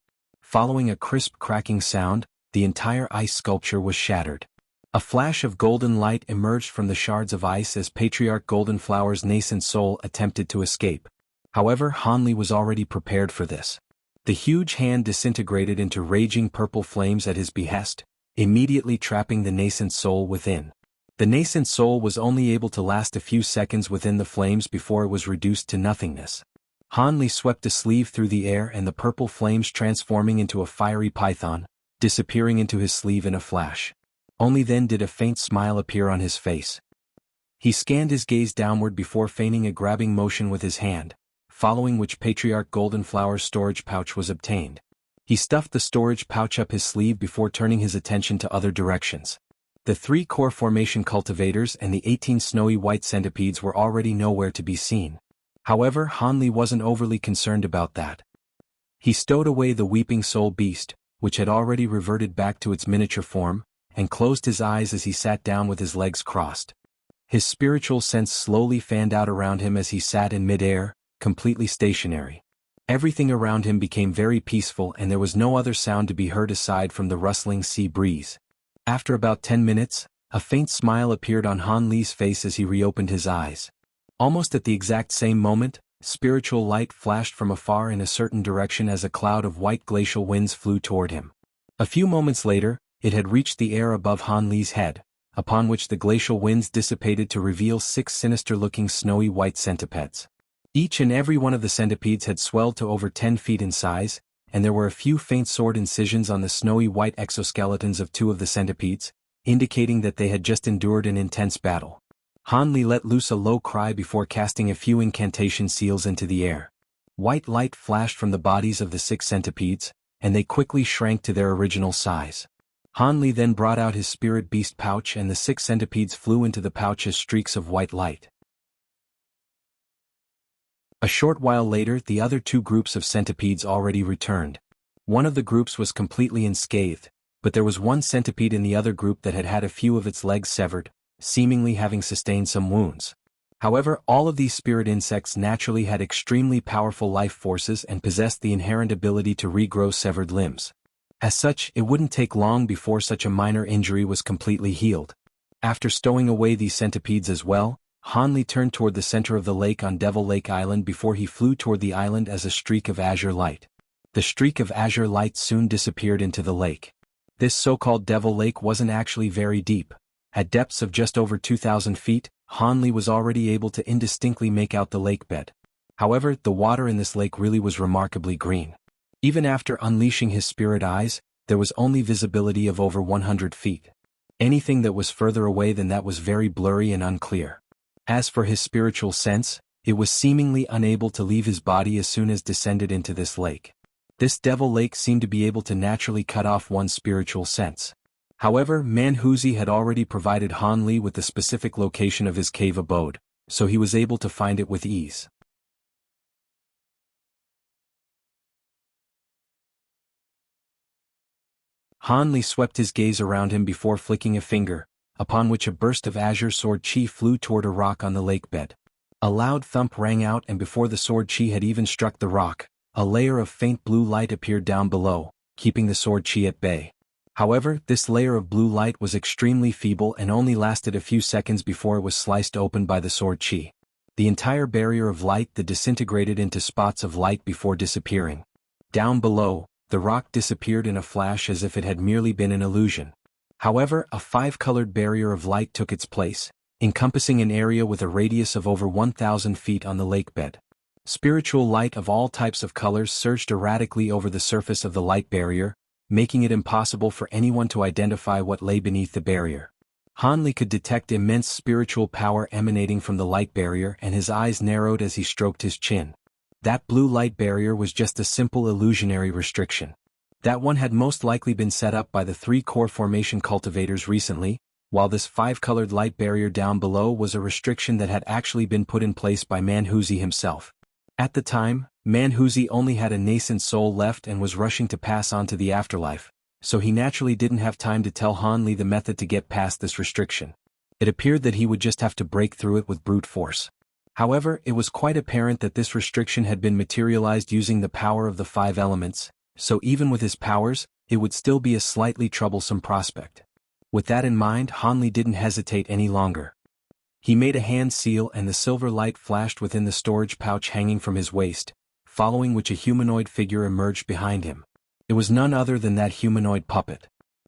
Following a crisp cracking sound, the entire ice sculpture was shattered. A flash of golden light emerged from the shards of ice as Patriarch Goldenflower's nascent soul attempted to escape. However, Hanli was already prepared for this. The huge hand disintegrated into raging purple flames at his behest, immediately trapping the nascent soul within. The nascent soul was only able to last a few seconds within the flames before it was reduced to nothingness. Hanli swept a sleeve through the air and the purple flames transforming into a fiery python, disappearing into his sleeve in a flash. Only then did a faint smile appear on his face. He scanned his gaze downward before feigning a grabbing motion with his hand, following which Patriarch Goldenflower's storage pouch was obtained. He stuffed the storage pouch up his sleeve before turning his attention to other directions. The 3 core formation cultivators and the 18 snowy white centipedes were already nowhere to be seen. However, Hanli wasn't overly concerned about that. He stowed away the weeping soul beast, which had already reverted back to its miniature form, and closed his eyes as he sat down with his legs crossed. His spiritual sense slowly fanned out around him as he sat in mid-air, completely stationary. Everything around him became very peaceful and there was no other sound to be heard aside from the rustling sea breeze. After about 10 minutes, a faint smile appeared on Hanli's face as he reopened his eyes. Almost at the exact same moment, spiritual light flashed from afar in a certain direction as a cloud of white glacial winds flew toward him. A few moments later, it had reached the air above Hanli's head, upon which the glacial winds dissipated to reveal 6 sinister-looking snowy white centipedes. Each and every one of the centipedes had swelled to over 10 feet in size, and there were a few faint sword incisions on the snowy white exoskeletons of 2 of the centipedes, indicating that they had just endured an intense battle. Hanli let loose a low cry before casting a few incantation seals into the air. White light flashed from the bodies of the 6 centipedes, and they quickly shrank to their original size. Hanli then brought out his spirit beast pouch and the 6 centipedes flew into the pouch as streaks of white light. A short while later, the other 2 groups of centipedes already returned. One of the groups was completely unscathed, but there was one centipede in the other group that had had a few of its legs severed, seemingly having sustained some wounds. However, all of these spirit insects naturally had extremely powerful life forces and possessed the inherent ability to regrow severed limbs. As such, it wouldn't take long before such a minor injury was completely healed. After stowing away these centipedes as well, Hanli turned toward the center of the lake on Devil Lake Island before he flew toward the island as a streak of azure light. The streak of azure light soon disappeared into the lake. This so-called Devil Lake wasn't actually very deep. At depths of just over 2,000 feet, Hanli was already able to indistinctly make out the lake bed. However, the water in this lake really was remarkably green. Even after unleashing his spirit eyes, there was only visibility of over 100 feet. Anything that was further away than that was very blurry and unclear. As for his spiritual sense, it was seemingly unable to leave his body as soon as descended into this lake. This Devil Lake seemed to be able to naturally cut off one's spiritual sense. However, Manhuzi had already provided Hanli with the specific location of his cave abode, so he was able to find it with ease. Hanli swept his gaze around him before flicking a finger, upon which a burst of azure sword chi flew toward a rock on the lake bed. A loud thump rang out and before the sword chi had even struck the rock, a layer of faint blue light appeared down below, keeping the sword chi at bay. However, this layer of blue light was extremely feeble and only lasted a few seconds before it was sliced open by the sword chi. The entire barrier of light that disintegrated into spots of light before disappearing. Down below, the rock disappeared in a flash as if it had merely been an illusion. However, a 5-colored barrier of light took its place, encompassing an area with a radius of over 1,000 feet on the lake bed. Spiritual light of all types of colors surged erratically over the surface of the light barrier, making it impossible for anyone to identify what lay beneath the barrier. Hanli could detect immense spiritual power emanating from the light barrier and his eyes narrowed as he stroked his chin. That blue light barrier was just a simple illusionary restriction. That one had most likely been set up by the 3 core formation cultivators recently, while this 5-colored light barrier down below was a restriction that had actually been put in place by Manhuzi himself. At the time, Manhuzi only had a nascent soul left and was rushing to pass on to the afterlife, so he naturally didn't have time to tell Hanli the method to get past this restriction. It appeared that he would just have to break through it with brute force. However, it was quite apparent that this restriction had been materialized using the power of the 5 elements, so even with his powers, it would still be a slightly troublesome prospect. With that in mind, Hanli didn't hesitate any longer. He made a hand seal and the silver light flashed within the storage pouch hanging from his waist, following which a humanoid figure emerged behind him. It was none other than that humanoid puppet.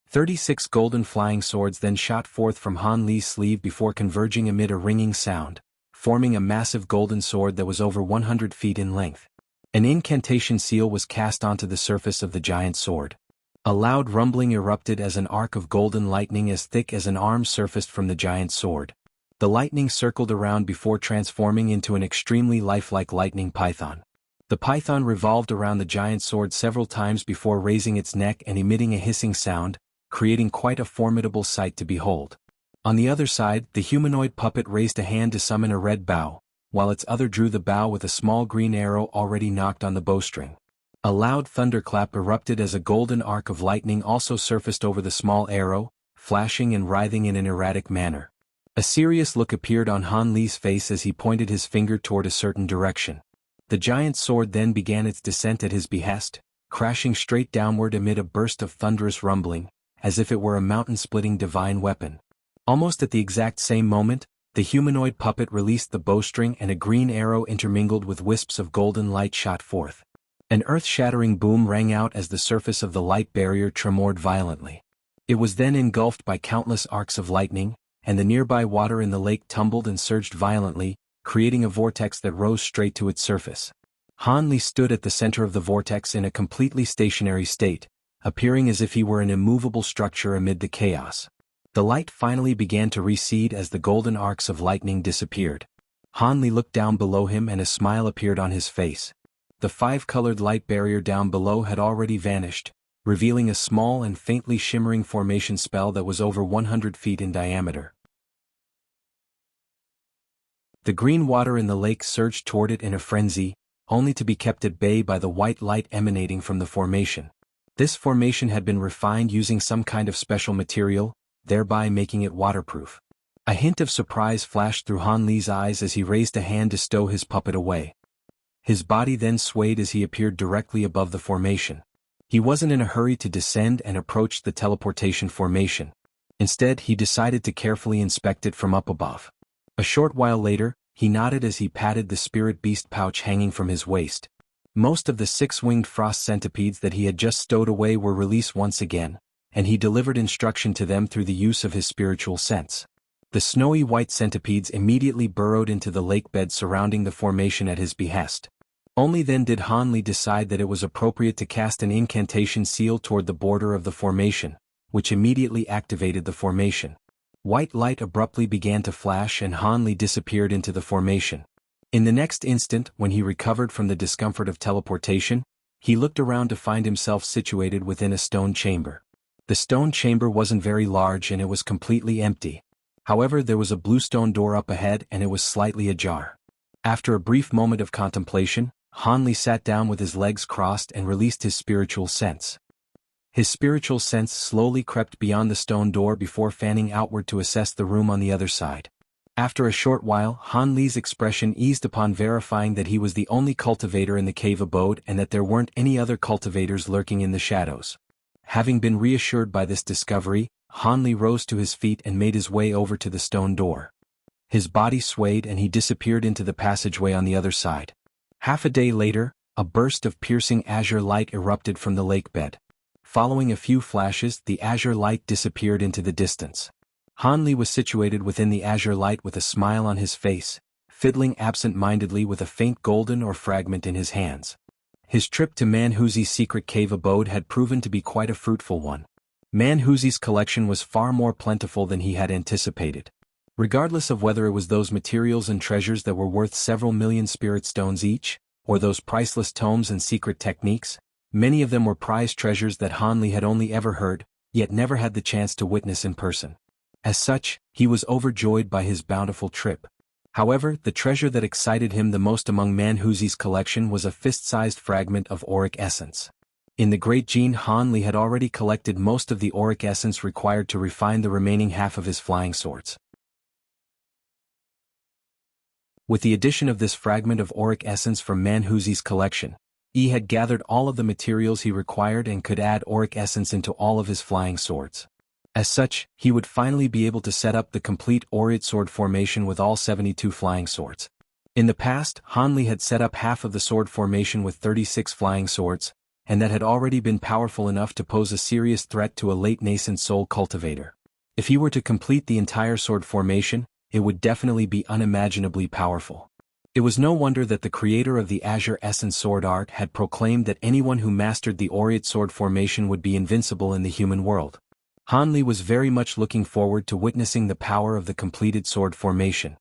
36 golden flying swords then shot forth from Han Li's sleeve before converging amid a ringing sound, forming a massive golden sword that was over 100 feet in length. An incantation seal was cast onto the surface of the giant sword. A loud rumbling erupted as an arc of golden lightning as thick as an arm surfaced from the giant sword. The lightning circled around before transforming into an extremely lifelike lightning python. The python revolved around the giant sword several times before raising its neck and emitting a hissing sound, creating quite a formidable sight to behold. On the other side, the humanoid puppet raised a hand to summon a red bow, while its other drew the bow with a small green arrow already nocked on the bowstring. A loud thunderclap erupted as a golden arc of lightning also surfaced over the small arrow, flashing and writhing in an erratic manner. A serious look appeared on Han Li's face as he pointed his finger toward a certain direction. The giant sword then began its descent at his behest, crashing straight downward amid a burst of thunderous rumbling, as if it were a mountain-splitting divine weapon. Almost at the exact same moment, the humanoid puppet released the bowstring and a green arrow intermingled with wisps of golden light shot forth. An earth-shattering boom rang out as the surface of the light barrier tremored violently. It was then engulfed by countless arcs of lightning, and the nearby water in the lake tumbled and surged violently, creating a vortex that rose straight to its surface. Han Li stood at the center of the vortex in a completely stationary state, appearing as if he were an immovable structure amid the chaos. The light finally began to recede as the golden arcs of lightning disappeared. Han Li looked down below him and a smile appeared on his face. The five-colored light barrier down below had already vanished, revealing a small and faintly shimmering formation spell that was over 100 feet in diameter. The green water in the lake surged toward it in a frenzy, only to be kept at bay by the white light emanating from the formation. This formation had been refined using some kind of special material, thereby making it waterproof. A hint of surprise flashed through Han Li's eyes as he raised a hand to stow his puppet away. His body then swayed as he appeared directly above the formation. He wasn't in a hurry to descend and approach the teleportation formation. Instead, he decided to carefully inspect it from up above. A short while later, he nodded as he patted the spirit beast pouch hanging from his waist. Most of the six-winged frost centipedes that he had just stowed away were released once again, and he delivered instruction to them through the use of his spiritual sense. The snowy white centipedes immediately burrowed into the lake bed surrounding the formation at his behest. Only then did Han Li decide that it was appropriate to cast an incantation seal toward the border of the formation, which immediately activated the formation. White light abruptly began to flash and Han Li disappeared into the formation. In the next instant, when he recovered from the discomfort of teleportation, he looked around to find himself situated within a stone chamber. The stone chamber wasn't very large and it was completely empty. However, there was a blue stone door up ahead and it was slightly ajar. After a brief moment of contemplation, Han Li sat down with his legs crossed and released his spiritual sense. His spiritual sense slowly crept beyond the stone door before fanning outward to assess the room on the other side. After a short while, Han Li's expression eased upon verifying that he was the only cultivator in the cave abode and that there weren't any other cultivators lurking in the shadows. Having been reassured by this discovery, Han Li rose to his feet and made his way over to the stone door. His body swayed and he disappeared into the passageway on the other side. Half a day later, a burst of piercing azure light erupted from the lake bed. Following a few flashes, the azure light disappeared into the distance. Han Li was situated within the azure light with a smile on his face, fiddling absent-mindedly with a faint golden or fragment in his hands. His trip to Manhuzi's secret cave abode had proven to be quite a fruitful one. Manhuzi's collection was far more plentiful than he had anticipated. Regardless of whether it was those materials and treasures that were worth several million spirit stones each, or those priceless tomes and secret techniques, many of them were prized treasures that Han Li had only ever heard, yet never had the chance to witness in person. As such, he was overjoyed by his bountiful trip. However, the treasure that excited him the most among Manhuzi's collection was a fist-sized fragment of auric essence. In the Great Gene, Han Li had already collected most of the auric essence required to refine the remaining half of his flying swords. With the addition of this fragment of auric essence from Manhuzi's collection, He had gathered all of the materials he required and could add auric essence into all of his flying swords. As such, he would finally be able to set up the complete Aureate sword formation with all 72 flying swords. In the past, Hanli had set up half of the sword formation with 36 flying swords, and that had already been powerful enough to pose a serious threat to a late nascent soul cultivator. If he were to complete the entire sword formation, it would definitely be unimaginably powerful. It was no wonder that the creator of the Azure Essence sword art had proclaimed that anyone who mastered the Aureate sword formation would be invincible in the human world. Hanli was very much looking forward to witnessing the power of the completed sword formation.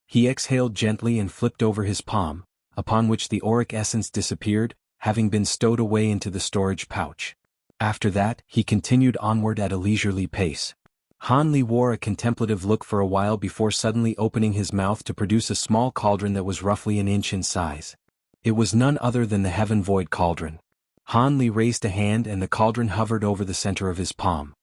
He exhaled gently and flipped over his palm, upon which the auric essence disappeared, having been stowed away into the storage pouch. After that, he continued onward at a leisurely pace. Hanli wore a contemplative look for a while before suddenly opening his mouth to produce a small cauldron that was roughly an inch in size. It was none other than the Heaven Void Cauldron. Hanli raised a hand and the cauldron hovered over the center of his palm.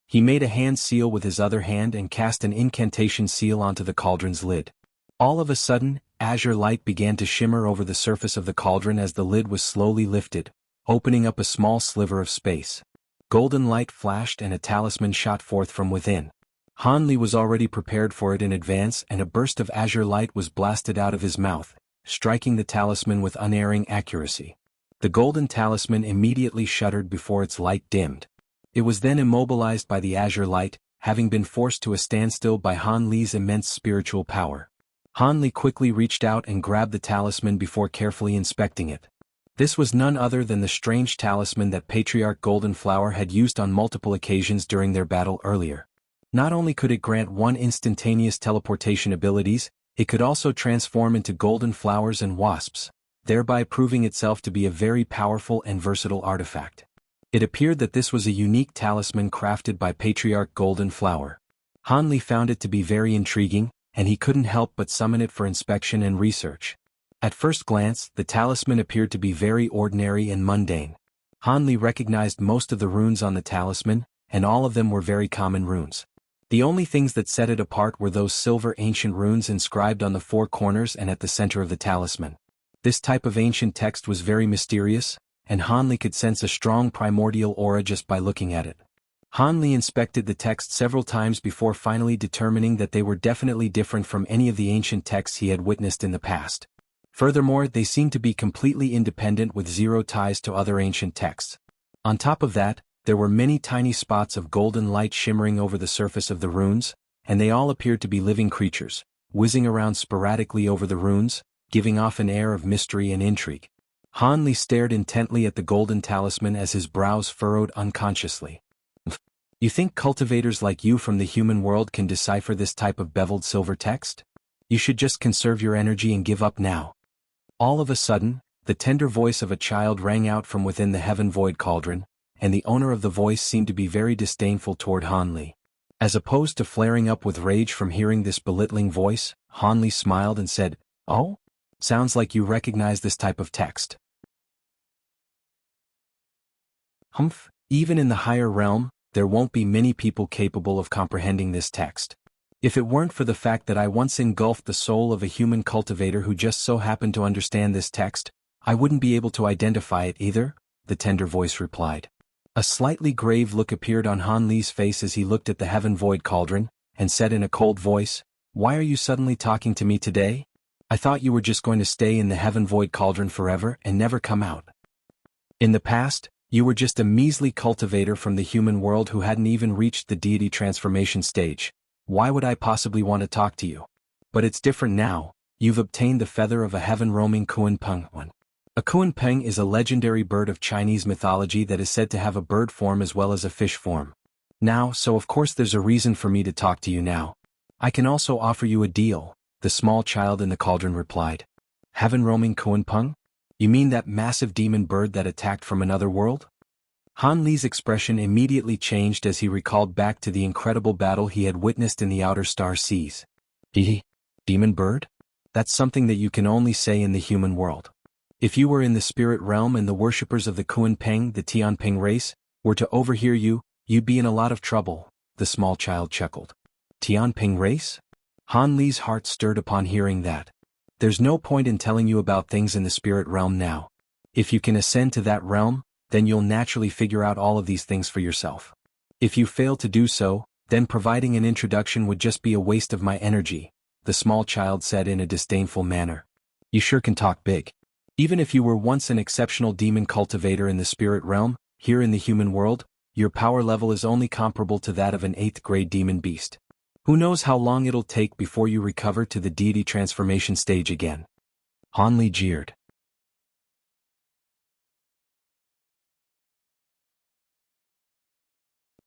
He made a hand seal with his other hand and cast an incantation seal onto the cauldron's lid. All of a sudden, azure light began to shimmer over the surface of the cauldron as the lid was slowly lifted, opening up a small sliver of space. Golden light flashed and a talisman shot forth from within. Hanli was already prepared for it in advance and a burst of azure light was blasted out of his mouth, striking the talisman with unerring accuracy. The golden talisman immediately shuddered before its light dimmed. It was then immobilized by the azure light, having been forced to a standstill by Hanli's immense spiritual power. Hanli quickly reached out and grabbed the talisman before carefully inspecting it. This was none other than the strange talisman that Patriarch Goldenflower had used on multiple occasions during their battle earlier. Not only could it grant one instantaneous teleportation abilities, it could also transform into golden flowers and wasps, thereby proving itself to be a very powerful and versatile artifact. It appeared that this was a unique talisman crafted by Patriarch Goldenflower. Hanli found it to be very intriguing, and he couldn't help but summon it for inspection and research. At first glance, the talisman appeared to be very ordinary and mundane. Hanli recognized most of the runes on the talisman, and all of them were very common runes. The only things that set it apart were those silver ancient runes inscribed on the four corners and at the center of the talisman. This type of ancient text was very mysterious, and Hanli could sense a strong primordial aura just by looking at it. Hanli inspected the text several times before finally determining that they were definitely different from any of the ancient texts he had witnessed in the past. Furthermore, they seemed to be completely independent with zero ties to other ancient texts. On top of that, there were many tiny spots of golden light shimmering over the surface of the runes, and they all appeared to be living creatures, whizzing around sporadically over the runes, giving off an air of mystery and intrigue. Hanli stared intently at the golden talisman as his brows furrowed unconsciously. You think cultivators like you from the human world can decipher this type of beveled silver text? You should just conserve your energy and give up now. All of a sudden, the tender voice of a child rang out from within the Heaven Void Cauldron, and the owner of the voice seemed to be very disdainful toward Hanli. As opposed to flaring up with rage from hearing this belittling voice, Hanli smiled and said, "Oh? Sounds like you recognize this type of text." Humph, even in the higher realm, there won't be many people capable of comprehending this text. If it weren't for the fact that I once engulfed the soul of a human cultivator who just so happened to understand this text, I wouldn't be able to identify it either, the tender voice replied. A slightly grave look appeared on Hanli's face as he looked at the Heaven Void Cauldron, and said in a cold voice, "Why are you suddenly talking to me today? I thought you were just going to stay in the Heaven Void Cauldron forever and never come out. In the past, you were just a measly cultivator from the human world who hadn't even reached the deity transformation stage. Why would I possibly want to talk to you? But it's different now, you've obtained the feather of a heaven-roaming Kuan-Peng one. A Kuan-Peng is a legendary bird of Chinese mythology that is said to have a bird form as well as a fish form. Now, so of course there's a reason for me to talk to you now. I can also offer you a deal, the small child in the cauldron replied. Heaven-roaming Kuan-Peng? You mean that massive demon bird that attacked from another world? Hanli's expression immediately changed as he recalled back to the incredible battle he had witnessed in the outer star seas. Demon bird? That's something that you can only say in the human world. If you were in the spirit realm and the worshippers of the Kuan-Peng, the Tianping race, were to overhear you, you'd be in a lot of trouble, the small child chuckled. Tianping race? Hanli's heart stirred upon hearing that. There's no point in telling you about things in the spirit realm now. If you can ascend to that realm, then you'll naturally figure out all of these things for yourself. If you fail to do so, then providing an introduction would just be a waste of my energy, the small child said in a disdainful manner. You sure can talk big. Even if you were once an exceptional demon cultivator in the spirit realm, here in the human world, your power level is only comparable to that of an 8th grade demon beast. Who knows how long it'll take before you recover to the deity transformation stage again. Han Li jeered.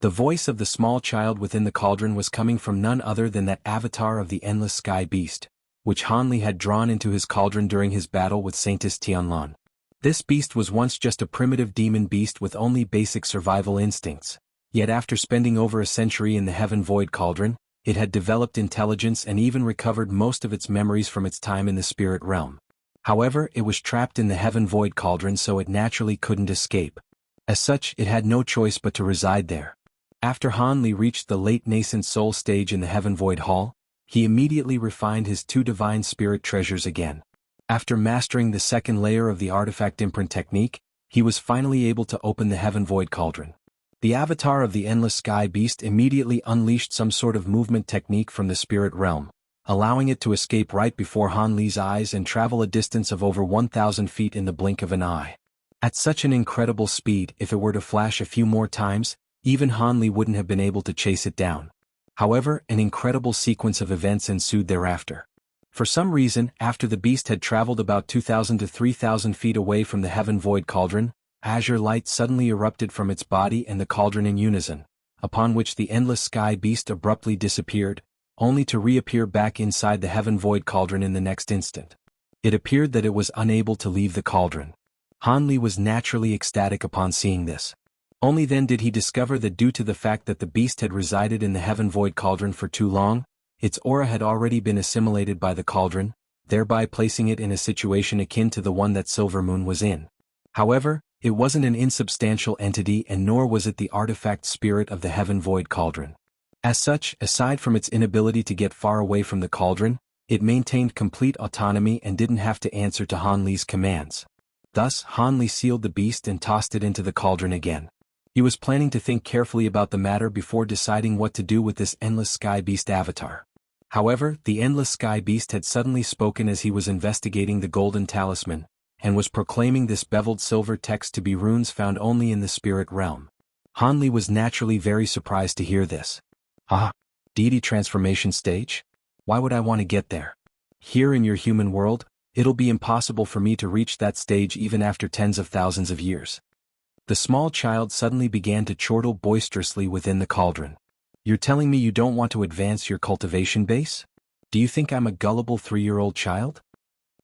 The voice of the small child within the cauldron was coming from none other than that avatar of the endless sky beast, which Han Li had drawn into his cauldron during his battle with Saintess Tianlan. This beast was once just a primitive demon beast with only basic survival instincts, yet after spending over a century in the Heaven Void Cauldron, it had developed intelligence and even recovered most of its memories from its time in the spirit realm. However, it was trapped in the Heaven Void Cauldron, so it naturally couldn't escape. As such, it had no choice but to reside there. After Han Li reached the late nascent soul stage in the Heaven Void Hall, he immediately refined his 2 divine spirit treasures again. After mastering the second layer of the artifact imprint technique, he was finally able to open the Heaven Void Cauldron. The avatar of the endless sky beast immediately unleashed some sort of movement technique from the spirit realm, allowing it to escape right before Han Li's eyes and travel a distance of over 1,000 feet in the blink of an eye. At such an incredible speed, if it were to flash a few more times, even Han Li wouldn't have been able to chase it down. However, an incredible sequence of events ensued thereafter. For some reason, after the beast had traveled about 2,000 to 3,000 feet away from the Heaven Void Cauldron, azure light suddenly erupted from its body and the cauldron in unison, upon which the endless sky beast abruptly disappeared, only to reappear back inside the Heaven Void Cauldron in the next instant. It appeared that it was unable to leave the cauldron. Han Li was naturally ecstatic upon seeing this. Only then did he discover that due to the fact that the beast had resided in the Heaven Void Cauldron for too long, its aura had already been assimilated by the cauldron, thereby placing it in a situation akin to the one that Silver Moon was in. However, it wasn't an insubstantial entity, and nor was it the artifact spirit of the Heaven Void Cauldron. As such, aside from its inability to get far away from the cauldron, it maintained complete autonomy and didn't have to answer to Han Li's commands. Thus, Han Li sealed the beast and tossed it into the cauldron again. He was planning to think carefully about the matter before deciding what to do with this endless sky beast avatar. However, the endless sky beast had suddenly spoken as he was investigating the golden talisman, and was proclaiming this beveled silver text to be runes found only in the spirit realm. Han Li was naturally very surprised to hear this. Ah, deity transformation stage? Why would I want to get there? Here in your human world, it'll be impossible for me to reach that stage even after tens of thousands of years. The small child suddenly began to chortle boisterously within the cauldron. You're telling me you don't want to advance your cultivation base? Do you think I'm a gullible 3-year-old child?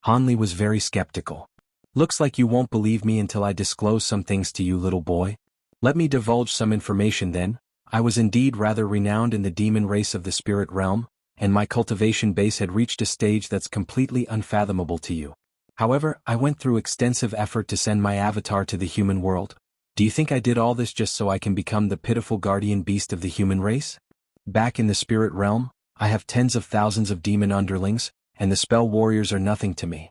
Han Li was very skeptical. Looks like you won't believe me until I disclose some things to you, little boy. Let me divulge some information then. I was indeed rather renowned in the demon race of the spirit realm, and my cultivation base had reached a stage that's completely unfathomable to you. However, I went through extensive effort to send my avatar to the human world. Do you think I did all this just so I can become the pitiful guardian beast of the human race? Back in the spirit realm, I have tens of thousands of demon underlings, and the spell warriors are nothing to me.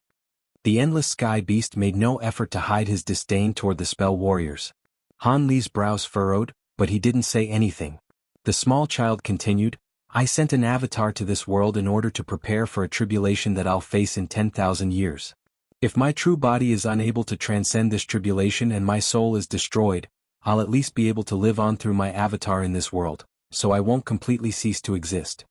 The endless sky beast made no effort to hide his disdain toward the spell warriors. Han Li's brows furrowed, but he didn't say anything. The small child continued, I sent an avatar to this world in order to prepare for a tribulation that I'll face in 10,000 years. If my true body is unable to transcend this tribulation and my soul is destroyed, I'll at least be able to live on through my avatar in this world, so I won't completely cease to exist.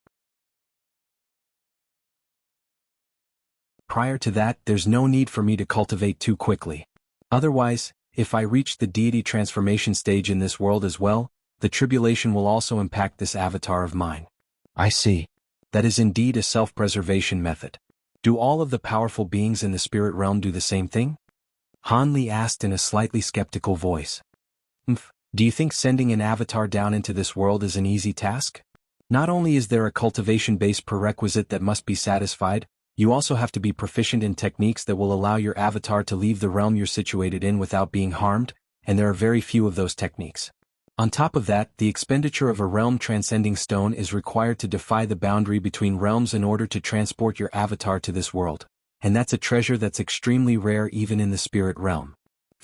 Prior to that, there's no need for me to cultivate too quickly. Otherwise, if I reach the deity transformation stage in this world as well, the tribulation will also impact this avatar of mine. I see. That is indeed a self-preservation method. Do all of the powerful beings in the spirit realm do the same thing? Han Li asked in a slightly skeptical voice. Do you think sending an avatar down into this world is an easy task? Not only is there a cultivation-based prerequisite that must be satisfied, you also have to be proficient in techniques that will allow your avatar to leave the realm you're situated in without being harmed, and there are very few of those techniques. On top of that, the expenditure of a realm-transcending stone is required to defy the boundary between realms in order to transport your avatar to this world, and that's a treasure that's extremely rare even in the spirit realm.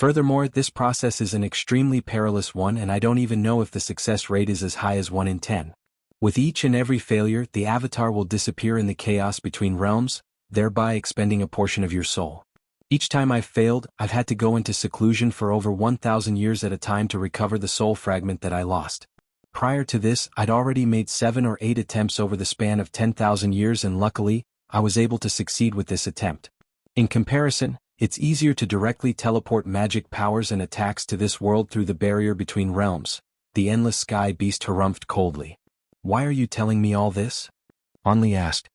Furthermore, this process is an extremely perilous one, and I don't even know if the success rate is as high as 1 in 10. With each and every failure, the avatar will disappear in the chaos between realms, thereby expending a portion of your soul. Each time I've failed, I've had to go into seclusion for over 1,000 years at a time to recover the soul fragment that I lost. Prior to this, I'd already made 7 or 8 attempts over the span of 10,000 years, and luckily, I was able to succeed with this attempt. In comparison, it's easier to directly teleport magic powers and attacks to this world through the barrier between realms, the endless sky beast harumphed coldly. Why are you telling me all this? Only asked.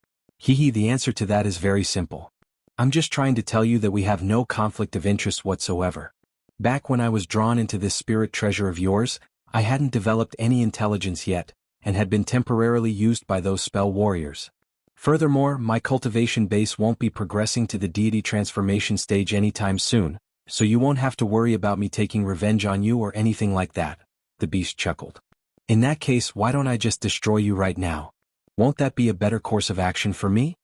The answer to that is very simple. I'm just trying to tell you that we have no conflict of interest whatsoever. Back when I was drawn into this spirit treasure of yours, I hadn't developed any intelligence yet, and had been temporarily used by those spell warriors. Furthermore, my cultivation base won't be progressing to the deity transformation stage anytime soon, so you won't have to worry about me taking revenge on you or anything like that, the beast chuckled. In that case, why don't I just destroy you right now? Won't that be a better course of action for me?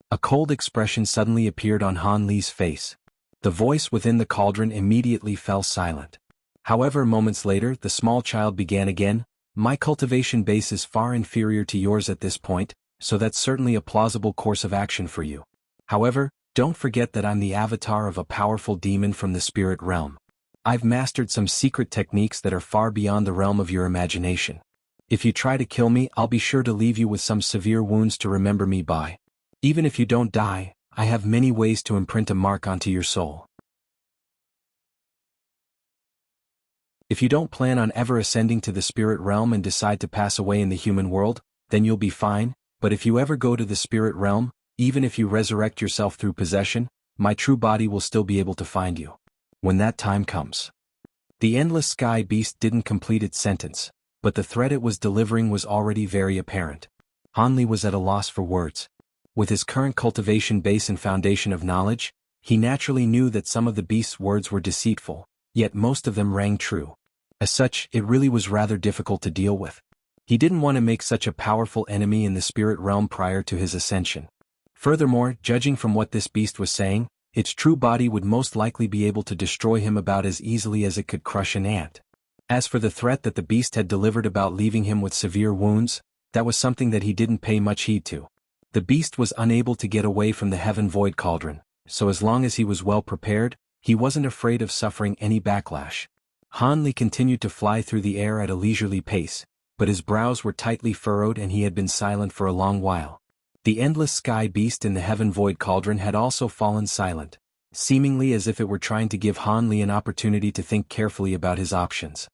A cold expression suddenly appeared on Han Li's face. The voice within the cauldron immediately fell silent. However, moments later, the small child began again. My cultivation base is far inferior to yours at this point, so that's certainly a plausible course of action for you. However, don't forget that I'm the avatar of a powerful demon from the spirit realm. I've mastered some secret techniques that are far beyond the realm of your imagination. If you try to kill me, I'll be sure to leave you with some severe wounds to remember me by. Even if you don't die, I have many ways to imprint a mark onto your soul. If you don't plan on ever ascending to the spirit realm and decide to pass away in the human world, then you'll be fine, but if you ever go to the spirit realm, even if you resurrect yourself through possession, my true body will still be able to find you. When that time comes. The endless sky beast didn't complete its sentence, but the threat it was delivering was already very apparent. Han Li was at a loss for words. With his current cultivation base and foundation of knowledge, he naturally knew that some of the beast's words were deceitful, yet most of them rang true. As such, it really was rather difficult to deal with. He didn't want to make such a powerful enemy in the spirit realm prior to his ascension. Furthermore, judging from what this beast was saying, its true body would most likely be able to destroy him about as easily as it could crush an ant. As for the threat that the beast had delivered about leaving him with severe wounds, that was something that he didn't pay much heed to. The beast was unable to get away from the Heaven Void Cauldron, so as long as he was well prepared, he wasn't afraid of suffering any backlash. Han Li continued to fly through the air at a leisurely pace, but his brows were tightly furrowed and he had been silent for a long while. The endless sky beast in the Heaven Void Cauldron had also fallen silent, seemingly as if it were trying to give Han Li an opportunity to think carefully about his options.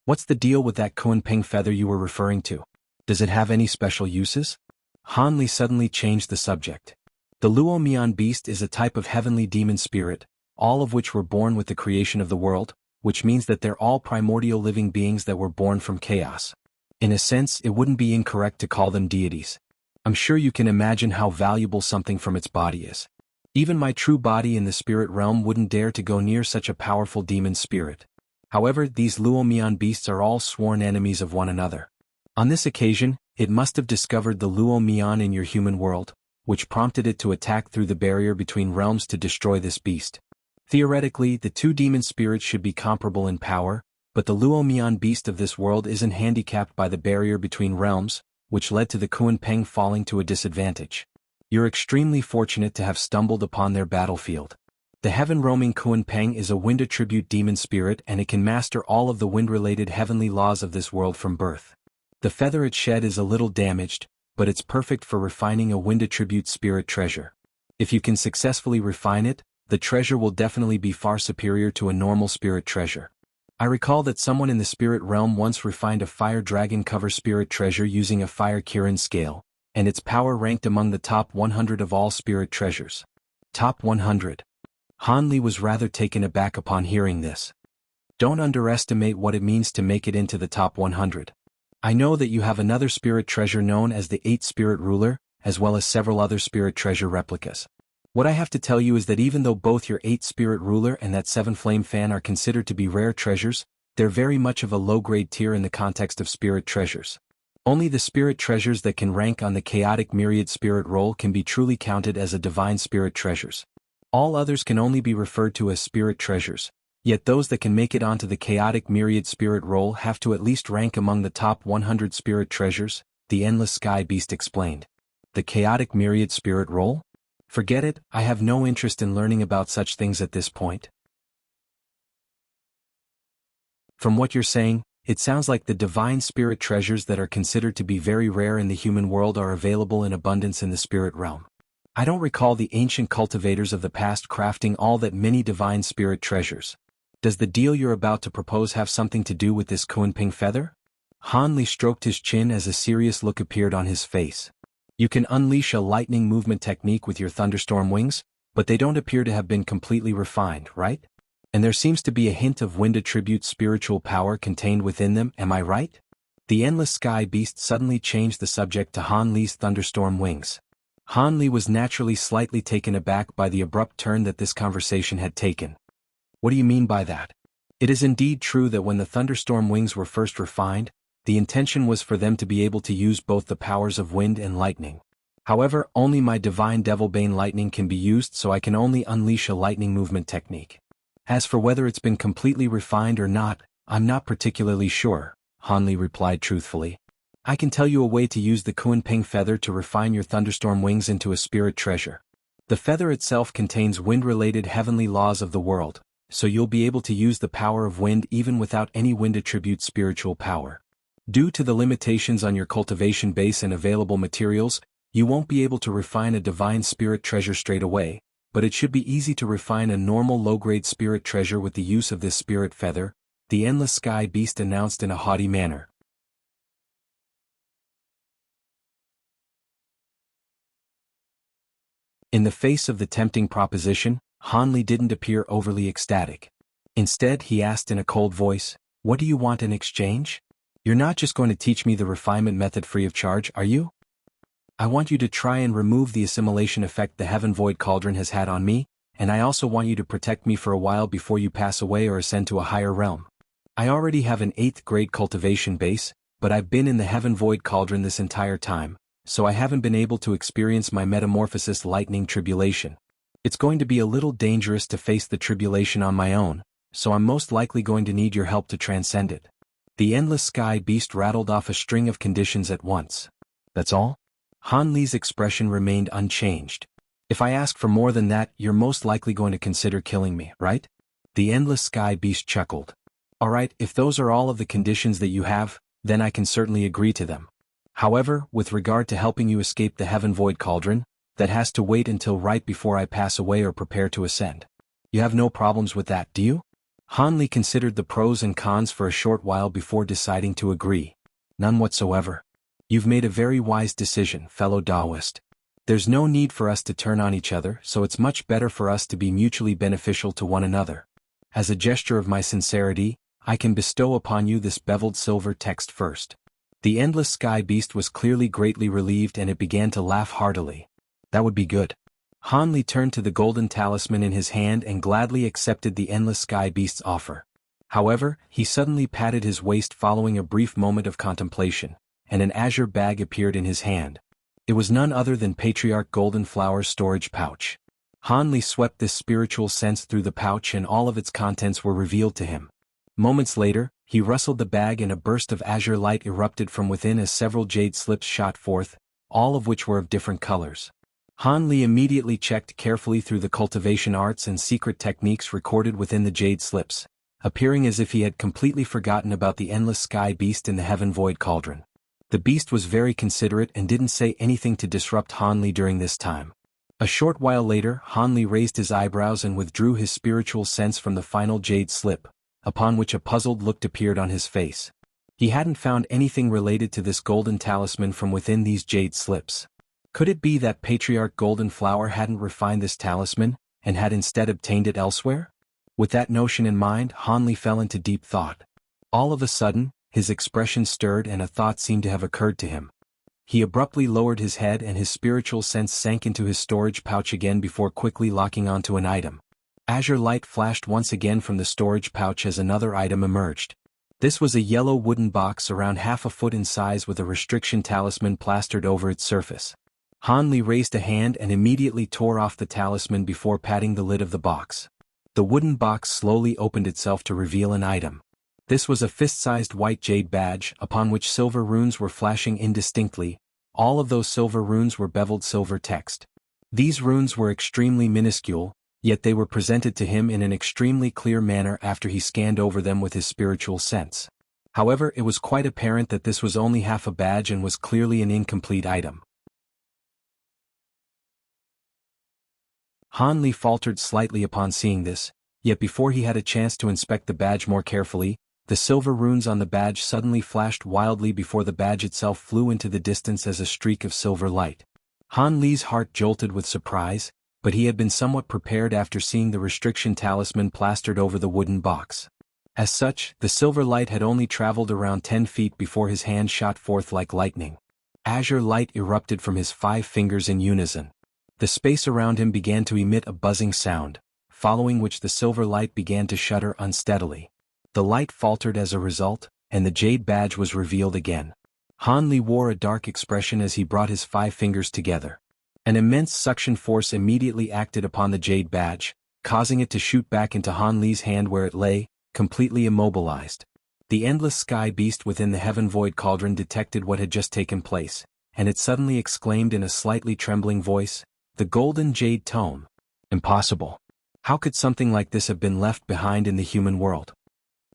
What's the deal with that Kunpeng feather you were referring to? Does it have any special uses? Han Li suddenly changed the subject. The Luo Mian beast is a type of heavenly demon spirit, all of which were born with the creation of the world, which means that they're all primordial living beings that were born from chaos. In a sense, it wouldn't be incorrect to call them deities. I'm sure you can imagine how valuable something from its body is. Even my true body in the spirit realm wouldn't dare to go near such a powerful demon spirit. However, these Luo Mian beasts are all sworn enemies of one another. On this occasion, it must have discovered the Luo Mian in your human world, which prompted it to attack through the barrier between realms to destroy this beast. Theoretically, the two demon spirits should be comparable in power, but the Luo Mian beast of this world isn't handicapped by the barrier between realms, which led to the Kunpeng falling to a disadvantage. You're extremely fortunate to have stumbled upon their battlefield. The heaven-roaming Kunpeng is a wind attribute demon spirit, and it can master all of the wind-related heavenly laws of this world from birth. The feather it shed is a little damaged, but it's perfect for refining a wind attribute spirit treasure. If you can successfully refine it, the treasure will definitely be far superior to a normal spirit treasure. I recall that someone in the spirit realm once refined a fire dragon cover spirit treasure using a fire Kirin scale, and its power ranked among the top 100 of all spirit treasures. Top 100. Han Li was rather taken aback upon hearing this. Don't underestimate what it means to make it into the top 100. I know that you have another spirit treasure known as the 8th Spirit Ruler, as well as several other spirit treasure replicas. What I have to tell you is that even though both your 8th Spirit Ruler and that 7 Flame Fan are considered to be rare treasures, they're very much of a low-grade tier in the context of spirit treasures. Only the spirit treasures that can rank on the chaotic myriad spirit roll can be truly counted as a divine spirit treasures. All others can only be referred to as spirit treasures, Yet those that can make it onto the chaotic myriad spirit roll have to at least rank among the top 100 spirit treasures, the endless sky beast explained. The chaotic myriad spirit roll? Forget it, I have no interest in learning about such things at this point. From what you're saying, it sounds like the divine spirit treasures that are considered to be very rare in the human world are available in abundance in the spirit realm. I don't recall the ancient cultivators of the past crafting all that many divine spirit treasures. Does the deal you're about to propose have something to do with this Kunping feather? Han Li stroked his chin as a serious look appeared on his face. You can unleash a lightning movement technique with your thunderstorm wings, but they don't appear to have been completely refined, right? And there seems to be a hint of wind attribute spiritual power contained within them, am I right? The endless sky beast suddenly changed the subject to Han Li's thunderstorm wings. Han Li was naturally slightly taken aback by the abrupt turn that this conversation had taken. What do you mean by that? It is indeed true that when the thunderstorm wings were first refined, the intention was for them to be able to use both the powers of wind and lightning. However, only my divine Devilbane lightning can be used, so I can only unleash a lightning movement technique. As for whether it's been completely refined or not, I'm not particularly sure, Han Li replied truthfully. I can tell you a way to use the Kunping feather to refine your thunderstorm wings into a spirit treasure. The feather itself contains wind-related heavenly laws of the world, so you'll be able to use the power of wind even without any wind attribute spiritual power. Due to the limitations on your cultivation base and available materials, you won't be able to refine a divine spirit treasure straight away, but it should be easy to refine a normal low-grade spirit treasure with the use of this spirit feather, the endless sky beast announced in a haughty manner. In the face of the tempting proposition, Han Li didn't appear overly ecstatic. Instead, he asked in a cold voice, "What do you want in exchange? You're not just going to teach me the refinement method free of charge, are you? I want you to try and remove the assimilation effect the Heaven Void Cauldron has had on me, and I also want you to protect me for a while before you pass away or ascend to a higher realm. I already have an 8th grade cultivation base, but I've been in the Heaven Void Cauldron this entire time, so I haven't been able to experience my metamorphosis lightning tribulation. It's going to be a little dangerous to face the tribulation on my own, so I'm most likely going to need your help to transcend it." The endless sky beast rattled off a string of conditions at once. That's all? Han Li's expression remained unchanged. If I ask for more than that, you're most likely going to consider killing me, right? The endless sky beast chuckled. Alright, if those are all of the conditions that you have, then I can certainly agree to them. However, with regard to helping you escape the Heaven Void Cauldron, that has to wait until right before I pass away or prepare to ascend. You have no problems with that, do you? Han Li considered the pros and cons for a short while before deciding to agree. None whatsoever. You've made a very wise decision, fellow Taoist. There's no need for us to turn on each other, so it's much better for us to be mutually beneficial to one another. As a gesture of my sincerity, I can bestow upon you this beveled silver text first. The endless sky beast was clearly greatly relieved and it began to laugh heartily. That would be good. Han Li turned to the golden talisman in his hand and gladly accepted the endless sky beast's offer. However, he suddenly patted his waist following a brief moment of contemplation, and an azure bag appeared in his hand. It was none other than Patriarch Golden Flower's storage pouch. Han Li swept this spiritual sense through the pouch and all of its contents were revealed to him. Moments later, he rustled the bag and a burst of azure light erupted from within as several jade slips shot forth, all of which were of different colors. Han Li immediately checked carefully through the cultivation arts and secret techniques recorded within the jade slips, appearing as if he had completely forgotten about the endless sky beast in the Heaven Void Cauldron. The beast was very considerate and didn't say anything to disrupt Han Li during this time. A short while later, Han Li raised his eyebrows and withdrew his spiritual sense from the final jade slip, upon which a puzzled look appeared on his face. He hadn't found anything related to this golden talisman from within these jade slips. Could it be that Patriarch Golden Flower hadn't refined this talisman, and had instead obtained it elsewhere? With that notion in mind, Han Li fell into deep thought. All of a sudden, his expression stirred and a thought seemed to have occurred to him. He abruptly lowered his head and his spiritual sense sank into his storage pouch again before quickly locking onto an item. Azure light flashed once again from the storage pouch as another item emerged. This was a yellow wooden box around half a foot in size with a restriction talisman plastered over its surface. Han Li raised a hand and immediately tore off the talisman before patting the lid of the box. The wooden box slowly opened itself to reveal an item. This was a fist-sized white jade badge upon which silver runes were flashing indistinctly. All of those silver runes were beveled silver text. These runes were extremely minuscule, yet they were presented to him in an extremely clear manner after he scanned over them with his spiritual sense. However, it was quite apparent that this was only half a badge and was clearly an incomplete item. Han Li faltered slightly upon seeing this, yet before he had a chance to inspect the badge more carefully, the silver runes on the badge suddenly flashed wildly before the badge itself flew into the distance as a streak of silver light. Han Li's heart jolted with surprise, but he had been somewhat prepared after seeing the restriction talisman plastered over the wooden box. As such, the silver light had only traveled around 10 feet before his hand shot forth like lightning. Azure light erupted from his 5 fingers in unison. The space around him began to emit a buzzing sound, following which the silver light began to shudder unsteadily. The light faltered as a result, and the jade badge was revealed again. Han Li wore a dark expression as he brought his 5 fingers together. An immense suction force immediately acted upon the jade badge, causing it to shoot back into Han Li's hand where it lay, completely immobilized. The endless sky beast within the heaven void cauldron detected what had just taken place, and it suddenly exclaimed in a slightly trembling voice, "The golden jade tome. Impossible. How could something like this have been left behind in the human world?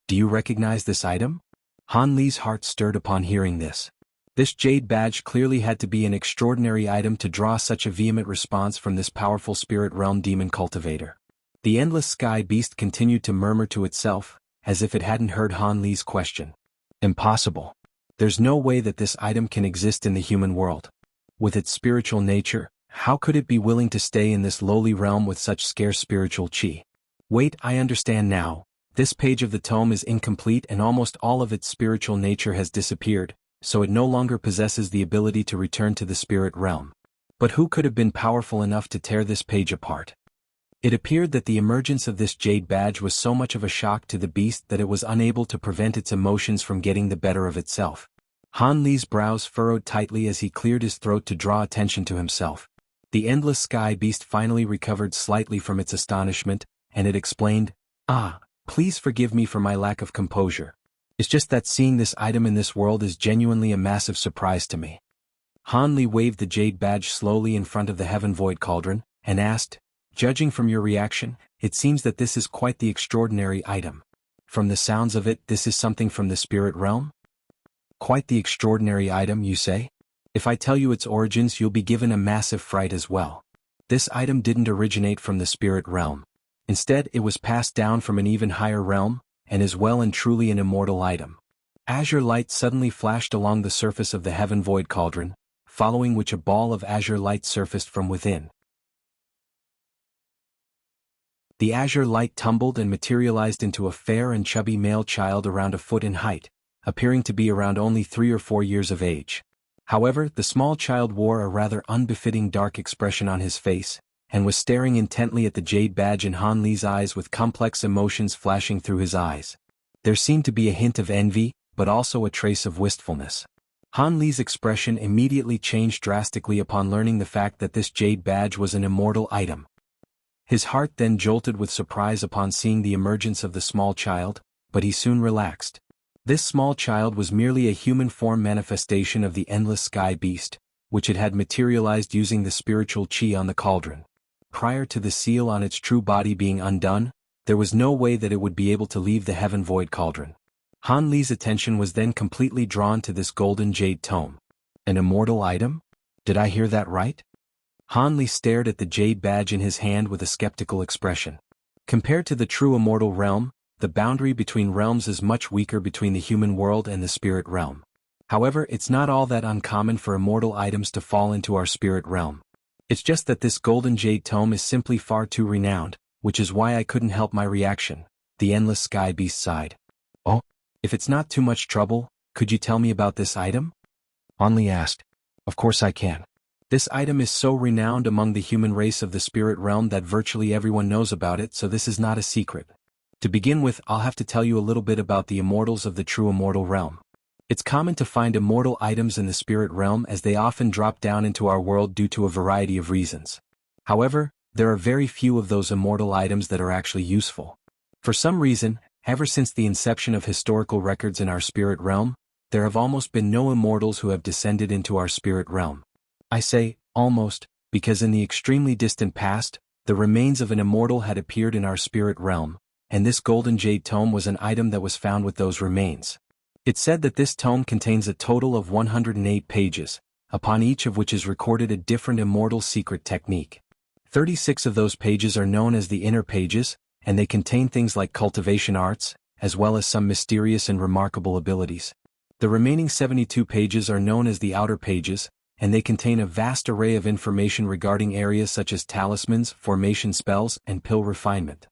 Do you recognize this item?" Han Li's heart stirred upon hearing this. This jade badge clearly had to be an extraordinary item to draw such a vehement response from this powerful spirit realm demon cultivator. The endless sky beast continued to murmur to itself, as if it hadn't heard Han Li's question. Impossible. There's no way that this item can exist in the human world. With its spiritual nature, how could it be willing to stay in this lowly realm with such scarce spiritual chi? Wait, I understand now. This page of the tome is incomplete and almost all of its spiritual nature has disappeared, so it no longer possesses the ability to return to the spirit realm. But who could have been powerful enough to tear this page apart? It appeared that the emergence of this jade badge was so much of a shock to the beast that it was unable to prevent its emotions from getting the better of itself. Han Li's brows furrowed tightly as he cleared his throat to draw attention to himself. The endless sky beast finally recovered slightly from its astonishment, and it explained, "Please forgive me for my lack of composure. It's just that seeing this item in this world is genuinely a massive surprise to me." Han Li waved the jade badge slowly in front of the heaven void cauldron, and asked, "Judging from your reaction, it seems that this is quite the extraordinary item. From the sounds of it, this is something from the spirit realm?" "Quite the extraordinary item, you say? If I tell you its origins, you'll be given a massive fright as well. This item didn't originate from the spirit realm. Instead, it was passed down from an even higher realm, and is well and truly an immortal item." Azure light suddenly flashed along the surface of the heaven void cauldron, following which a ball of azure light surfaced from within. The azure light tumbled and materialized into a fair and chubby male child around a foot in height, appearing to be around only 3 or 4 years of age. However, the small child wore a rather unbefitting dark expression on his face, and was staring intently at the jade badge in Han Li's eyes with complex emotions flashing through his eyes. There seemed to be a hint of envy, but also a trace of wistfulness. Han Li's expression immediately changed drastically upon learning the fact that this jade badge was an immortal item. His heart then jolted with surprise upon seeing the emergence of the small child, but he soon relaxed. This small child was merely a human form manifestation of the endless sky beast, which it had materialized using the spiritual chi on the cauldron. Prior to the seal on its true body being undone, there was no way that it would be able to leave the heaven void cauldron. Han Li's attention was then completely drawn to this golden jade tome. An immortal item? Did I hear that right? Han Li stared at the jade badge in his hand with a skeptical expression. Compared to the true immortal realm, the boundary between realms is much weaker between the human world and the spirit realm. However, it's not all that uncommon for immortal items to fall into our spirit realm. It's just that this golden jade tome is simply far too renowned, which is why I couldn't help my reaction, the endless sky beast sighed. "Oh, if it's not too much trouble, could you tell me about this item?" Han Li asked. "Of course I can. This item is so renowned among the human race of the spirit realm that virtually everyone knows about it, so this is not a secret. To begin with, I'll have to tell you a little bit about the immortals of the true immortal realm. It's common to find immortal items in the spirit realm as they often drop down into our world due to a variety of reasons. However, there are very few of those immortal items that are actually useful. For some reason, ever since the inception of historical records in our spirit realm, there have almost been no immortals who have descended into our spirit realm. I say, almost, because in the extremely distant past, the remains of an immortal had appeared in our spirit realm, and this golden jade tome was an item that was found with those remains. It said that this tome contains a total of 108 pages, upon each of which is recorded a different immortal secret technique. 36 of those pages are known as the inner pages, and they contain things like cultivation arts, as well as some mysterious and remarkable abilities. The remaining 72 pages are known as the outer pages, and they contain a vast array of information regarding areas such as talismans, formation spells, and pill refinement.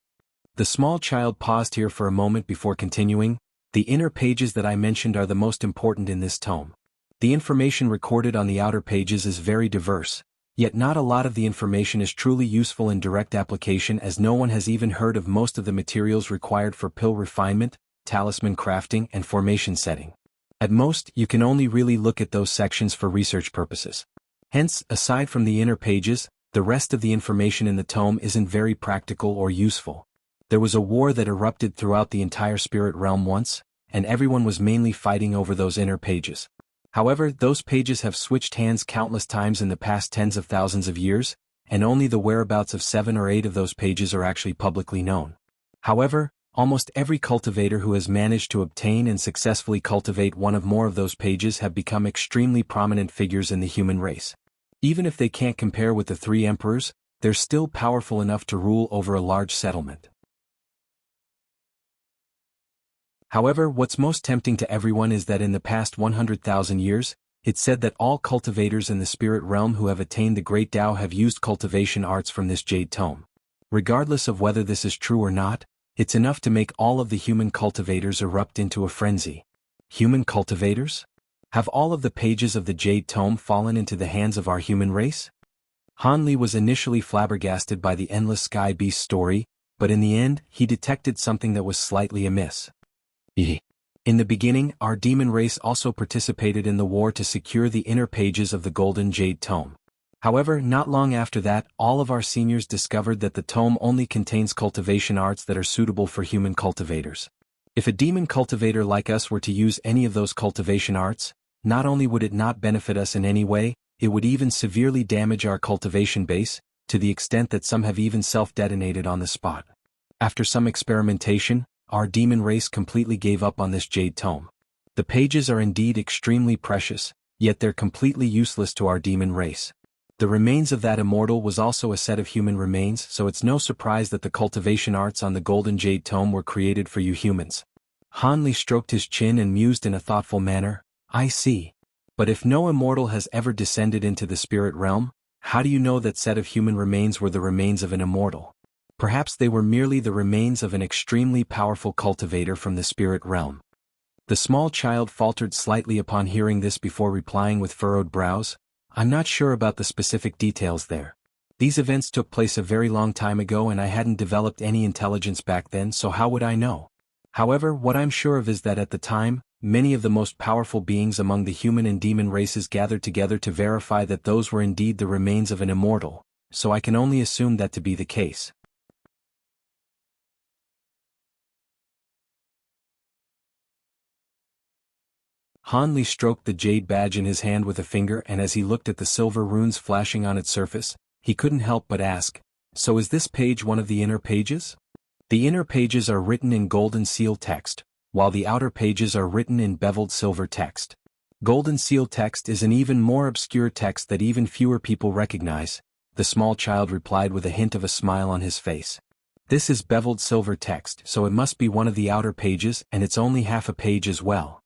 The small child paused here for a moment before continuing. The inner pages that I mentioned are the most important in this tome. The information recorded on the outer pages is very diverse, yet not a lot of the information is truly useful in direct application, as no one has even heard of most of the materials required for pill refinement, talisman crafting, and formation setting. At most, you can only really look at those sections for research purposes. Hence, aside from the inner pages, the rest of the information in the tome isn't very practical or useful. There was a war that erupted throughout the entire spirit realm once, and everyone was mainly fighting over those inner pages. However, those pages have switched hands countless times in the past tens of thousands of years, and only the whereabouts of 7 or 8 of those pages are actually publicly known. However, almost every cultivator who has managed to obtain and successfully cultivate one or more of those pages have become extremely prominent figures in the human race. Even if they can't compare with the 3 emperors, they're still powerful enough to rule over a large settlement. However, what's most tempting to everyone is that in the past 100,000 years, it's said that all cultivators in the spirit realm who have attained the Great Tao have used cultivation arts from this jade tome. Regardless of whether this is true or not, it's enough to make all of the human cultivators erupt into a frenzy. Human cultivators? Have all of the pages of the jade tome fallen into the hands of our human race? Han Li was initially flabbergasted by the endless sky beast story, but in the end, he detected something that was slightly amiss. In the beginning, our demon race also participated in the war to secure the inner pages of the Golden Jade Tome. However, not long after that, all of our seniors discovered that the tome only contains cultivation arts that are suitable for human cultivators. If a demon cultivator like us were to use any of those cultivation arts, not only would it not benefit us in any way, it would even severely damage our cultivation base, to the extent that some have even self-detonated on the spot. After some experimentation, our demon race completely gave up on this jade tome. The pages are indeed extremely precious, yet they're completely useless to our demon race. The remains of that immortal was also a set of human remains, so it's no surprise that the cultivation arts on the golden jade tome were created for you humans. Han Li stroked his chin and mused in a thoughtful manner. I see. But if no immortal has ever descended into the spirit realm, how do you know that set of human remains were the remains of an immortal? Perhaps they were merely the remains of an extremely powerful cultivator from the spirit realm. The small child faltered slightly upon hearing this before replying with furrowed brows. I'm not sure about the specific details there. These events took place a very long time ago and I hadn't developed any intelligence back then, so how would I know? However, what I'm sure of is that at the time, many of the most powerful beings among the human and demon races gathered together to verify that those were indeed the remains of an immortal, so I can only assume that to be the case. Han Li stroked the jade badge in his hand with a finger, and as he looked at the silver runes flashing on its surface, he couldn't help but ask, so is this page one of the inner pages? The inner pages are written in golden seal text, while the outer pages are written in beveled silver text. Golden seal text is an even more obscure text that even fewer people recognize, the small child replied with a hint of a smile on his face. This is beveled silver text, so it must be one of the outer pages, and it's only half a page as well.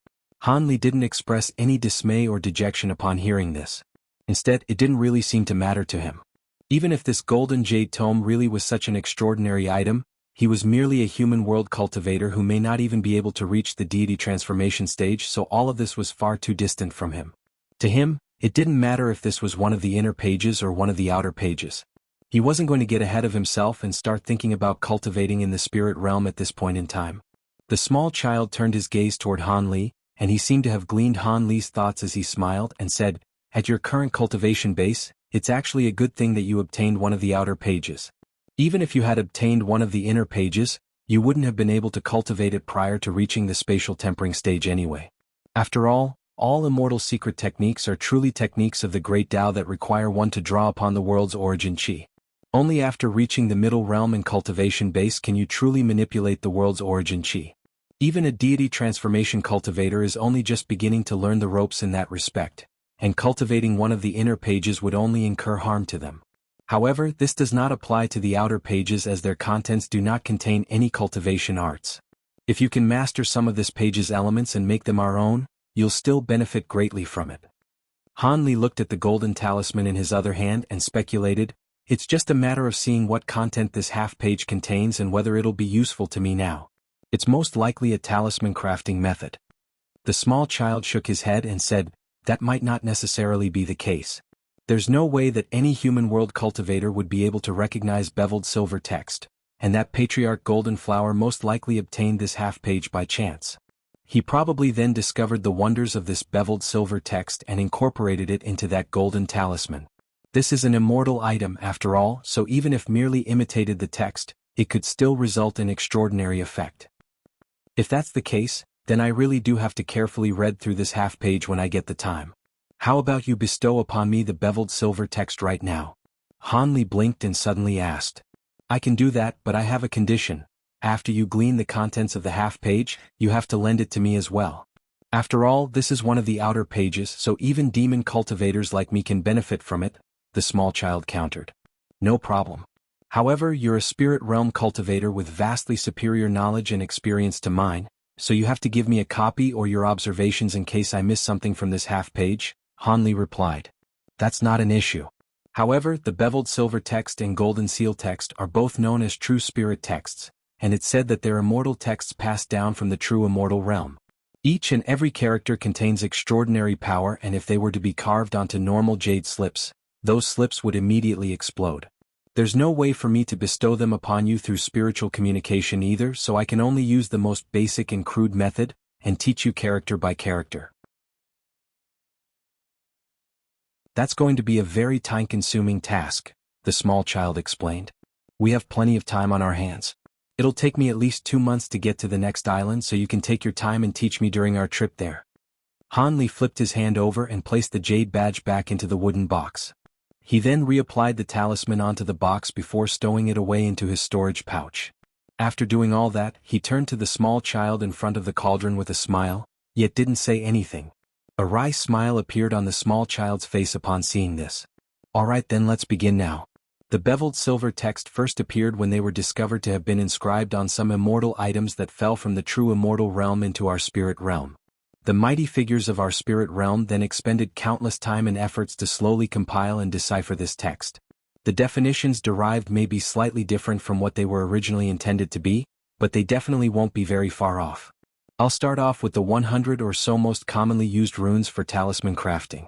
Han Li didn't express any dismay or dejection upon hearing this. Instead, it didn't really seem to matter to him. Even if this golden jade tome really was such an extraordinary item, he was merely a human world cultivator who may not even be able to reach the deity transformation stage, so all of this was far too distant from him. To him, it didn't matter if this was one of the inner pages or one of the outer pages. He wasn't going to get ahead of himself and start thinking about cultivating in the spirit realm at this point in time. The small child turned his gaze toward Han Li, and he seemed to have gleaned Han Li's thoughts as he smiled and said, at your current cultivation base, it's actually a good thing that you obtained one of the outer pages. Even if you had obtained one of the inner pages, you wouldn't have been able to cultivate it prior to reaching the spatial tempering stage anyway. After all immortal secret techniques are truly techniques of the great Tao that require one to draw upon the world's origin chi. Only after reaching the middle realm and cultivation base can you truly manipulate the world's origin chi. Even a deity transformation cultivator is only just beginning to learn the ropes in that respect, and cultivating one of the inner pages would only incur harm to them. However, this does not apply to the outer pages as their contents do not contain any cultivation arts. If you can master some of this page's elements and make them our own, you'll still benefit greatly from it. Han Li looked at the golden talisman in his other hand and speculated, it's just a matter of seeing what content this half-page contains and whether it'll be useful to me now. It's most likely a talisman crafting method. The small child shook his head and said, that might not necessarily be the case. There's no way that any human world cultivator would be able to recognize beveled silver text, and that patriarch Golden Flower most likely obtained this half-page by chance. He probably then discovered the wonders of this beveled silver text and incorporated it into that golden talisman. This is an immortal item after all, so even if merely imitated the text, it could still result in extraordinary effect. If that's the case, then I really do have to carefully read through this half-page when I get the time. How about you bestow upon me the beveled silver text right now? Han Li blinked and suddenly asked. I can do that, but I have a condition. After you glean the contents of the half-page, you have to lend it to me as well. After all, this is one of the outer pages, so even demon cultivators like me can benefit from it, the small child countered. No problem. However, you're a spirit realm cultivator with vastly superior knowledge and experience to mine, so you have to give me a copy or your observations in case I miss something from this half-page, Han Li replied. That's not an issue. However, the beveled silver text and golden seal text are both known as true spirit texts, and it's said that they're immortal texts passed down from the true immortal realm. Each and every character contains extraordinary power, and if they were to be carved onto normal jade slips, those slips would immediately explode. There's no way for me to bestow them upon you through spiritual communication either, so I can only use the most basic and crude method, and teach you character by character. That's going to be a very time-consuming task, the small child explained. We have plenty of time on our hands. It'll take me at least 2 months to get to the next island, so you can take your time and teach me during our trip there. Han Li flipped his hand over and placed the jade badge back into the wooden box. He then reapplied the talisman onto the box before stowing it away into his storage pouch. After doing all that, he turned to the small child in front of the cauldron with a smile, yet didn't say anything. A wry smile appeared on the small child's face upon seeing this. Alright then, let's begin now. The beveled silver text first appeared when they were discovered to have been inscribed on some immortal items that fell from the true immortal realm into our spirit realm. The mighty figures of our spirit realm then expended countless time and efforts to slowly compile and decipher this text. The definitions derived may be slightly different from what they were originally intended to be, but they definitely won't be very far off. I'll start off with the 100 or so most commonly used runes for talisman crafting.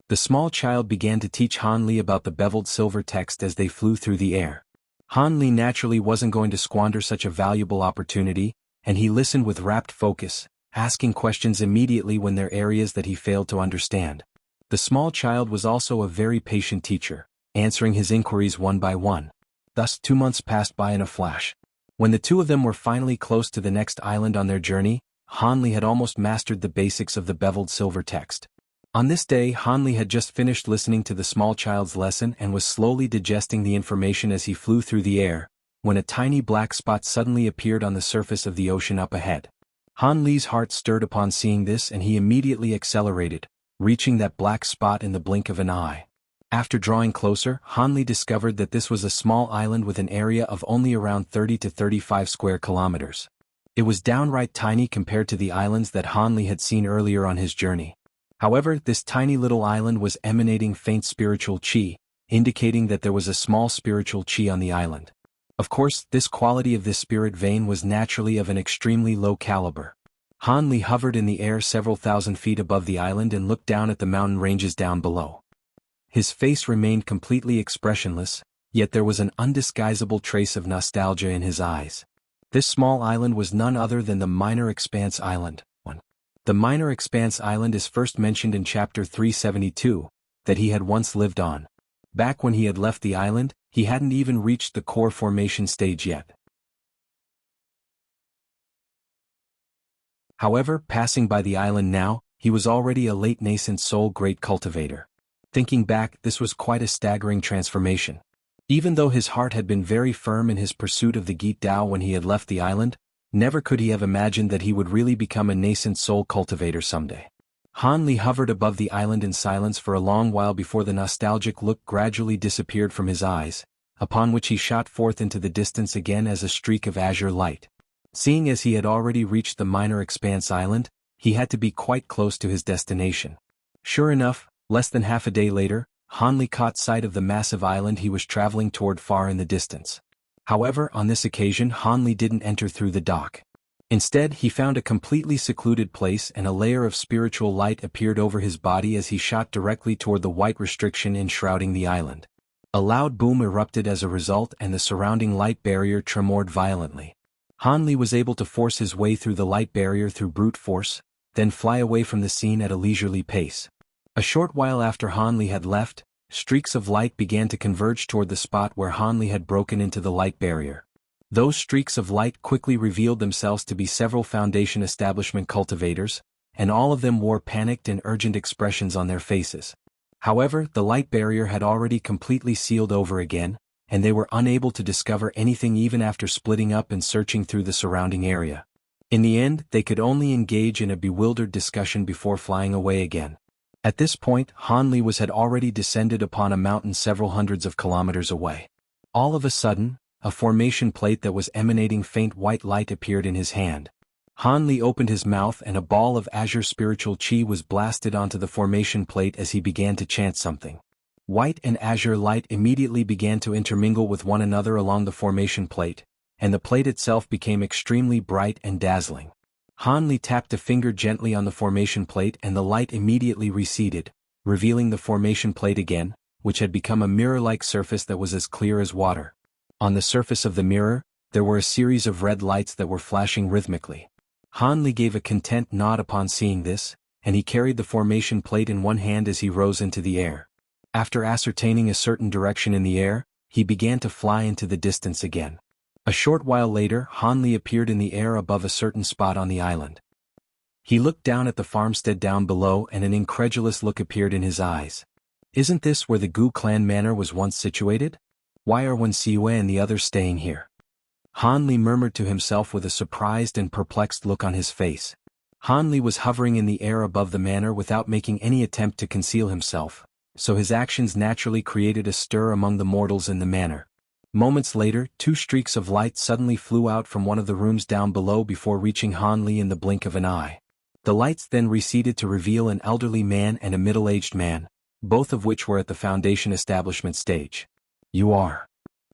The small child began to teach Han Li about the beveled silver text as they flew through the air. Han Li naturally wasn't going to squander such a valuable opportunity, and he listened with rapt focus, asking questions immediately when there were areas that he failed to understand. The small child was also a very patient teacher, answering his inquiries one by one. Thus 2 months passed by in a flash. When the two of them were finally close to the next island on their journey, Han Li had almost mastered the basics of the beveled silver text. On this day, Han Li had just finished listening to the small child's lesson and was slowly digesting the information as he flew through the air, when a tiny black spot suddenly appeared on the surface of the ocean up ahead. Han Li's heart stirred upon seeing this, and he immediately accelerated, reaching that black spot in the blink of an eye. After drawing closer, Han Li discovered that this was a small island with an area of only around 30 to 35 square kilometers. It was downright tiny compared to the islands that Han Li had seen earlier on his journey. However, this tiny little island was emanating faint spiritual chi, indicating that there was a small spiritual chi on the island. Of course, this quality of this spirit vein was naturally of an extremely low caliber. Han Li hovered in the air several thousand feet above the island and looked down at the mountain ranges down below. His face remained completely expressionless, yet there was an undisguisable trace of nostalgia in his eyes. This small island was none other than the Minor Expanse Island. The Minor Expanse Island is first mentioned in chapter 372, that he had once lived on. Back when he had left the island, he hadn't even reached the core formation stage yet. However, passing by the island now, he was already a late nascent soul great cultivator. Thinking back, this was quite a staggering transformation. Even though his heart had been very firm in his pursuit of the Geet Dao when he had left the island, never could he have imagined that he would really become a nascent soul cultivator someday. Han Li hovered above the island in silence for a long while before the nostalgic look gradually disappeared from his eyes, upon which he shot forth into the distance again as a streak of azure light. Seeing as he had already reached the minor expanse island, he had to be quite close to his destination. Sure enough, less than half a day later, Han Li caught sight of the massive island he was traveling toward far in the distance. However, on this occasion Han Li didn't enter through the dock. Instead, he found a completely secluded place and a layer of spiritual light appeared over his body as he shot directly toward the white restriction enshrouding the island. A loud boom erupted as a result and the surrounding light barrier tremored violently. Han Li was able to force his way through the light barrier through brute force, then fly away from the scene at a leisurely pace. A short while after Han Li had left, streaks of light began to converge toward the spot where Han Li had broken into the light barrier. Those streaks of light quickly revealed themselves to be several Foundation establishment cultivators, and all of them wore panicked and urgent expressions on their faces. However, the light barrier had already completely sealed over again, and they were unable to discover anything even after splitting up and searching through the surrounding area. In the end, they could only engage in a bewildered discussion before flying away again. At this point, Han Li had already descended upon a mountain several hundreds of kilometers away. All of a sudden, a formation plate that was emanating faint white light appeared in his hand. Han Li opened his mouth and a ball of azure spiritual chi was blasted onto the formation plate as he began to chant something. White and azure light immediately began to intermingle with one another along the formation plate, and the plate itself became extremely bright and dazzling. Han Li tapped a finger gently on the formation plate and the light immediately receded, revealing the formation plate again, which had become a mirror-like surface that was as clear as water. On the surface of the mirror, there were a series of red lights that were flashing rhythmically. Han Li gave a content nod upon seeing this, and he carried the formation plate in one hand as he rose into the air. After ascertaining a certain direction in the air, he began to fly into the distance again. A short while later, Han Li appeared in the air above a certain spot on the island. He looked down at the farmstead down below and an incredulous look appeared in his eyes. Isn't this where the Gu clan manor was once situated? Why are Wen Siwei and the others staying here? Han Li murmured to himself with a surprised and perplexed look on his face. Han Li was hovering in the air above the manor without making any attempt to conceal himself, so his actions naturally created a stir among the mortals in the manor. Moments later, two streaks of light suddenly flew out from one of the rooms down below before reaching Han Li in the blink of an eye. The lights then receded to reveal an elderly man and a middle-aged man, both of which were at the Foundation establishment stage. You are.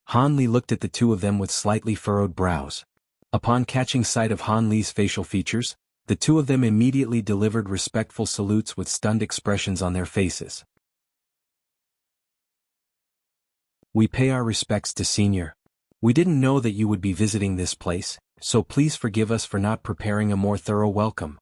Han Li looked at the two of them with slightly furrowed brows. Upon catching sight of Han Li's facial features, the two of them immediately delivered respectful salutes with stunned expressions on their faces. We pay our respects to Senior. We didn't know that you would be visiting this place, so please forgive us for not preparing a more thorough welcome.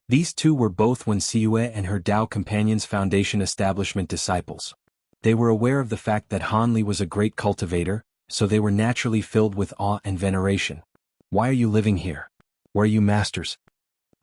These two were both Wen Siwei and her Dao Companions Foundation establishment disciples. They were aware of the fact that Han Li was a great cultivator, so they were naturally filled with awe and veneration. Why are you living here? Where are you masters?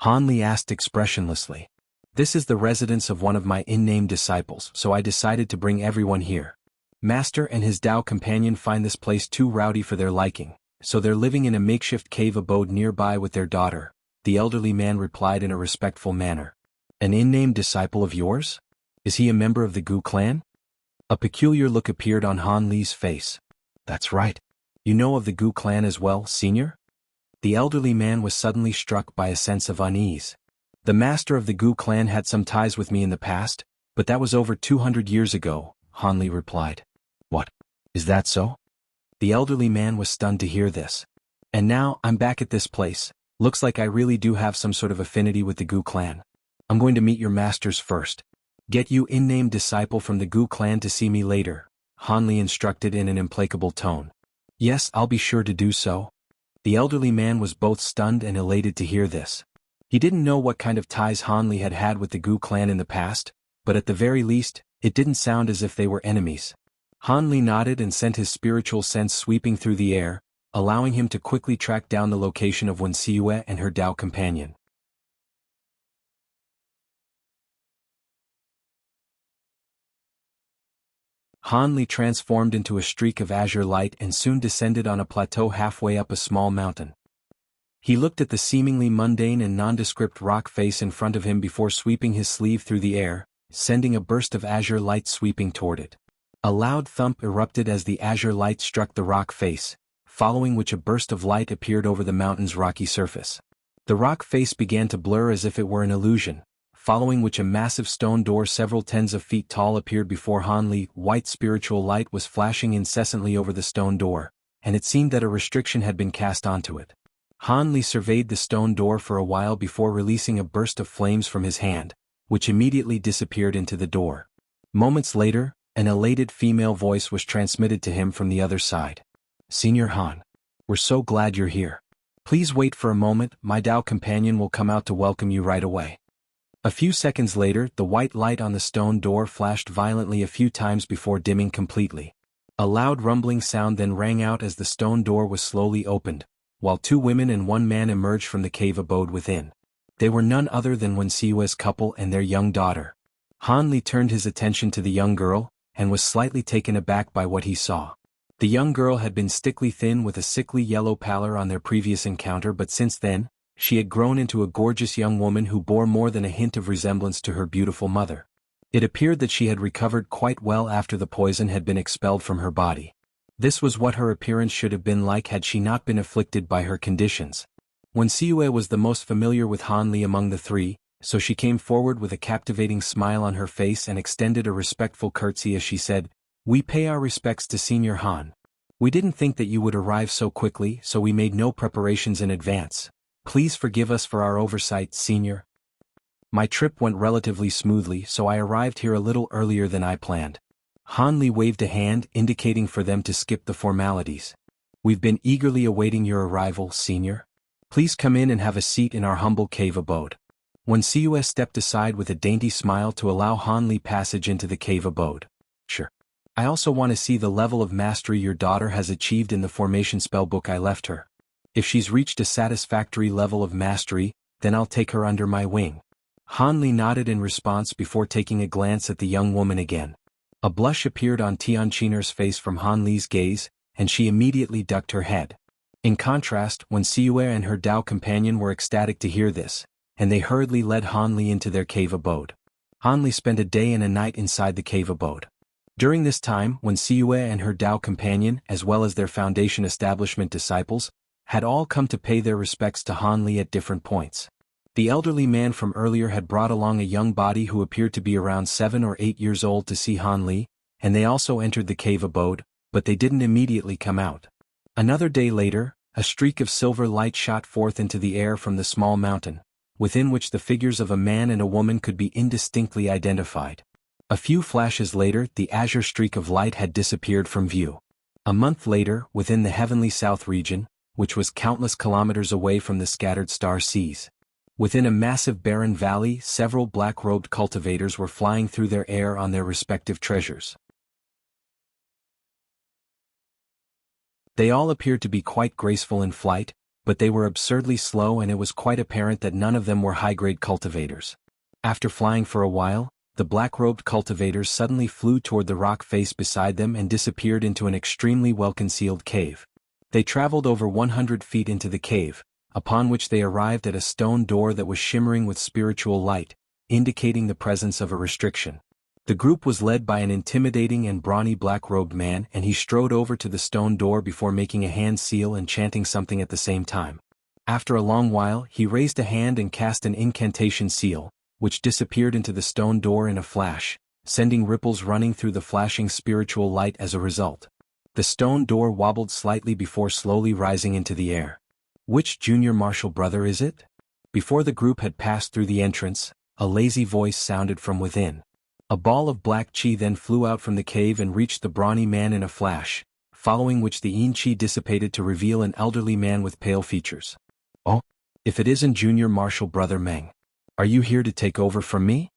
Han Li asked expressionlessly. This is the residence of one of my in-name disciples, so I decided to bring everyone here. Master and his Dao companion find this place too rowdy for their liking, so they're living in a makeshift cave abode nearby with their daughter, the elderly man replied in a respectful manner. An in-name disciple of yours? Is he a member of the Gu clan? A peculiar look appeared on Han Li's face. That's right. You know of the Gu clan as well, Senior? The elderly man was suddenly struck by a sense of unease. The master of the Gu clan had some ties with me in the past, but that was over 200 years ago, Han Li replied. What? Is that so? The elderly man was stunned to hear this. And now, I'm back at this place. Looks like I really do have some sort of affinity with the Gu clan. I'm going to meet your masters first. Get you in-name disciple from the Gu clan to see me later, Han Li instructed in an implacable tone. Yes, I'll be sure to do so. The elderly man was both stunned and elated to hear this. He didn't know what kind of ties Han Li had had with the Gu clan in the past, but at the very least, it didn't sound as if they were enemies. Han Li nodded and sent his spiritual sense sweeping through the air, allowing him to quickly track down the location of Wen Siyue and her Dao companion. Han Li transformed into a streak of azure light and soon descended on a plateau halfway up a small mountain. He looked at the seemingly mundane and nondescript rock face in front of him before sweeping his sleeve through the air, sending a burst of azure light sweeping toward it. A loud thump erupted as the azure light struck the rock face, following which a burst of light appeared over the mountain's rocky surface. The rock face began to blur as if it were an illusion, following which a massive stone door several tens of feet tall appeared before Han Li. White spiritual light was flashing incessantly over the stone door, and it seemed that a restriction had been cast onto it. Han Li surveyed the stone door for a while before releasing a burst of flames from his hand, which immediately disappeared into the door. Moments later, an elated female voice was transmitted to him from the other side. "Senior Han, we're so glad you're here. Please wait for a moment, my Dao companion will come out to welcome you right away." A few seconds later, the white light on the stone door flashed violently a few times before dimming completely. A loud rumbling sound then rang out as the stone door was slowly opened, while 2 women and 1 man emerged from the cave abode within. They were none other than Wen Siyue's couple and their young daughter. Han Li turned his attention to the young girl, and was slightly taken aback by what he saw. The young girl had been stickly thin with a sickly yellow pallor on their previous encounter, but since then, she had grown into a gorgeous young woman who bore more than a hint of resemblance to her beautiful mother. It appeared that she had recovered quite well after the poison had been expelled from her body. This was what her appearance should have been like had she not been afflicted by her conditions. Wen Siyue was the most familiar with Han Li among the 3, so she came forward with a captivating smile on her face and extended a respectful curtsy as she said, "We pay our respects to Senior Han. We didn't think that you would arrive so quickly, so we made no preparations in advance. Please forgive us for our oversight, Senior. My trip went relatively smoothly, so I arrived here a little earlier than I planned." Han Li waved a hand indicating for them to skip the formalities. "We've been eagerly awaiting your arrival, Senior. Please come in and have a seat in our humble cave abode." Wen Siyue stepped aside with a dainty smile to allow Han Li passage into the cave abode. "Sure. I also want to see the level of mastery your daughter has achieved in the formation spellbook I left her. If she's reached a satisfactory level of mastery, then I'll take her under my wing." Han Li nodded in response before taking a glance at the young woman again. A blush appeared on Tianqiner's face from Han Li's gaze, and she immediately ducked her head. In contrast, Wen Siyue and her Dao companion were ecstatic to hear this, and they hurriedly led Han Li into their cave abode. Han Li spent a day and a night inside the cave abode. During this time, Wen Siyue and her Dao companion, as well as their Foundation establishment disciples, had all come to pay their respects to Han Li at different points. The elderly man from earlier had brought along a young body who appeared to be around 7 or 8 years old to see Han Li, and they also entered the cave abode, but they didn't immediately come out. Another day later, a streak of silver light shot forth into the air from the small mountain, within which the figures of a man and a woman could be indistinctly identified. A few flashes later, the azure streak of light had disappeared from view. A month later, within the heavenly south region, which was countless kilometers away from the scattered star seas. Within a massive barren valley, several black-robed cultivators were flying through their air on their respective treasures. They all appeared to be quite graceful in flight, but they were absurdly slow, and it was quite apparent that none of them were high-grade cultivators. After flying for a while, the black-robed cultivators suddenly flew toward the rock face beside them and disappeared into an extremely well-concealed cave. They traveled over 100 feet into the cave, upon which they arrived at a stone door that was shimmering with spiritual light, indicating the presence of a restriction. The group was led by an intimidating and brawny black-robed man, and he strode over to the stone door before making a hand seal and chanting something at the same time. After a long while, he raised a hand and cast an incantation seal, which disappeared into the stone door in a flash, sending ripples running through the flashing spiritual light as a result. The stone door wobbled slightly before slowly rising into the air. "Which junior martial brother is it?" Before the group had passed through the entrance, a lazy voice sounded from within. A ball of black chi then flew out from the cave and reached the brawny man in a flash, following which the yin chi dissipated to reveal an elderly man with pale features. "Oh, if it isn't junior martial brother Meng. Are you here to take over from me?"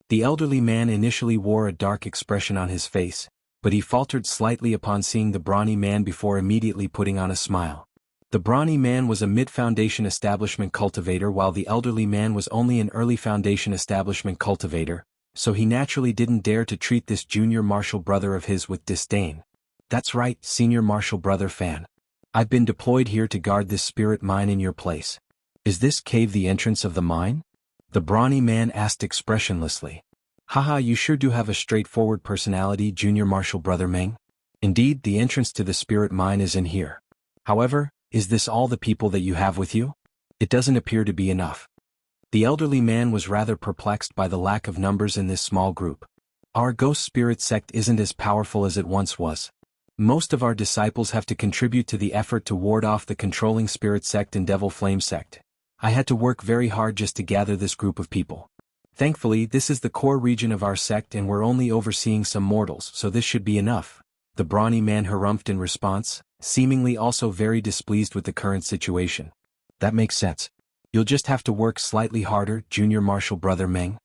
The elderly man initially wore a dark expression on his face, but he faltered slightly upon seeing the brawny man before immediately putting on a smile. The brawny man was a mid-foundation establishment cultivator while the elderly man was only an early foundation establishment cultivator, so he naturally didn't dare to treat this junior marshal brother of his with disdain. "That's right, senior marshal brother fan. I've been deployed here to guard this spirit mine in your place. Is this cave the entrance of the mine?" The brawny man asked expressionlessly. "Haha, you sure do have a straightforward personality, junior marshal brother Meng. Indeed, the entrance to the spirit mine is in here. However, is this all the people that you have with you? It doesn't appear to be enough." The elderly man was rather perplexed by the lack of numbers in this small group. "Our ghost spirit sect isn't as powerful as it once was. Most of our disciples have to contribute to the effort to ward off the controlling spirit sect and devil flame sect. I had to work very hard just to gather this group of people. Thankfully, this is the core region of our sect and we're only overseeing some mortals, so this should be enough," the brawny man harumphed in response, seemingly also very displeased with the current situation. "That makes sense. You'll just have to work slightly harder, junior marshal brother Meng."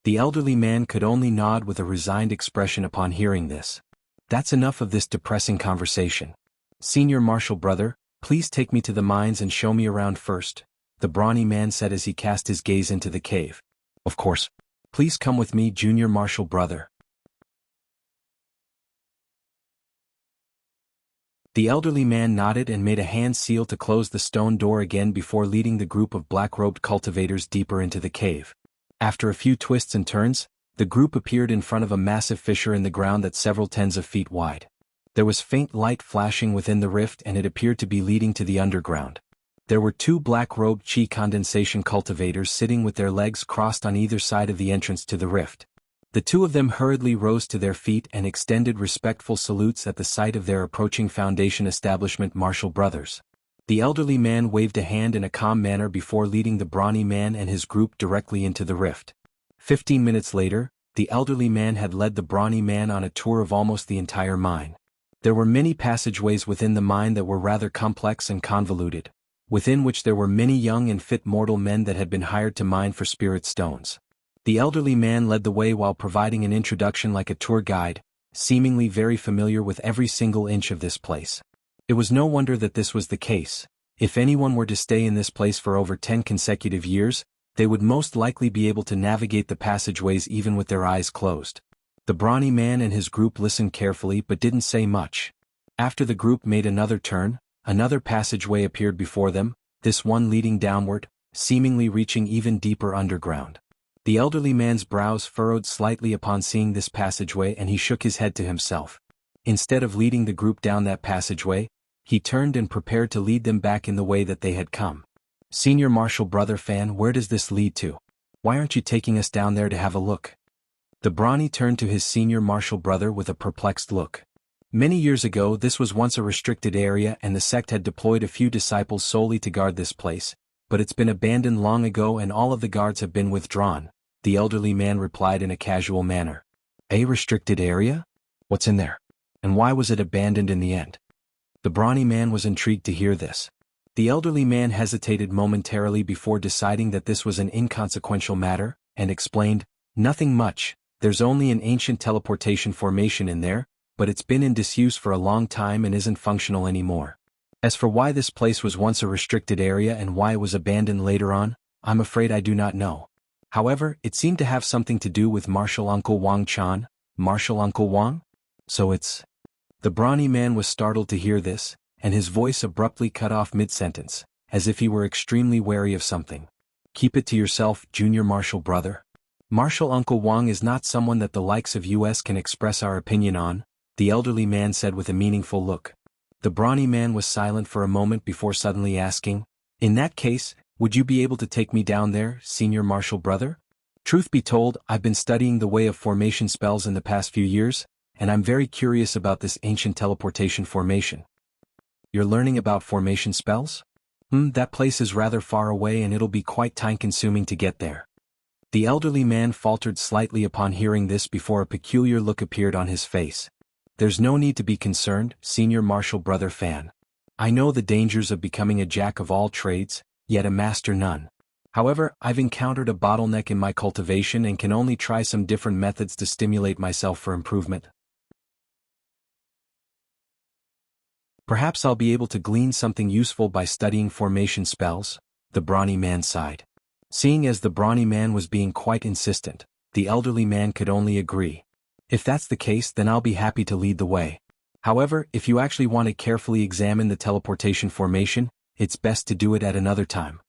The elderly man could only nod with a resigned expression upon hearing this. "That's enough of this depressing conversation. Senior marshal brother, please take me to the mines and show me around first," the brawny man said as he cast his gaze into the cave. "Of course. Please come with me, junior marshal brother." The elderly man nodded and made a hand seal to close the stone door again before leading the group of black-robed cultivators deeper into the cave. After a few twists and turns, the group appeared in front of a massive fissure in the ground that's several tens of feet wide. There was faint light flashing within the rift and it appeared to be leading to the underground. There were two black-robed chi condensation cultivators sitting with their legs crossed on either side of the entrance to the rift. The two of them hurriedly rose to their feet and extended respectful salutes at the sight of their approaching foundation establishment marshal brothers. The elderly man waved a hand in a calm manner before leading the brawny man and his group directly into the rift. 15 minutes later, the elderly man had led the brawny man on a tour of almost the entire mine. There were many passageways within the mine that were rather complex and convoluted, within which there were many young and fit mortal men that had been hired to mine for spirit stones. The elderly man led the way while providing an introduction like a tour guide, seemingly very familiar with every single inch of this place. It was no wonder that this was the case. If anyone were to stay in this place for over 10 consecutive years, they would most likely be able to navigate the passageways even with their eyes closed. The brawny man and his group listened carefully but didn't say much. After the group made another turn, another passageway appeared before them, this one leading downward, seemingly reaching even deeper underground. The elderly man's brows furrowed slightly upon seeing this passageway and he shook his head to himself. Instead of leading the group down that passageway, he turned and prepared to lead them back in the way that they had come. "Senior marshal brother fan, where does this lead to? Why aren't you taking us down there to have a look?" The brawny turned to his senior marshal brother with a perplexed look. Many years ago this was once a restricted area and the sect had deployed a few disciples solely to guard this place, but it's been abandoned long ago and all of the guards have been withdrawn, the elderly man replied in a casual manner. "A restricted area? What's in there? And why was it abandoned in the end?" The brawny man was intrigued to hear this. The elderly man hesitated momentarily before deciding that this was an inconsequential matter, and explained, "Nothing much, there's only an ancient teleportation formation in there, but it's been in disuse for a long time and isn't functional anymore. As for why this place was once a restricted area and why it was abandoned later on, I'm afraid I do not know. However, it seemed to have something to do with Marshal Uncle Wang Chan." "Marshal Uncle Wang? So it's—" The brawny man was startled to hear this, and his voice abruptly cut off mid-sentence, as if he were extremely wary of something. "Keep it to yourself, junior marshal brother. Marshal Uncle Wang is not someone that the likes of us can express our opinion on," the elderly man said with a meaningful look. The brawny man was silent for a moment before suddenly asking, "In that case, would you be able to take me down there, senior marshal brother? Truth be told, I've been studying the way of formation spells in the past few years, and I'm very curious about this ancient teleportation formation." "You're learning about formation spells? That place is rather far away and it'll be quite time-consuming to get there." The elderly man faltered slightly upon hearing this before a peculiar look appeared on his face. "There's no need to be concerned, senior marshal brother fan. I know the dangers of becoming a jack of all trades, yet a master none. However, I've encountered a bottleneck in my cultivation and can only try some different methods to stimulate myself for improvement." Perhaps I'll be able to glean something useful by studying formation spells, the brawny man sighed. Seeing as the brawny man was being quite insistent, the elderly man could only agree. If that's the case, then I'll be happy to lead the way. However, if you actually want to carefully examine the teleportation formation, it's best to do it at another time.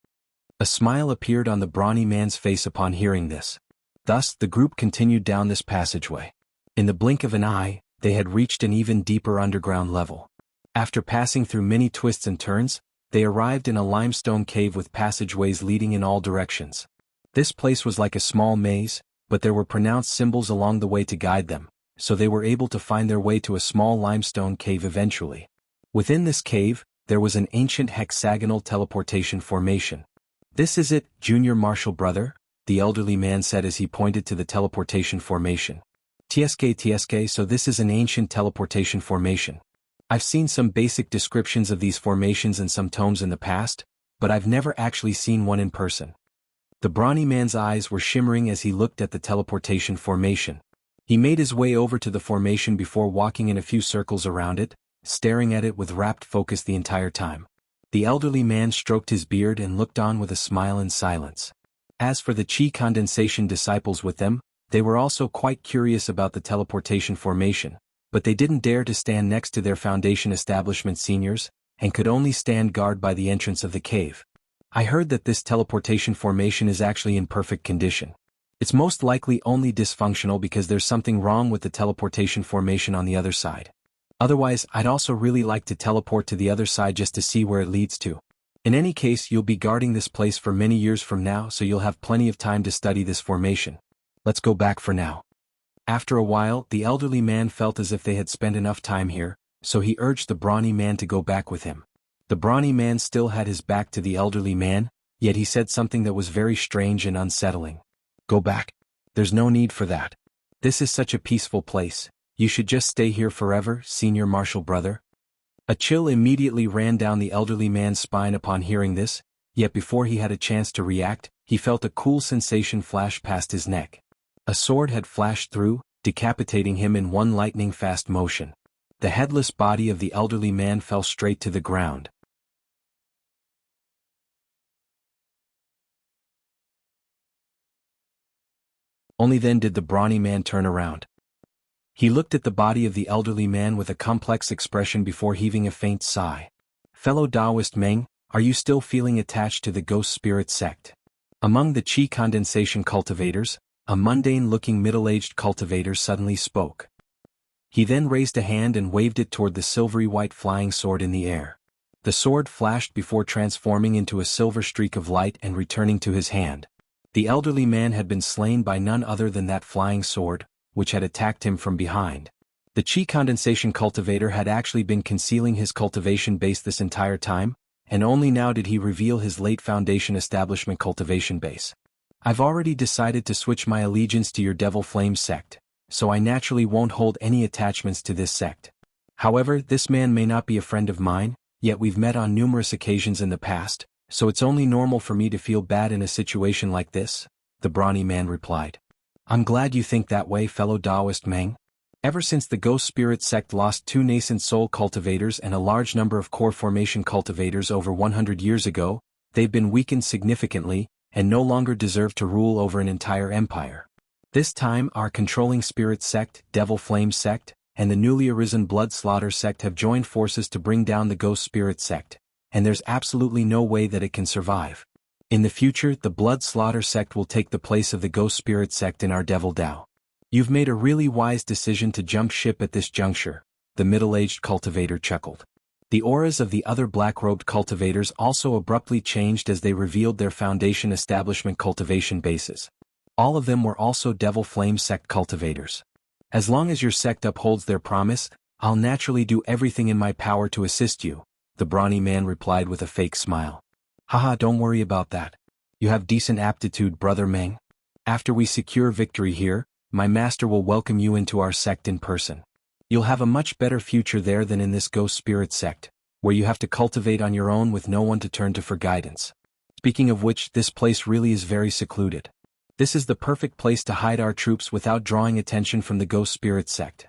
A smile appeared on the brawny man's face upon hearing this. Thus, the group continued down this passageway. In the blink of an eye, they had reached an even deeper underground level. After passing through many twists and turns, they arrived in a limestone cave with passageways leading in all directions. This place was like a small maze, but there were pronounced symbols along the way to guide them, so they were able to find their way to a small limestone cave eventually. Within this cave, there was an ancient hexagonal teleportation formation. "This is it, Junior Marshal brother," the elderly man said as he pointed to the teleportation formation. TSK, so this is an ancient teleportation formation. I've seen some basic descriptions of these formations in some tomes in the past, but I've never actually seen one in person. The brawny man's eyes were shimmering as he looked at the teleportation formation. He made his way over to the formation before walking in a few circles around it, staring at it with rapt focus the entire time. The elderly man stroked his beard and looked on with a smile in silence. As for the chi condensation disciples with them, they were also quite curious about the teleportation formation, but they didn't dare to stand next to their Foundation establishment seniors, and could only stand guard by the entrance of the cave. I heard that this teleportation formation is actually in perfect condition. It's most likely only dysfunctional because there's something wrong with the teleportation formation on the other side. Otherwise, I'd also really like to teleport to the other side just to see where it leads to. In any case, you'll be guarding this place for many years from now, so you'll have plenty of time to study this formation. Let's go back for now. After a while, the elderly man felt as if they had spent enough time here, so he urged the brawny man to go back with him. The brawny man still had his back to the elderly man, yet he said something that was very strange and unsettling. "Go back. There's no need for that. This is such a peaceful place. You should just stay here forever, Senior Marshal brother." A chill immediately ran down the elderly man's spine upon hearing this, yet before he had a chance to react, he felt a cool sensation flash past his neck. A sword had flashed through, decapitating him in one lightning-fast motion. The headless body of the elderly man fell straight to the ground. Only then did the brawny man turn around. He looked at the body of the elderly man with a complex expression before heaving a faint sigh. "Fellow Taoist Meng, are you still feeling attached to the ghost spirit sect?" Among the chi condensation cultivators, a mundane-looking middle-aged cultivator suddenly spoke. He then raised a hand and waved it toward the silvery white flying sword in the air. The sword flashed before transforming into a silver streak of light and returning to his hand. The elderly man had been slain by none other than that flying sword, which had attacked him from behind. The chi condensation cultivator had actually been concealing his cultivation base this entire time, and only now did he reveal his late Foundation establishment cultivation base. "I've already decided to switch my allegiance to your Devil Flame sect, so I naturally won't hold any attachments to this sect. However, this man may not be a friend of mine, yet we've met on numerous occasions in the past, so it's only normal for me to feel bad in a situation like this," the brawny man replied. "I'm glad you think that way, fellow Taoist Meng. Ever since the Ghost Spirit sect lost 2 nascent soul cultivators and a large number of core formation cultivators over 100 years ago, they've been weakened significantly, and no longer deserve to rule over an entire empire. This time our controlling spirit sect, Devil Flame sect, and the newly arisen Blood Slaughter sect have joined forces to bring down the Ghost Spirit sect, and there's absolutely no way that it can survive. In the future, the Blood Slaughter sect will take the place of the Ghost Spirit sect in our Devil Dao. You've made a really wise decision to jump ship at this juncture," the middle-aged cultivator chuckled. The auras of the other black-robed cultivators also abruptly changed as they revealed their Foundation establishment cultivation bases. All of them were also Devil Flame sect cultivators. "As long as your sect upholds their promise, I'll naturally do everything in my power to assist you," the brawny man replied with a fake smile. "Haha, don't worry about that. You have decent aptitude, Brother Meng. After we secure victory here, my master will welcome you into our sect in person. You'll have a much better future there than in this Ghost Spirit sect, where you have to cultivate on your own with no one to turn to for guidance. Speaking of which, this place really is very secluded. This is the perfect place to hide our troops without drawing attention from the Ghost Spirit sect."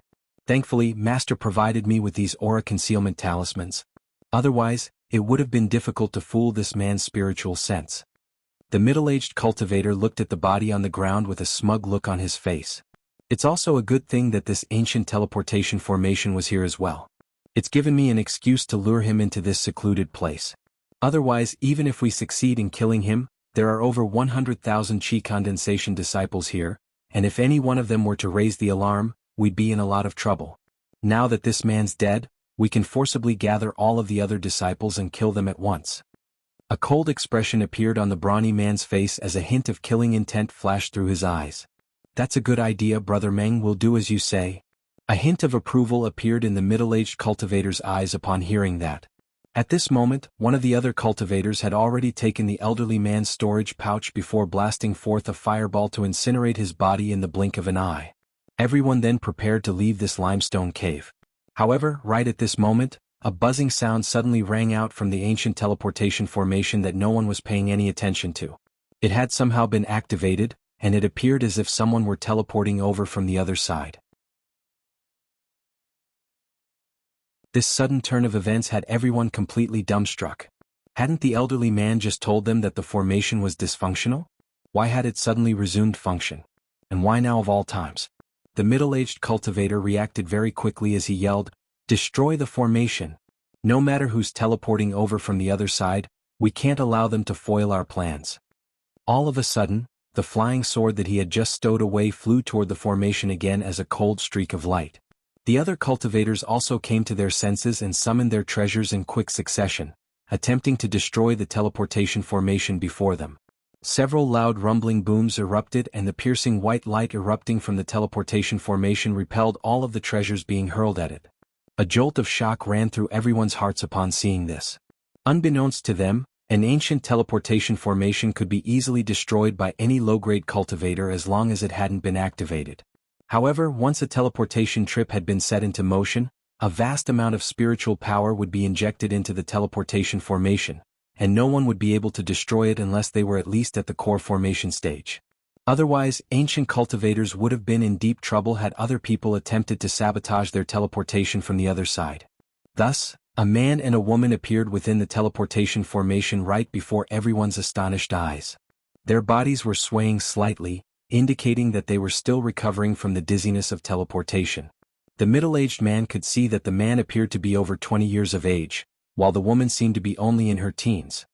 Thankfully, Master provided me with these aura concealment talismans. Otherwise, it would have been difficult to fool this man's spiritual sense. The middle-aged cultivator looked at the body on the ground with a smug look on his face. It's also a good thing that this ancient teleportation formation was here as well. It's given me an excuse to lure him into this secluded place. Otherwise, even if we succeed in killing him, there are over 100,000 chi condensation disciples here, and if any one of them were to raise the alarm, we'd be in a lot of trouble. Now that this man's dead, we can forcibly gather all of the other disciples and kill them at once. A cold expression appeared on the brawny man's face as a hint of killing intent flashed through his eyes. That's a good idea, Brother Meng, we'll do as you say. A hint of approval appeared in the middle-aged cultivator's eyes upon hearing that. At this moment, one of the other cultivators had already taken the elderly man's storage pouch before blasting forth a fireball to incinerate his body in the blink of an eye. Everyone then prepared to leave this limestone cave. However, right at this moment, a buzzing sound suddenly rang out from the ancient teleportation formation that no one was paying any attention to. It had somehow been activated, and it appeared as if someone were teleporting over from the other side. This sudden turn of events had everyone completely dumbstruck. Hadn't the elderly man just told them that the formation was dysfunctional? Why had it suddenly resumed function? And why now of all times? The middle-aged cultivator reacted very quickly as he yelled, "Destroy the formation! No matter who's teleporting over from the other side, we can't allow them to foil our plans." All of a sudden, the flying sword that he had just stowed away flew toward the formation again as a cold streak of light. The other cultivators also came to their senses and summoned their treasures in quick succession, attempting to destroy the teleportation formation before them. Several loud rumbling booms erupted and the piercing white light erupting from the teleportation formation repelled all of the treasures being hurled at it. A jolt of shock ran through everyone's hearts upon seeing this. Unbeknownst to them, an ancient teleportation formation could be easily destroyed by any low-grade cultivator as long as it hadn't been activated. However, once a teleportation trip had been set into motion, a vast amount of spiritual power would be injected into the teleportation formation, and no one would be able to destroy it unless they were at least at the core formation stage. Otherwise, ancient cultivators would have been in deep trouble had other people attempted to sabotage their teleportation from the other side. Thus, a man and a woman appeared within the teleportation formation right before everyone's astonished eyes. Their bodies were swaying slightly, indicating that they were still recovering from the dizziness of teleportation. The middle-aged man could see that the man appeared to be over 20 years of age, while the woman seemed to be only in her teens.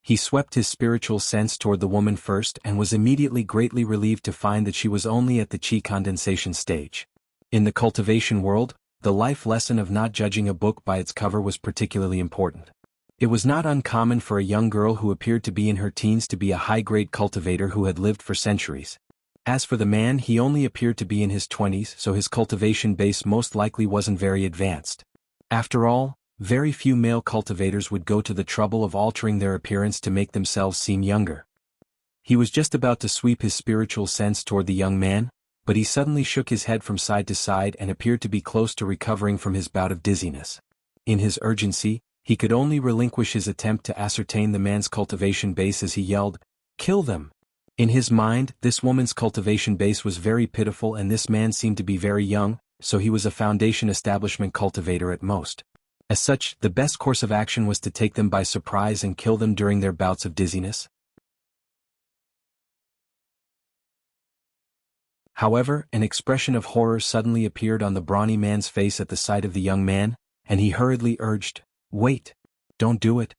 He swept his spiritual sense toward the woman first and was immediately greatly relieved to find that she was only at the chi condensation stage. In the cultivation world, the life lesson of not judging a book by its cover was particularly important. It was not uncommon for a young girl who appeared to be in her teens to be a high-grade cultivator who had lived for centuries. As for the man, he only appeared to be in his 20s, so his cultivation base most likely wasn't very advanced. After all, very few male cultivators would go to the trouble of altering their appearance to make themselves seem younger. He was just about to sweep his spiritual sense toward the young man, but he suddenly shook his head from side to side and appeared to be close to recovering from his bout of dizziness. In his urgency, he could only relinquish his attempt to ascertain the man's cultivation base as he yelled, "Kill them!" In his mind, this woman's cultivation base was very pitiful and this man seemed to be very young, so he was a foundation establishment cultivator at most. As such, the best course of action was to take them by surprise and kill them during their bouts of dizziness. However, an expression of horror suddenly appeared on the brawny man's face at the sight of the young man, and he hurriedly urged, "Wait! Don't do it!"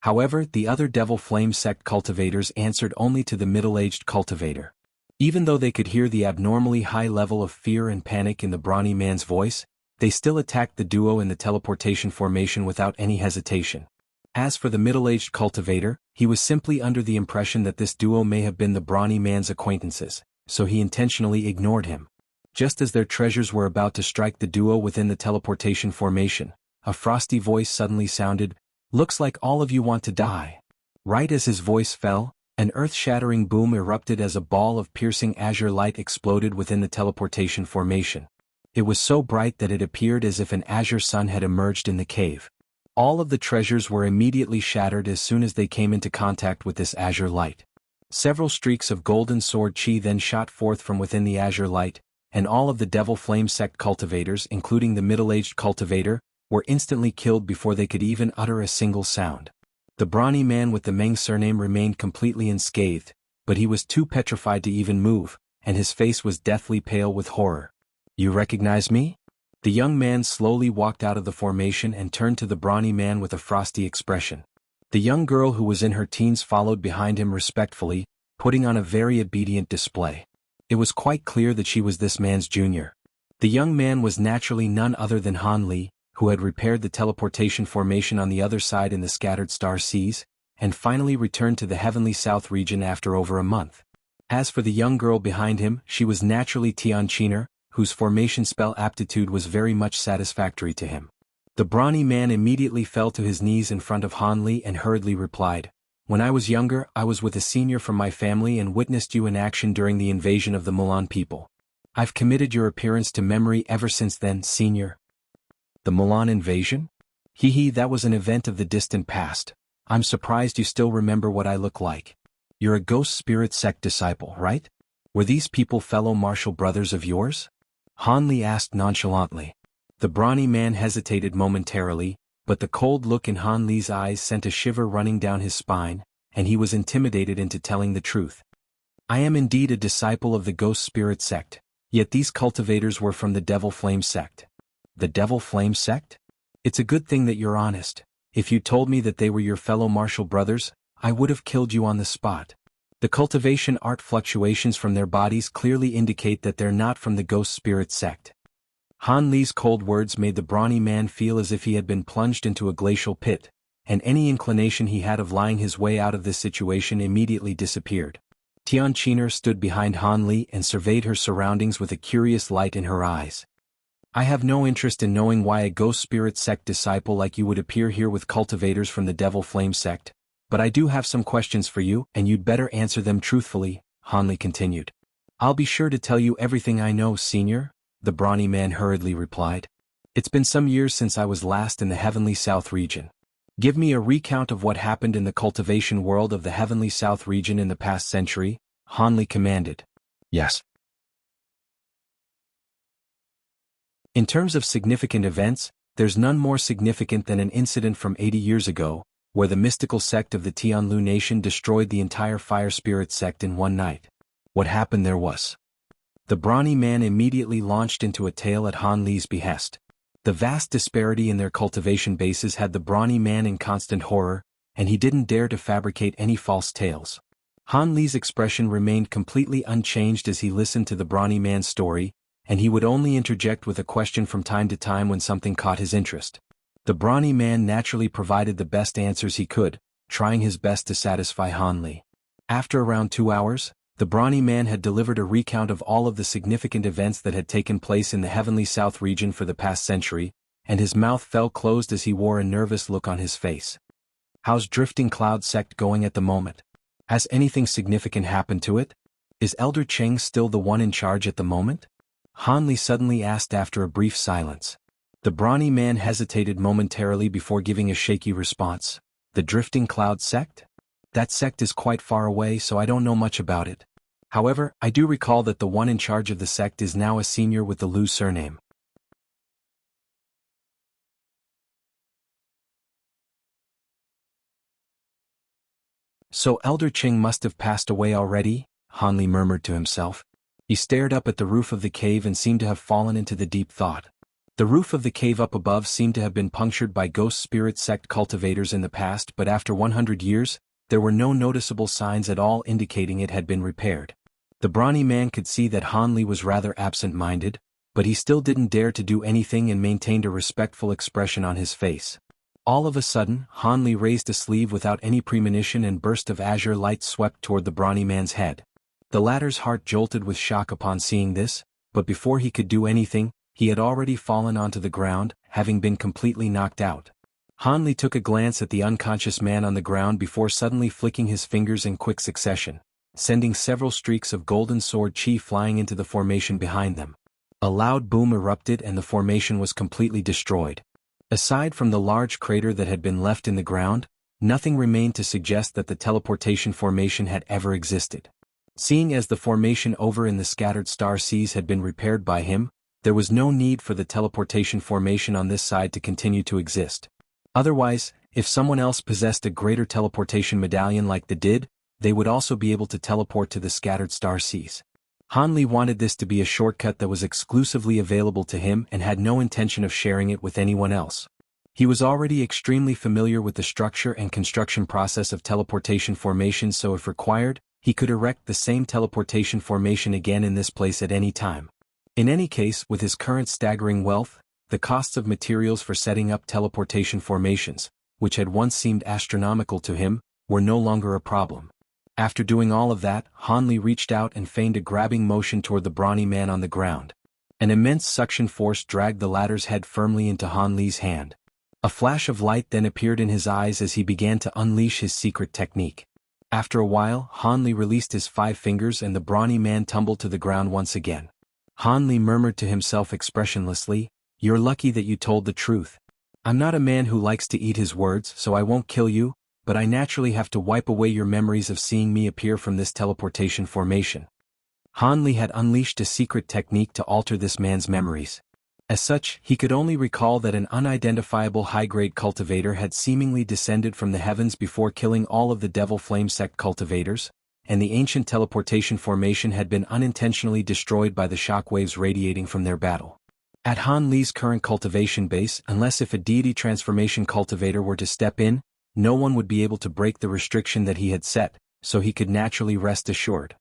However, the other Devil Flame sect cultivators answered only to the middle-aged cultivator. Even though they could hear the abnormally high level of fear and panic in the brawny man's voice, they still attacked the duo in the teleportation formation without any hesitation. As for the middle-aged cultivator, he was simply under the impression that this duo may have been the brawny man's acquaintances, so he intentionally ignored him. Just as their treasures were about to strike the duo within the teleportation formation, a frosty voice suddenly sounded, "Looks like all of you want to die." Right as his voice fell, an earth-shattering boom erupted as a ball of piercing azure light exploded within the teleportation formation. It was so bright that it appeared as if an azure sun had emerged in the cave. All of the treasures were immediately shattered as soon as they came into contact with this azure light. Several streaks of golden sword chi then shot forth from within the azure light, and all of the Devil Flame sect cultivators, including the middle-aged cultivator, were instantly killed before they could even utter a single sound. The brawny man with the Meng surname remained completely unscathed, but he was too petrified to even move, and his face was deathly pale with horror. "You recognize me?" The young man slowly walked out of the formation and turned to the brawny man with a frosty expression. The young girl who was in her teens followed behind him respectfully, putting on a very obedient display. It was quite clear that she was this man's junior. The young man was naturally none other than Han Li, who had repaired the teleportation formation on the other side in the scattered star seas, and finally returned to the heavenly south region after over a month. As for the young girl behind him, she was naturally Tian Qiner, whose formation spell aptitude was very much satisfactory to him. The brawny man immediately fell to his knees in front of Han Li and hurriedly replied, "When I was younger, I was with a senior from my family and witnessed you in action during the invasion of the Mulan people. I've committed your appearance to memory ever since then, senior." "The Mulan invasion? Hee, that was an event of the distant past. I'm surprised you still remember what I look like. You're a ghost spirit sect disciple, right? Were these people fellow martial brothers of yours?" Han Li asked nonchalantly. The brawny man hesitated momentarily, but the cold look in Han Li's eyes sent a shiver running down his spine, and he was intimidated into telling the truth. "I am indeed a disciple of the ghost spirit sect, yet these cultivators were from the Devil Flame sect." "The Devil Flame sect? It's a good thing that you're honest. If you told me that they were your fellow martial brothers, I would have killed you on the spot. The cultivation art fluctuations from their bodies clearly indicate that they're not from the ghost spirit sect." Han Li's cold words made the brawny man feel as if he had been plunged into a glacial pit, and any inclination he had of lying his way out of this situation immediately disappeared. Tian Qiner stood behind Han Li and surveyed her surroundings with a curious light in her eyes. "I have no interest in knowing why a ghost spirit sect disciple like you would appear here with cultivators from the Devil Flame sect, but I do have some questions for you, and you'd better answer them truthfully," Han Li continued. "I'll be sure to tell you everything I know, senior," the brawny man hurriedly replied. "It's been some years since I was last in the heavenly south region. Give me a recount of what happened in the cultivation world of the heavenly south region in the past century," Han Li commanded. "Yes." In terms of significant events, there's none more significant than an incident from 80 years ago, where the mystical sect of the Tianlu nation destroyed the entire fire spirit sect in one night. What happened there was. The brawny man immediately launched into a tale at Han Li's behest. The vast disparity in their cultivation bases had the brawny man in constant horror, and he didn't dare to fabricate any false tales. Han Li's expression remained completely unchanged as he listened to the brawny man's story, and he would only interject with a question from time to time when something caught his interest. The brawny man naturally provided the best answers he could, trying his best to satisfy Han Li. After around 2 hours, the brawny man had delivered a recount of all of the significant events that had taken place in the heavenly south region for the past century, and his mouth fell closed as he wore a nervous look on his face. "How's Drifting Cloud sect going at the moment? Has anything significant happened to it? Is Elder Cheng still the one in charge at the moment?" Han Li suddenly asked after a brief silence. The brawny man hesitated momentarily before giving a shaky response. "The Drifting Cloud sect? That sect is quite far away, so I don't know much about it. However, I do recall that the one in charge of the sect is now a senior with the Lu surname." "So Elder Cheng must have passed away already," Han Li murmured to himself. He stared up at the roof of the cave and seemed to have fallen into the deep thought. The roof of the cave up above seemed to have been punctured by ghost spirit sect cultivators in the past, but after 100 years, there were no noticeable signs at all indicating it had been repaired. The brawny man could see that Han Li was rather absent-minded, but he still didn't dare to do anything and maintained a respectful expression on his face. All of a sudden, Han Li raised a sleeve without any premonition and burst of azure light swept toward the brawny man's head. The latter's heart jolted with shock upon seeing this, but before he could do anything, he had already fallen onto the ground, having been completely knocked out. Han Li took a glance at the unconscious man on the ground before suddenly flicking his fingers in quick succession, sending several streaks of golden sword chi flying into the formation behind them. A loud boom erupted and the formation was completely destroyed. Aside from the large crater that had been left in the ground, nothing remained to suggest that the teleportation formation had ever existed. Seeing as the formation over in the scattered star seas had been repaired by him, there was no need for the teleportation formation on this side to continue to exist. Otherwise, if someone else possessed a greater teleportation medallion like the did, they would also be able to teleport to the scattered star seas. Han Li wanted this to be a shortcut that was exclusively available to him and had no intention of sharing it with anyone else. He was already extremely familiar with the structure and construction process of teleportation formations, so if required, he could erect the same teleportation formation again in this place at any time. In any case, with his current staggering wealth, the costs of materials for setting up teleportation formations, which had once seemed astronomical to him, were no longer a problem. After doing all of that, Han Li reached out and feigned a grabbing motion toward the brawny man on the ground. An immense suction force dragged the latter's head firmly into Han Li's hand. A flash of light then appeared in his eyes as he began to unleash his secret technique. After a while, Han Li released his 5 fingers and the brawny man tumbled to the ground once again. Han Li murmured to himself expressionlessly, "You're lucky that you told the truth. I'm not a man who likes to eat his words, so I won't kill you, but I naturally have to wipe away your memories of seeing me appear from this teleportation formation." Han Li had unleashed a secret technique to alter this man's memories. As such, he could only recall that an unidentifiable high-grade cultivator had seemingly descended from the heavens before killing all of the Devil Flame sect cultivators, and the ancient teleportation formation had been unintentionally destroyed by the shockwaves radiating from their battle. At Han Li's current cultivation base, unless if a deity transformation cultivator were to step in, no one would be able to break the restriction that he had set, so he could naturally rest assured.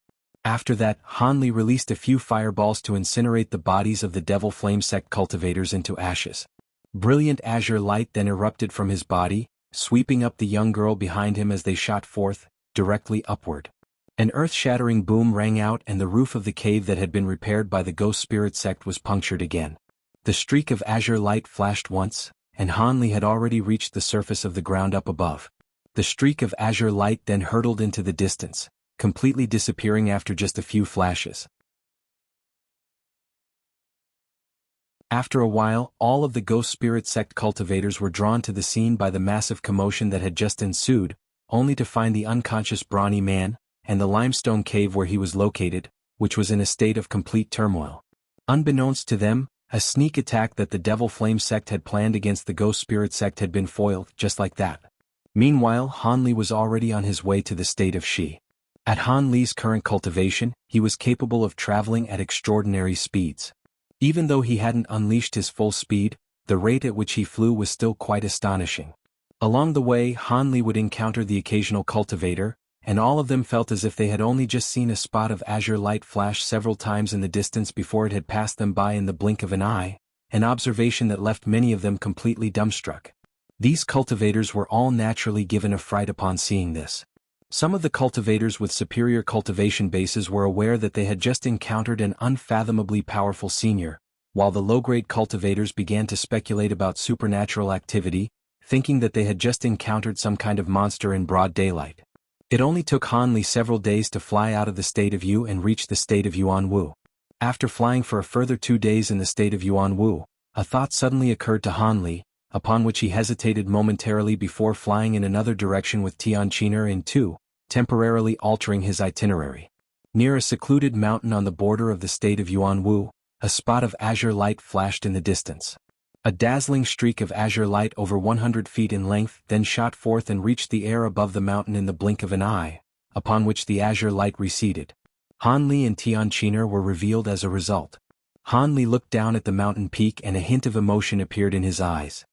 After that, Han Li released a few fireballs to incinerate the bodies of the Devil Flame sect cultivators into ashes. Brilliant azure light then erupted from his body, sweeping up the young girl behind him as they shot forth, directly upward. An earth-shattering boom rang out and the roof of the cave that had been repaired by the Ghost Spirit sect was punctured again. The streak of azure light flashed once, and Han Li had already reached the surface of the ground up above. The streak of azure light then hurtled into the distance, completely disappearing after just a few flashes. After a while, all of the Ghost Spirit sect cultivators were drawn to the scene by the massive commotion that had just ensued, only to find the unconscious brawny man, and the limestone cave where he was located, which was in a state of complete turmoil. Unbeknownst to them, a sneak attack that the Devil Flame sect had planned against the Ghost Spirit sect had been foiled, just like that. Meanwhile, Han Li was already on his way to the state of Shi. At Han Li's current cultivation, he was capable of traveling at extraordinary speeds. Even though he hadn't unleashed his full speed, the rate at which he flew was still quite astonishing. Along the way, Han Li would encounter the occasional cultivator, and all of them felt as if they had only just seen a spot of azure light flash several times in the distance before it had passed them by in the blink of an eye, an observation that left many of them completely dumbstruck. These cultivators were all naturally given a fright upon seeing this. Some of the cultivators with superior cultivation bases were aware that they had just encountered an unfathomably powerful senior, while the low-grade cultivators began to speculate about supernatural activity, thinking that they had just encountered some kind of monster in broad daylight. It only took Han Li several days to fly out of the state of Yu and reach the state of Yuanwu. After flying for a further 2 days in the state of Yuanwu, a thought suddenly occurred to Han Li, upon which he hesitated momentarily before flying in another direction with Tianqiner in 2, temporarily altering his itinerary. Near a secluded mountain on the border of the state of Yuanwu, a spot of azure light flashed in the distance. A dazzling streak of azure light over 100 feet in length then shot forth and reached the air above the mountain in the blink of an eye, upon which the azure light receded. Han Li and Tianqiner were revealed as a result. Han Li looked down at the mountain peak and a hint of emotion appeared in his eyes.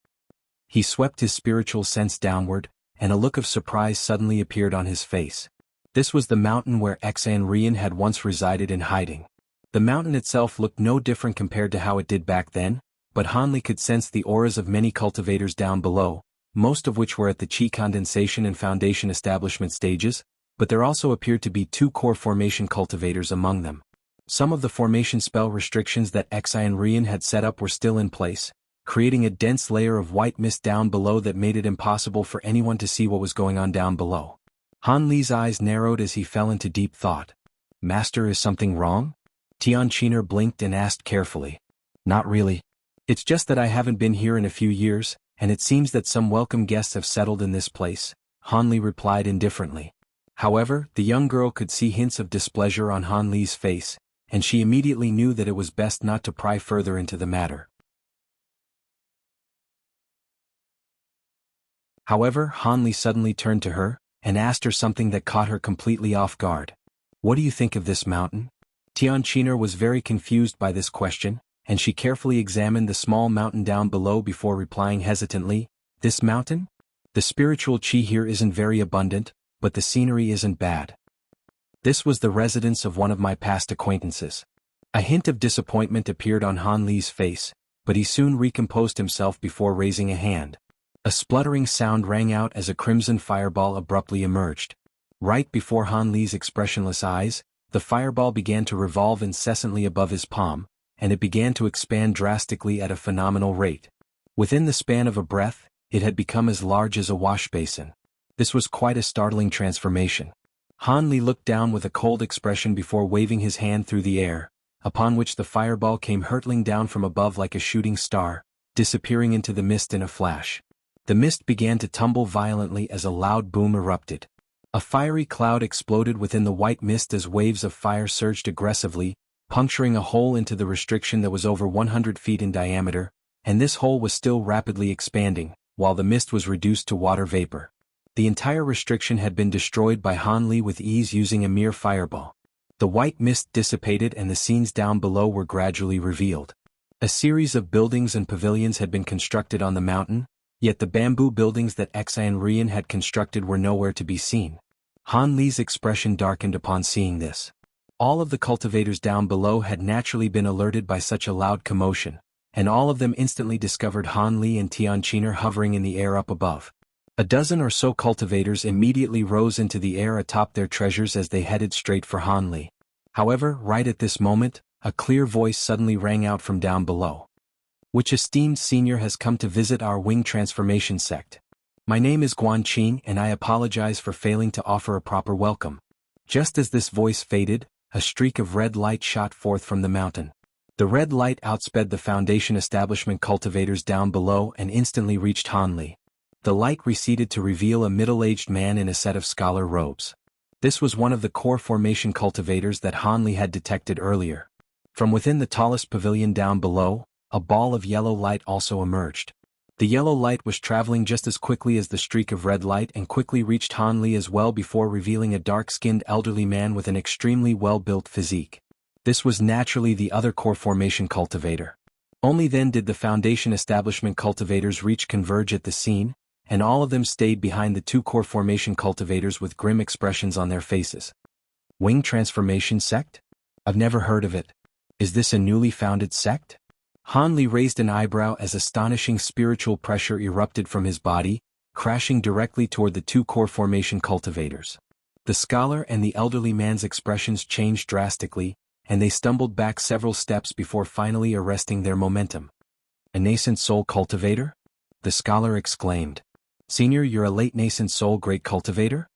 He swept his spiritual sense downward, and a look of surprise suddenly appeared on his face. This was the mountain where Xan Rian had once resided in hiding. The mountain itself looked no different compared to how it did back then, but Han Li could sense the auras of many cultivators down below, most of which were at the Qi condensation and foundation establishment stages, but there also appeared to be 2 core formation cultivators among them. Some of the formation spell restrictions that Xan Rian had set up were still in place, creating a dense layer of white mist down below that made it impossible for anyone to see what was going on down below. Han Li's eyes narrowed as he fell into deep thought. "Master, is something wrong?" Tianqiner blinked and asked carefully. "Not really. It's just that I haven't been here in a few years, and it seems that some welcome guests have settled in this place," Han Li replied indifferently. However, the young girl could see hints of displeasure on Han Li's face, and she immediately knew that it was best not to pry further into the matter. However, Han Li suddenly turned to her, and asked her something that caught her completely off guard. "What do you think of this mountain?" Tian Qiner was very confused by this question, and she carefully examined the small mountain down below before replying hesitantly, "This mountain? The spiritual qi here isn't very abundant, but the scenery isn't bad. This was the residence of one of my past acquaintances." A hint of disappointment appeared on Han Li's face, but he soon recomposed himself before raising a hand. A spluttering sound rang out as a crimson fireball abruptly emerged. Right before Han Li's expressionless eyes, the fireball began to revolve incessantly above his palm, and it began to expand drastically at a phenomenal rate. Within the span of a breath, it had become as large as a wash basin. This was quite a startling transformation. Han Li looked down with a cold expression before waving his hand through the air, upon which the fireball came hurtling down from above like a shooting star, disappearing into the mist in a flash. The mist began to tumble violently as a loud boom erupted. A fiery cloud exploded within the white mist as waves of fire surged aggressively, puncturing a hole into the restriction that was over 100 feet in diameter, and this hole was still rapidly expanding, while the mist was reduced to water vapor. The entire restriction had been destroyed by Han Li with ease using a mere fireball. The white mist dissipated and the scenes down below were gradually revealed. A series of buildings and pavilions had been constructed on the mountain, yet the bamboo buildings that Xian Rian had constructed were nowhere to be seen. Han Li's expression darkened upon seeing this. All of the cultivators down below had naturally been alerted by such a loud commotion, and all of them instantly discovered Han Li and Tian Qiner hovering in the air up above. A dozen or so cultivators immediately rose into the air atop their treasures as they headed straight for Han Li. However, right at this moment, a clear voice suddenly rang out from down below. "Which esteemed senior has come to visit our wing transformation sect? My name is Guan Qing and I apologize for failing to offer a proper welcome." Just as this voice faded, a streak of red light shot forth from the mountain. The red light outsped the Foundation establishment cultivators down below and instantly reached Han Li. The light receded to reveal a middle-aged man in a set of scholar robes. This was one of the core formation cultivators that Han Li had detected earlier. From within the tallest pavilion down below, a ball of yellow light also emerged. The yellow light was traveling just as quickly as the streak of red light and quickly reached Han Li as well before revealing a dark-skinned elderly man with an extremely well-built physique. This was naturally the other core formation cultivator. Only then did the Foundation establishment cultivators reach converge at the scene, and all of them stayed behind the two core formation cultivators with grim expressions on their faces. Wing Transformation Sect? I've never heard of it. Is this a newly founded sect? Han Li raised an eyebrow as astonishing spiritual pressure erupted from his body, crashing directly toward the two core formation cultivators. The scholar and the elderly man's expressions changed drastically, and they stumbled back several steps before finally arresting their momentum. "A nascent soul cultivator?" the scholar exclaimed. "Senior, you're a late nascent soul great cultivator?"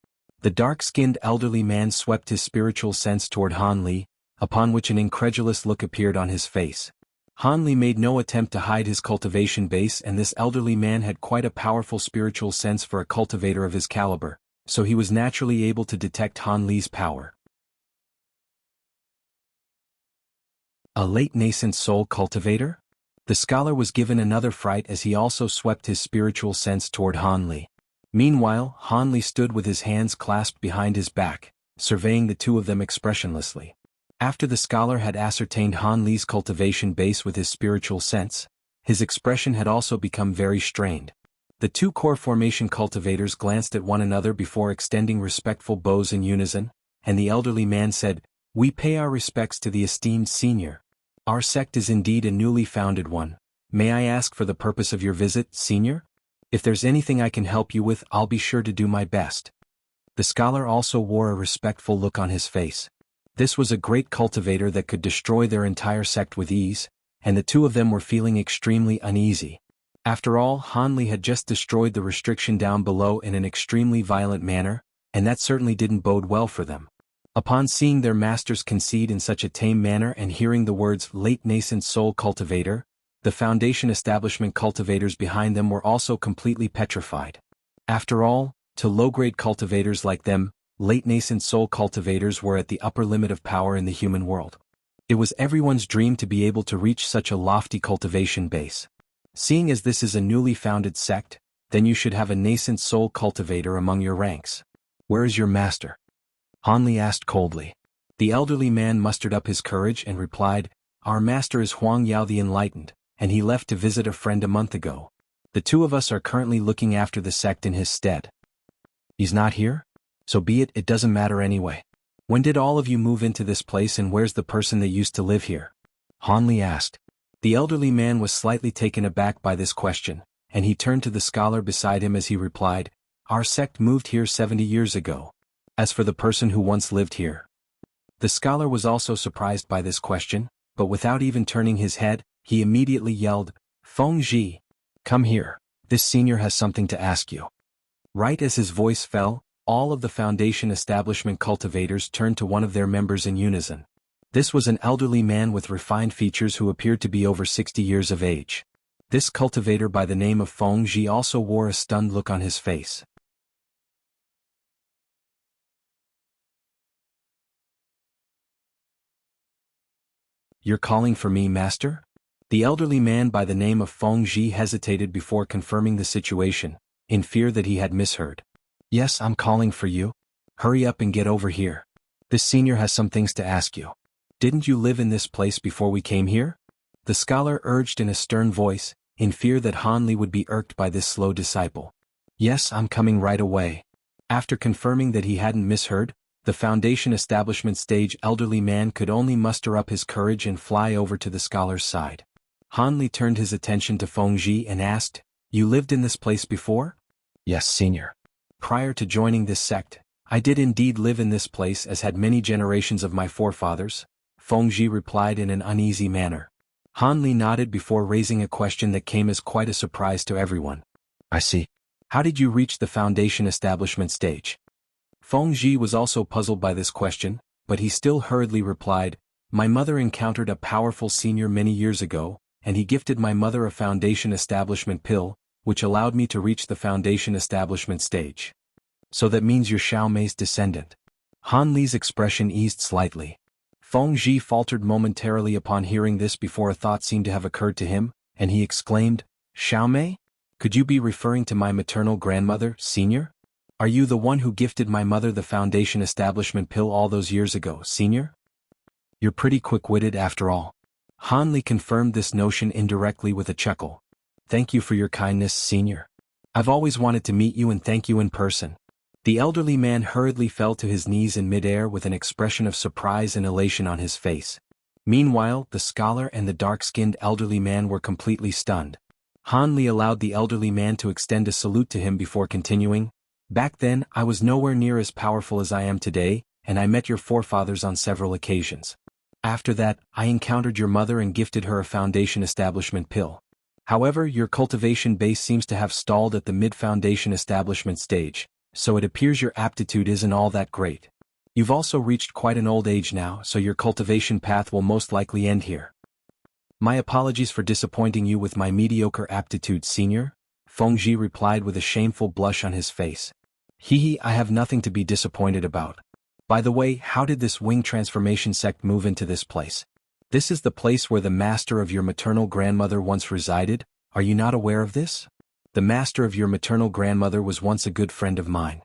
The dark-skinned elderly man swept his spiritual sense toward Han Li, upon which an incredulous look appeared on his face. Han Li made no attempt to hide his cultivation base, and this elderly man had quite a powerful spiritual sense for a cultivator of his caliber, so he was naturally able to detect Han Li's power. A late nascent soul cultivator? The scholar was given another fright as he also swept his spiritual sense toward Han Li. Meanwhile, Han Li stood with his hands clasped behind his back, surveying the two of them expressionlessly. After the scholar had ascertained Han Li's cultivation base with his spiritual sense, his expression had also become very strained. The two core formation cultivators glanced at one another before extending respectful bows in unison, and the elderly man said, "We pay our respects to the esteemed senior. Our sect is indeed a newly founded one. May I ask for the purpose of your visit, senior? If there's anything I can help you with, I'll be sure to do my best." The scholar also wore a respectful look on his face. This was a great cultivator that could destroy their entire sect with ease, and the two of them were feeling extremely uneasy. After all, Han Li had just destroyed the restriction down below in an extremely violent manner, and that certainly didn't bode well for them. Upon seeing their masters concede in such a tame manner and hearing the words late nascent soul cultivator, the Foundation establishment cultivators behind them were also completely petrified. After all, to low-grade cultivators like them, late nascent soul cultivators were at the upper limit of power in the human world. It was everyone's dream to be able to reach such a lofty cultivation base. Seeing as this is a newly founded sect, then you should have a nascent soul cultivator among your ranks. Where is your master? Hanli asked coldly. The elderly man mustered up his courage and replied, Our master is Huang Yao the Enlightened, and he left to visit a friend a month ago. The two of us are currently looking after the sect in his stead. He's not here? So be it, it doesn't matter anyway. When did all of you move into this place and where's the person that used to live here? Hanli asked. The elderly man was slightly taken aback by this question, and he turned to the scholar beside him as he replied, Our sect moved here 70 years ago. As for the person who once lived here. The scholar was also surprised by this question, but without even turning his head, he immediately yelled, Feng Ji, come here, this senior has something to ask you. Right as his voice fell, all of the Foundation establishment cultivators turned to one of their members in unison. This was an elderly man with refined features who appeared to be over 60 years of age. This cultivator by the name of Feng Ji also wore a stunned look on his face. You're calling for me, master? The elderly man by the name of Feng Ji hesitated before confirming the situation, in fear that he had misheard. Yes, I'm calling for you. Hurry up and get over here. This senior has some things to ask you. Didn't you live in this place before we came here? The scholar urged in a stern voice, in fear that Hanli would be irked by this slow disciple. Yes, I'm coming right away. After confirming that he hadn't misheard, the Foundation establishment stage elderly man could only muster up his courage and fly over to the scholar's side. Hanli turned his attention to Feng Ji and asked, You lived in this place before? Yes, senior. Prior to joining this sect, I did indeed live in this place as had many generations of my forefathers, Feng Ji replied in an uneasy manner. Hanli nodded before raising a question that came as quite a surprise to everyone. I see. How did you reach the Foundation establishment stage? Feng Ji was also puzzled by this question, but he still hurriedly replied, My mother encountered a powerful senior many years ago, and he gifted my mother a Foundation establishment pill, which allowed me to reach the Foundation establishment stage. So that means you're Xiao Mei's descendant. Hanli's expression eased slightly. Feng Ji faltered momentarily upon hearing this before a thought seemed to have occurred to him, and he exclaimed, Xiao Mei? Could you be referring to my maternal grandmother, senior? Are you the one who gifted my mother the Foundation establishment pill all those years ago, senior? You're pretty quick-witted after all. Hanli confirmed this notion indirectly with a chuckle. Thank you for your kindness, senior. I've always wanted to meet you and thank you in person. The elderly man hurriedly fell to his knees in midair with an expression of surprise and elation on his face. Meanwhile, the scholar and the dark-skinned elderly man were completely stunned. Hanli allowed the elderly man to extend a salute to him before continuing, Back then, I was nowhere near as powerful as I am today, and I met your forefathers on several occasions. After that, I encountered your mother and gifted her a Foundation establishment pill. However, your cultivation base seems to have stalled at the mid-Foundation establishment stage, so it appears your aptitude isn't all that great. You've also reached quite an old age now, so your cultivation path will most likely end here. My apologies for disappointing you with my mediocre aptitude, senior, Feng Ji replied with a shameful blush on his face. I have nothing to be disappointed about. By the way, how did this wing transformation sect move into this place? This is the place where the master of your maternal grandmother once resided, are you not aware of this? The master of your maternal grandmother was once a good friend of mine.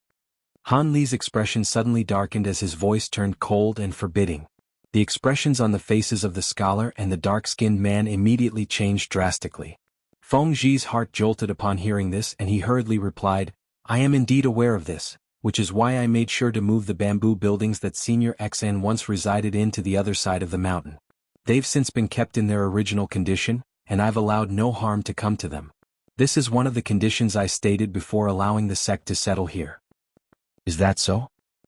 Hanli's expression suddenly darkened as his voice turned cold and forbidding. The expressions on the faces of the scholar and the dark-skinned man immediately changed drastically. Feng Ji's heart jolted upon hearing this and he hurriedly replied, I am indeed aware of this, which is why I made sure to move the bamboo buildings that Senior XN once resided in to the other side of the mountain. They've since been kept in their original condition, and I've allowed no harm to come to them. This is one of the conditions I stated before allowing the sect to settle here. Is that so?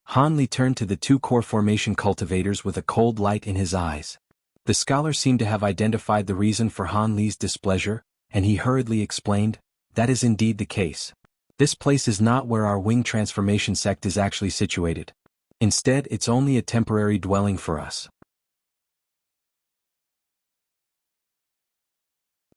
Hanli turned to the two core formation cultivators with a cold light in his eyes. The scholar seemed to have identified the reason for Hanli's displeasure, and he hurriedly explained, That is indeed the case. This place is not where our wing transformation sect is actually situated. Instead, it's only a temporary dwelling for us.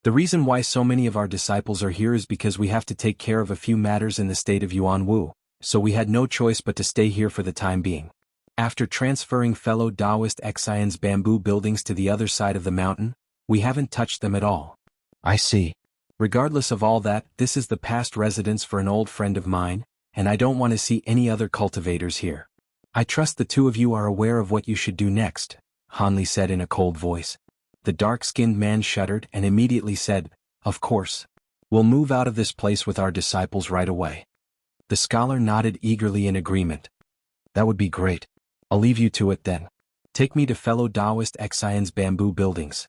The reason why so many of our disciples are here is because we have to take care of a few matters in the state of Yuanwu, so we had no choice but to stay here for the time being. After transferring fellow Taoist Xian's bamboo buildings to the other side of the mountain, we haven't touched them at all. I see. Regardless of all that, this is the past residence for an old friend of mine, and I don't want to see any other cultivators here. I trust the two of you are aware of what you should do next, Hanli said in a cold voice. The dark-skinned man shuddered and immediately said, "Of course. We'll move out of this place with our disciples right away." The scholar nodded eagerly in agreement. That would be great. I'll leave you to it then. Take me to fellow Taoist Xian's bamboo buildings.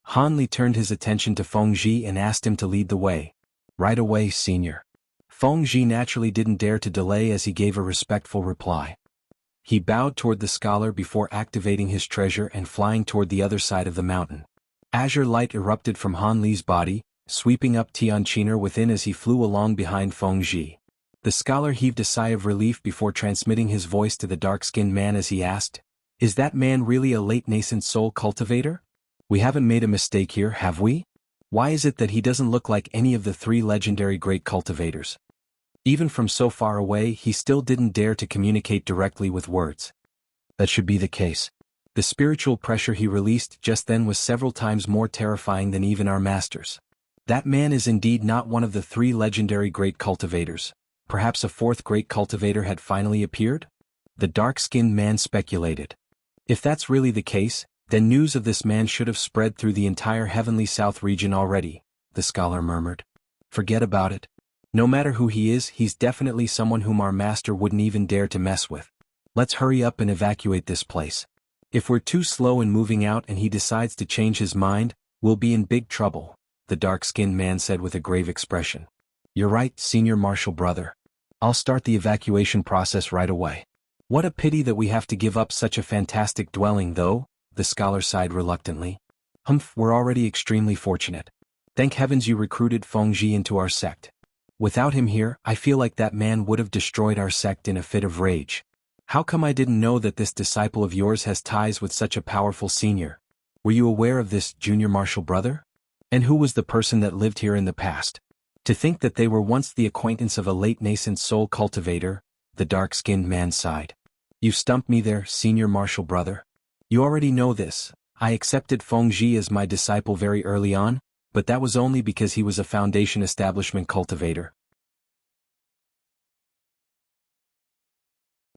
Hanli turned his attention to Fengji and asked him to lead the way. Right away, senior. Fengji naturally didn't dare to delay as he gave a respectful reply. He bowed toward the scholar before activating his treasure and flying toward the other side of the mountain. Azure light erupted from Hanli's body, sweeping up Tianqiner within as he flew along behind Fengji. The scholar heaved a sigh of relief before transmitting his voice to the dark-skinned man as he asked, "Is that man really a late nascent soul cultivator? We haven't made a mistake here, have we? Why is it that he doesn't look like any of the three legendary great cultivators?" Even from so far away, he still didn't dare to communicate directly with words. That should be the case. The spiritual pressure he released just then was several times more terrifying than even our masters. That man is indeed not one of the three legendary great cultivators. Perhaps a fourth great cultivator had finally appeared? The dark-skinned man speculated. If that's really the case, then news of this man should have spread through the entire Heavenly South region already, the scholar murmured. Forget about it. No matter who he is, he's definitely someone whom our master wouldn't even dare to mess with. Let's hurry up and evacuate this place. If we're too slow in moving out and he decides to change his mind, we'll be in big trouble, the dark-skinned man said with a grave expression. You're right, senior marshal brother. I'll start the evacuation process right away. What a pity that we have to give up such a fantastic dwelling though, the scholar sighed reluctantly. Humph, we're already extremely fortunate. Thank heavens you recruited Fengji into our sect. Without him here, I feel like that man would have destroyed our sect in a fit of rage. How come I didn't know that this disciple of yours has ties with such a powerful senior? Were you aware of this, junior marshal brother? And who was the person that lived here in the past? To think that they were once the acquaintance of a late nascent soul cultivator, the dark-skinned man sighed. You stumped me there, senior marshal brother. You already know this. I accepted Fengji as my disciple very early on, but that was only because he was a foundation establishment cultivator.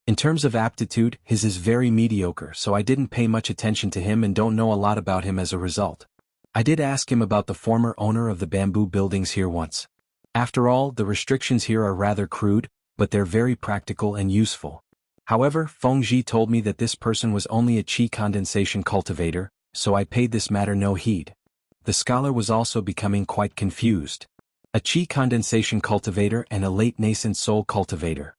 In terms of aptitude, his is very mediocre, so I didn't pay much attention to him and don't know a lot about him as a result. I did ask him about the former owner of the bamboo buildings here once. After all, the restrictions here are rather crude, but they're very practical and useful. However, Fengji told me that this person was only a qi condensation cultivator, so I paid this matter no heed. The scholar was also becoming quite confused. A qi condensation cultivator and a late nascent soul cultivator.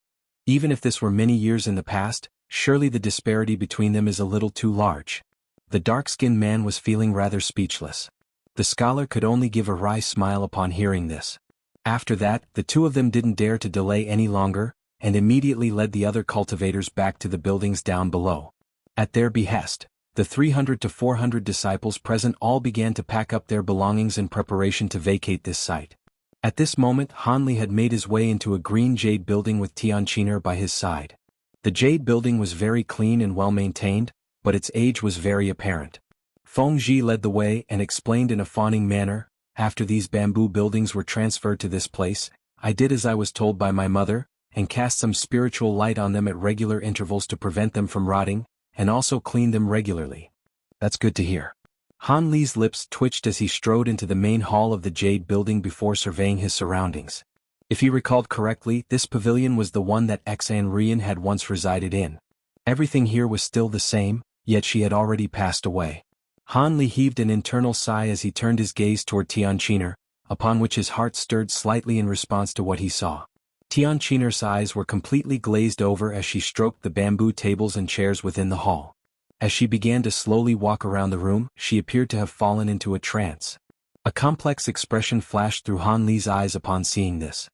Even if this were many years in the past, surely the disparity between them is a little too large. The dark-skinned man was feeling rather speechless. The scholar could only give a wry smile upon hearing this. After that, the two of them didn't dare to delay any longer, and immediately led the other cultivators back to the buildings down below. At their behest, the 300 to 400 disciples present all began to pack up their belongings in preparation to vacate this site. At this moment, Hanli had made his way into a green jade building with Tianqiner by his side. The jade building was very clean and well maintained, but its age was very apparent. Fengji led the way and explained in a fawning manner, after these bamboo buildings were transferred to this place, I did as I was told by my mother, and cast some spiritual light on them at regular intervals to prevent them from rotting, and also cleaned them regularly. That's good to hear. Han Li's lips twitched as he strode into the main hall of the jade building before surveying his surroundings. If he recalled correctly, this pavilion was the one that Xan Rian had once resided in. Everything here was still the same, yet she had already passed away. Han Li heaved an internal sigh as he turned his gaze toward Tianqiner, upon which his heart stirred slightly in response to what he saw. Tianqiner's eyes were completely glazed over as she stroked the bamboo tables and chairs within the hall. As she began to slowly walk around the room, she appeared to have fallen into a trance. A complex expression flashed through Han Li's eyes upon seeing this.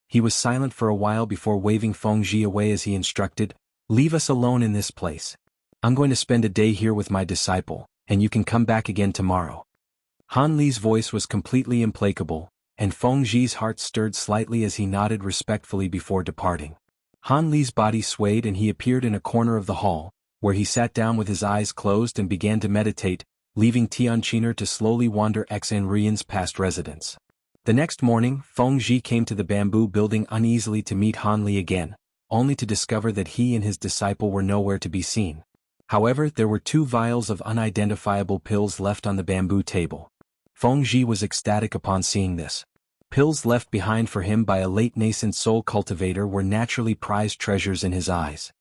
He was silent for a while before waving Fengji away as he instructed, "Leave us alone in this place. I'm going to spend a day here with my disciple, and you can come back again tomorrow." Han Li's voice was completely implacable, and Fengji's heart stirred slightly as he nodded respectfully before departing. Han Li's body swayed and he appeared in a corner of the hall, where he sat down with his eyes closed and began to meditate, leaving Tianqiner to slowly wander Xanrian's past residence. The next morning, Feng Zhi came to the bamboo building uneasily to meet Han Li again, only to discover that he and his disciple were nowhere to be seen. However, there were 2 vials of unidentifiable pills left on the bamboo table. Feng Zhi was ecstatic upon seeing this. Pills left behind for him by a late nascent soul cultivator were naturally prized treasures in his eyes.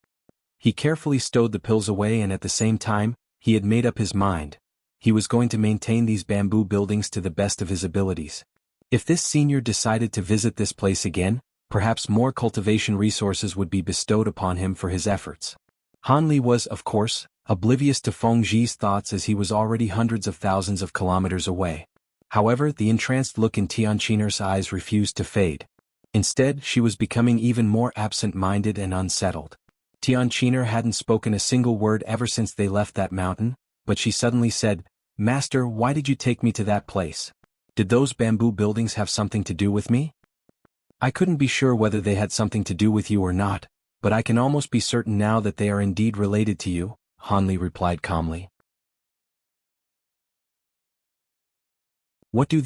He carefully stowed the pills away and at the same time, he had made up his mind. He was going to maintain these bamboo buildings to the best of his abilities. If this senior decided to visit this place again, perhaps more cultivation resources would be bestowed upon him for his efforts. Han Li was, of course, oblivious to Feng Zhi's thoughts as he was already hundreds of thousands of kilometers away. However, the entranced look in Tianqiner's eyes refused to fade. Instead, she was becoming even more absent-minded and unsettled. Tianqiner hadn't spoken a single word ever since they left that mountain, but she suddenly said, "Master, why did you take me to that place? Did those bamboo buildings have something to do with me?" "I couldn't be sure whether they had something to do with you or not, but I can almost be certain now that they are indeed related to you," Han Li replied calmly. "What do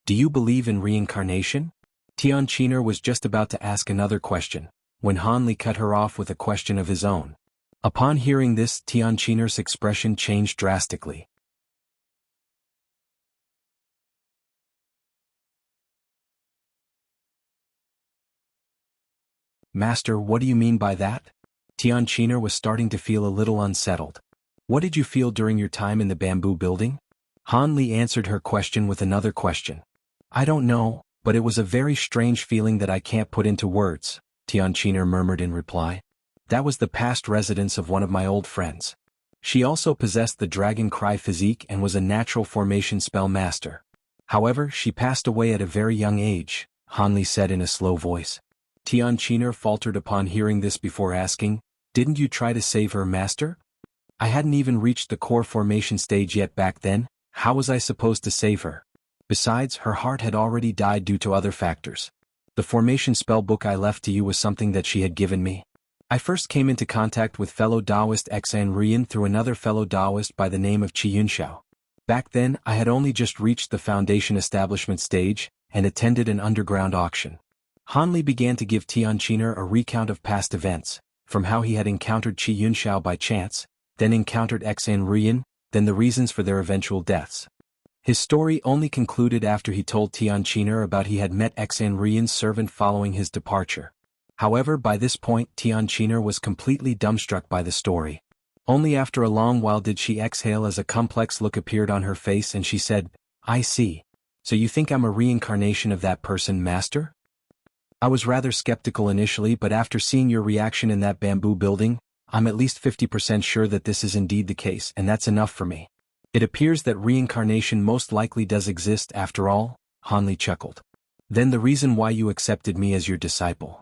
you believe in reincarnation?" Tianqiner was just about to ask another question, when Han Li cut her off with a question of his own. Upon hearing this, Tianqiner's expression changed drastically. "Master, what do you mean by that?" Tianqiner was starting to feel a little unsettled. "What did you feel during your time in the bamboo building?" Han Li answered her question with another question. "I don't know, but it was a very strange feeling that I can't put into words," Tianqiner murmured in reply. "That was the past residence of one of my old friends. She also possessed the dragon cry physique and was a natural formation spell master. However, she passed away at a very young age," Han Li said in a slow voice. Tianqiner faltered upon hearing this before asking, "Didn't you try to save her, master?" "I hadn't even reached the core formation stage yet back then. How was I supposed to save her? Besides, her heart had already died due to other factors. The formation spell book I left to you was something that she had given me. I first came into contact with fellow Taoist Xanrian through another fellow Taoist by the name of Qi Yunxiao. Back then, I had only just reached the foundation establishment stage, and attended an underground auction." Han Li began to give Tianqiner a recount of past events, from how he had encountered Qi Yunxiao by chance, then encountered Xanrian, then the reasons for their eventual deaths. His story only concluded after he told Tianqiner about he had met Xanrian's servant following his departure. However, by this point Tianqiner was completely dumbstruck by the story. Only after a long while did she exhale as a complex look appeared on her face and she said, "I see. So you think I'm a reincarnation of that person, master?" "I was rather skeptical initially, but after seeing your reaction in that bamboo building, I'm at least 50% sure that this is indeed the case, and that's enough for me. It appears that reincarnation most likely does exist after all," Han Li chuckled. "Then the reason why you accepted me as your disciple?"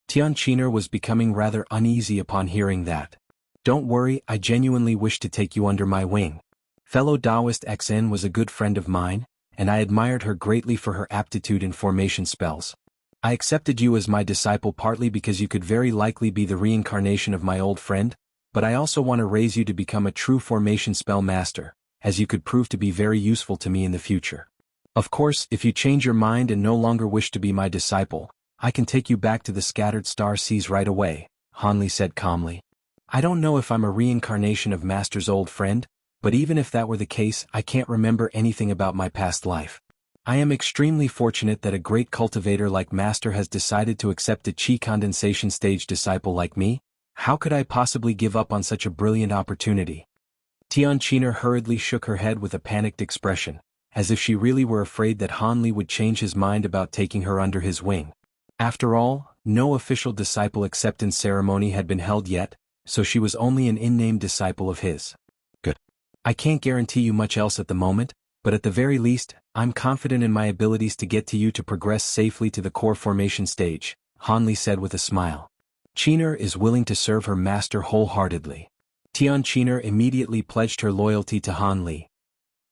Tianqiner was becoming rather uneasy upon hearing that. "Don't worry, I genuinely wish to take you under my wing. Fellow Taoist Xn was a good friend of mine, and I admired her greatly for her aptitude in formation spells. I accepted you as my disciple partly because you could very likely be the reincarnation of my old friend, but I also want to raise you to become a true formation spell master, as you could prove to be very useful to me in the future. Of course, if you change your mind and no longer wish to be my disciple, I can take you back to the scattered star seas right away," Han Li said calmly. "I don't know if I'm a reincarnation of Master's old friend, but even if that were the case, I can't remember anything about my past life. I am extremely fortunate that a great cultivator like Master has decided to accept a Qi condensation stage disciple like me. How could I possibly give up on such a brilliant opportunity?" Tianqiner hurriedly shook her head with a panicked expression, as if she really were afraid that Han Li would change his mind about taking her under his wing. After all, no official disciple acceptance ceremony had been held yet, so she was only an in-name disciple of his. "Good. I can't guarantee you much else at the moment, but at the very least, I'm confident in my abilities to get to you to progress safely to the core formation stage," Han Li said with a smile. "Qiner is willing to serve her master wholeheartedly." Tianqiner immediately pledged her loyalty to Han Li.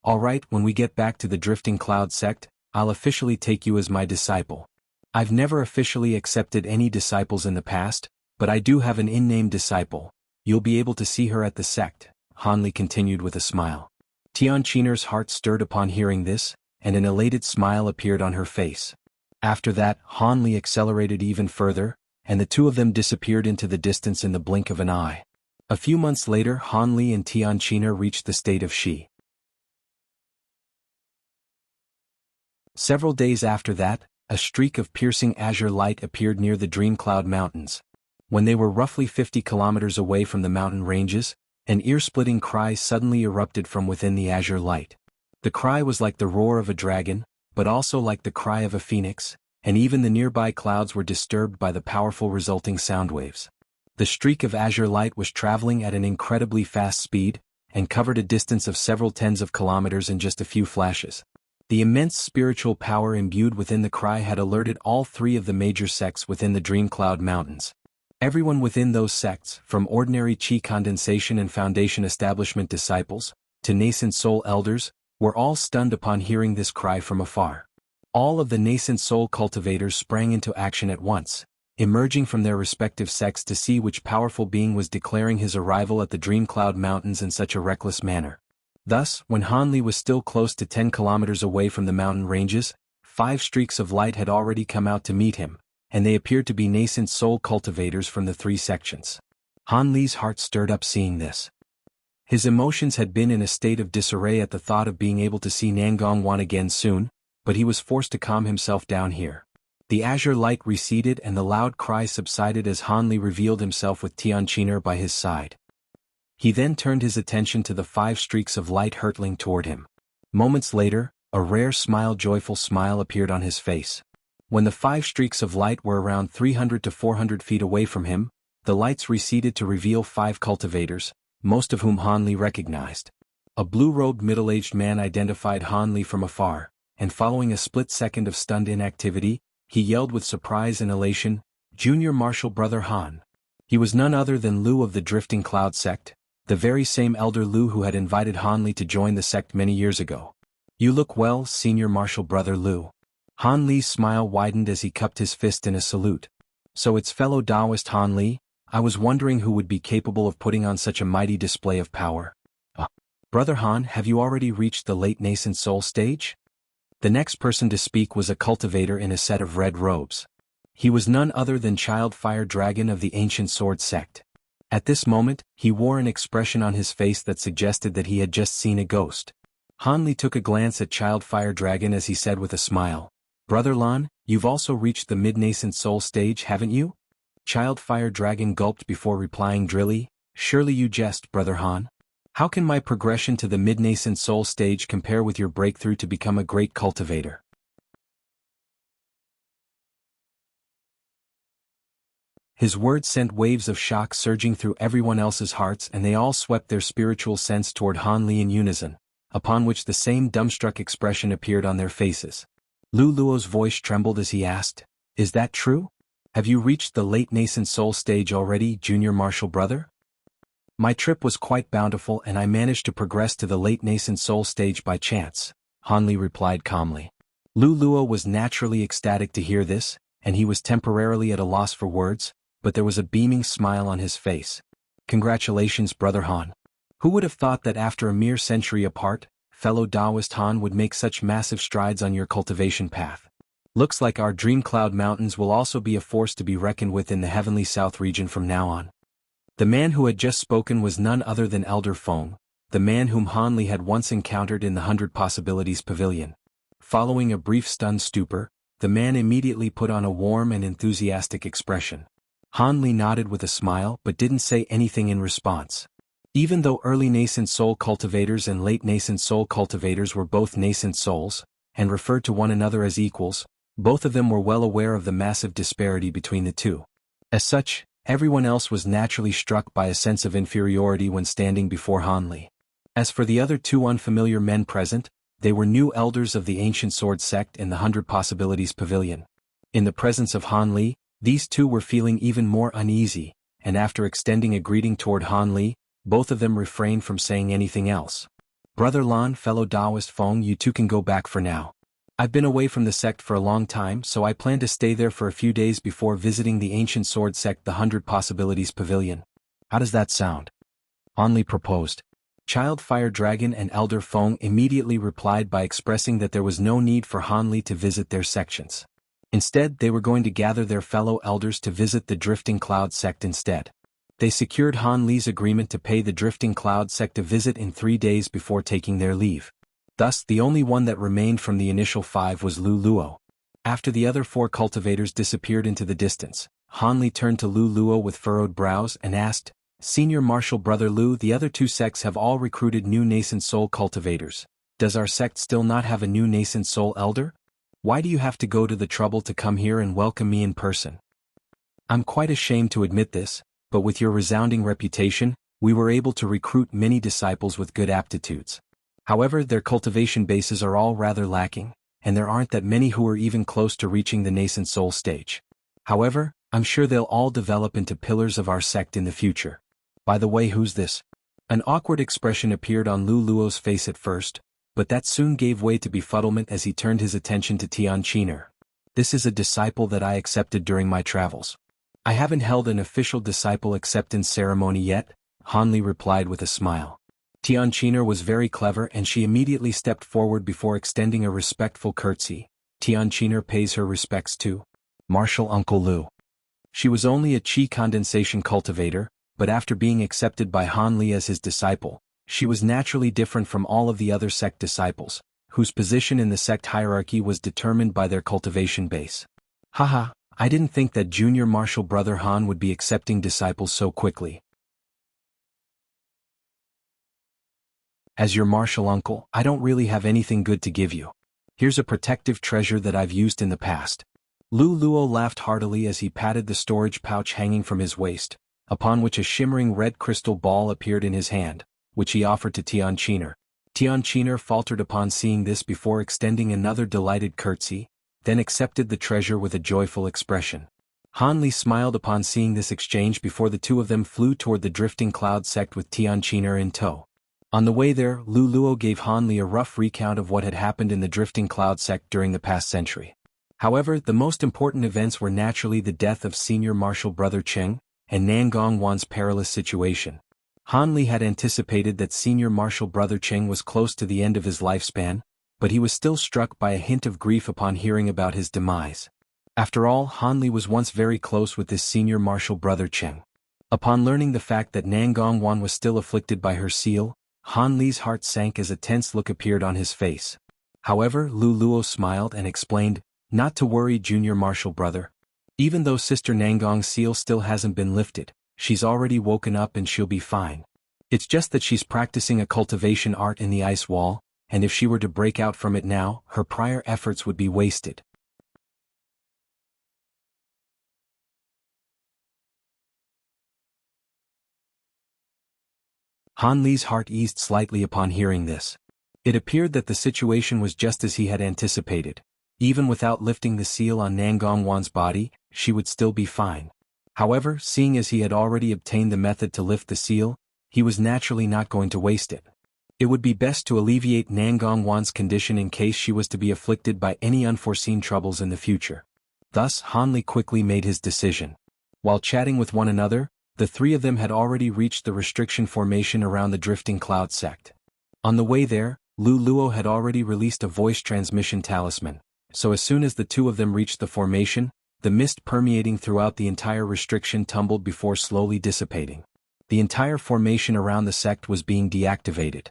"All right, when we get back to the Drifting Cloud sect, I'll officially take you as my disciple. I've never officially accepted any disciples in the past, But I do have an unnamed disciple. You'll be able to see her at the sect, Han Li continued with a smile. Tian Qin'er's heart stirred upon hearing this, and an elated smile appeared on her face. After that, Han Li accelerated even further, and the two of them disappeared into the distance in the blink of an eye. A few months later, Han Li and Tian Qin'er reached the state of Shi. Several days after that, a streak of piercing azure light appeared near the Dream Cloud Mountains. When they were roughly 50 kilometers away from the mountain ranges, an ear-splitting cry suddenly erupted from within the azure light. The cry was like the roar of a dragon, but also like the cry of a phoenix, and even the nearby clouds were disturbed by the powerful resulting sound waves. The streak of azure light was traveling at an incredibly fast speed, and covered a distance of several tens of kilometers in just a few flashes. The immense spiritual power imbued within the cry had alerted all three of the major sects within the Dream Cloud Mountains. Everyone within those sects, from ordinary Qi condensation and foundation establishment disciples, to nascent soul elders, were all stunned upon hearing this cry from afar. All of the nascent soul cultivators sprang into action at once, emerging from their respective sects to see which powerful being was declaring his arrival at the Dream Cloud Mountains in such a reckless manner. Thus, when Han Li was still close to 10 kilometers away from the mountain ranges, 5 streaks of light had already come out to meet him, and they appeared to be nascent soul cultivators from the 3 sections. Han Li's heart stirred up seeing this. His emotions had been in a state of disarray at the thought of being able to see Nangong Wan again soon, but he was forced to calm himself down here. The azure light receded and the loud cry subsided as Han Li revealed himself with Tian Qin'er by his side. He then turned his attention to the 5 streaks of light hurtling toward him. Moments later, a rare joyful smile appeared on his face. When the 5 streaks of light were around 300 to 400 feet away from him, the lights receded to reveal 5 cultivators, most of whom Han Li recognized. A blue-robed middle-aged man identified Han Li from afar, and following a split second of stunned inactivity, he yelled with surprise and elation, "Junior Marshal Brother Han." He was none other than Lu of the Drifting Cloud sect, the very same elder Lu who had invited Han Li to join the sect many years ago. "You look well, Senior Marshal Brother Lu." Han Li's smile widened as he cupped his fist in a salute. "So it's fellow Taoist Han Li? I was wondering who would be capable of putting on such a mighty display of power." Brother Han, have you already reached the late nascent soul stage?" The next person to speak was a cultivator in a set of red robes. He was none other than Child Fire Dragon of the Ancient Sword sect. At this moment, he wore an expression on his face that suggested that he had just seen a ghost. Han Li took a glance at Child Fire Dragon as he said with a smile, "Brother Lan, you've also reached the mid-nascent soul stage, haven't you?" Child Fire Dragon gulped before replying drily, "Surely you jest, Brother Han. How can my progression to the mid-nascent soul stage compare with your breakthrough to become a great cultivator?" His words sent waves of shock surging through everyone else's hearts and they all swept their spiritual sense toward Han Li in unison, upon which the same dumbstruck expression appeared on their faces. Lu Luo's voice trembled as he asked, "Is that true? Have you reached the late nascent soul stage already, Junior Marshal Brother?" "My trip was quite bountiful and I managed to progress to the late nascent soul stage by chance," Han Li replied calmly. Lu Luo was naturally ecstatic to hear this, and he was temporarily at a loss for words, but there was a beaming smile on his face. "Congratulations, Brother Han. Who would have thought that after a mere century apart, fellow Taoist Han would make such massive strides on your cultivation path? Looks like our Dream Cloud Mountains will also be a force to be reckoned with in the Heavenly South region from now on." The man who had just spoken was none other than Elder Feng, the man whom Han Li had once encountered in the 100 Possibilities Pavilion. Following a brief stunned stupor, the man immediately put on a warm and enthusiastic expression. Han Li nodded with a smile but didn't say anything in response. Even though early nascent soul cultivators and late nascent soul cultivators were both nascent souls, and referred to one another as equals, both of them were well aware of the massive disparity between the two. As such, everyone else was naturally struck by a sense of inferiority when standing before Han Li. As for the other 2 unfamiliar men present, they were new elders of the Ancient Sword sect in the 100 Possibilities Pavilion. In the presence of Han Li, these 2 were feeling even more uneasy, and after extending a greeting toward Han Li, both of them refrained from saying anything else. "Brother Lan, fellow Taoist Feng, you 2 can go back for now. I've been away from the sect for a long time, so I plan to stay there for a few days before visiting the ancient sword sect, the 100 Possibilities Pavilion. How does that sound? Only proposed. Child Fire Dragon and Elder Feng immediately replied by expressing that there was no need for Hanli to visit their sections. Instead, they were going to gather their fellow elders to visit the Drifting Cloud sect instead. They secured Hanli's agreement to pay the Drifting Cloud sect a visit in 3 days before taking their leave. Thus, the only one that remained from the initial 5 was Lu Luo. After the other 4 cultivators disappeared into the distance, Hanli turned to Lu Luo with furrowed brows and asked, "Senior Martial Brother Lu, the other 2 sects have all recruited new nascent soul cultivators. Does our sect still not have a new nascent soul elder? Why do you have to go to the trouble to come here and welcome me in person?" "I'm quite ashamed to admit this, but with your resounding reputation, we were able to recruit many disciples with good aptitudes. However, their cultivation bases are all rather lacking, and there aren't that many who are even close to reaching the nascent soul stage. However, I'm sure they'll all develop into pillars of our sect in the future. By the way, who's this?" An awkward expression appeared on Lu Luo's face at first, but that soon gave way to befuddlement as he turned his attention to Tian Qiner. "This is a disciple that I accepted during my travels." "I haven't held an official disciple acceptance ceremony yet," Hanli replied with a smile. Tian Qiner was very clever and she immediately stepped forward before extending a respectful curtsy. "Tian Qiner pays her respects to Martial Uncle Lu." She was only a qi condensation cultivator, but after being accepted by Hanli as his disciple, she was naturally different from all of the other sect disciples, whose position in the sect hierarchy was determined by their cultivation base. "Haha, I didn't think that Junior Martial Brother Han would be accepting disciples so quickly. As your martial uncle, I don't really have anything good to give you. Here's a protective treasure that I've used in the past." Lu Luo laughed heartily as he patted the storage pouch hanging from his waist, upon which a shimmering red crystal ball appeared in his hand, which he offered to Tian Qiner. Tian Qiner faltered upon seeing this before extending another delighted curtsy, then accepted the treasure with a joyful expression. Hanli smiled upon seeing this exchange before the 2 of them flew toward the Drifting Cloud sect with Tian Qiner in tow. On the way there, Lu Luo gave Hanli a rough recount of what had happened in the Drifting Cloud sect during the past century. However, the most important events were naturally the death of Senior Martial Brother Cheng, and Nangong Wan's perilous situation. Hanli had anticipated that Senior Martial Brother Cheng was close to the end of his lifespan, but he was still struck by a hint of grief upon hearing about his demise. After all, Hanli was once very close with this Senior Martial Brother Cheng. Upon learning the fact that Nangong Wan was still afflicted by her seal, Hanli's heart sank as a tense look appeared on his face. However, Lu Luo smiled and explained, "Not to worry, Junior Martial Brother. Even though Sister Nangong's seal still hasn't been lifted, she's already woken up and she'll be fine. It's just that she's practicing a cultivation art in the ice wall, and if she were to break out from it now, her prior efforts would be wasted." Hanli's heart eased slightly upon hearing this. It appeared that the situation was just as he had anticipated. Even without lifting the seal on Nangong Wan's body, she would still be fine. However, seeing as he had already obtained the method to lift the seal, he was naturally not going to waste it. It would be best to alleviate Nangong Wan's condition in case she was to be afflicted by any unforeseen troubles in the future. Thus, Hanli quickly made his decision. While chatting with one another, the 3 of them had already reached the restriction formation around the Drifting Cloud sect. On the way there, Lu Luo had already released a voice transmission talisman, so as soon as the 2 of them reached the formation, the mist permeating throughout the entire restriction tumbled before slowly dissipating. The entire formation around the sect was being deactivated.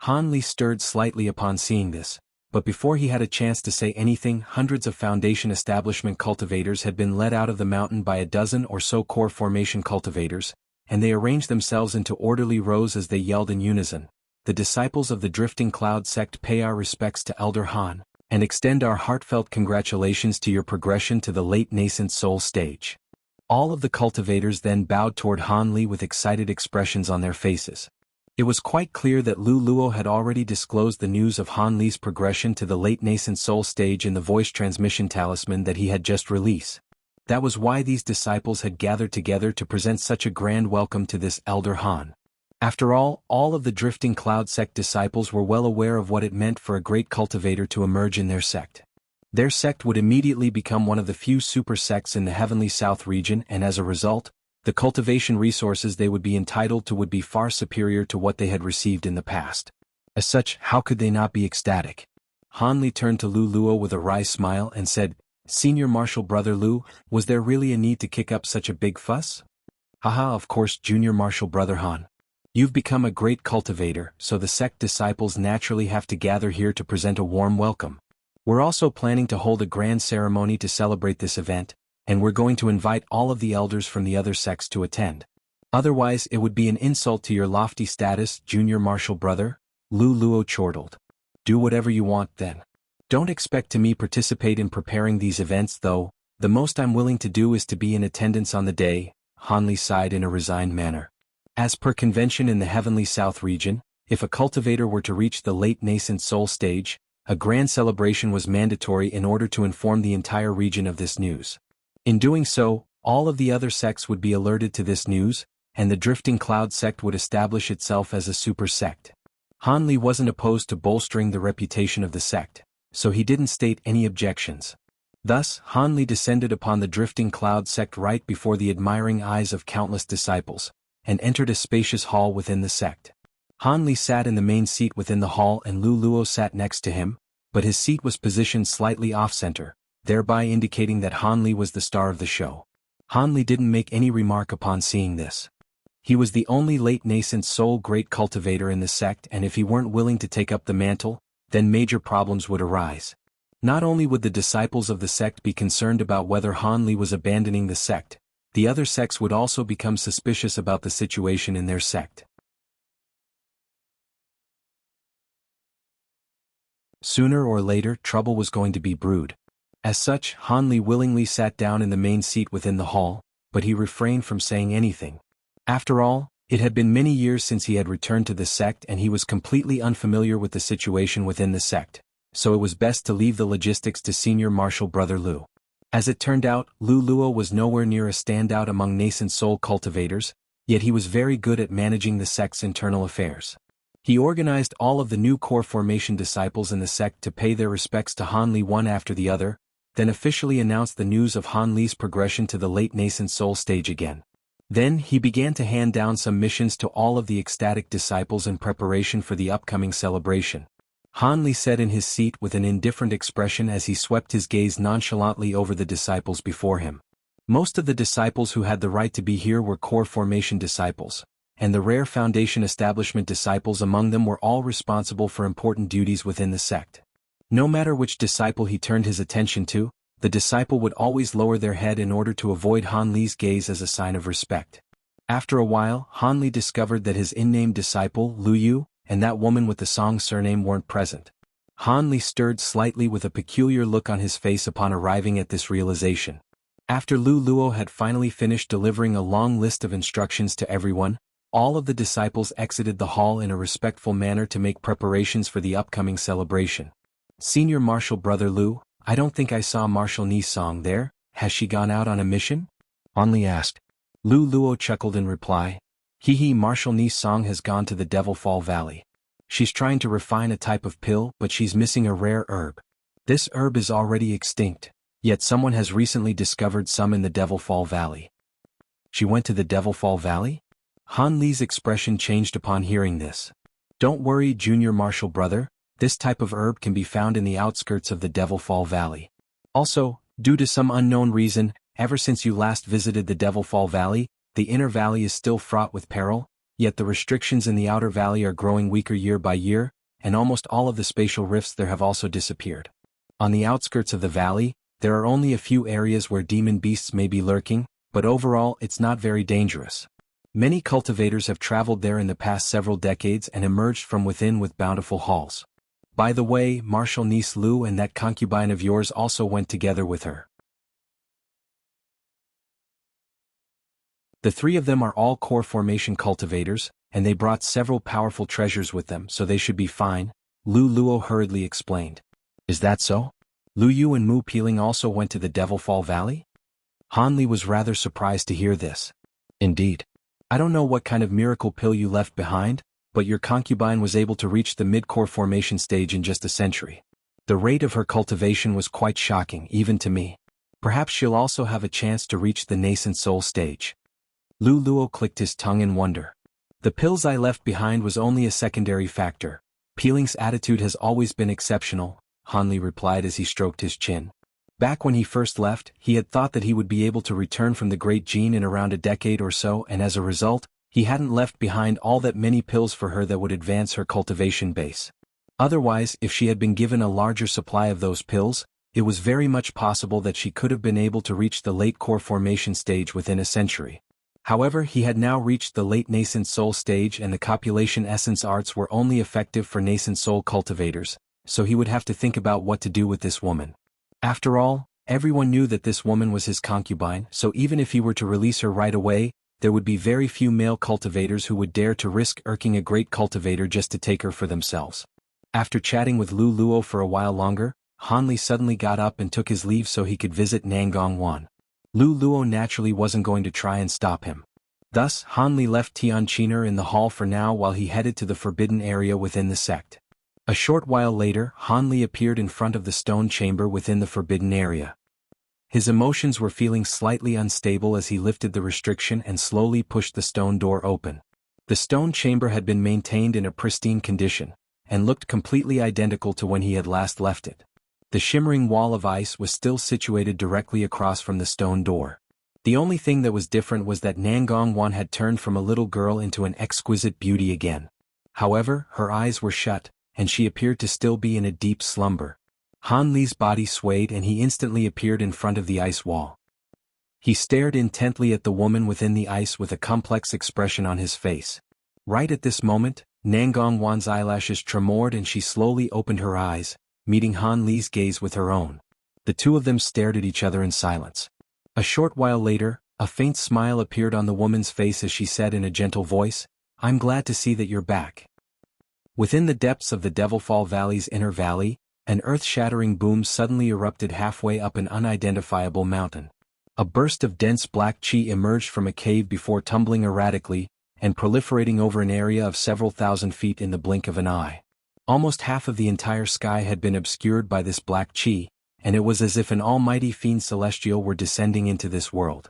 Hanli stirred slightly upon seeing this, but before he had a chance to say anything, hundreds of Foundation Establishment cultivators had been led out of the mountain by a dozen or so core formation cultivators, and they arranged themselves into orderly rows as they yelled in unison, "The disciples of the Drifting Cloud sect pay our respects to Elder Han, and extend our heartfelt congratulations to your progression to the late nascent soul stage." All of the cultivators then bowed toward Hanli with excited expressions on their faces. It was quite clear that Lu Luo had already disclosed the news of Hanli's progression to the late nascent soul stage in the voice transmission talisman that he had just released. That was why these disciples had gathered together to present such a grand welcome to this Elder Han. After all of the Drifting Cloud sect disciples were well aware of what it meant for a great cultivator to emerge in their sect. Their sect would immediately become one of the few super sects in the Heavenly South region, and as a result, the cultivation resources they would be entitled to would be far superior to what they had received in the past. As such, how could they not be ecstatic? Han Li turned to Lu Luo with a wry smile and said, "Senior Marshal Brother Lu, was there really a need to kick up such a big fuss?" "Haha, of course, Junior Marshal Brother Han. You've become a great cultivator, so the sect disciples naturally have to gather here to present a warm welcome. We're also planning to hold a grand ceremony to celebrate this event, and we're going to invite all of the elders from the other sects to attend. Otherwise it would be an insult to your lofty status, Junior Marshal Brother," Lu Luo chortled. "Do whatever you want then. Don't expect to me participate in preparing these events though, the most I'm willing to do is to be in attendance on the day," Han Li sighed in a resigned manner. As per convention in the Heavenly South region, if a cultivator were to reach the late nascent soul stage, a grand celebration was mandatory in order to inform the entire region of this news. In doing so, all of the other sects would be alerted to this news, and the Drifting Cloud sect would establish itself as a super sect. Han Li wasn't opposed to bolstering the reputation of the sect, so he didn't state any objections. Thus, Han Li descended upon the Drifting Cloud sect right before the admiring eyes of countless disciples, and entered a spacious hall within the sect. Han Li sat in the main seat within the hall and Lu Luo sat next to him, but his seat was positioned slightly off-center, thereby indicating that Han Li was the star of the show. Han Li didn't make any remark upon seeing this. He was the only late nascent soul great cultivator in the sect, and if he weren't willing to take up the mantle, then major problems would arise. Not only would the disciples of the sect be concerned about whether Han Li was abandoning the sect, the other sects would also become suspicious about the situation in their sect. Sooner or later, trouble was going to be brewed. As such, Han Li willingly sat down in the main seat within the hall, but he refrained from saying anything. After all, it had been many years since he had returned to the sect and he was completely unfamiliar with the situation within the sect, so it was best to leave the logistics to Senior Marshal Brother Lu. As it turned out, Lu Luo was nowhere near a standout among nascent soul cultivators, yet he was very good at managing the sect's internal affairs. He organized all of the new core formation disciples in the sect to pay their respects to Han Li one after the other, then officially announced the news of Han Li's progression to the late nascent soul stage again. Then he began to hand down some missions to all of the ecstatic disciples in preparation for the upcoming celebration. Han Li sat in his seat with an indifferent expression as he swept his gaze nonchalantly over the disciples before him. Most of the disciples who had the right to be here were core formation disciples, and the rare foundation establishment disciples among them were all responsible for important duties within the sect. No matter which disciple he turned his attention to, the disciple would always lower their head in order to avoid Han Li's gaze as a sign of respect. After a while, Han Li discovered that his in-named disciple, Lu Yu, and that woman with the Song surname weren't present. Han Li stirred slightly with a peculiar look on his face upon arriving at this realization. After Lu Luo had finally finished delivering a long list of instructions to everyone, all of the disciples exited the hall in a respectful manner to make preparations for the upcoming celebration. "Senior Marshal Brother Lu, I don't think I saw Marshal Ni Song there, has she gone out on a mission?" Han Li asked. Lu Luo chuckled in reply. Marshal Ni Song has gone to the Devil Fall Valley. She's trying to refine a type of pill, but she's missing a rare herb. This herb is already extinct, yet someone has recently discovered some in the Devil Fall Valley." "She went to the Devil Fall Valley?" Han Li's expression changed upon hearing this. "Don't worry, Junior Marshal Brother, this type of herb can be found in the outskirts of the Devil Fall Valley. Also, due to some unknown reason, ever since you last visited the Devil Fall Valley, the inner valley is still fraught with peril, yet the restrictions in the outer valley are growing weaker year by year, and almost all of the spatial rifts there have also disappeared. On the outskirts of the valley, there are only a few areas where demon beasts may be lurking, but overall it's not very dangerous. Many cultivators have traveled there in the past several decades and emerged from within with bountiful hauls. By the way, Marshal Niece Lu and that concubine of yours also went together with her. The three of them are all core formation cultivators, and they brought several powerful treasures with them, so they should be fine," Lu Luo hurriedly explained. "Is that so? Lu Yu and Mu Peeling also went to the Devil Fall Valley?" Han Li was rather surprised to hear this. "Indeed. I don't know what kind of miracle pill you left behind, but your concubine was able to reach the mid-core formation stage in just a century. The rate of her cultivation was quite shocking, even to me. Perhaps she'll also have a chance to reach the nascent soul stage. Lu Luo clicked his tongue in wonder. The pills I left behind was only a secondary factor. Peeling's attitude has always been exceptional, Hanli replied as he stroked his chin. Back when he first left, he had thought that he would be able to return from the Great Gene in around a decade or so, and as a result, he hadn't left behind all that many pills for her that would advance her cultivation base. Otherwise, if she had been given a larger supply of those pills, it was very much possible that she could have been able to reach the late core formation stage within a century. However, he had now reached the late nascent soul stage and the copulation essence arts were only effective for nascent soul cultivators, so he would have to think about what to do with this woman. After all, everyone knew that this woman was his concubine, so even if he were to release her right away, there would be very few male cultivators who would dare to risk irking a great cultivator just to take her for themselves. After chatting with Lu Luo for a while longer, Hanli suddenly got up and took his leave so he could visit Nangong Wan. Lu Luo naturally wasn't going to try and stop him. Thus, Hanli left Tianqiner in the hall for now while he headed to the forbidden area within the sect. A short while later, Hanli appeared in front of the stone chamber within the forbidden area. His emotions were feeling slightly unstable as he lifted the restriction and slowly pushed the stone door open. The stone chamber had been maintained in a pristine condition, and looked completely identical to when he had last left it. The shimmering wall of ice was still situated directly across from the stone door. The only thing that was different was that Nangong Wan had turned from a little girl into an exquisite beauty again. However, her eyes were shut, and she appeared to still be in a deep slumber. Han Li's body swayed and he instantly appeared in front of the ice wall. He stared intently at the woman within the ice with a complex expression on his face. Right at this moment, Nangong Wan's eyelashes tremored and she slowly opened her eyes, meeting Han Li's gaze with her own. The two of them stared at each other in silence. A short while later, a faint smile appeared on the woman's face as she said in a gentle voice, "I'm glad to see that you're back." Within the depths of the Devilfall Valley's inner valley, an earth-shattering boom suddenly erupted halfway up an unidentifiable mountain. A burst of dense black chi emerged from a cave before tumbling erratically, and proliferating over an area of several thousand feet in the blink of an eye. Almost half of the entire sky had been obscured by this black chi, and it was as if an almighty fiend celestial were descending into this world.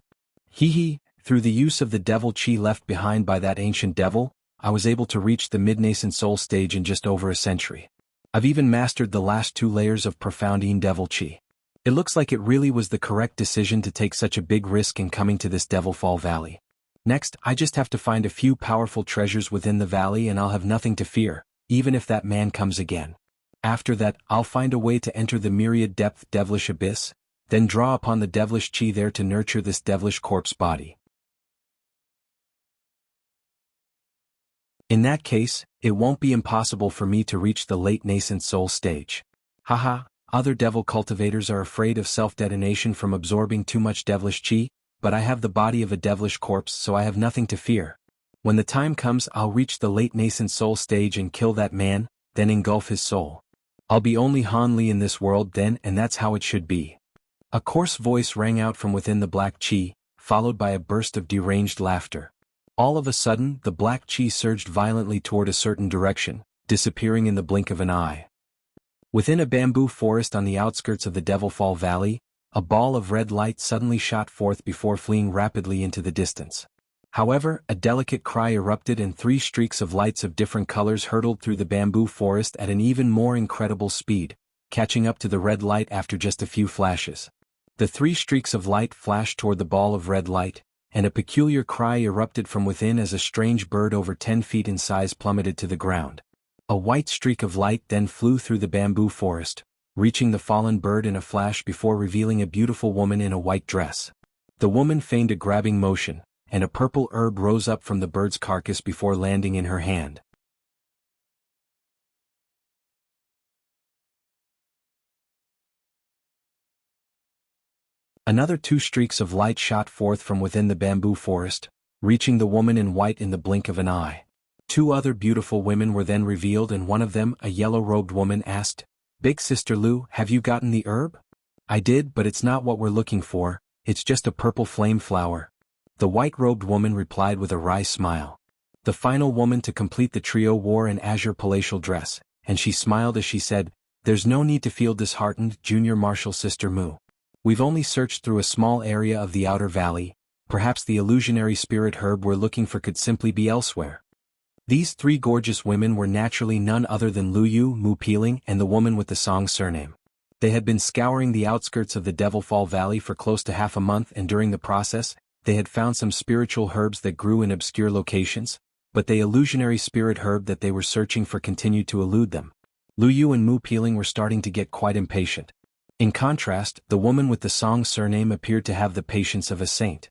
Through the use of the devil chi left behind by that ancient devil, I was able to reach the mid-nascent soul stage in just over a century. I've even mastered the last 2 layers of profoundine devil chi. It looks like it really was the correct decision to take such a big risk in coming to this Devilfall Valley. Next, I just have to find a few powerful treasures within the valley and I'll have nothing to fear, even if that man comes again. After that, I'll find a way to enter the myriad depth devilish abyss, then draw upon the devilish chi there to nurture this devilish corpse body. In that case, it won't be impossible for me to reach the late nascent soul stage. Other devil cultivators are afraid of self-detonation from absorbing too much devilish chi, but I have the body of a devilish corpse so I have nothing to fear. When the time comes I'll reach the late nascent soul stage and kill that man, then engulf his soul. I'll be only Han Li in this world then and that's how it should be. A coarse voice rang out from within the black chi, followed by a burst of deranged laughter. All of a sudden, the black chi surged violently toward a certain direction, disappearing in the blink of an eye. Within a bamboo forest on the outskirts of the Devilfall Valley, a ball of red light suddenly shot forth before fleeing rapidly into the distance. However, a delicate cry erupted and 3 streaks of lights of different colors hurtled through the bamboo forest at an even more incredible speed, catching up to the red light after just a few flashes. The 3 streaks of light flashed toward the ball of red light, and a peculiar cry erupted from within as a strange bird over 10 feet in size plummeted to the ground. A white streak of light then flew through the bamboo forest, reaching the fallen bird in a flash before revealing a beautiful woman in a white dress. The woman feigned a grabbing motion, and a purple herb rose up from the bird's carcass before landing in her hand. Another 2 streaks of light shot forth from within the bamboo forest, reaching the woman in white in the blink of an eye. 2 other beautiful women were then revealed and one of them, a yellow-robed woman, asked, "Big Sister Lu, have you gotten the herb?" "I did, but it's not what we're looking for, it's just a purple flame flower." The white-robed woman replied with a wry smile. The final woman to complete the trio wore an azure palatial dress, and she smiled as she said, There's no need to feel disheartened, Junior Marshal Sister Mu. We've only searched through a small area of the outer valley, perhaps the illusionary spirit herb we're looking for could simply be elsewhere. These three gorgeous women were naturally none other than Lu Yu, Mu Peeling, and the woman with the Song surname. They had been scouring the outskirts of the Devilfall Valley for close to half a month, and during the process, they had found some spiritual herbs that grew in obscure locations, but the illusionary spirit herb that they were searching for continued to elude them. Lu Yu and Mu Peeling were starting to get quite impatient. In contrast, the woman with the Song surname appeared to have the patience of a saint.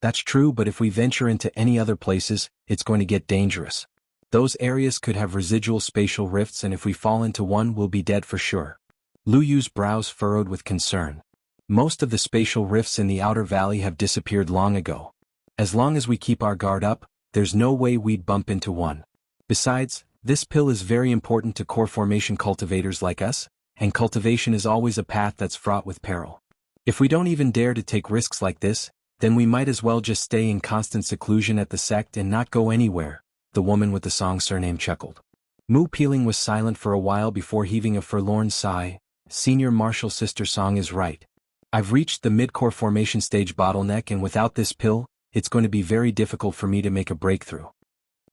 That's true, but if we venture into any other places, it's going to get dangerous. Those areas could have residual spatial rifts, and if we fall into one, we'll be dead for sure. Lu Yu's brows furrowed with concern. Most of the spatial rifts in the outer valley have disappeared long ago. As long as we keep our guard up, there's no way we'd bump into one. Besides, this pill is very important to core formation cultivators like us, and cultivation is always a path that's fraught with peril. If we don't even dare to take risks like this, then we might as well just stay in constant seclusion at the sect and not go anywhere, the woman with the Song surname chuckled. Mu Peeling was silent for a while before heaving a forlorn sigh. Senior Marshal Sister Song is right. I've reached the mid-core formation stage bottleneck, and without this pill, it's going to be very difficult for me to make a breakthrough.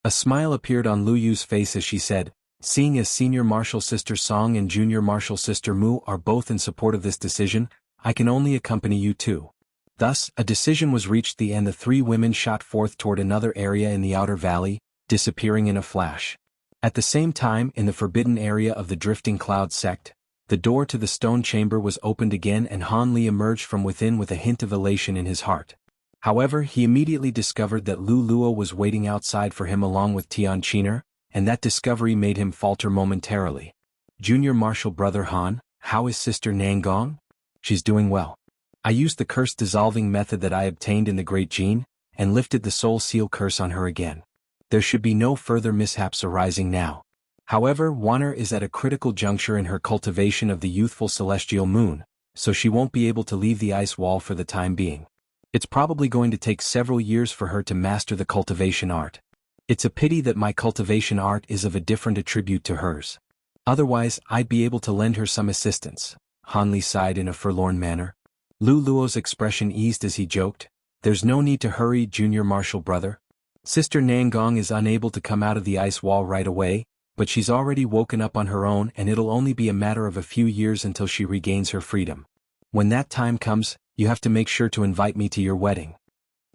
A smile appeared on Lu Yu's face as she said, seeing as Senior Marshal Sister Song and Junior Marshal Sister Mu are both in support of this decision, I can only accompany you too. Thus, a decision was reached, and the three women shot forth toward another area in the outer valley, disappearing in a flash. At the same time, in the forbidden area of the Drifting Cloud sect, the door to the stone chamber was opened again, and Han Li emerged from within with a hint of elation in his heart. However, he immediately discovered that Lu Luo was waiting outside for him along with Tian Qiner, and that discovery made him falter momentarily. Junior Marshal Brother Han, how is Sister Nangong? She's doing well. I used the curse dissolving method that I obtained in the Great Gene, and lifted the soul seal curse on her again. There should be no further mishaps arising now. However, Wanner is at a critical juncture in her cultivation of the youthful celestial moon, so she won't be able to leave the ice wall for the time being. It's probably going to take several years for her to master the cultivation art. It's a pity that my cultivation art is of a different attribute to hers. Otherwise, I'd be able to lend her some assistance. Han Li sighed in a forlorn manner. Lu Luo's expression eased as he joked, there's no need to hurry, Junior Marshal Brother. Sister Nangong is unable to come out of the ice wall right away, but she's already woken up on her own, and it'll only be a matter of a few years until she regains her freedom. When that time comes, you have to make sure to invite me to your wedding.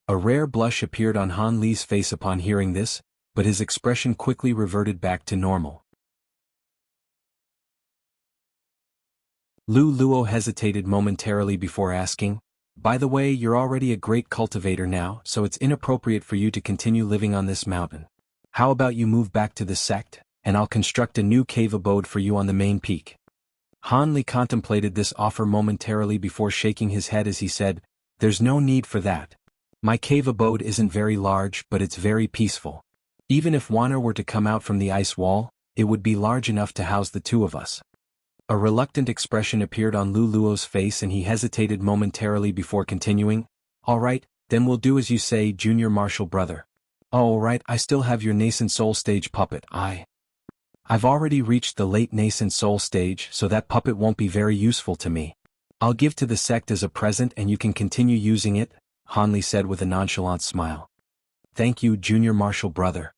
A rare blush appeared on Han Li's face upon hearing this, but his expression quickly reverted back to normal. Lu Luo hesitated momentarily before asking, by the way, you're already a great cultivator now, so it's inappropriate for you to continue living on this mountain. How about you move back to the sect, and I'll construct a new cave abode for you on the main peak. Han Li contemplated this offer momentarily before shaking his head as he said, there's no need for that. My cave abode isn't very large, but it's very peaceful. Even if Wanner were to come out from the ice wall, it would be large enough to house the two of us. A reluctant expression appeared on Lu Luo's face, and he hesitated momentarily before continuing, all right, then we'll do as you say, Junior Marshal Brother. Oh, all right, I still have your nascent soul stage puppet. I've already reached the late nascent soul stage, so that puppet won't be very useful to me. I'll give to the sect as a present and you can continue using it, Han Li said with a nonchalant smile. Thank you, Junior Marshal Brother.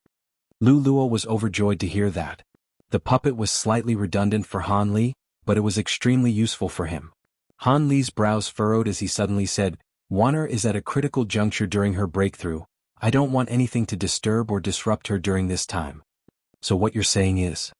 Lu Luo was overjoyed to hear that. The puppet was slightly redundant for Han Li, but it was extremely useful for him. Han Li's brows furrowed as he suddenly said, Wanner is at a critical juncture during her breakthrough. I don't want anything to disturb or disrupt her during this time. So what you're saying is?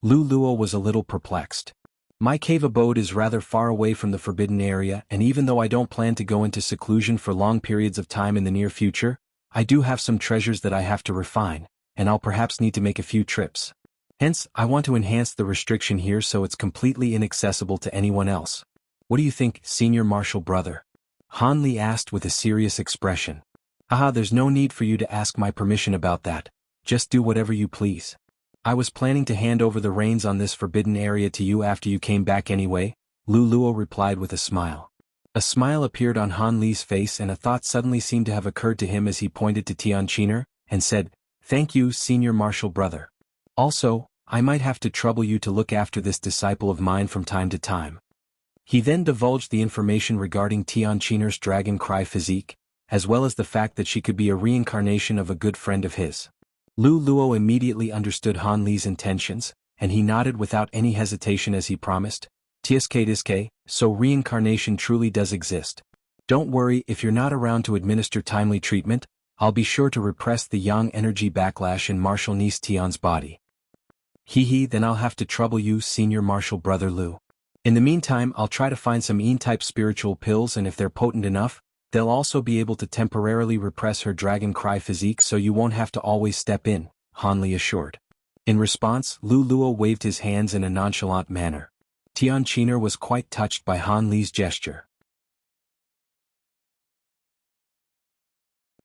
Lu Luo was a little perplexed. My cave abode is rather far away from the forbidden area, and even though I don't plan to go into seclusion for long periods of time in the near future, I do have some treasures that I have to refine, and I'll perhaps need to make a few trips. Hence, I want to enhance the restriction here so it's completely inaccessible to anyone else. What do you think, Senior Marshal Brother? Han Li asked with a serious expression. There's no need for you to ask my permission about that. Just do whatever you please. I was planning to hand over the reins on this forbidden area to you after you came back anyway, Lu Luo replied with a smile. A smile appeared on Han Li's face, and a thought suddenly seemed to have occurred to him as he pointed to Tian Qiner, and said, Thank you, Senior Marshal Brother. Also, I might have to trouble you to look after this disciple of mine from time to time." He then divulged the information regarding Tian Chiner's dragon cry physique, as well as the fact that she could be a reincarnation of a good friend of his. Lu Luo immediately understood Han Li's intentions, and he nodded without any hesitation as he promised, "Tiske, so reincarnation truly does exist. Don't worry, if you're not around to administer timely treatment, I'll be sure to repress the yang energy backlash in Martial Niece Tian's body." Then I'll have to trouble you, Senior Martial Brother Lu. In the meantime, I'll try to find some Yin-type spiritual pills, and if they're potent enough, they'll also be able to temporarily repress her dragon cry physique so you won't have to always step in, Han Li assured. In response, Lu Luo waved his hands in a nonchalant manner. Tian Chiner was quite touched by Han Li's gesture.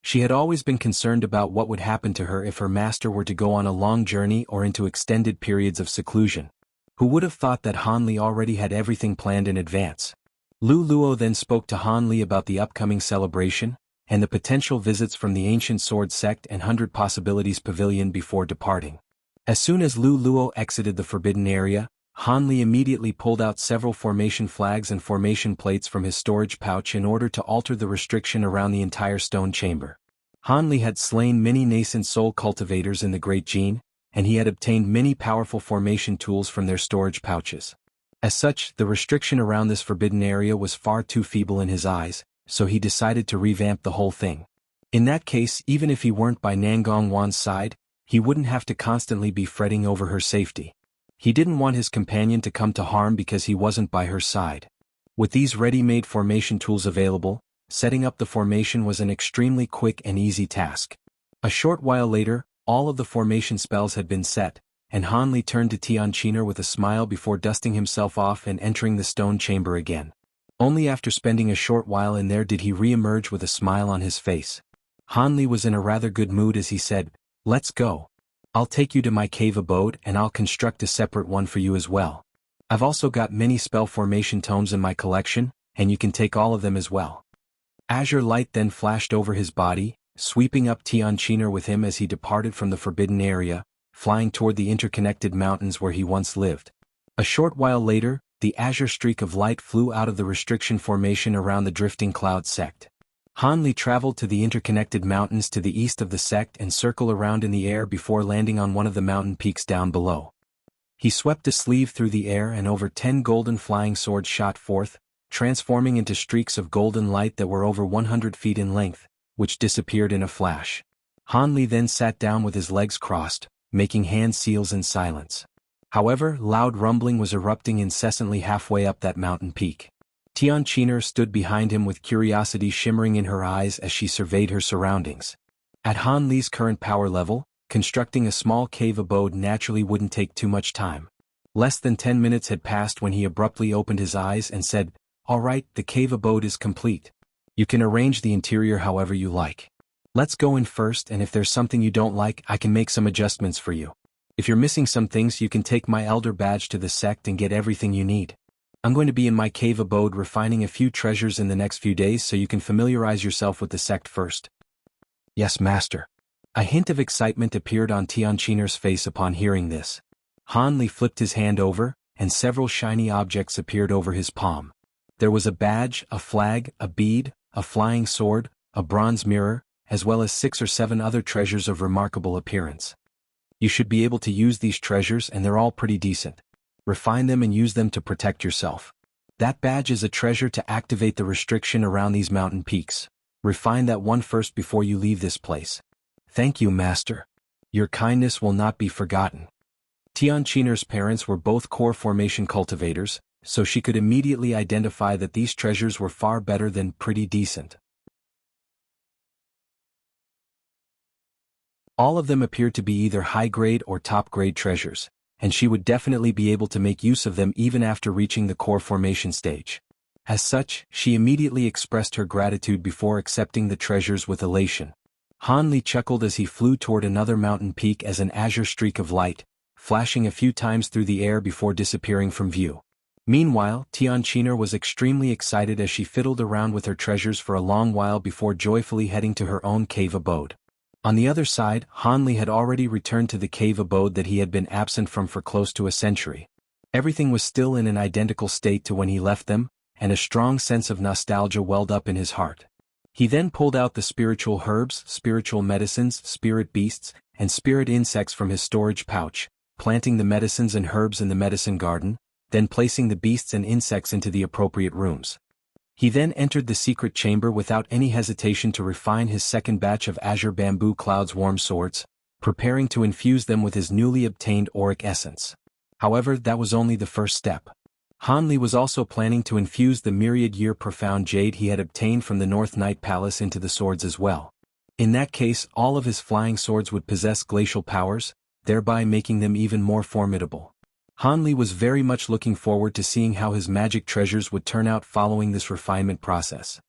She had always been concerned about what would happen to her if her master were to go on a long journey or into extended periods of seclusion. Who would have thought that Han Li already had everything planned in advance? Lu Luo then spoke to Han Li about the upcoming celebration, and the potential visits from the Ancient Sword Sect and 100 Possibilities Pavilion before departing. As soon as Lu Luo exited the forbidden area, Han Li immediately pulled out several formation flags and formation plates from his storage pouch in order to alter the restriction around the entire stone chamber. Han Li had slain many nascent soul cultivators in the Great Gene, and he had obtained many powerful formation tools from their storage pouches. As such, the restriction around this forbidden area was far too feeble in his eyes, so he decided to revamp the whole thing. In that case, even if he weren't by Nangong Wan's side, he wouldn't have to constantly be fretting over her safety. He didn't want his companion to come to harm because he wasn't by her side. With these ready-made formation tools available, setting up the formation was an extremely quick and easy task. A short while later, all of the formation spells had been set, and Han Li turned to Tian Chiner with a smile before dusting himself off and entering the stone chamber again. Only after spending a short while in there did he re-emerge with a smile on his face. Han Li was in a rather good mood as he said, "Let's go. I'll take you to my cave abode and I'll construct a separate one for you as well. I've also got many spell formation tomes in my collection, and you can take all of them as well." Azure light then flashed over his body, sweeping up Tian Chiner with him as he departed from the forbidden area, flying toward the interconnected mountains where he once lived. A short while later, the azure streak of light flew out of the restriction formation around the drifting cloud sect. Han Li traveled to the interconnected mountains to the east of the sect and circled around in the air before landing on one of the mountain peaks down below. He swept a sleeve through the air and over 10 golden flying swords shot forth, transforming into streaks of golden light that were over 100 feet in length, which disappeared in a flash. Han Li then sat down with his legs crossed, making hand seals in silence. However, loud rumbling was erupting incessantly halfway up that mountain peak. Tian Chiner stood behind him with curiosity shimmering in her eyes as she surveyed her surroundings. At Han Li's current power level, constructing a small cave abode naturally wouldn't take too much time. Less than 10 minutes had passed when he abruptly opened his eyes and said, "All right, the cave abode is complete. You can arrange the interior however you like. Let's go in first, and if there's something you don't like, I can make some adjustments for you. If you're missing some things, you can take my elder badge to the sect and get everything you need. I'm going to be in my cave abode refining a few treasures in the next few days so you can familiarize yourself with the sect first." "Yes, master." A hint of excitement appeared on Tian Chiner's face upon hearing this. Han Li flipped his hand over, and several shiny objects appeared over his palm. There was a badge, a flag, a bead, a flying sword, a bronze mirror, as well as 6 or 7 other treasures of remarkable appearance. You should be able to use these treasures, and they're all pretty decent. Refine them and use them to protect yourself. That badge is a treasure to activate the restriction around these mountain peaks. Refine that one first before you leave this place. Thank you, master. Your kindness will not be forgotten. Tian Chiner's parents were both core formation cultivators, so she could immediately identify that these treasures were far better than pretty decent. All of them appeared to be either high-grade or top-grade treasures, and she would definitely be able to make use of them even after reaching the core formation stage. As such, she immediately expressed her gratitude before accepting the treasures with elation. Han Li chuckled as he flew toward another mountain peak as an azure streak of light, flashing a few times through the air before disappearing from view. Meanwhile, Tian Chiner was extremely excited as she fiddled around with her treasures for a long while before joyfully heading to her own cave abode. On the other side, Han Li had already returned to the cave abode that he had been absent from for close to a century. Everything was still in an identical state to when he left them, and a strong sense of nostalgia welled up in his heart. He then pulled out the spiritual herbs, spiritual medicines, spirit beasts, and spirit insects from his storage pouch, planting the medicines and herbs in the medicine garden, then placing the beasts and insects into the appropriate rooms. He then entered the secret chamber without any hesitation to refine his second batch of azure bamboo cloud's warm swords, preparing to infuse them with his newly obtained auric essence. However, that was only the first step. Han Li was also planning to infuse the myriad-year profound jade he had obtained from the North Night Palace into the swords as well. In that case, all of his flying swords would possess glacial powers, thereby making them even more formidable. Han Li was very much looking forward to seeing how his magic treasures would turn out following this refinement process.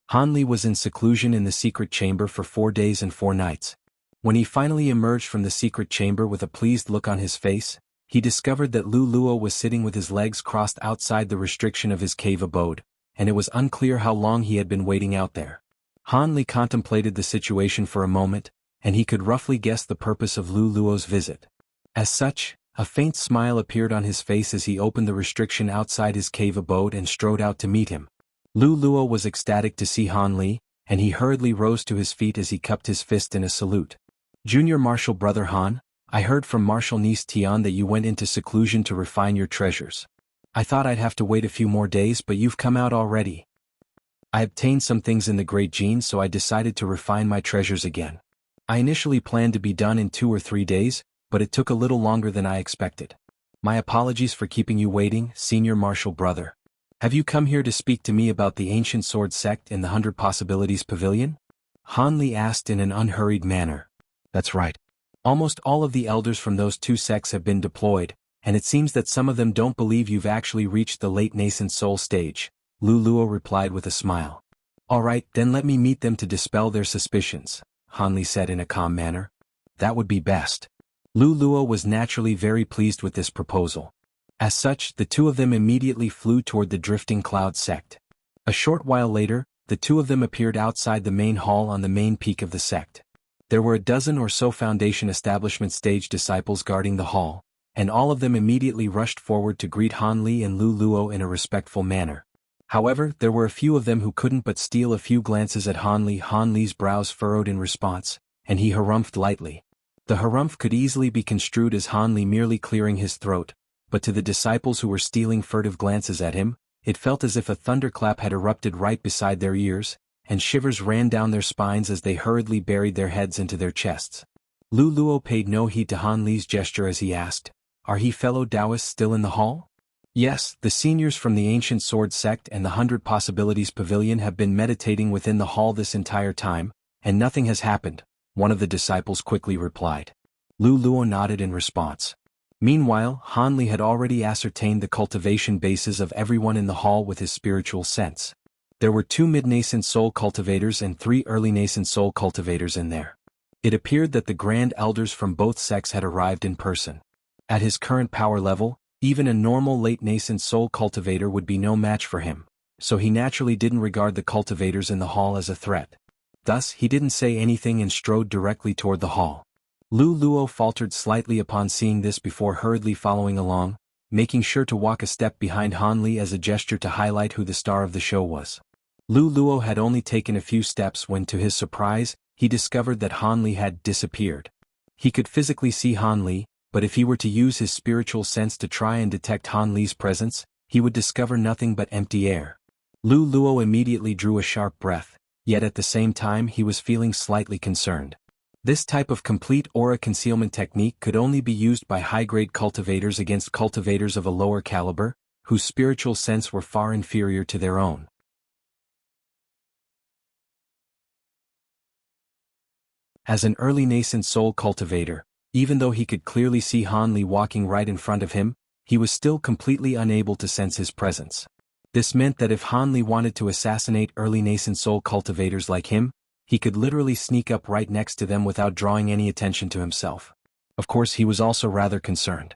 Han Li was in seclusion in the secret chamber for 4 days and 4 nights. When he finally emerged from the secret chamber with a pleased look on his face, he discovered that Lu Luo was sitting with his legs crossed outside the restriction of his cave abode, and it was unclear how long he had been waiting out there. Han Li contemplated the situation for a moment, and he could roughly guess the purpose of Lu Luo's visit. As such, a faint smile appeared on his face as he opened the restriction outside his cave abode and strode out to meet him. Lu Luo was ecstatic to see Han Li, and he hurriedly rose to his feet as he cupped his fist in a salute. "Junior Marshal Brother Han, I heard from Marshal Niece Tian that you went into seclusion to refine your treasures. I thought I'd have to wait a few more days, but you've come out already. I obtained some things in the Great Gene, so I decided to refine my treasures again. I initially planned to be done in 2 or 3 days, but it took a little longer than I expected. My apologies for keeping you waiting, Senior Marshal Brother. Have you come here to speak to me about the ancient sword sect in the 100 Possibilities Pavilion?" Han Li asked in an unhurried manner. "That's right. Almost all of the elders from those 2 sects have been deployed, and it seems that some of them don't believe you've actually reached the late nascent soul stage," Lu Luo replied with a smile. "All right, then let me meet them to dispel their suspicions," Han Li said in a calm manner. "That would be best." Lu Luo was naturally very pleased with this proposal. As such, the 2 of them immediately flew toward the Drifting Cloud sect. A short while later, the 2 of them appeared outside the main hall on the main peak of the sect. There were a dozen or so Foundation Establishment stage disciples guarding the hall, and all of them immediately rushed forward to greet Han Li and Lu Luo in a respectful manner. However, there were a few of them who couldn't but steal a few glances at Han Li. Han Li's brows furrowed in response, and he harumphed lightly. The harumph could easily be construed as Han Li merely clearing his throat, but to the disciples who were stealing furtive glances at him, it felt as if a thunderclap had erupted right beside their ears, and shivers ran down their spines as they hurriedly buried their heads into their chests. Lu Luo paid no heed to Han Li's gesture as he asked, "Are he fellow Taoists still in the hall?" "Yes, the seniors from the Ancient Sword Sect and the 100 Possibilities Pavilion have been meditating within the hall this entire time, and nothing has happened," one of the disciples quickly replied. Lu Luo nodded in response. Meanwhile, Han Li had already ascertained the cultivation bases of everyone in the hall with his spiritual sense. There were 2 mid-nascent soul cultivators and 3 early nascent soul cultivators in there. It appeared that the Grand Elders from both sects had arrived in person. At his current power level, even a normal late nascent soul cultivator would be no match for him, so he naturally didn't regard the cultivators in the hall as a threat. Thus, he didn't say anything and strode directly toward the hall. Lu Luo faltered slightly upon seeing this before hurriedly following along, making sure to walk a step behind Han Li as a gesture to highlight who the star of the show was. Lu Luo had only taken a few steps when, to his surprise, he discovered that Han Li had disappeared. He could physically see Han Li, but if he were to use his spiritual sense to try and detect Han Li's presence, he would discover nothing but empty air. Lu Luo immediately drew a sharp breath, yet at the same time he was feeling slightly concerned. This type of complete aura concealment technique could only be used by high-grade cultivators against cultivators of a lower caliber, whose spiritual sense were far inferior to their own. As an early nascent soul cultivator, even though he could clearly see Han Li walking right in front of him, he was still completely unable to sense his presence. This meant that if Han Li wanted to assassinate early nascent soul cultivators like him, he could literally sneak up right next to them without drawing any attention to himself. Of course, he was also rather concerned.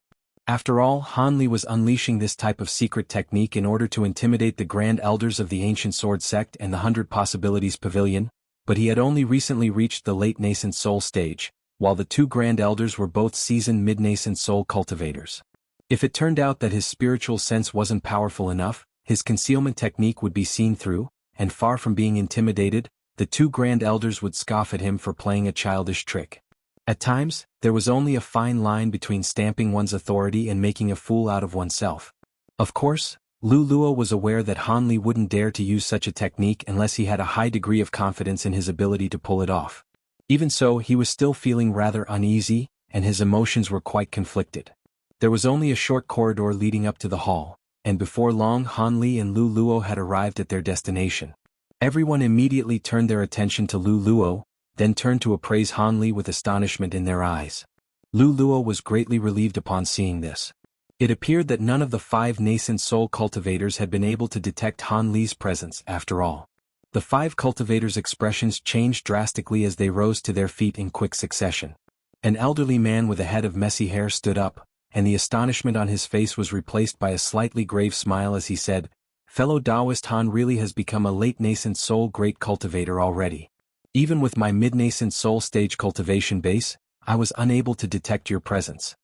After all, Han Li was unleashing this type of secret technique in order to intimidate the Grand Elders of the Ancient Sword Sect and the 100 Possibilities Pavilion, but he had only recently reached the late nascent soul stage, while the two Grand Elders were both seasoned mid-nascent soul cultivators. If it turned out that his spiritual sense wasn't powerful enough, his concealment technique would be seen through, and far from being intimidated, the two Grand Elders would scoff at him for playing a childish trick. At times, there was only a fine line between stamping one's authority and making a fool out of oneself. Of course, Lu Luo was aware that Han Li wouldn't dare to use such a technique unless he had a high degree of confidence in his ability to pull it off. Even so, he was still feeling rather uneasy, and his emotions were quite conflicted. There was only a short corridor leading up to the hall, and before long Han Li and Lu Luo had arrived at their destination. Everyone immediately turned their attention to Lu Luo, then turned to appraise Han Li with astonishment in their eyes. Lu Luo was greatly relieved upon seeing this. It appeared that none of the 5 nascent soul cultivators had been able to detect Han Li's presence after all. The 5 cultivators' expressions changed drastically as they rose to their feet in quick succession. An elderly man with a head of messy hair stood up, and the astonishment on his face was replaced by a slightly grave smile as he said, "Fellow Taoist, Han really has become a late nascent soul great cultivator already. Even with my mid-nascent soul stage cultivation base, I was unable to detect your presence."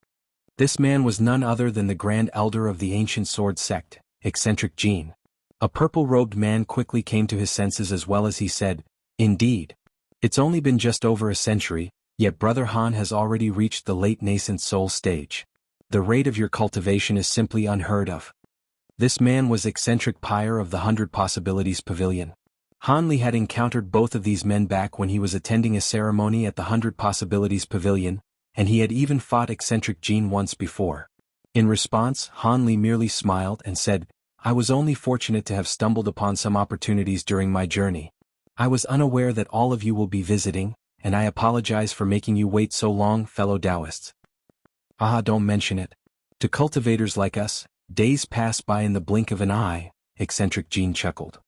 This man was none other than the Grand Elder of the Ancient Sword Sect, Eccentric Jean. A purple-robed man quickly came to his senses as well as he said, "Indeed. It's only been just over a century, yet Brother Han has already reached the late nascent soul stage. The rate of your cultivation is simply unheard of." This man was Eccentric Pyre of the 100 Possibilities Pavilion. Han Li had encountered both of these men back when he was attending a ceremony at the 100 Possibilities Pavilion, and he had even fought Eccentric Jean once before. In response, Han Li merely smiled and said, "I was only fortunate to have stumbled upon some opportunities during my journey. I was unaware that all of you will be visiting, and I apologize for making you wait so long, fellow Taoists." "Ah, don't mention it. To cultivators like us, days pass by in the blink of an eye," Eccentric Jean chuckled.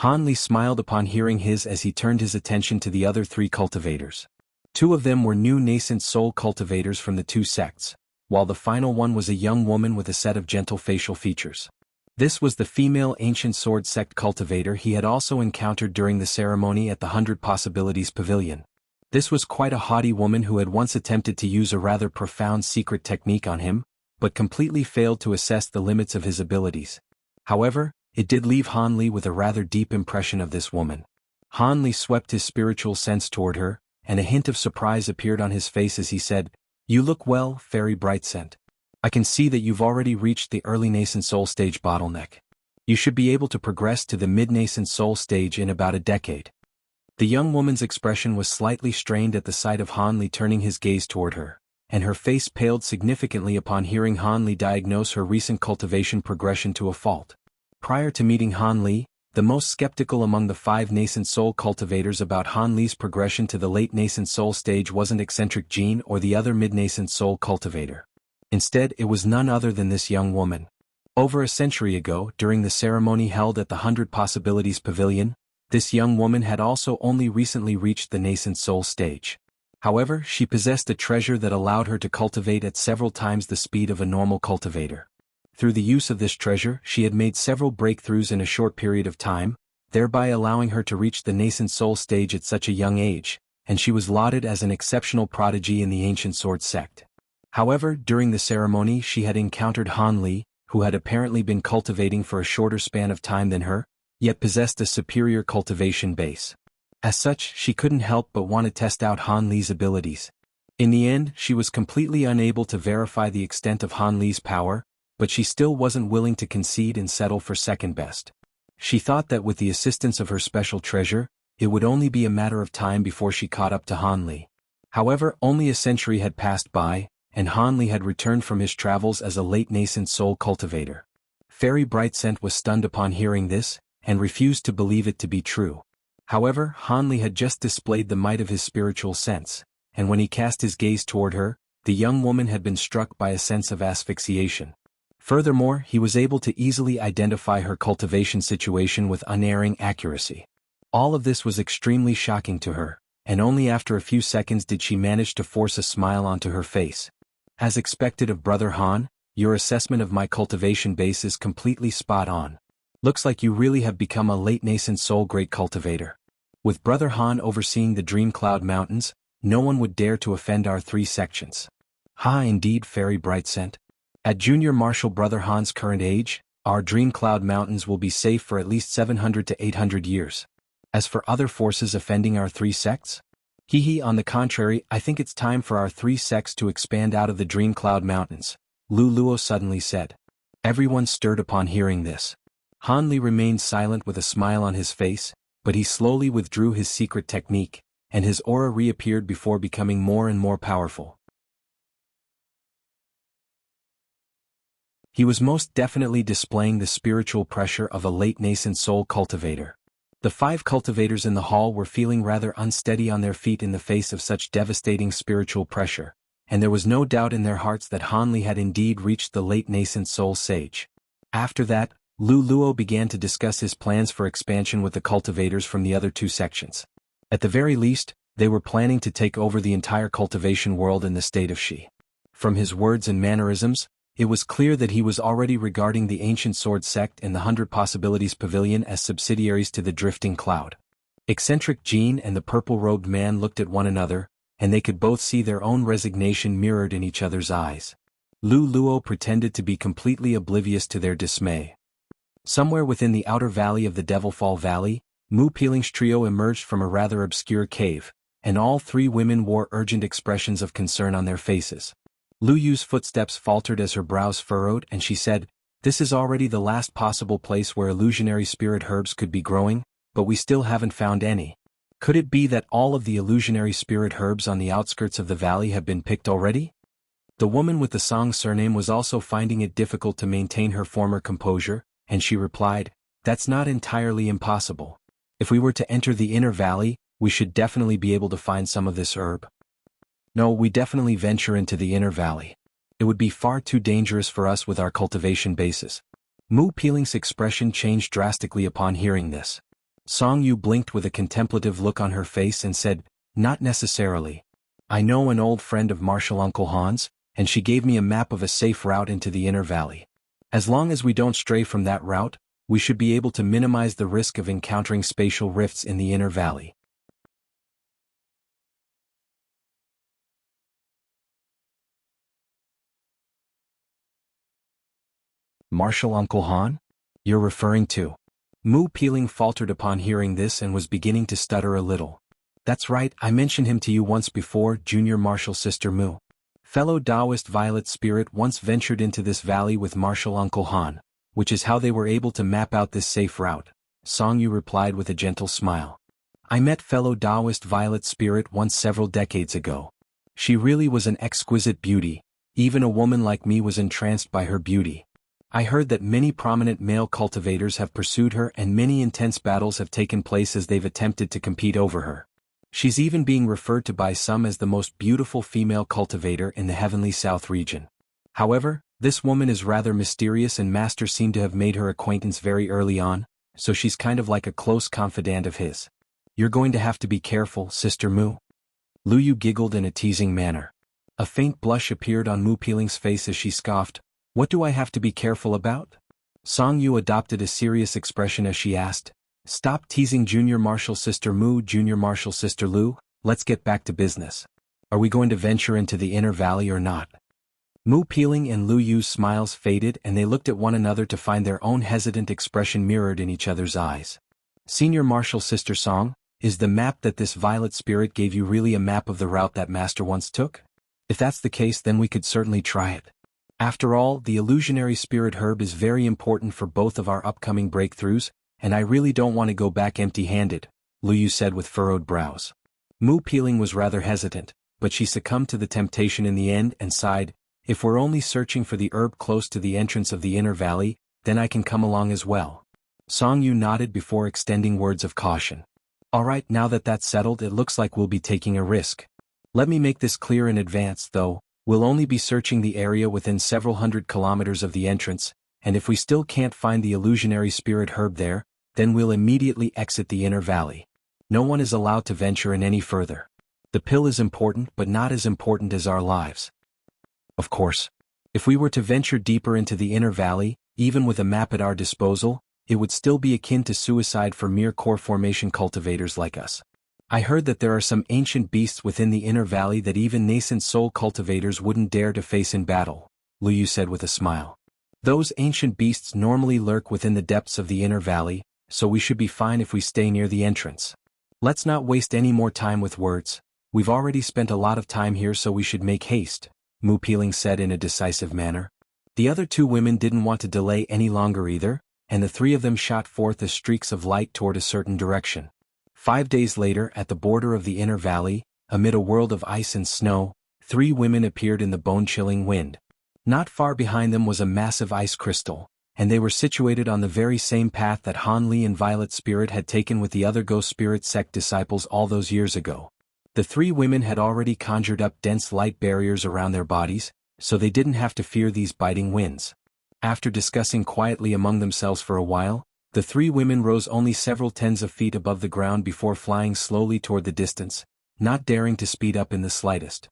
Han Li smiled upon hearing his as he turned his attention to the other 3 cultivators. 2 of them were new nascent soul cultivators from the 2 sects, while the final one was a young woman with a set of gentle facial features. This was the female Ancient Sword Sect cultivator he had also encountered during the ceremony at the 100 Possibilities Pavilion. This was quite a haughty woman who had once attempted to use a rather profound secret technique on him, but completely failed to assess the limits of his abilities. However, it did leave Han Li with a rather deep impression of this woman. Han Li swept his spiritual sense toward her, and a hint of surprise appeared on his face as he said, "You look well, Fairy Brightscent. I can see that you've already reached the early nascent soul stage bottleneck. You should be able to progress to the mid-nascent soul stage in about a decade." The young woman's expression was slightly strained at the sight of Han Li turning his gaze toward her, and her face paled significantly upon hearing Han Li diagnose her recent cultivation progression to a fault. Prior to meeting Han Li, the most skeptical among the 5 nascent soul cultivators about Han Li's progression to the late nascent soul stage wasn't Eccentric Jean or the other mid-nascent soul cultivator. Instead, it was none other than this young woman. Over a century ago, during the ceremony held at the 100 Possibilities Pavilion, this young woman had also only recently reached the nascent soul stage. However, she possessed a treasure that allowed her to cultivate at several times the speed of a normal cultivator. Through the use of this treasure, she had made several breakthroughs in a short period of time, thereby allowing her to reach the nascent soul stage at such a young age, and she was lauded as an exceptional prodigy in the Ancient Sword Sect. However, during the ceremony she had encountered Han Li, who had apparently been cultivating for a shorter span of time than her, yet possessed a superior cultivation base. As such, she couldn't help but want to test out Han Li's abilities. In the end, she was completely unable to verify the extent of Han Li's power, but she still wasn't willing to concede and settle for second best. She thought that with the assistance of her special treasure, it would only be a matter of time before she caught up to Han Li. However, only a century had passed by, and Han Li had returned from his travels as a late nascent soul cultivator. Fairy Brightscent was stunned upon hearing this, and refused to believe it to be true. However, Han Li had just displayed the might of his spiritual sense, and when he cast his gaze toward her, the young woman had been struck by a sense of asphyxiation. Furthermore, he was able to easily identify her cultivation situation with unerring accuracy. All of this was extremely shocking to her, and only after a few seconds did she manage to force a smile onto her face. As expected of Brother Han, your assessment of my cultivation base is completely spot on. Looks like you really have become a late nascent soul great cultivator. With Brother Han overseeing the Dream Cloud Mountains, no one would dare to offend our 3 sections. Ha, indeed, Fairy Brightscent. At Junior Marshal Brother Han's current age, our Dream Cloud Mountains will be safe for at least 700 to 800 years. As for other forces offending our 3 sects? On the contrary, I think it's time for our 3 sects to expand out of the Dream Cloud Mountains, Lu Luo suddenly said. Everyone stirred upon hearing this. Han Li remained silent with a smile on his face, but he slowly withdrew his secret technique, and his aura reappeared before becoming more and more powerful. He was most definitely displaying the spiritual pressure of a late nascent soul cultivator. The 5 cultivators in the hall were feeling rather unsteady on their feet in the face of such devastating spiritual pressure, and there was no doubt in their hearts that Han Li had indeed reached the late nascent soul sage. After that, Lu Luo began to discuss his plans for expansion with the cultivators from the other 2 sections. At the very least, they were planning to take over the entire cultivation world in the state of Shi. From his words and mannerisms, it was clear that he was already regarding the Ancient Sword Sect and the 100 Possibilities Pavilion as subsidiaries to the Drifting Cloud. Eccentric Jean and the purple-robed man looked at one another, and they could both see their own resignation mirrored in each other's eyes. Lu Luo pretended to be completely oblivious to their dismay. Somewhere within the outer valley of the Devilfall Valley, Mu Peeling's trio emerged from a rather obscure cave, and all 3 women wore urgent expressions of concern on their faces. Lu Yu's footsteps faltered as her brows furrowed and she said, "This is already the last possible place where illusionary spirit herbs could be growing, but we still haven't found any. Could it be that all of the illusionary spirit herbs on the outskirts of the valley have been picked already?" The woman with the Song surname was also finding it difficult to maintain her former composure, and she replied, "That's not entirely impossible. If we were to enter the inner valley, we should definitely be able to find some of this herb." "No, we definitely venture into the inner valley. It would be far too dangerous for us with our cultivation bases." Mu Peeling's expression changed drastically upon hearing this. Song Yu blinked with a contemplative look on her face and said, "Not necessarily. I know an old friend of Marshal Uncle Han's, and she gave me a map of a safe route into the inner valley. As long as we don't stray from that route, we should be able to minimize the risk of encountering spatial rifts in the inner valley." "Marshal Uncle Han? You're referring to?" Mu Peeling faltered upon hearing this and was beginning to stutter a little. "That's right, I mentioned him to you once before, Junior Marshal Sister Mu. Fellow Taoist Violet Spirit once ventured into this valley with Marshal Uncle Han, which is how they were able to map out this safe route," Song Yu replied with a gentle smile. "I met fellow Taoist Violet Spirit once several decades ago. She really was an exquisite beauty, even a woman like me was entranced by her beauty. I heard that many prominent male cultivators have pursued her and many intense battles have taken place as they've attempted to compete over her. She's even being referred to by some as the most beautiful female cultivator in the Heavenly South region. However, this woman is rather mysterious and Master seemed to have made her acquaintance very early on, so she's kind of like a close confidant of his. You're going to have to be careful, Sister Mu." Lu Yu giggled in a teasing manner. A faint blush appeared on Mu Peeling's face as she scoffed, "What do I have to be careful about?" Song Yu adopted a serious expression as she asked, "Stop teasing Junior Marshal Sister Mu, Junior Marshal Sister Lu, let's get back to business. Are we going to venture into the inner valley or not?" Mu Peeling and Lu Yu's smiles faded and they looked at one another to find their own hesitant expression mirrored in each other's eyes. "Senior Marshal Sister Song, is the map that this Violet Spirit gave you really a map of the route that Master once took? If that's the case then we could certainly try it. After all, the illusionary spirit herb is very important for both of our upcoming breakthroughs, and I really don't want to go back empty-handed," Lu Yu said with furrowed brows. Mu Peeling was rather hesitant, but she succumbed to the temptation in the end and sighed, "If we're only searching for the herb close to the entrance of the inner valley, then I can come along as well." Song Yu nodded before extending words of caution. "Alright, now that that's settled, it looks like we'll be taking a risk. Let me make this clear in advance, though. We'll only be searching the area within several hundred kilometers of the entrance, and if we still can't find the illusionary spirit herb there, then we'll immediately exit the inner valley. No one is allowed to venture in any further. The pill is important but not as important as our lives. Of course. If we were to venture deeper into the inner valley, even with a map at our disposal, it would still be akin to suicide for mere core formation cultivators like us. I heard that there are some ancient beasts within the inner valley that even nascent soul cultivators wouldn't dare to face in battle, Lu Yu said with a smile. Those ancient beasts normally lurk within the depths of the inner valley, so we should be fine if we stay near the entrance. Let's not waste any more time with words. We've already spent a lot of time here, so we should make haste, Mu Piling said in a decisive manner. The other two women didn't want to delay any longer either, and the three of them shot forth as streaks of light toward a certain direction. 5 days later, at the border of the inner valley, amid a world of ice and snow, 3 women appeared in the bone-chilling wind. Not far behind them was a massive ice crystal, and they were situated on the very same path that Han Li and Violet Spirit had taken with the other Ghost Spirit sect disciples all those years ago. The 3 women had already conjured up dense light barriers around their bodies, so they didn't have to fear these biting winds. After discussing quietly among themselves for a while, the 3 women rose only several tens of feet above the ground before flying slowly toward the distance, not daring to speed up in the slightest.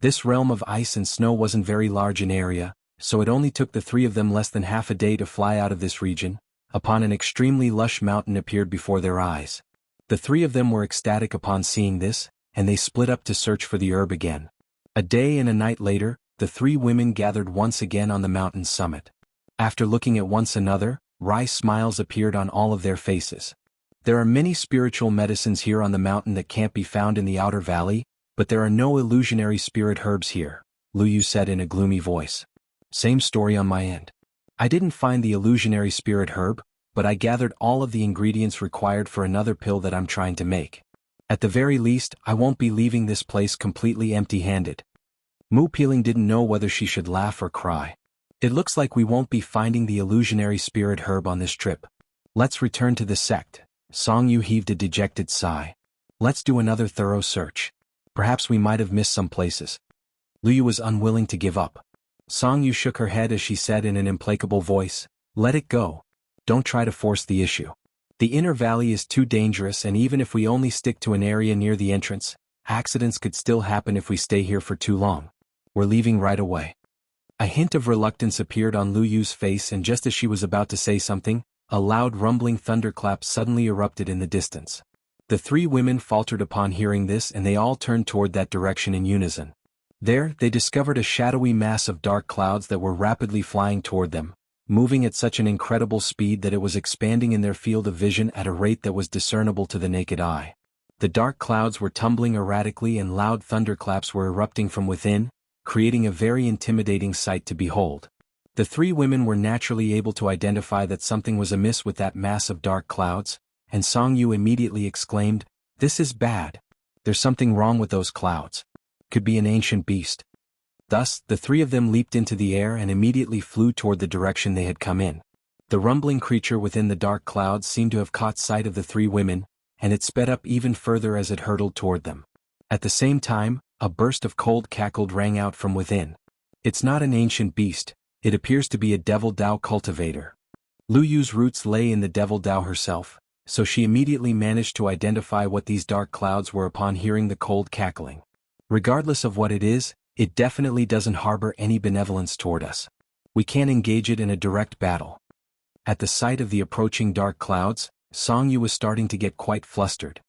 This realm of ice and snow wasn't very large in area, so it only took the 3 of them less than half a day to fly out of this region, upon an extremely lush mountain appeared before their eyes. The 3 of them were ecstatic upon seeing this, and they split up to search for the herb again. A day and a night later, the 3 women gathered once again on the mountain's summit. After looking at one another, wry smiles appeared on all of their faces. There are many spiritual medicines here on the mountain that can't be found in the outer valley, but there are no illusionary spirit herbs here, Lu Yu said in a gloomy voice. Same story on my end. I didn't find the illusionary spirit herb, but I gathered all of the ingredients required for another pill that I'm trying to make. At the very least, I won't be leaving this place completely empty-handed. Mu Piling didn't know whether she should laugh or cry. It looks like we won't be finding the illusionary spirit herb on this trip. Let's return to the sect. Song Yu heaved a dejected sigh. Let's do another thorough search. Perhaps we might have missed some places. Lu Yu was unwilling to give up. Song Yu shook her head as she said in an implacable voice, "Let it go. Don't try to force the issue. The inner valley is too dangerous, and even if we only stick to an area near the entrance, accidents could still happen if we stay here for too long. We're leaving right away." A hint of reluctance appeared on Lu Yu's face, and just as she was about to say something, a loud rumbling thunderclap suddenly erupted in the distance. The 3 women faltered upon hearing this, and they all turned toward that direction in unison. There, they discovered a shadowy mass of dark clouds that were rapidly flying toward them, moving at such an incredible speed that it was expanding in their field of vision at a rate that was discernible to the naked eye. The dark clouds were tumbling erratically, and loud thunderclaps were erupting from within, creating a very intimidating sight to behold. The 3 women were naturally able to identify that something was amiss with that mass of dark clouds, and Song Yu immediately exclaimed, "This is bad. There's something wrong with those clouds. Could be an ancient beast." Thus, the 3 of them leaped into the air and immediately flew toward the direction they had come in. The rumbling creature within the dark clouds seemed to have caught sight of the 3 women, and it sped up even further as it hurtled toward them. At the same time, a burst of cold cackled rang out from within. "It's not an ancient beast, it appears to be a Devil Dao cultivator." Lu Yu's roots lay in the Devil Dao herself, so she immediately managed to identify what these dark clouds were upon hearing the cold cackling. Regardless of what it is, it definitely doesn't harbor any benevolence toward us. We can't engage it in a direct battle. At the sight of the approaching dark clouds, Song Yu was starting to get quite flustered.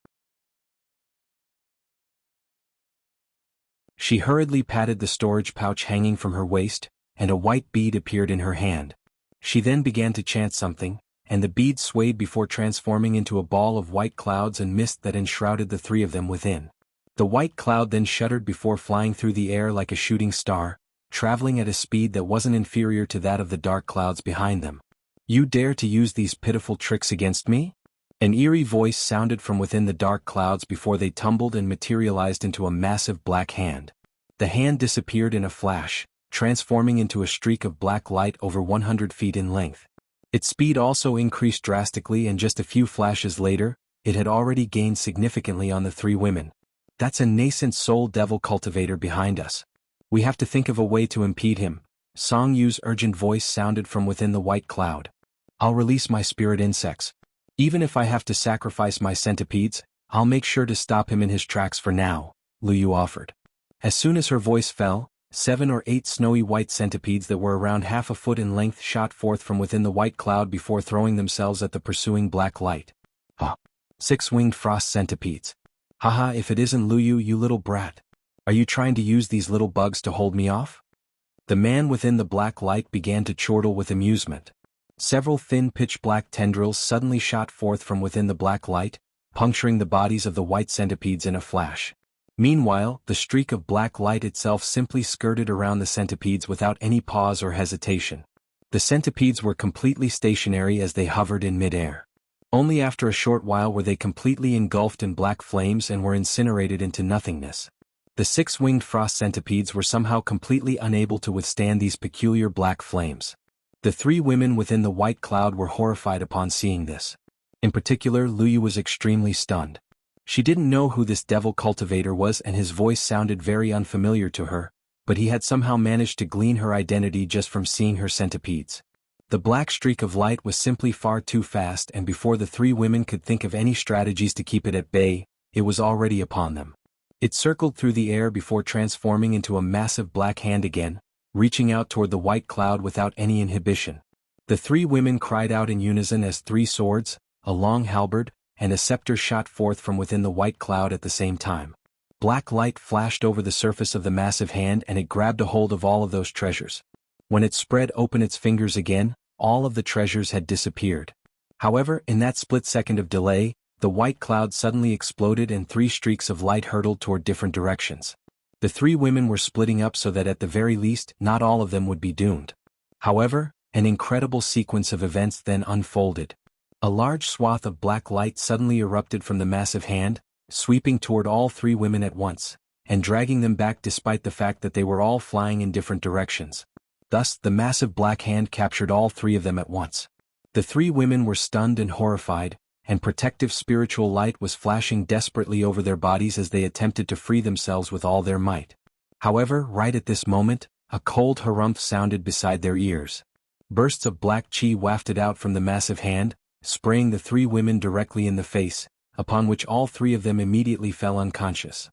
She hurriedly patted the storage pouch hanging from her waist, and a white bead appeared in her hand. She then began to chant something, and the bead swayed before transforming into a ball of white clouds and mist that enshrouded the 3 of them within. The white cloud then shuddered before flying through the air like a shooting star, traveling at a speed that wasn't inferior to that of the dark clouds behind them. "You dare to use these pitiful tricks against me?" An eerie voice sounded from within the dark clouds before they tumbled and materialized into a massive black hand. The hand disappeared in a flash, transforming into a streak of black light over 100 feet in length. Its speed also increased drastically, and just a few flashes later, it had already gained significantly on the 3 women. "That's a nascent soul devil cultivator behind us. We have to think of a way to impede him." Song Yu's urgent voice sounded from within the white cloud. I'll release my spirit insects. Even if I have to sacrifice my centipedes, I'll make sure to stop him in his tracks for now, Luyu offered. As soon as her voice fell, 7 or 8 snowy white centipedes that were around half a foot in length shot forth from within the white cloud before throwing themselves at the pursuing black light. 6-winged frost centipedes. Haha, if it isn't Luyu, you little brat. Are you trying to use these little bugs to hold me off? The man within the black light began to chortle with amusement. Several thin pitch-black tendrils suddenly shot forth from within the black light, puncturing the bodies of the white centipedes in a flash. Meanwhile, the streak of black light itself simply skirted around the centipedes without any pause or hesitation. The centipedes were completely stationary as they hovered in midair. Only after a short while were they completely engulfed in black flames and were incinerated into nothingness. The 6-winged frost centipedes were somehow completely unable to withstand these peculiar black flames. The 3 women within the white cloud were horrified upon seeing this. In particular, Luyu was extremely stunned. She didn't know who this devil cultivator was and his voice sounded very unfamiliar to her, but he had somehow managed to glean her identity just from seeing her centipedes. The black streak of light was simply far too fast, and before the 3 women could think of any strategies to keep it at bay, it was already upon them. It circled through the air before transforming into a massive black hand again, reaching out toward the white cloud without any inhibition. The 3 women cried out in unison as 3 swords, a long halberd, and a scepter shot forth from within the white cloud at the same time. Black light flashed over the surface of the massive hand and it grabbed a hold of all of those treasures. When it spread open its fingers again, all of the treasures had disappeared. However, in that split second of delay, the white cloud suddenly exploded and 3 streaks of light hurtled toward different directions. The 3 women were splitting up so that at the very least, not all of them would be doomed. However, an incredible sequence of events then unfolded. A large swath of black light suddenly erupted from the massive hand, sweeping toward all 3 women at once, and dragging them back despite the fact that they were all flying in different directions. Thus, the massive black hand captured all 3 of them at once. The 3 women were stunned and horrified, and protective spiritual light was flashing desperately over their bodies as they attempted to free themselves with all their might. However, right at this moment, a cold harumph sounded beside their ears. Bursts of black chi wafted out from the massive hand, spraying the 3 women directly in the face, upon which all 3 of them immediately fell unconscious.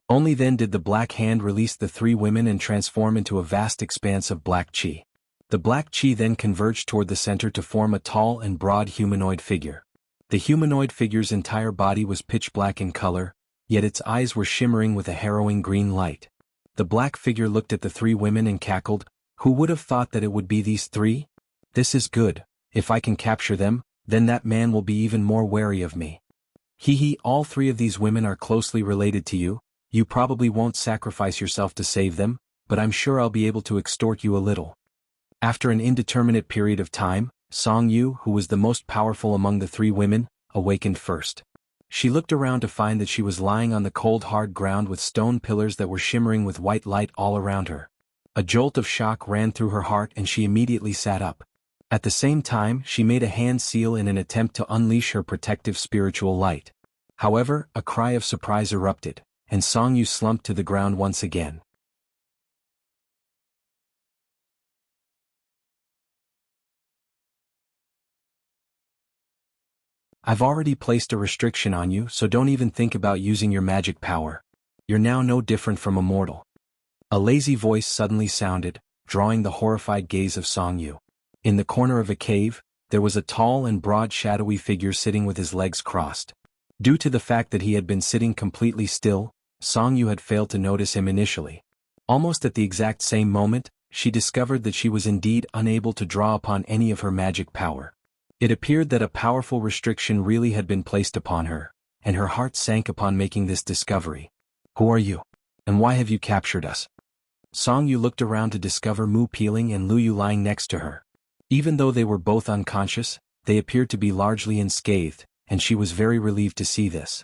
Only then did the black hand release the 3 women and transform into a vast expanse of black chi. The black chi then converged toward the center to form a tall and broad humanoid figure. The humanoid figure's entire body was pitch black in color, yet its eyes were shimmering with a harrowing green light. The black figure looked at the 3 women and cackled, "Who would have thought that it would be these 3? This is good. If I can capture them, then that man will be even more wary of me. Hee, all 3 of these women are closely related to you. You probably won't sacrifice yourself to save them, but I'm sure I'll be able to extort you a little." After an indeterminate period of time, Song Yu, who was the most powerful among the 3 women, awakened first. She looked around to find that she was lying on the cold hard ground with stone pillars that were shimmering with white light all around her. A jolt of shock ran through her heart and she immediately sat up. At the same time, she made a hand seal in an attempt to unleash her protective spiritual light. However, a cry of surprise erupted, and Song Yu slumped to the ground once again. "I've already placed a restriction on you, so don't even think about using your magic power. You're now no different from a mortal." A lazy voice suddenly sounded, drawing the horrified gaze of Song Yu. In the corner of a cave, there was a tall and broad shadowy figure sitting with his legs crossed. Due to the fact that he had been sitting completely still, Song Yu had failed to notice him initially. Almost at the exact same moment, she discovered that she was indeed unable to draw upon any of her magic power. It appeared that a powerful restriction really had been placed upon her, and her heart sank upon making this discovery. "Who are you? And why have you captured us?" Song Yu looked around to discover Mu Peeling and Luyu lying next to her. Even though they were both unconscious, they appeared to be largely unscathed, and she was very relieved to see this.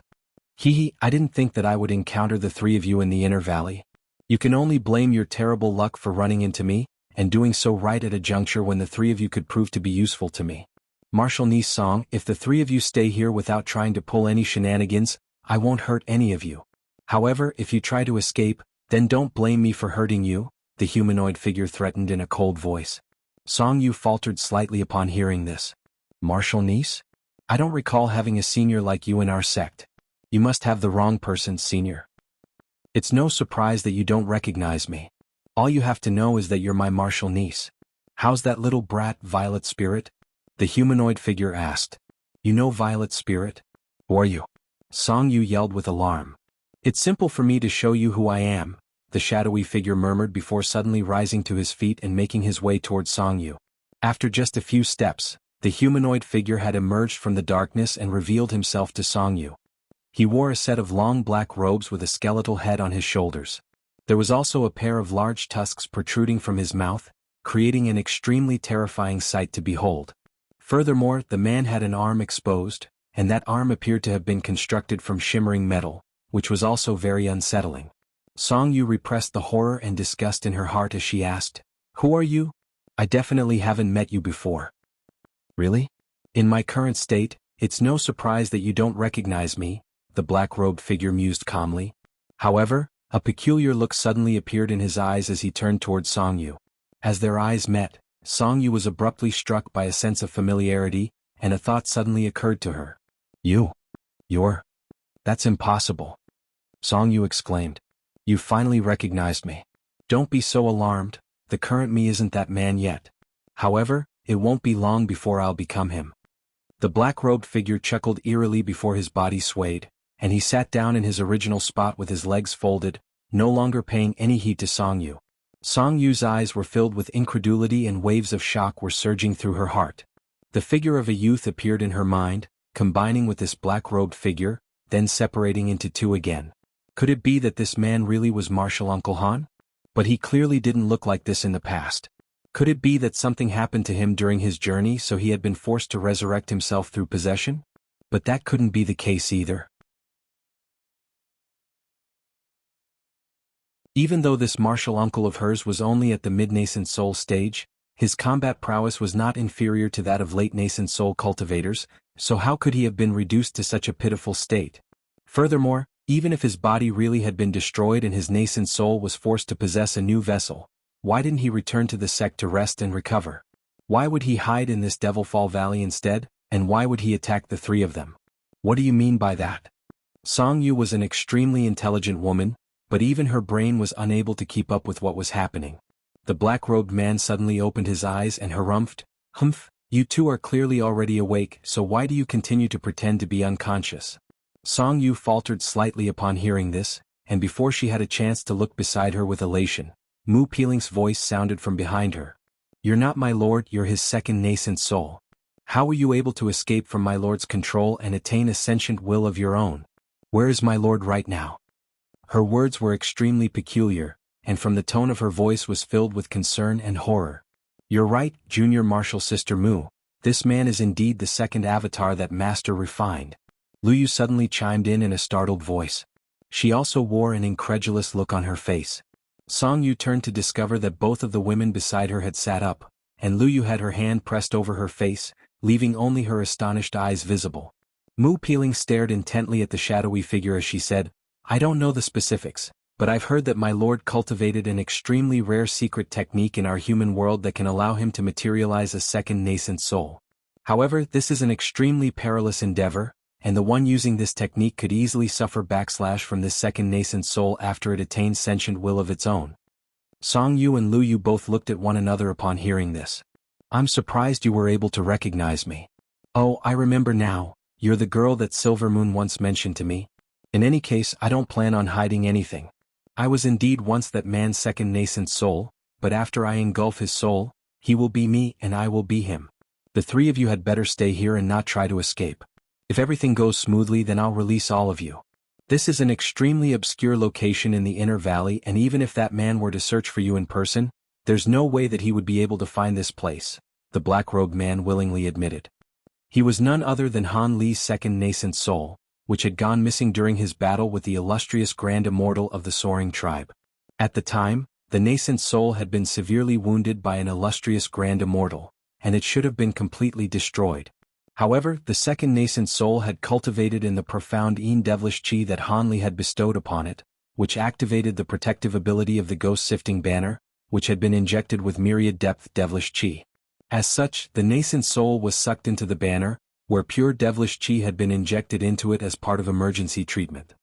I didn't think that I would encounter the 3 of you in the inner valley. You can only blame your terrible luck for running into me, and doing so right at a juncture when the 3 of you could prove to be useful to me. Marshal Ni's song, if the 3 of you stay here without trying to pull any shenanigans, I won't hurt any of you. However, if you try to escape, then don't blame me for hurting you, the humanoid figure threatened in a cold voice. Song Yu faltered slightly upon hearing this. Martial niece? I don't recall having a senior like you in our sect. You must have the wrong person, senior. It's no surprise that you don't recognize me. All you have to know is that you're my martial niece. How's that little brat, Violet Spirit? The humanoid figure asked. You know Violet Spirit? Who are you? Song Yu yelled with alarm. It's simple for me to show you who I am, the shadowy figure murmured before suddenly rising to his feet and making his way towards Song Yu. After just a few steps, the humanoid figure had emerged from the darkness and revealed himself to Song Yu. He wore a set of long black robes with a skeletal head on his shoulders. There was also a pair of large tusks protruding from his mouth, creating an extremely terrifying sight to behold. Furthermore, the man had an arm exposed, and that arm appeared to have been constructed from shimmering metal, which was also very unsettling. Song Yu repressed the horror and disgust in her heart as she asked, Who are you? I definitely haven't met you before. Really? In my current state, it's no surprise that you don't recognize me, the black-robed figure mused calmly. However, a peculiar look suddenly appeared in his eyes as he turned towards Song Yu. As their eyes met, Song Yu was abruptly struck by a sense of familiarity, and a thought suddenly occurred to her. You're... That's impossible. Song Yu exclaimed. You finally recognized me. Don't be so alarmed, the current me isn't that man yet. However, it won't be long before I'll become him. The black-robed figure chuckled eerily before his body swayed, and he sat down in his original spot with his legs folded, no longer paying any heed to Song Yu. Song Yu's eyes were filled with incredulity and waves of shock were surging through her heart. The figure of a youth appeared in her mind, combining with this black-robed figure, then separating into two again. Could it be that this man really was Martial Uncle Han? But he clearly didn't look like this in the past. Could it be that something happened to him during his journey so he had been forced to resurrect himself through possession? But that couldn't be the case either. Even though this martial uncle of hers was only at the mid-nascent soul stage, his combat prowess was not inferior to that of late-nascent soul cultivators, so how could he have been reduced to such a pitiful state? Furthermore, even if his body really had been destroyed and his nascent soul was forced to possess a new vessel, why didn't he return to the sect to rest and recover? Why would he hide in this Devilfall Valley instead, and why would he attack the three of them? What do you mean by that? Song Yu was an extremely intelligent woman, but even her brain was unable to keep up with what was happening. The black-robed man suddenly opened his eyes and harumphed, Humph, you two are clearly already awake, so why do you continue to pretend to be unconscious? Song Yu faltered slightly upon hearing this, and before she had a chance to look beside her with elation, Mu Peeling's voice sounded from behind her. You're not my lord, you're his second nascent soul. How were you able to escape from my lord's control and attain a sentient will of your own? Where is my lord right now? Her words were extremely peculiar, and from the tone of her voice was filled with concern and horror. You're right, Junior Martial Sister Mu, this man is indeed the second avatar that Master refined. Lu Yu suddenly chimed in a startled voice. She also wore an incredulous look on her face. Song Yu turned to discover that both of the women beside her had sat up, and Lu Yu had her hand pressed over her face, leaving only her astonished eyes visible. Mu Peeling stared intently at the shadowy figure as she said, I don't know the specifics, but I've heard that my lord cultivated an extremely rare secret technique in our human world that can allow him to materialize a second nascent soul. However, this is an extremely perilous endeavor, and the one using this technique could easily suffer backslash from this second nascent soul after it attains sentient will of its own. Song Yu and Lu Yu both looked at one another upon hearing this. I'm surprised you were able to recognize me. Oh, I remember now, you're the girl that Silver Moon once mentioned to me. In any case, I don't plan on hiding anything. I was indeed once that man's second nascent soul, but after I engulf his soul, he will be me and I will be him. The three of you had better stay here and not try to escape. If everything goes smoothly, then I'll release all of you. This is an extremely obscure location in the inner valley, and even if that man were to search for you in person, there's no way that he would be able to find this place, the black-robed man willingly admitted. He was none other than Han Li's second nascent soul, which had gone missing during his battle with the illustrious Grand Immortal of the Soaring Tribe. At the time, the nascent soul had been severely wounded by an illustrious Grand Immortal, and it should have been completely destroyed. However, the second nascent soul had cultivated in the profound devilish chi that Han Li had bestowed upon it, which activated the protective ability of the ghost-sifting banner, which had been injected with myriad depth devilish chi. As such, the nascent soul was sucked into the banner, where pure devilish chi had been injected into it as part of emergency treatment.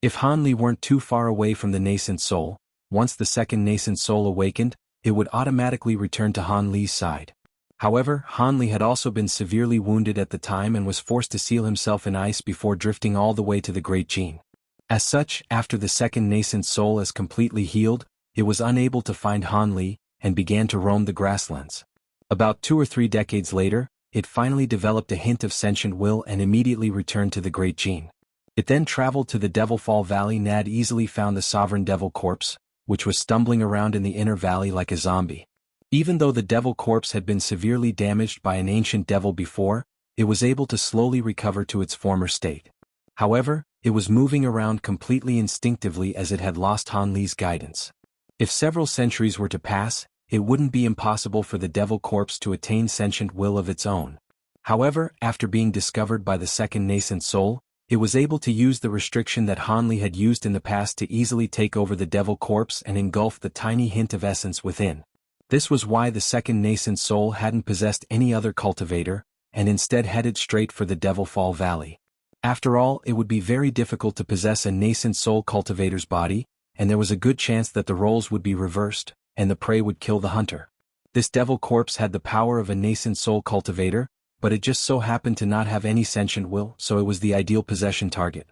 If Han Li weren't too far away from the nascent soul, once the second nascent soul awakened, it would automatically return to Han Li's side. However, Han Li had also been severely wounded at the time and was forced to seal himself in ice before drifting all the way to the Great Gene. As such, after the second nascent soul is completely healed, it was unable to find Han Li, and began to roam the grasslands. About 2 or 3 decades later, it finally developed a hint of sentient will and immediately returned to the Great Gene. It then traveled to the Devilfall Valley. Nad easily found the sovereign devil corpse, which was stumbling around in the inner valley like a zombie. Even though the devil corpse had been severely damaged by an ancient devil before, it was able to slowly recover to its former state. However, it was moving around completely instinctively as it had lost Han Li's guidance. If several centuries were to pass, it wouldn't be impossible for the devil corpse to attain sentient will of its own. However, after being discovered by the second nascent soul, it was able to use the restriction that Han Li had used in the past to easily take over the devil corpse and engulf the tiny hint of essence within. This was why the second nascent soul hadn't possessed any other cultivator, and instead headed straight for the Devilfall Valley. After all, it would be very difficult to possess a nascent soul cultivator's body, and there was a good chance that the roles would be reversed, and the prey would kill the hunter. This devil corpse had the power of a nascent soul cultivator, but it just so happened to not have any sentient will, so it was the ideal possession target.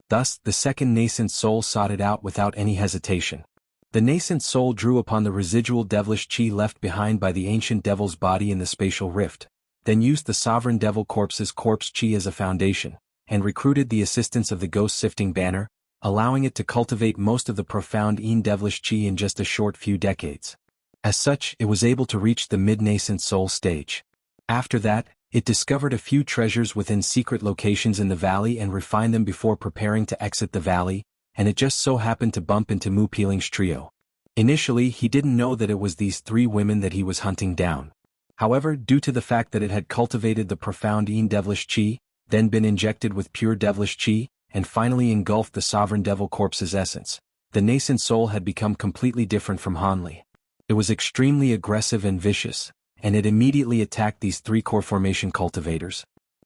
Thus, the second nascent soul sought it out without any hesitation. The nascent soul drew upon the residual devilish chi left behind by the ancient devil's body in the spatial rift, then used the sovereign devil corpse's corpse chi as a foundation, and recruited the assistance of the ghost-sifting banner, allowing it to cultivate most of the profound devilish chi in just a short few decades. As such, it was able to reach the mid-nascent soul stage. After that, it discovered a few treasures within secret locations in the valley and refined them before preparing to exit the valley, and it just so happened to bump into Mu Peeling's trio. Initially, he didn't know that it was these 3 women that he was hunting down. However, due to the fact that it had cultivated the profound devilish chi, then been injected with pure devilish chi, and finally engulfed the sovereign devil corpse's essence, the nascent soul had become completely different from Han Li. It was extremely aggressive and vicious, and it immediately attacked these 3 core formation cultivators.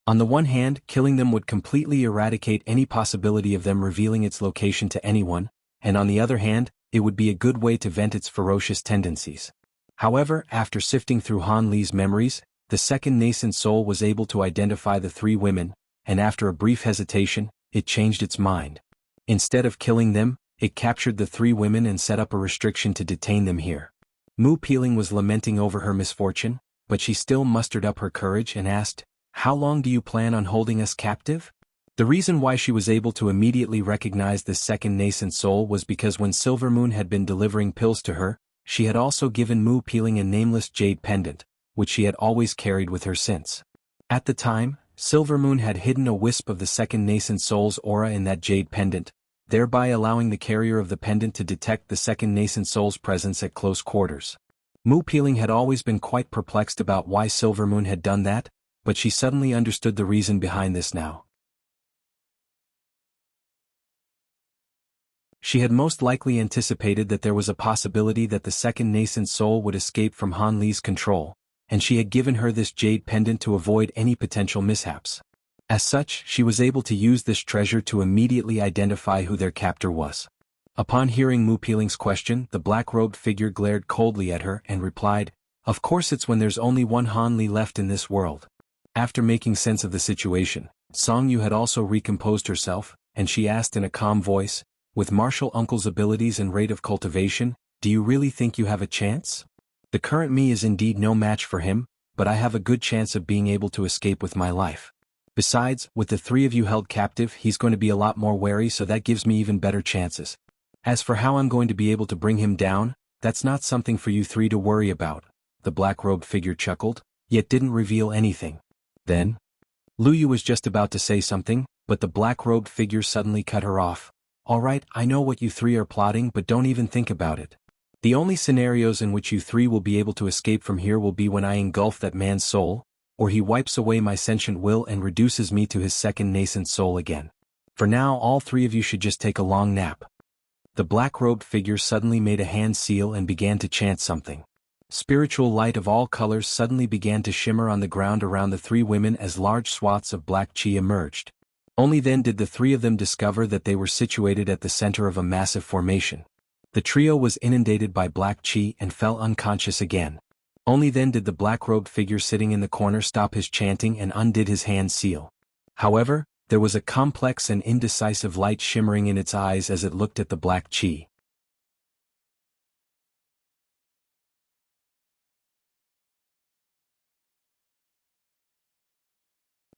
On the one hand, killing them would completely eradicate any possibility of them revealing its location to anyone, and on the other hand, it would be a good way to vent its ferocious tendencies. However, after sifting through Han Li's memories, the second nascent soul was able to identify the 3 women, and after a brief hesitation, it changed its mind. Instead of killing them, it captured the 3 women and set up a restriction to detain them here. Mu Peeling was lamenting over her misfortune, but she still mustered up her courage and asked, "How long do you plan on holding us captive?" The reason why she was able to immediately recognize this second nascent soul was because when Silvermoon had been delivering pills to her, she had also given Mu Peeling a nameless jade pendant, which she had always carried with her since. At the time, Silvermoon had hidden a wisp of the second nascent soul's aura in that jade pendant, thereby allowing the carrier of the pendant to detect the second nascent soul's presence at close quarters. Mu Peeling had always been quite perplexed about why Silvermoon had done that, but she suddenly understood the reason behind this now. She had most likely anticipated that there was a possibility that the second nascent soul would escape from Han Li's control, and she had given her this jade pendant to avoid any potential mishaps. As such, she was able to use this treasure to immediately identify who their captor was. Upon hearing Mu Peeling's question, the black-robed figure glared coldly at her and replied, "Of course it's when there's only one Han Li left in this world." After making sense of the situation, Song Yu had also recomposed herself, and she asked in a calm voice, "With martial uncle's abilities and rate of cultivation, do you really think you have a chance? The current me is indeed no match for him, but I have a good chance of being able to escape with my life. Besides, with the 3 of you held captive, he's going to be a lot more wary, so that gives me even better chances. As for how I'm going to be able to bring him down, that's not something for you 3 to worry about." The black-robed figure chuckled, yet didn't reveal anything. Then, Lu Yu was just about to say something, but the black-robed figure suddenly cut her off. "All right, I know what you 3 are plotting, but don't even think about it. The only scenarios in which you 3 will be able to escape from here will be when I engulf that man's soul, or he wipes away my sentient will and reduces me to his second nascent soul again. For now, all 3 of you should just take a long nap." The black-robed figure suddenly made a hand seal and began to chant something. Spiritual light of all colors suddenly began to shimmer on the ground around the three women as large swaths of black chi emerged. Only then did the three of them discover that they were situated at the center of a massive formation. The trio was inundated by black chi and fell unconscious again. Only then did the black-robed figure sitting in the corner stop his chanting and undid his hand seal. However, there was a complex and indecisive light shimmering in its eyes as it looked at the black chi.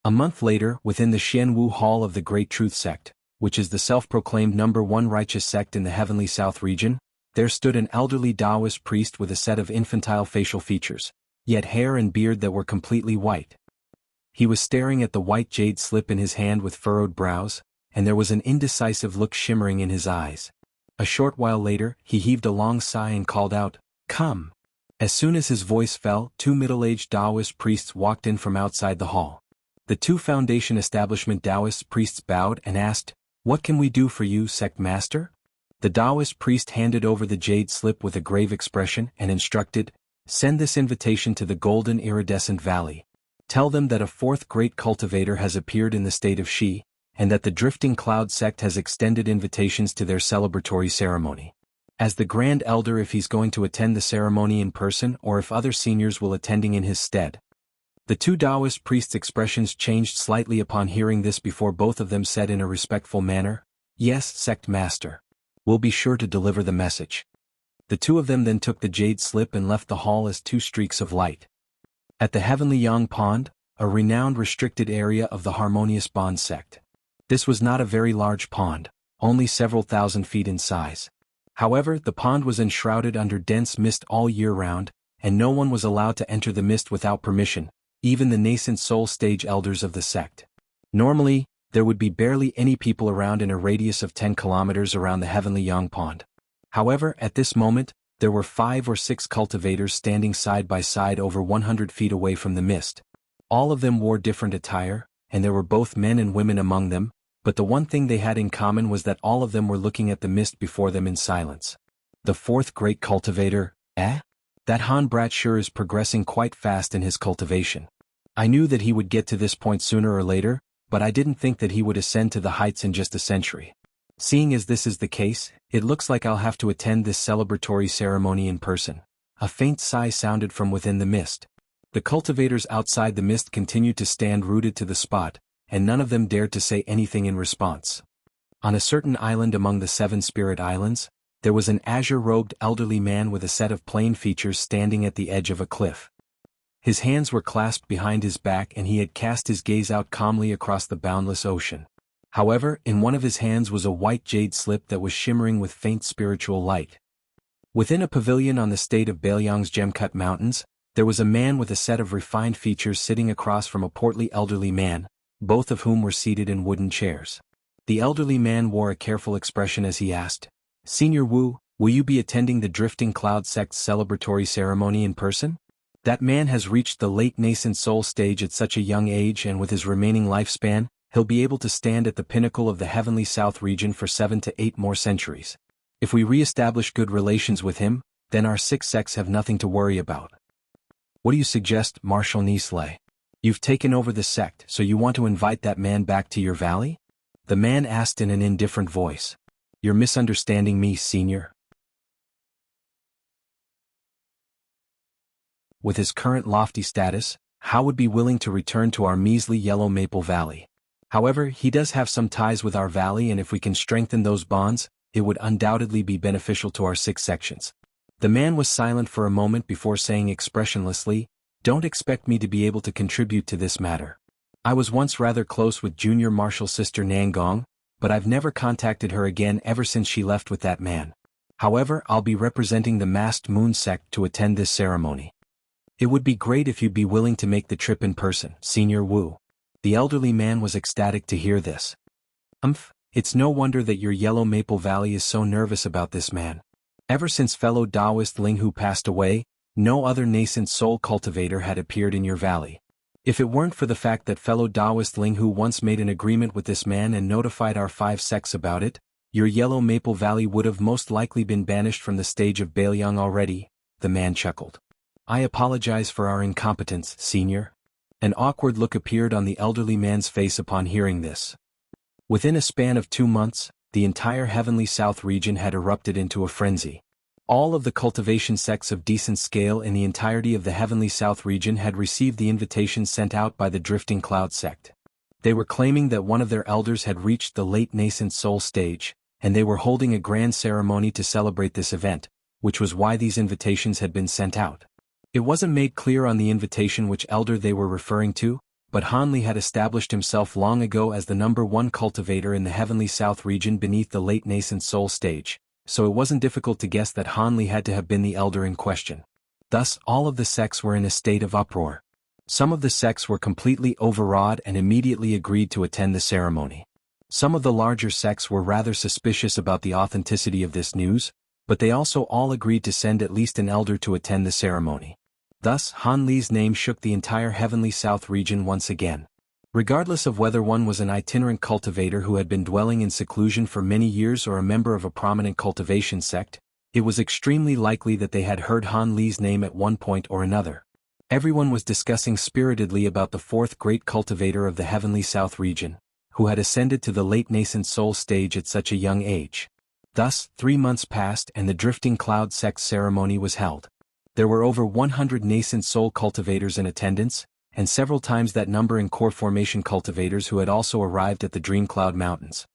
A month later, within the Xianwu Hall of the Great Truth Sect, which is the self-proclaimed #1 righteous sect in the Heavenly South region, there stood an elderly Taoist priest with a set of infantile facial features, yet hair and beard that were completely white. He was staring at the white jade slip in his hand with furrowed brows, and there was an indecisive look shimmering in his eyes. A short while later, he heaved a long sigh and called out, "Come!" As soon as his voice fell, two middle-aged Taoist priests walked in from outside the hall. The two Foundation Establishment Taoist priests bowed and asked, "What can we do for you, sect master?" The Taoist priest handed over the jade slip with a grave expression and instructed, "Send this invitation to the golden iridescent valley. Tell them that a fourth great cultivator has appeared in the state of Shi, and that the Drifting Cloud sect has extended invitations to their celebratory ceremony. As the Grand Elder, if he's going to attend the ceremony in person or if other seniors will attending in his stead." The two Taoist priests' expressions changed slightly upon hearing this before both of them said in a respectful manner, "Yes, sect master. We'll be sure to deliver the message." The two of them then took the jade slip and left the hall as two streaks of light. At the Heavenly Yang Pond, a renowned restricted area of the Harmonious Bond sect. This was not a very large pond, only several thousand feet in size. However, the pond was enshrouded under dense mist all year round, and no one was allowed to enter the mist without permission, even the nascent soul stage elders of the sect. Normally, there would be barely any people around in a radius of 10 kilometers around the Heavenly Yang Pond. However, at this moment, there were 5 or 6 cultivators standing side by side over 100 feet away from the mist. All of them wore different attire, and there were both men and women among them, but the one thing they had in common was that all of them were looking at the mist before them in silence. The fourth great cultivator, eh? That Han brat sure is progressing quite fast in his cultivation. I knew that he would get to this point sooner or later, but I didn't think that he would ascend to the heights in just a century. Seeing as this is the case, it looks like I'll have to attend this celebratory ceremony in person. A faint sigh sounded from within the mist. The cultivators outside the mist continued to stand rooted to the spot, and none of them dared to say anything in response. On a certain island among the 7 spirit islands, there was an azure-robed elderly man with a set of plain features standing at the edge of a cliff. His hands were clasped behind his back and he had cast his gaze out calmly across the boundless ocean. However, in one of his hands was a white jade slip that was shimmering with faint spiritual light. Within a pavilion on the state of Bailiang's gem-cut mountains, there was a man with a set of refined features sitting across from a portly elderly man, both of whom were seated in wooden chairs. The elderly man wore a careful expression as he asked, "Senior Wu, will you be attending the Drifting Cloud sect's celebratory ceremony in person?" That man has reached the late nascent soul stage at such a young age, and with his remaining lifespan, he'll be able to stand at the pinnacle of the Heavenly South region for 7 to 8 more centuries. If we re-establish good relations with him, then our 6 sects have nothing to worry about. What do you suggest, Marshal Nisley? You've taken over the sect, so you want to invite that man back to your valley? The man asked in an indifferent voice. You're misunderstanding me, senior. With his current lofty status, Hao would be willing to return to our measly Yellow Maple Valley. However, he does have some ties with our valley, and if we can strengthen those bonds, it would undoubtedly be beneficial to our 6 sections. The man was silent for a moment before saying expressionlessly, "Don't expect me to be able to contribute to this matter. I was once rather close with Junior Marshal Sister Nangong, but I've never contacted her again ever since she left with that man. However, I'll be representing the Masked Moon sect to attend this ceremony. It would be great if you'd be willing to make the trip in person, Senior Wu." The elderly man was ecstatic to hear this. It's no wonder that your Yellow Maple Valley is so nervous about this man. Ever since fellow Taoist Ling Hu passed away, no other nascent soul cultivator had appeared in your valley. If it weren't for the fact that fellow Taoist Ling Hu once made an agreement with this man and notified our 5 sects about it, Your yellow Maple Valley would have most likely been banished from the stage of Baelyang already, the man chuckled. I apologize for our incompetence, senior. An awkward look appeared on the elderly man's face upon hearing this. Within a span of 2 months, the entire Heavenly South region had erupted into a frenzy. All of the cultivation sects of decent scale in the entirety of the Heavenly South region had received the invitation sent out by the Drifting Cloud sect. They were claiming that one of their elders had reached the late nascent soul stage, and they were holding a grand ceremony to celebrate this event, which was why these invitations had been sent out. It wasn't made clear on the invitation which elder they were referring to, but Hanli had established himself long ago as the #1 cultivator in the Heavenly South region beneath the late nascent soul stage, so it wasn't difficult to guess that Hanli had to have been the elder in question. Thus, all of the sects were in a state of uproar. Some of the sects were completely overawed and immediately agreed to attend the ceremony. Some of the larger sects were rather suspicious about the authenticity of this news, but they also all agreed to send at least an elder to attend the ceremony. Thus, Han Li's name shook the entire Heavenly South region once again. Regardless of whether one was an itinerant cultivator who had been dwelling in seclusion for many years or a member of a prominent cultivation sect, it was extremely likely that they had heard Han Li's name at one point or another. Everyone was discussing spiritedly about the fourth great cultivator of the Heavenly South region, who had ascended to the late nascent soul stage at such a young age. Thus, 3 months passed and the Drifting Cloud sect ceremony was held. There were over 100 nascent soul cultivators in attendance, and several times that number in core formation cultivators who had also arrived at the Dream Cloud Mountains.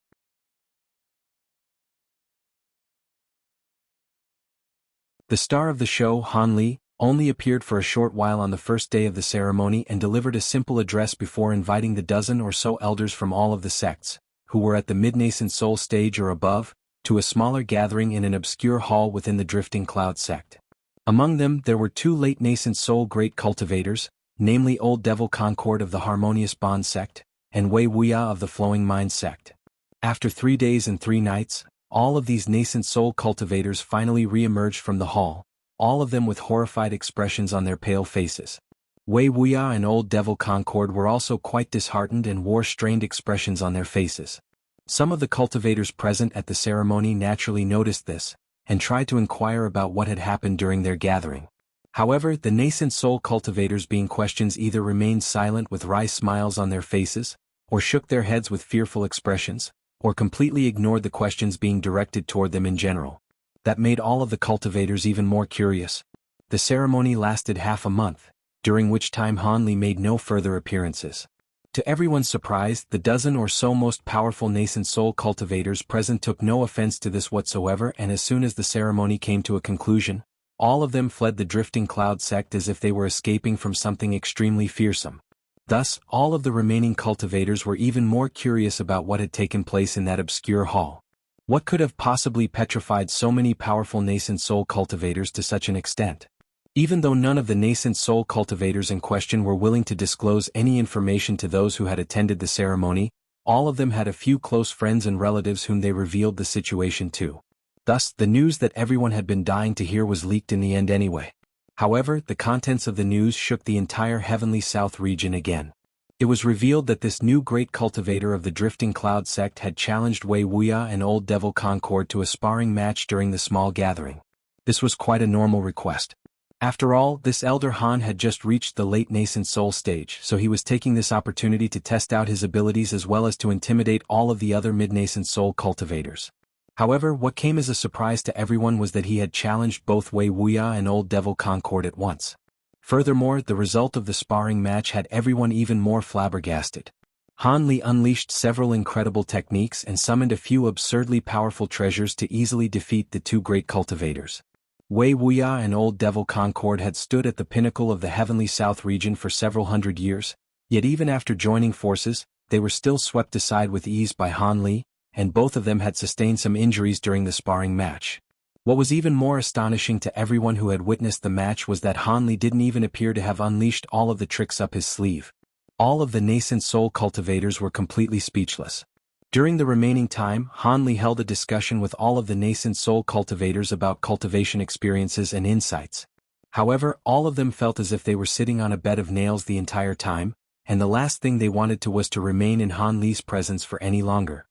The star of the show, Han Li, only appeared for a short while on the first day of the ceremony and delivered a simple address before inviting the dozen or so elders from all of the sects, who were at the mid-nascent soul stage or above, to a smaller gathering in an obscure hall within the Drifting Cloud sect. Among them there were 2 late nascent soul great cultivators, namely Old Devil Concord of the Harmonious Bond sect, and Wei Wuya of the Flowing Mind sect. After 3 days and 3 nights, all of these nascent soul cultivators finally re-emerged from the hall, all of them with horrified expressions on their pale faces. Wei Wuya and Old Devil Concord were also quite disheartened and wore strained expressions on their faces. Some of the cultivators present at the ceremony naturally noticed this, and tried to inquire about what had happened during their gathering. However, the nascent soul cultivators being questioned either remained silent with wry smiles on their faces, or shook their heads with fearful expressions, or completely ignored the questions being directed toward them in general. That made all of the cultivators even more curious. The ceremony lasted half a month, during which time Han Li made no further appearances. To everyone's surprise, the dozen or so most powerful nascent soul cultivators present took no offense to this whatsoever, and as soon as the ceremony came to a conclusion, all of them fled the Drifting Cloud sect as if they were escaping from something extremely fearsome. Thus, all of the remaining cultivators were even more curious about what had taken place in that obscure hall. What could have possibly petrified so many powerful nascent soul cultivators to such an extent? Even though none of the nascent soul cultivators in question were willing to disclose any information to those who had attended the ceremony, all of them had a few close friends and relatives whom they revealed the situation to. Thus, the news that everyone had been dying to hear was leaked in the end anyway. However, the contents of the news shook the entire Heavenly South region again. It was revealed that this new great cultivator of the Drifting Cloud sect had challenged Wei Wuya and Old Devil Concord to a sparring match during the small gathering. This was quite a normal request. After all, this elder Han had just reached the late nascent soul stage, so he was taking this opportunity to test out his abilities as well as to intimidate all of the other mid-nascent soul cultivators. However, what came as a surprise to everyone was that he had challenged both Wei Wuya and Old Devil Concord at once. Furthermore, the result of the sparring match had everyone even more flabbergasted. Han Li unleashed several incredible techniques and summoned a few absurdly powerful treasures to easily defeat the 2 great cultivators. Wei Wuya and Old Devil Concord had stood at the pinnacle of the Heavenly South region for several hundred years, yet even after joining forces, they were still swept aside with ease by Han Li, and both of them had sustained some injuries during the sparring match. What was even more astonishing to everyone who had witnessed the match was that Han Li didn't even appear to have unleashed all of the tricks up his sleeve. All of the nascent soul cultivators were completely speechless. During the remaining time, Han Li held a discussion with all of the nascent soul cultivators about cultivation experiences and insights. However, all of them felt as if they were sitting on a bed of nails the entire time, and the last thing they wanted to was to remain in Han Li's presence for any longer.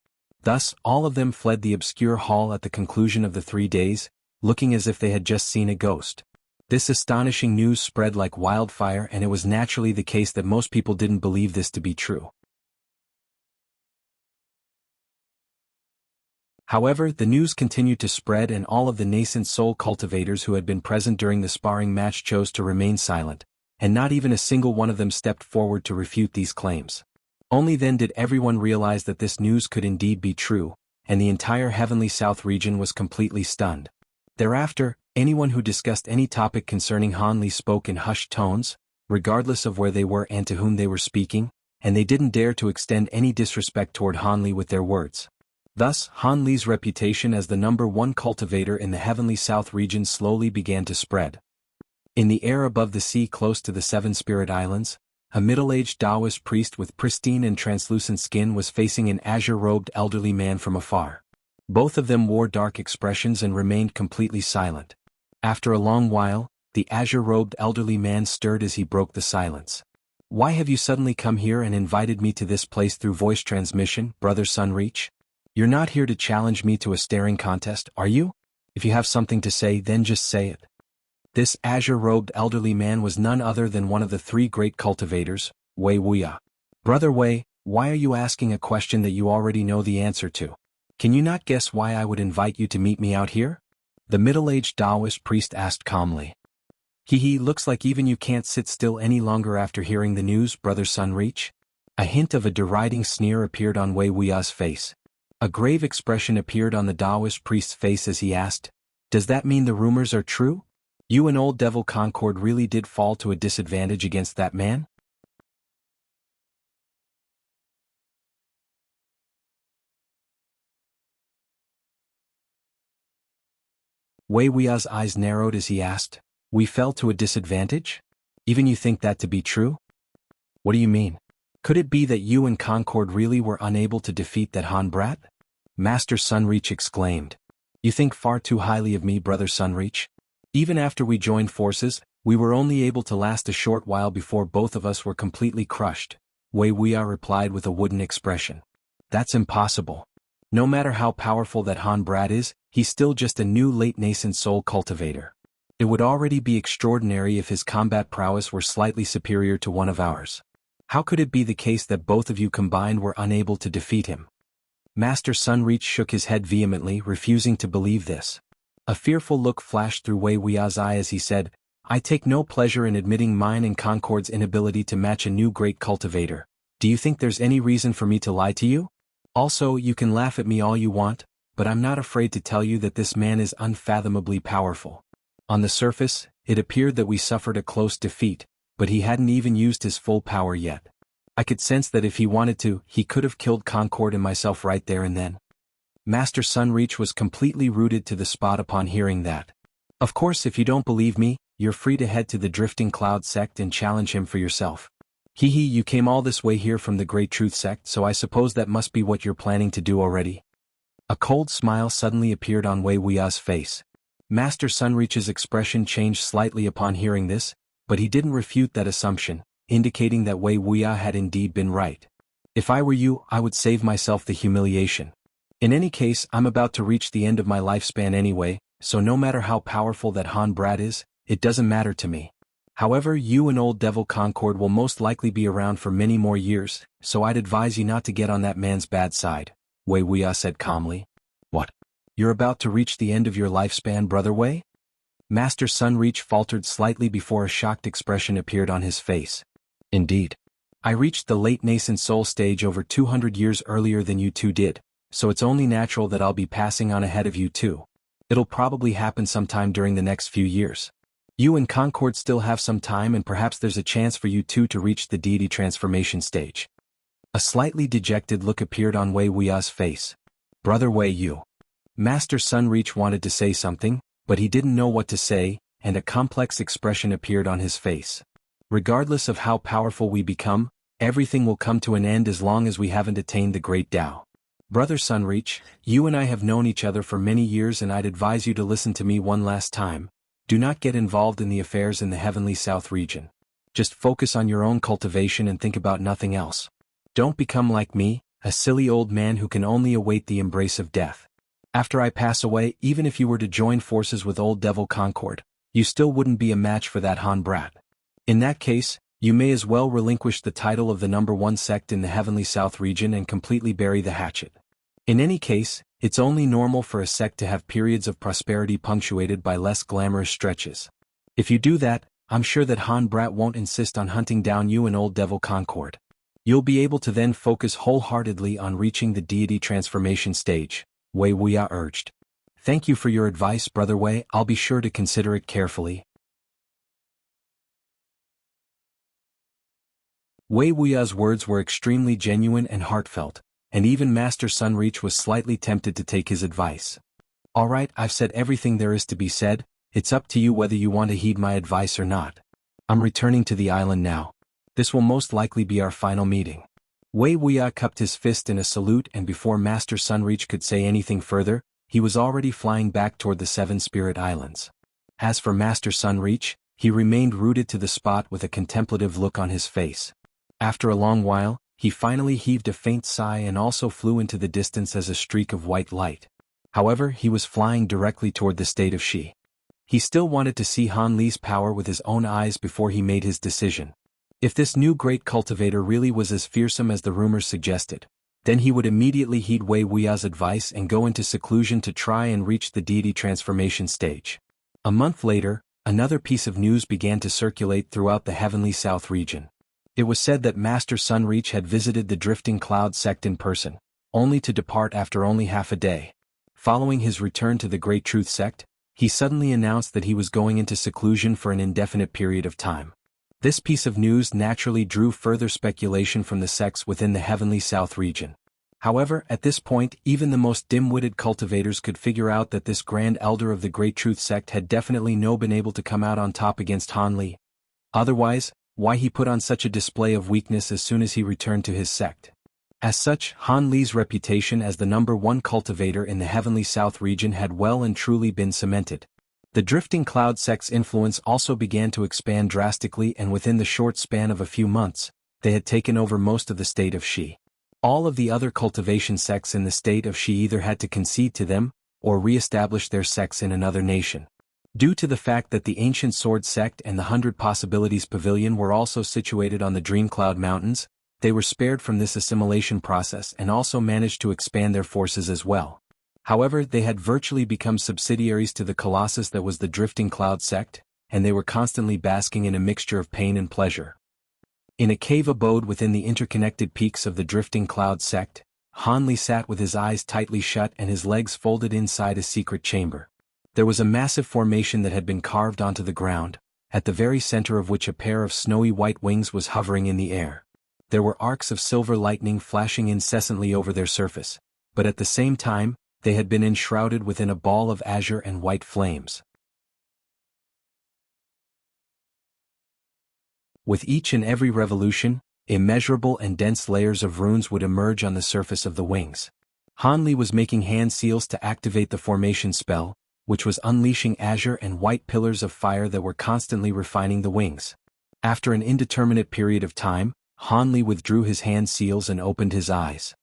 Thus, all of them fled the obscure hall at the conclusion of the 3 days, looking as if they had just seen a ghost. This astonishing news spread like wildfire, and it was naturally the case that most people didn't believe this to be true. However, the news continued to spread, and all of the nascent soul cultivators who had been present during the sparring match chose to remain silent, and not even a single one of them stepped forward to refute these claims. Only then did everyone realize that this news could indeed be true, and the entire Heavenly South region was completely stunned. Thereafter, anyone who discussed any topic concerning Han Li spoke in hushed tones, regardless of where they were and to whom they were speaking, and they didn't dare to extend any disrespect toward Han Li with their words. Thus, Han Li's reputation as the #1 cultivator in the Heavenly South region slowly began to spread. In the air above the sea close to the 7 Spirit Islands, a middle-aged Taoist priest with pristine and translucent skin was facing an azure-robed elderly man from afar. Both of them wore dark expressions and remained completely silent. After a long while, the azure-robed elderly man stirred as he broke the silence. "Why have you suddenly come here and invited me to this place through voice transmission, Brother Sunreach? You're not here to challenge me to a staring contest, are you? If you have something to say, then just say it." This azure-robed elderly man was none other than one of the 3 great cultivators, Wei Wuya. "Brother Wei, why are you asking a question that you already know the answer to? Can you not guess why I would invite you to meet me out here?" The middle-aged Taoist priest asked calmly. Looks like even you can't sit still any longer after hearing the news, Brother Sunreach." A hint of a deriding sneer appeared on Wei Wuya's face. A grave expression appeared on the Taoist priest's face as he asked, "Does that mean the rumors are true? You and Old Devil Concord really did fall to a disadvantage against that man?" Wei Wuya's eyes narrowed as he asked, "We fell to a disadvantage? Even you think that to be true? What do you mean? Could it be that you and Concord really were unable to defeat that Han brat?" Master Sunreach exclaimed. "You think far too highly of me, Brother Sunreach. Even after we joined forces, we were only able to last a short while before both of us were completely crushed," Wei Wuya replied with a wooden expression. "That's impossible. No matter how powerful that Han brat is, he's still just a new late nascent soul cultivator. It would already be extraordinary if his combat prowess were slightly superior to one of ours. How could it be the case that both of you combined were unable to defeat him?" Master Sunreach shook his head vehemently, refusing to believe this. A fearful look flashed through Wei Wuya's eye as he said, "I take no pleasure in admitting mine and Concord's inability to match a new great cultivator. Do you think there's any reason for me to lie to you? Also, you can laugh at me all you want, but I'm not afraid to tell you that this man is unfathomably powerful. On the surface, it appeared that we suffered a close defeat, but he hadn't even used his full power yet. I could sense that if he wanted to, he could have killed Concord and myself right there and then." Master Sunreach was completely rooted to the spot upon hearing that. "Of course, if you don't believe me, you're free to head to the Drifting Cloud sect and challenge him for yourself. You came all this way here from the Great Truth sect, so I suppose that must be what you're planning to do already." A cold smile suddenly appeared on Wei Wuya's face. Master Sunreach's expression changed slightly upon hearing this, but he didn't refute that assumption, indicating that Wei Wuya had indeed been right. "If I were you, I would save myself the humiliation. In any case, I'm about to reach the end of my lifespan anyway, so no matter how powerful that Han brat is, it doesn't matter to me. However, you and Old Devil Concord will most likely be around for many more years, so I'd advise you not to get on that man's bad side," Wei Wuya said calmly. "What? You're about to reach the end of your lifespan, Brother Wei?" Master Sunreach faltered slightly before a shocked expression appeared on his face. "Indeed. I reached the late nascent soul stage over 200 years earlier than you two did, so it's only natural that I'll be passing on ahead of you too. It'll probably happen sometime during the next few years. You and Concord still have some time, and perhaps there's a chance for you two to reach the deity transformation stage." A slightly dejected look appeared on Wei Wuya's face. "Brother Wei, you." Master Sunreach wanted to say something, but he didn't know what to say, and a complex expression appeared on his face. "Regardless of how powerful we become, everything will come to an end as long as we haven't attained the great Tao. Brother Sunreach, you and I have known each other for many years, and I'd advise you to listen to me one last time. Do not get involved in the affairs in the Heavenly South region. Just focus on your own cultivation and think about nothing else. Don't become like me, a silly old man who can only await the embrace of death. After I pass away, even if you were to join forces with old Devil Concord, you still wouldn't be a match for that Han brat. In that case, you may as well relinquish the title of the #1 sect in the Heavenly South region and completely bury the hatchet. In any case, it's only normal for a sect to have periods of prosperity punctuated by less glamorous stretches. If you do that, I'm sure that Han brat won't insist on hunting down you and old Devil Concord. You'll be able to then focus wholeheartedly on reaching the deity transformation stage, Wei Wuya urged. Thank you for your advice, Brother Wei. I'll be sure to consider it carefully. Wei Wuya's words were extremely genuine and heartfelt, and even Master Sunreach was slightly tempted to take his advice. Alright, I've said everything there is to be said, it's up to you whether you want to heed my advice or not. I'm returning to the island now. This will most likely be our final meeting. Wei Wuya cupped his fist in a salute, and before Master Sunreach could say anything further, he was already flying back toward the Seven Spirit Islands. As for Master Sunreach, he remained rooted to the spot with a contemplative look on his face. After a long while, he finally heaved a faint sigh and also flew into the distance as a streak of white light. However, he was flying directly toward the state of Shi. He still wanted to see Han Li's power with his own eyes before he made his decision. If this new great cultivator really was as fearsome as the rumors suggested, then he would immediately heed Wei Wuya's advice and go into seclusion to try and reach the deity transformation stage. A month later, another piece of news began to circulate throughout the Heavenly South region. It was said that Master Sunreach had visited the Drifting Cloud sect in person, only to depart after only half a day. Following his return to the Great Truth sect, he suddenly announced that he was going into seclusion for an indefinite period of time. This piece of news naturally drew further speculation from the sects within the Heavenly South region. However, at this point, even the most dim-witted cultivators could figure out that this Grand Elder of the Great Truth sect had definitely been able to come out on top against Han Li. Otherwise, why he put on such a display of weakness as soon as he returned to his sect? As such, Han Li's reputation as the #1 cultivator in the Heavenly South region had well and truly been cemented. The Drifting Cloud sect's influence also began to expand drastically, and within the short span of a few months, they had taken over most of the state of Shi. All of the other cultivation sects in the state of Shi either had to concede to them, or re-establish their sects in another nation. Due to the fact that the Ancient Sword sect and the 100 Possibilities Pavilion were also situated on the Dream Cloud Mountains, they were spared from this assimilation process and also managed to expand their forces as well. However, they had virtually become subsidiaries to the colossus that was the Drifting Cloud sect, and they were constantly basking in a mixture of pain and pleasure. In a cave abode within the interconnected peaks of the Drifting Cloud sect, Han Li sat with his eyes tightly shut and his legs folded inside a secret chamber. There was a massive formation that had been carved onto the ground, at the very center of which a pair of snowy white wings was hovering in the air. There were arcs of silver lightning flashing incessantly over their surface, but at the same time, they had been enshrouded within a ball of azure and white flames. With each and every revolution, immeasurable and dense layers of runes would emerge on the surface of the wings. Han Li was making hand seals to activate the formation spell, which was unleashing azure and white pillars of fire that were constantly refining the wings. After an indeterminate period of time, Han Li withdrew his hand seals and opened his eyes.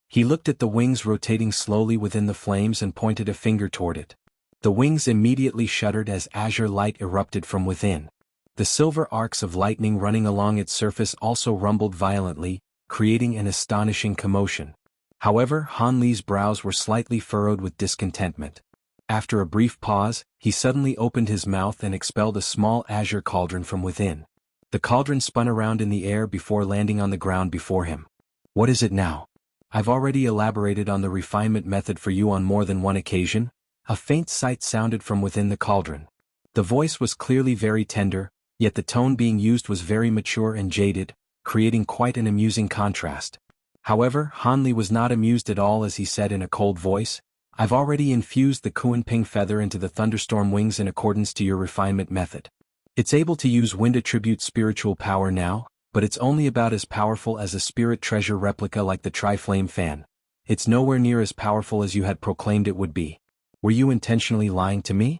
He looked at the wings rotating slowly within the flames and pointed a finger toward it. The wings immediately shuddered as azure light erupted from within. The silver arcs of lightning running along its surface also rumbled violently, creating an astonishing commotion. However, Han Li's brows were slightly furrowed with discontentment. After a brief pause, he suddenly opened his mouth and expelled a small azure cauldron from within. The cauldron spun around in the air before landing on the ground before him. What is it now? I've already elaborated on the refinement method for you on more than one occasion. A faint sigh sounded from within the cauldron. The voice was clearly very tender, yet the tone being used was very mature and jaded, creating quite an amusing contrast. However, Han Li was not amused at all as he said in a cold voice, I've already infused the Kuan Ping feather into the thunderstorm wings in accordance to your refinement method. It's able to use wind attribute spiritual power now, but it's only about as powerful as a spirit treasure replica like the Tri-Flame fan. It's nowhere near as powerful as you had proclaimed it would be. Were you intentionally lying to me?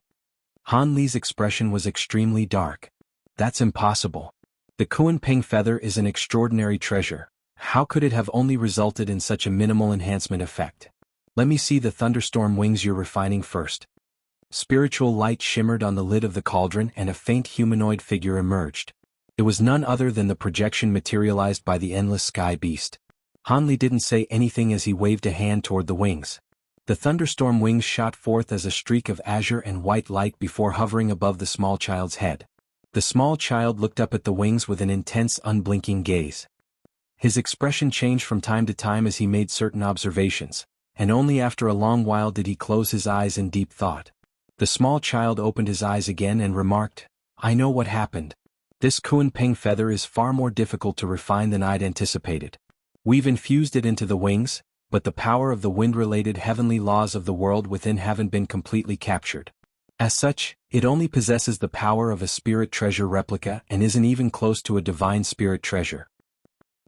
Han Li's expression was extremely dark. That's impossible. The Kuan Ping feather is an extraordinary treasure. How could it have only resulted in such a minimal enhancement effect? Let me see the thunderstorm wings you're refining first. Spiritual light shimmered on the lid of the cauldron and a faint humanoid figure emerged. It was none other than the projection materialized by the endless sky beast. Hanli didn't say anything as he waved a hand toward the wings. The thunderstorm wings shot forth as a streak of azure and white light before hovering above the small child's head. The small child looked up at the wings with an intense, unblinking gaze. His expression changed from time to time as he made certain observations, and only after a long while did he close his eyes in deep thought. The small child opened his eyes again and remarked, "I know what happened. This Kuan-Ping feather is far more difficult to refine than I'd anticipated. We've infused it into the wings, but the power of the wind-related heavenly laws of the world within haven't been completely captured. As such, it only possesses the power of a spirit treasure replica and isn't even close to a divine spirit treasure."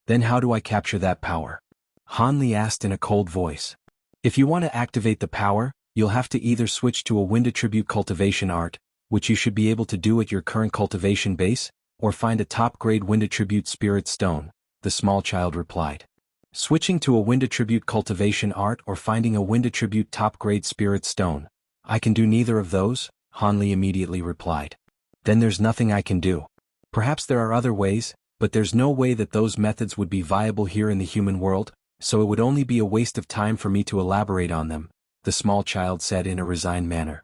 "Then how do I capture that power?" Hanli asked in a cold voice. "If you want to activate the power, you'll have to either switch to a wind attribute cultivation art, which you should be able to do at your current cultivation base, or find a top-grade wind attribute spirit stone," the small child replied. "Switching to a wind attribute cultivation art or finding a wind attribute top-grade spirit stone. I can do neither of those," Hanli immediately replied. "Then there's nothing I can do. Perhaps there are other ways, but there's no way that those methods would be viable here in the human world, so it would only be a waste of time for me to elaborate on them," the small child said in a resigned manner.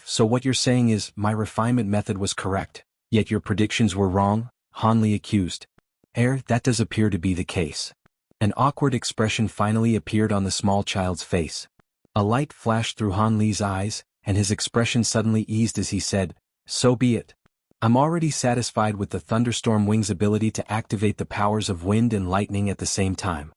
So what you're saying is, my refinement method was correct, yet your predictions were wrong?" Hanli accused. That does appear to be the case." An awkward expression finally appeared on the small child's face. A light flashed through Hanli's eyes, and his expression suddenly eased as he said, "So be it. I'm already satisfied with the thunderstorm wing's ability to activate the powers of wind and lightning at the same time.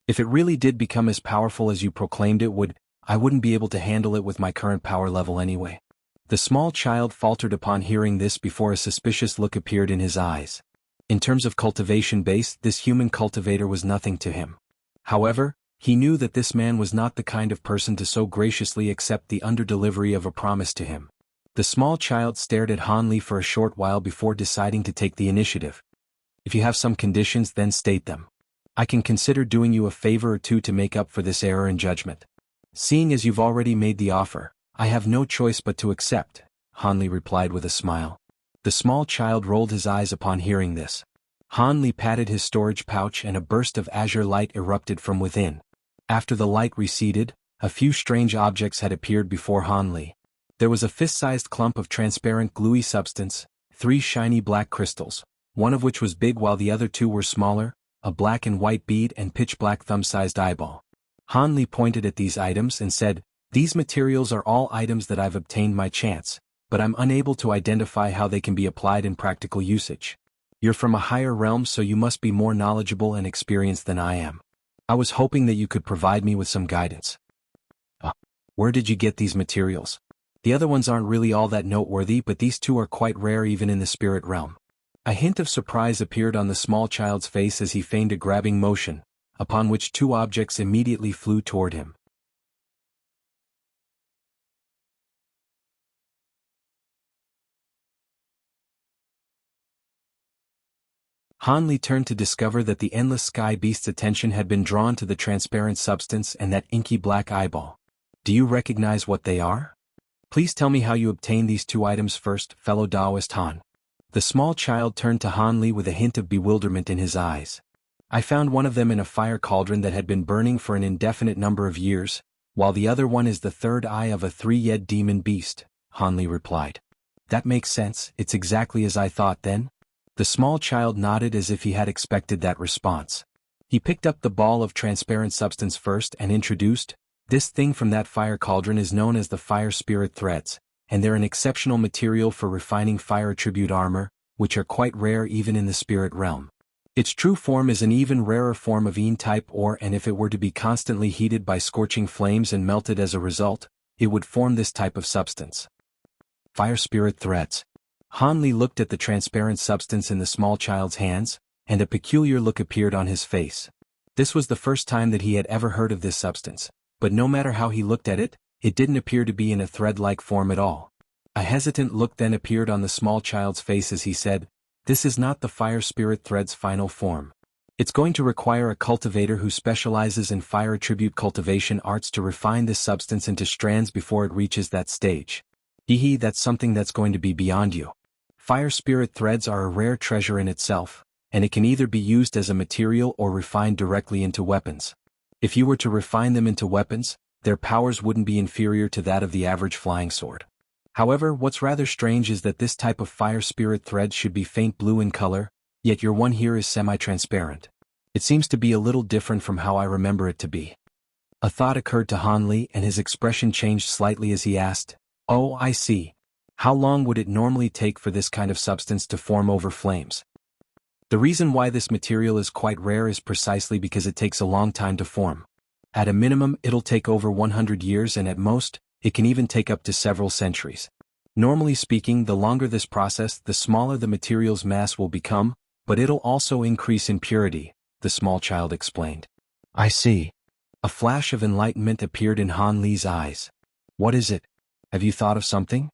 If it really did become as powerful as you proclaimed it would, I wouldn't be able to handle it with my current power level anyway." The small child faltered upon hearing this before a suspicious look appeared in his eyes. In terms of cultivation base, this human cultivator was nothing to him. However, he knew that this man was not the kind of person to so graciously accept the under-delivery of a promise to him. The small child stared at Hanli for a short while before deciding to take the initiative. "If you have some conditions, then state them. I can consider doing you a favor or two to make up for this error in judgment. Seeing as you've already made the offer, I have no choice but to accept," Hanli replied with a smile. The small child rolled his eyes upon hearing this. Hanli patted his storage pouch and a burst of azure light erupted from within. After the light receded, a few strange objects had appeared before Hanli. There was a fist-sized clump of transparent gluey substance, 3 shiny black crystals, one of which was big while the other 2 were smaller, a black and white bead and pitch-black thumb-sized eyeball. Hanli pointed at these items and said, "These materials are all items that I've obtained by chance, but I'm unable to identify how they can be applied in practical usage. You're from a higher realm, so you must be more knowledgeable and experienced than I am. I was hoping that you could provide me with some guidance." "Where did you get these materials? The other ones aren't really all that noteworthy, but these 2 are quite rare even in the spirit realm." A hint of surprise appeared on the small child's face as he feigned a grabbing motion, upon which 2 objects immediately flew toward him. Hanli turned to discover that the endless sky beast's attention had been drawn to the transparent substance and that inky black eyeball. "Do you recognize what they are? Please tell me how you obtained these 2 items first, fellow Taoist Han." The small child turned to Hanli with a hint of bewilderment in his eyes. "I found one of them in a fire cauldron that had been burning for an indefinite number of years, while the other one is the third eye of a 3-yed demon beast," Hanli replied. "That makes sense, it's exactly as I thought then." The small child nodded as if he had expected that response. He picked up the ball of transparent substance first and introduced, "This thing from that fire cauldron is known as the fire spirit threads, and they're an exceptional material for refining fire attribute armor, which are quite rare even in the spirit realm. Its true form is an even rarer form of Een-type ore, and if it were to be constantly heated by scorching flames and melted as a result, it would form this type of substance." Fire spirit threads. Hanli looked at the transparent substance in the small child's hands, and a peculiar look appeared on his face. This was the first time that he had ever heard of this substance, but no matter how he looked at it, it didn't appear to be in a thread-like form at all. A hesitant look then appeared on the small child's face as he said, "This is not the fire spirit thread's final form. It's going to require a cultivator who specializes in fire attribute cultivation arts to refine this substance into strands before it reaches that stage. Hee, that's something that's going to be beyond you. Fire spirit threads are a rare treasure in itself, and it can either be used as a material or refined directly into weapons. If you were to refine them into weapons, their powers wouldn't be inferior to that of the average flying sword. However, what's rather strange is that this type of fire spirit thread should be faint blue in color, yet your one here is semi-transparent. It seems to be a little different from how I remember it to be." A thought occurred to Han Li and his expression changed slightly as he asked, "Oh, I see. How long would it normally take for this kind of substance to form over flames?" The reason why this material is quite rare is precisely because it takes a long time to form. At a minimum, it'll take over 100 years and at most, it can even take up to several centuries. Normally speaking, the longer this process, the smaller the material's mass will become, but it'll also increase in purity, the small child explained. "I see." A flash of enlightenment appeared in Han Li's eyes. "What is it? Have you thought of something?"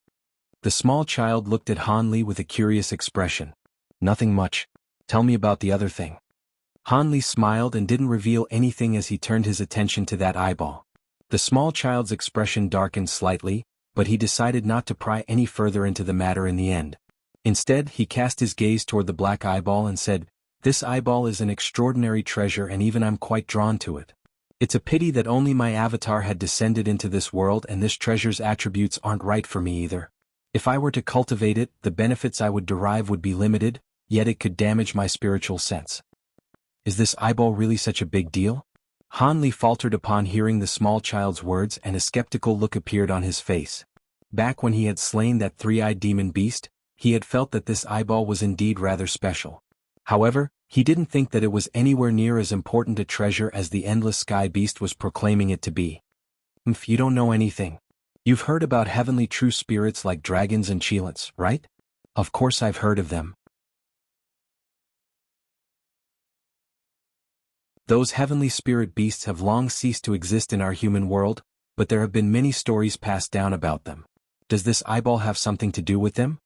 The small child looked at Han Li with a curious expression. "Nothing much. Tell me about the other thing." Han Li smiled and didn't reveal anything as he turned his attention to that eyeball. The small child's expression darkened slightly, but he decided not to pry any further into the matter in the end. Instead, he cast his gaze toward the black eyeball and said, "This eyeball is an extraordinary treasure and even I'm quite drawn to it. It's a pity that only my avatar had descended into this world and this treasure's attributes aren't right for me either. If I were to cultivate it, the benefits I would derive would be limited, yet it could damage my spiritual sense." "Is this eyeball really such a big deal?" Han Li faltered upon hearing the small child's words and a skeptical look appeared on his face. Back when he had slain that three-eyed demon beast, he had felt that this eyeball was indeed rather special. However, he didn't think that it was anywhere near as important a treasure as the endless sky beast was proclaiming it to be. You don't know anything. You've heard about heavenly true spirits like dragons and cheelants, right?" "Of course I've heard of them. Those heavenly spirit beasts have long ceased to exist in our human world, but there have been many stories passed down about them. Does this eyeball have something to do with them?"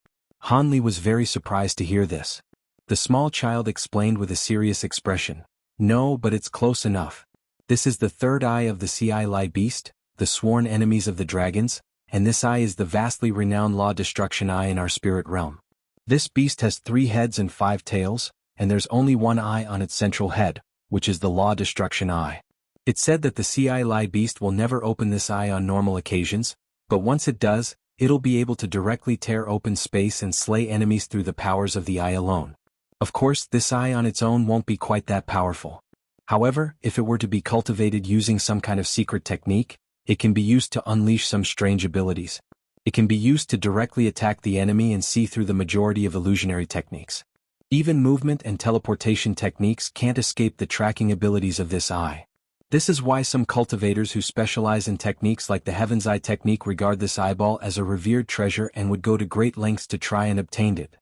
Han Li was very surprised to hear this. The small child explained with a serious expression, "No, but it's close enough. This is the third eye of the Ci Lai beast, the sworn enemies of the dragons, and this eye is the vastly renowned Law Destruction Eye in our spirit realm. This beast has 3 heads and 5 tails, and there's only one eye on its central head, which is the Law Destruction Eye. It's said that the Ci Lai beast will never open this eye on normal occasions, but once it does, it'll be able to directly tear open space and slay enemies through the powers of the eye alone. Of course, this eye on its own won't be quite that powerful. However, if it were to be cultivated using some kind of secret technique, it can be used to unleash some strange abilities. It can be used to directly attack the enemy and see through the majority of illusionary techniques. Even movement and teleportation techniques can't escape the tracking abilities of this eye. This is why some cultivators who specialize in techniques like the Heaven's Eye technique regard this eyeball as a revered treasure and would go to great lengths to try and obtain it."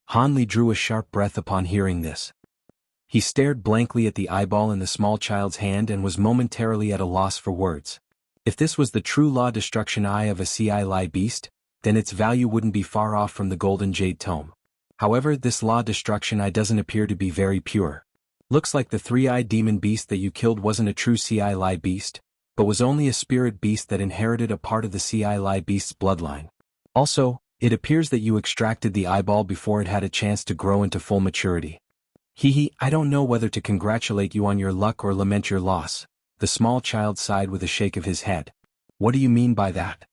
Han Li drew a sharp breath upon hearing this. He stared blankly at the eyeball in the small child's hand and was momentarily at a loss for words. If this was the true Law Destruction Eye of a Ci Lai beast, then its value wouldn't be far off from the Golden Jade Tome. However, this Law Destruction Eye doesn't appear to be very pure. Looks like the 3-eyed demon beast that you killed wasn't a true Ci Lai beast, but was only a spirit beast that inherited a part of the Ci Lai beast's bloodline. Also, it appears that you extracted the eyeball before it had a chance to grow into full maturity. I don't know whether to congratulate you on your luck or lament your loss." The small child sighed with a shake of his head. "What do you mean by that?"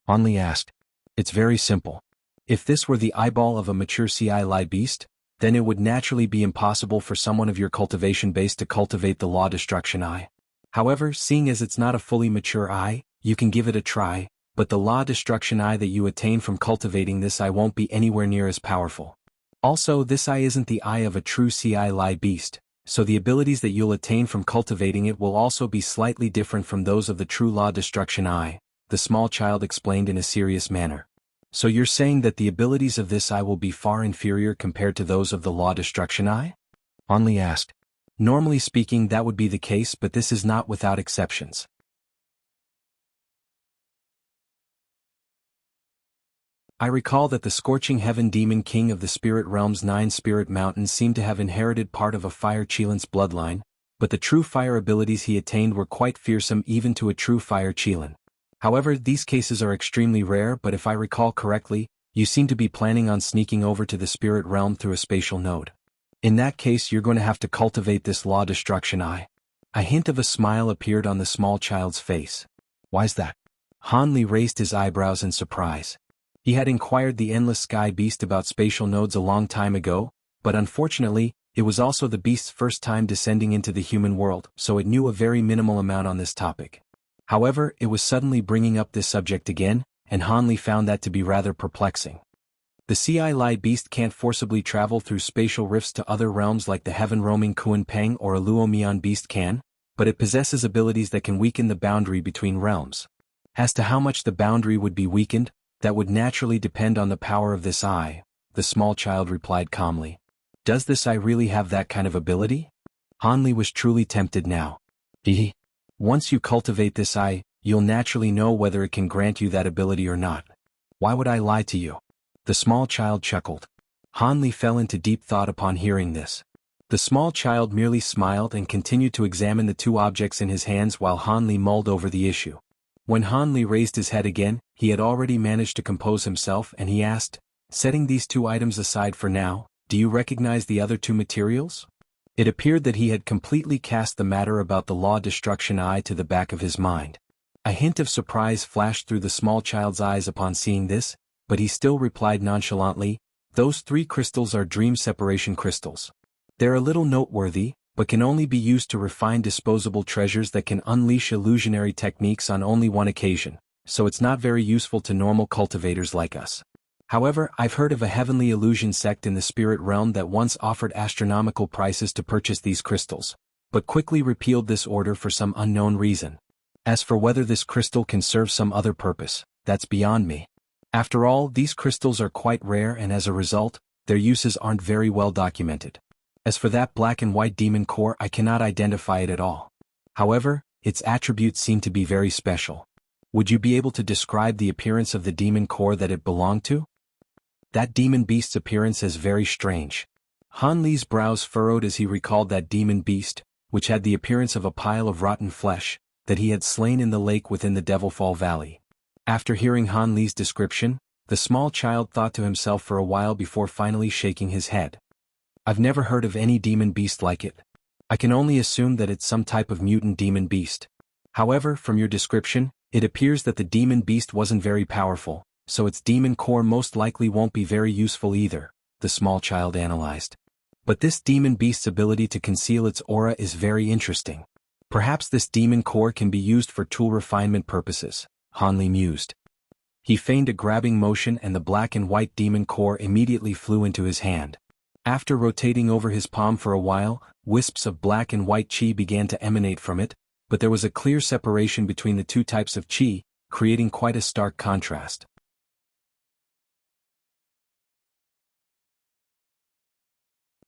Han Li asked. "It's very simple. If this were the eyeball of a mature Ci Lai beast, then it would naturally be impossible for someone of your cultivation base to cultivate the Law Destruction Eye. However, seeing as it's not a fully mature eye, you can give it a try, but the Law Destruction Eye that you attain from cultivating this eye won't be anywhere near as powerful. Also, this eye isn't the eye of a true Ci Lai beast, so the abilities that you'll attain from cultivating it will also be slightly different from those of the true Law Destruction Eye," the small child explained in a serious manner. "So you're saying that the abilities of this eye will be far inferior compared to those of the Law Destruction Eye?" Han Li asked. "Normally speaking, that would be the case, but this is not without exceptions. I recall that the Scorching Heaven Demon King of the Spirit Realm's 9 Spirit Mountains seemed to have inherited part of a fire Chelan's bloodline, but the true fire abilities he attained were quite fearsome even to a true fire Chelan. However, these cases are extremely rare, but if I recall correctly, you seem to be planning on sneaking over to the spirit realm through a spatial node. In that case, you're going to have to cultivate this law destruction eye. A hint of a smile appeared on the small child's face. Why's that? Hanli raised his eyebrows in surprise. He had inquired the Endless Sky Beast about spatial nodes a long time ago, but unfortunately, it was also the beast's first time descending into the human world, so it knew a very minimal amount on this topic. However, it was suddenly bringing up this subject again, and Hanli found that to be rather perplexing. The Ci Lai beast can't forcibly travel through spatial rifts to other realms like the heaven-roaming Kuan Peng or a Luo Mian beast can, but it possesses abilities that can weaken the boundary between realms. As to how much the boundary would be weakened, that would naturally depend on the power of this eye, the small child replied calmly. Does this eye really have that kind of ability? Hanli was truly tempted now. Once you cultivate this eye, you'll naturally know whether it can grant you that ability or not. Why would I lie to you? The small child chuckled. Hanli fell into deep thought upon hearing this. The small child merely smiled and continued to examine the two objects in his hands while Hanli mulled over the issue. When Hanli raised his head again, he had already managed to compose himself and he asked, setting these two items aside for now, do you recognize the other two materials? It appeared that he had completely cast the matter about the law destruction eye to the back of his mind. A hint of surprise flashed through the small child's eyes upon seeing this, but he still replied nonchalantly, those 3 crystals are dream separation crystals. They're a little noteworthy, but can only be used to refine disposable treasures that can unleash illusionary techniques on only one occasion, so it's not very useful to normal cultivators like us. However, I've heard of a heavenly illusion sect in the spirit realm that once offered astronomical prices to purchase these crystals, but quickly repealed this order for some unknown reason. As for whether this crystal can serve some other purpose, that's beyond me. After all, these crystals are quite rare and as a result, their uses aren't very well documented. As for that black and white demon core, I cannot identify it at all. However, its attributes seem to be very special. Would you be able to describe the appearance of the demon core that it belonged to? That demon beast's appearance is very strange. Hanli's brows furrowed as he recalled that demon beast, which had the appearance of a pile of rotten flesh, that he had slain in the lake within the Devilfall Valley. After hearing Hanli's description, the small child thought to himself for a while before finally shaking his head. I've never heard of any demon beast like it. I can only assume that it's some type of mutant demon beast. However, from your description, it appears that the demon beast wasn't very powerful, so its demon core most likely won't be very useful either, the small child analyzed. But this demon beast's ability to conceal its aura is very interesting. Perhaps this demon core can be used for tool refinement purposes, Hanli mused. He feigned a grabbing motion and the black and white demon core immediately flew into his hand. After rotating over his palm for a while, wisps of black and white chi began to emanate from it, but there was a clear separation between the two types of chi, creating quite a stark contrast.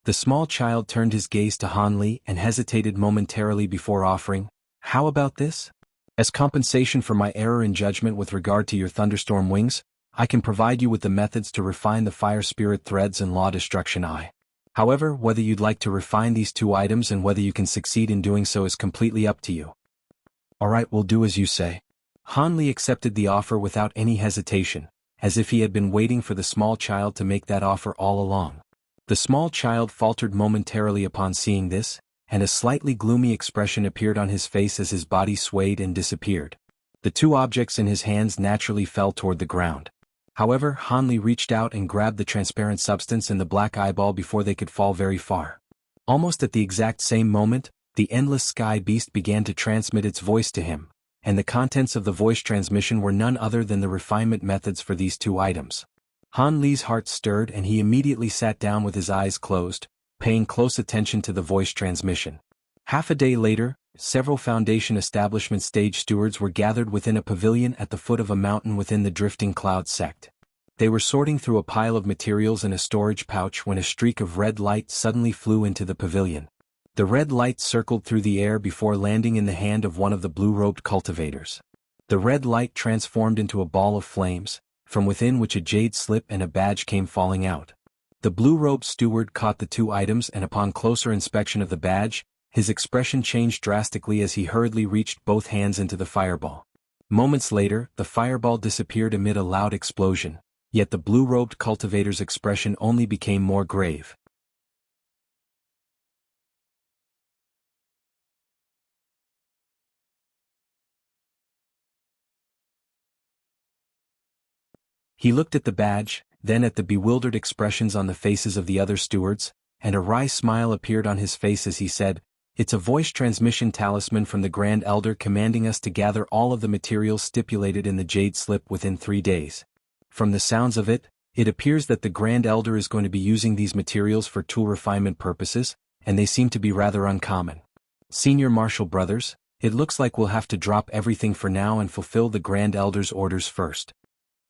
The small child turned his gaze to Hanli and hesitated momentarily before offering, "How about this? As compensation for my error in judgment with regard to your thunderstorm wings, I can provide you with the methods to refine the fire spirit threads and law destruction eye. However, whether you'd like to refine these two items and whether you can succeed in doing so is completely up to you." "Alright, we'll do as you say." Hanli accepted the offer without any hesitation, as if he had been waiting for the small child to make that offer all along. The small child faltered momentarily upon seeing this, and a slightly gloomy expression appeared on his face as his body swayed and disappeared. The two objects in his hands naturally fell toward the ground. However, Hanli reached out and grabbed the transparent substance in the black eyeball before they could fall very far. Almost at the exact same moment, the Endless Sky Beast began to transmit its voice to him, and the contents of the voice transmission were none other than the refinement methods for these two items. Hanli's heart stirred and he immediately sat down with his eyes closed, paying close attention to the voice transmission. Half a day later, several Foundation establishment stage stewards were gathered within a pavilion at the foot of a mountain within the Drifting Cloud sect. They were sorting through a pile of materials in a storage pouch when a streak of red light suddenly flew into the pavilion. The red light circled through the air before landing in the hand of one of the blue-robed cultivators. The red light transformed into a ball of flames, from within which a jade slip and a badge came falling out. The blue-robed steward caught the two items, and upon closer inspection of the badge, his expression changed drastically as he hurriedly reached both hands into the fireball. Moments later, the fireball disappeared amid a loud explosion, yet the blue-robed cultivator's expression only became more grave. He looked at the badge, then at the bewildered expressions on the faces of the other stewards, and a wry smile appeared on his face as he said, "It's a voice transmission talisman from the Grand Elder commanding us to gather all of the materials stipulated in the jade slip within 3 days. From the sounds of it, it appears that the Grand Elder is going to be using these materials for tool refinement purposes, and they seem to be rather uncommon. Senior Marshal Brothers, it looks like we'll have to drop everything for now and fulfill the Grand Elder's orders first."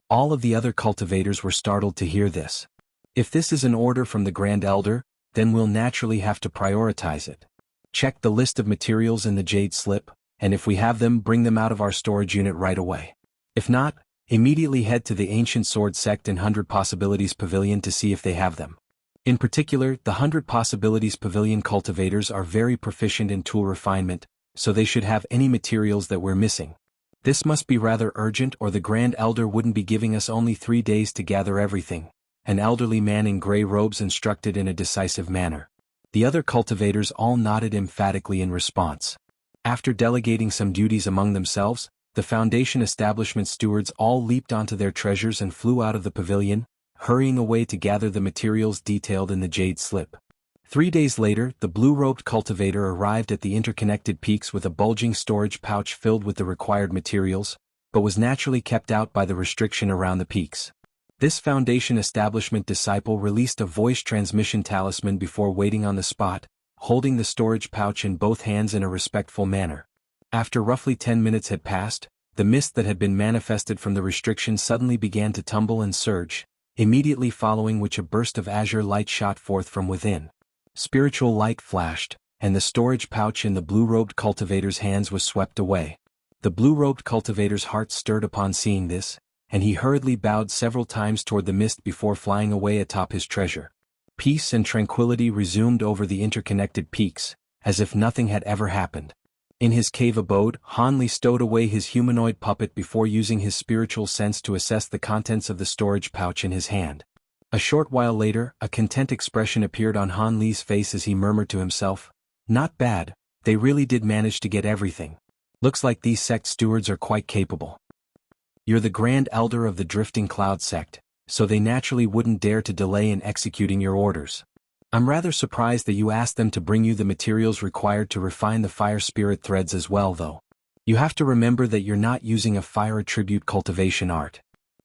All of the other cultivators were startled to hear this. If this is an order from the Grand Elder, then we'll naturally have to prioritize it. Check the list of materials in the jade slip, and if we have them, bring them out of our storage unit right away. If not, immediately head to the Ancient Sword Sect and 100 Possibilities Pavilion to see if they have them. In particular, the 100 Possibilities Pavilion cultivators are very proficient in tool refinement, so they should have any materials that we're missing. This must be rather urgent, or the Grand Elder wouldn't be giving us only 3 days to gather everything. An elderly man in gray robes instructed in a decisive manner. The other cultivators all nodded emphatically in response. After delegating some duties among themselves, the Foundation establishment stewards all leaped onto their treasures and flew out of the pavilion, hurrying away to gather the materials detailed in the jade slip. 3 days later, the blue-robed cultivator arrived at the interconnected peaks with a bulging storage pouch filled with the required materials, but was naturally kept out by the restriction around the peaks. This Foundation establishment disciple released a voice transmission talisman before waiting on the spot, holding the storage pouch in both hands in a respectful manner. After roughly 10 minutes had passed, the mist that had been manifested from the restriction suddenly began to tumble and surge, immediately following which a burst of azure light shot forth from within. Spiritual light flashed, and the storage pouch in the blue-robed cultivator's hands was swept away. The blue-robed cultivator's heart stirred upon seeing this, and he hurriedly bowed several times toward the mist before flying away atop his treasure. Peace and tranquility resumed over the interconnected peaks, as if nothing had ever happened. In his cave abode, Hanli stowed away his humanoid puppet before using his spiritual sense to assess the contents of the storage pouch in his hand. A short while later, a content expression appeared on Han Li's face as he murmured to himself, "Not bad, they really did manage to get everything. Looks like these sect stewards are quite capable. You're the Grand Elder of the Drifting Cloud sect, so they naturally wouldn't dare to delay in executing your orders. I'm rather surprised that you asked them to bring you the materials required to refine the fire spirit threads as well, though. You have to remember that you're not using a fire attribute cultivation art."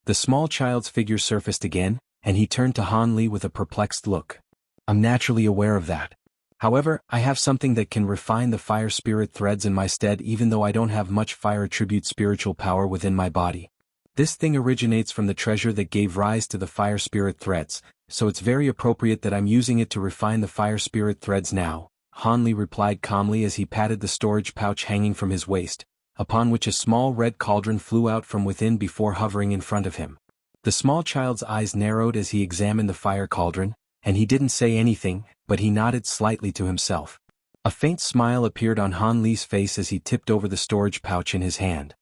The small child's figure surfaced again, and he turned to Han Li with a perplexed look. "I'm naturally aware of that. However, I have something that can refine the fire spirit threads in my stead even though I don't have much fire attribute spiritual power within my body. This thing originates from the treasure that gave rise to the fire spirit threads, so it's very appropriate that I'm using it to refine the fire spirit threads now," Han Li replied calmly as he patted the storage pouch hanging from his waist, upon which a small red cauldron flew out from within before hovering in front of him. The small child's eyes narrowed as he examined the fire cauldron, and he didn't say anything, but he nodded slightly to himself. A faint smile appeared on Han Li's face as he tipped over the storage pouch in his hand.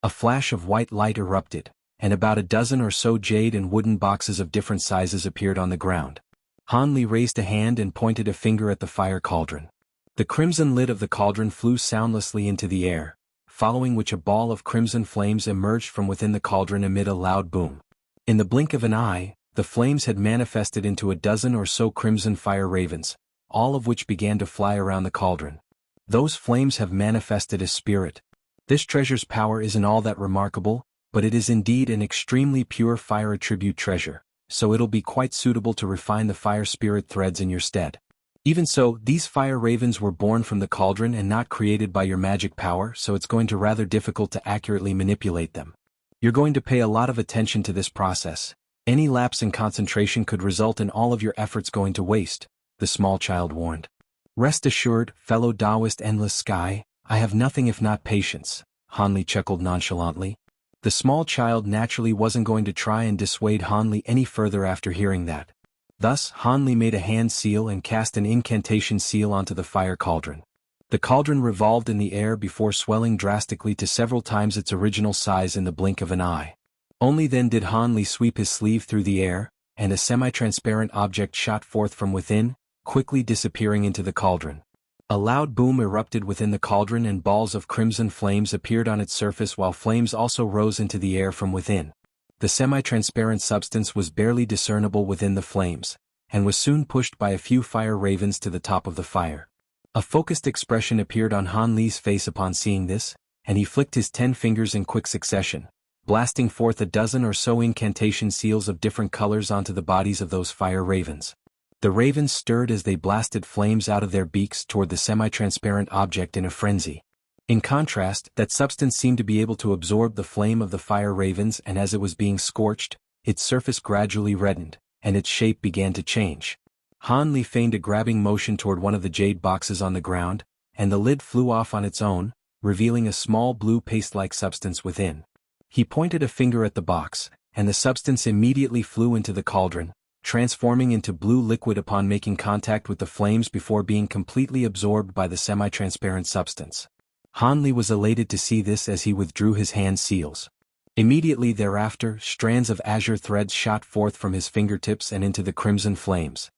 A flash of white light erupted, and about a dozen or so jade and wooden boxes of different sizes appeared on the ground. Han Li raised a hand and pointed a finger at the fire cauldron. The crimson lid of the cauldron flew soundlessly into the air, following which a ball of crimson flames emerged from within the cauldron amid a loud boom. In the blink of an eye, the flames had manifested into a dozen or so crimson fire ravens, all of which began to fly around the cauldron. Those flames have manifested as spirit. This treasure's power isn't all that remarkable, but it is indeed an extremely pure fire attribute treasure, so it'll be quite suitable to refine the fire spirit threads in your stead. Even so, these fire ravens were born from the cauldron and not created by your magic power, so it's going to be rather difficult to accurately manipulate them. You're going to pay a lot of attention to this process. Any lapse in concentration could result in all of your efforts going to waste, the small child warned. Rest assured, fellow Taoist Endless Sky, I have nothing if not patience, Han Li chuckled nonchalantly. The small child naturally wasn't going to try and dissuade Han Li any further after hearing that. Thus, Han Li made a hand seal and cast an incantation seal onto the fire cauldron. The cauldron revolved in the air before swelling drastically to several times its original size in the blink of an eye. Only then did Han Li sweep his sleeve through the air, and a semi-transparent object shot forth from within, quickly disappearing into the cauldron. A loud boom erupted within the cauldron and balls of crimson flames appeared on its surface while flames also rose into the air from within. The semi-transparent substance was barely discernible within the flames, and was soon pushed by a few fire ravens to the top of the fire. A focused expression appeared on Han Li's face upon seeing this, and he flicked his 10 fingers in quick succession, blasting forth a dozen or so incantation seals of different colors onto the bodies of those fire ravens. The ravens stirred as they blasted flames out of their beaks toward the semi-transparent object in a frenzy. In contrast, that substance seemed to be able to absorb the flame of the fire ravens, and as it was being scorched, its surface gradually reddened, and its shape began to change. Han Li feigned a grabbing motion toward one of the jade boxes on the ground, and the lid flew off on its own, revealing a small blue paste-like substance within. He pointed a finger at the box, and the substance immediately flew into the cauldron, transforming into blue liquid upon making contact with the flames before being completely absorbed by the semi-transparent substance. Han Li was elated to see this as he withdrew his hand seals. Immediately thereafter, strands of azure threads shot forth from his fingertips and into the crimson flames.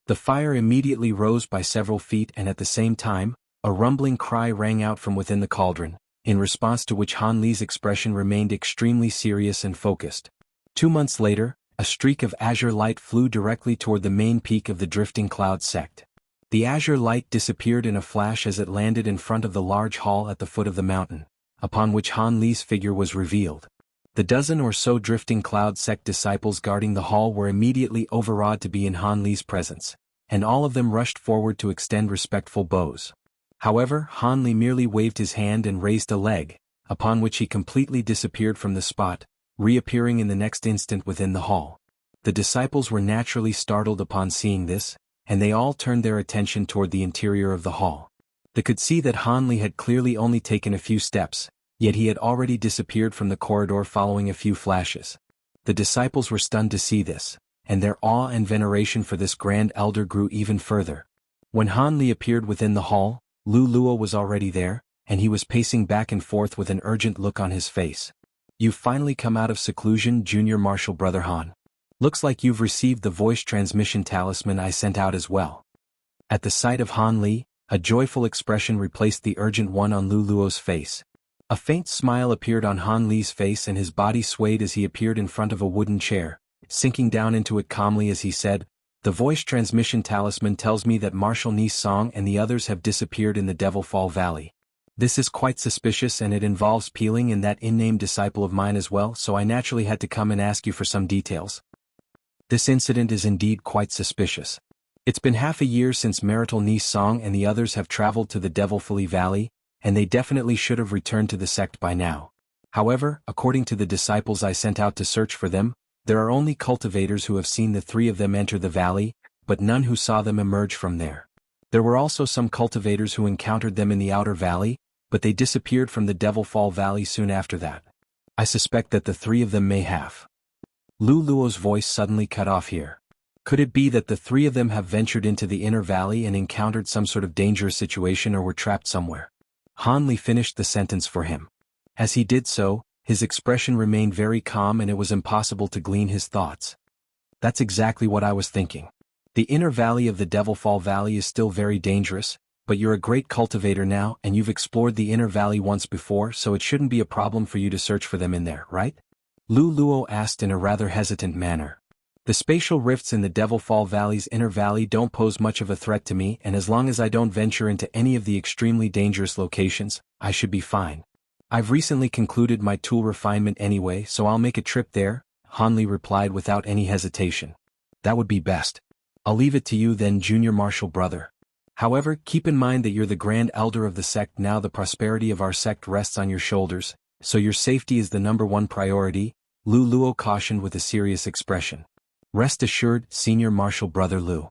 The fire immediately rose by several feet, and at the same time, a rumbling cry rang out from within the cauldron, in response to which Han Li's expression remained extremely serious and focused. 2 months later, a streak of azure light flew directly toward the main peak of the drifting cloud sect. The azure light disappeared in a flash as it landed in front of the large hall at the foot of the mountain, upon which Han Li's figure was revealed. The dozen or so drifting cloud sect disciples guarding the hall were immediately overawed to be in Han Li's presence, and all of them rushed forward to extend respectful bows. However, Han Li merely waved his hand and raised a leg, upon which he completely disappeared from the spot, reappearing in the next instant within the hall. The disciples were naturally startled upon seeing this, and they all turned their attention toward the interior of the hall. They could see that Han Li had clearly only taken a few steps, yet he had already disappeared from the corridor following a few flashes. The disciples were stunned to see this, and their awe and veneration for this grand elder grew even further. When Han Li appeared within the hall, Lu Luo was already there, and he was pacing back and forth with an urgent look on his face. "You've finally come out of seclusion, Junior Martial Brother Han. Looks like you've received the voice transmission talisman I sent out as well." At the sight of Han Li, a joyful expression replaced the urgent one on Lu Luo's face. A faint smile appeared on Han Li's face and his body swayed as he appeared in front of a wooden chair, sinking down into it calmly as he said, "The voice transmission talisman tells me that Marshal Ni Song and the others have disappeared in the Devil Fall Valley. This is quite suspicious and it involves Peeling and that unnamed disciple of mine as well, so I naturally had to come and ask you for some details. This incident is indeed quite suspicious. It's been half a year since Marital Ni Song and the others have traveled to the Devil Fall Valley, and they definitely should have returned to the sect by now. However, according to the disciples I sent out to search for them, there are only cultivators who have seen the 3 of them enter the valley, but none who saw them emerge from there. There were also some cultivators who encountered them in the outer valley, but they disappeared from the Devil Fall Valley soon after that. I suspect that the 3 of them may have." Lu Luo's voice suddenly cut off here. Could it be that the 3 of them have ventured into the inner valley and encountered some sort of dangerous situation or were trapped somewhere? Han Li finished the sentence for him. As he did so, his expression remained very calm and it was impossible to glean his thoughts. "That's exactly what I was thinking. The inner valley of the Devil Fall Valley is still very dangerous, but you're a great cultivator now and you've explored the inner valley once before, so it shouldn't be a problem for you to search for them in there, right?" Lu Luo asked in a rather hesitant manner. "The spatial rifts in the Devil Fall Valley's inner valley don't pose much of a threat to me, and as long as I don't venture into any of the extremely dangerous locations, I should be fine. I've recently concluded my tool refinement anyway, so I'll make a trip there," Han Li replied without any hesitation. "That would be best. I'll leave it to you then, Junior Martial Brother. However, keep in mind that you're the Grand Elder of the sect now. The prosperity of our sect rests on your shoulders, so your safety is the #1 priority," Lu Luo cautioned with a serious expression. "Rest assured, Senior Martial Brother Lu."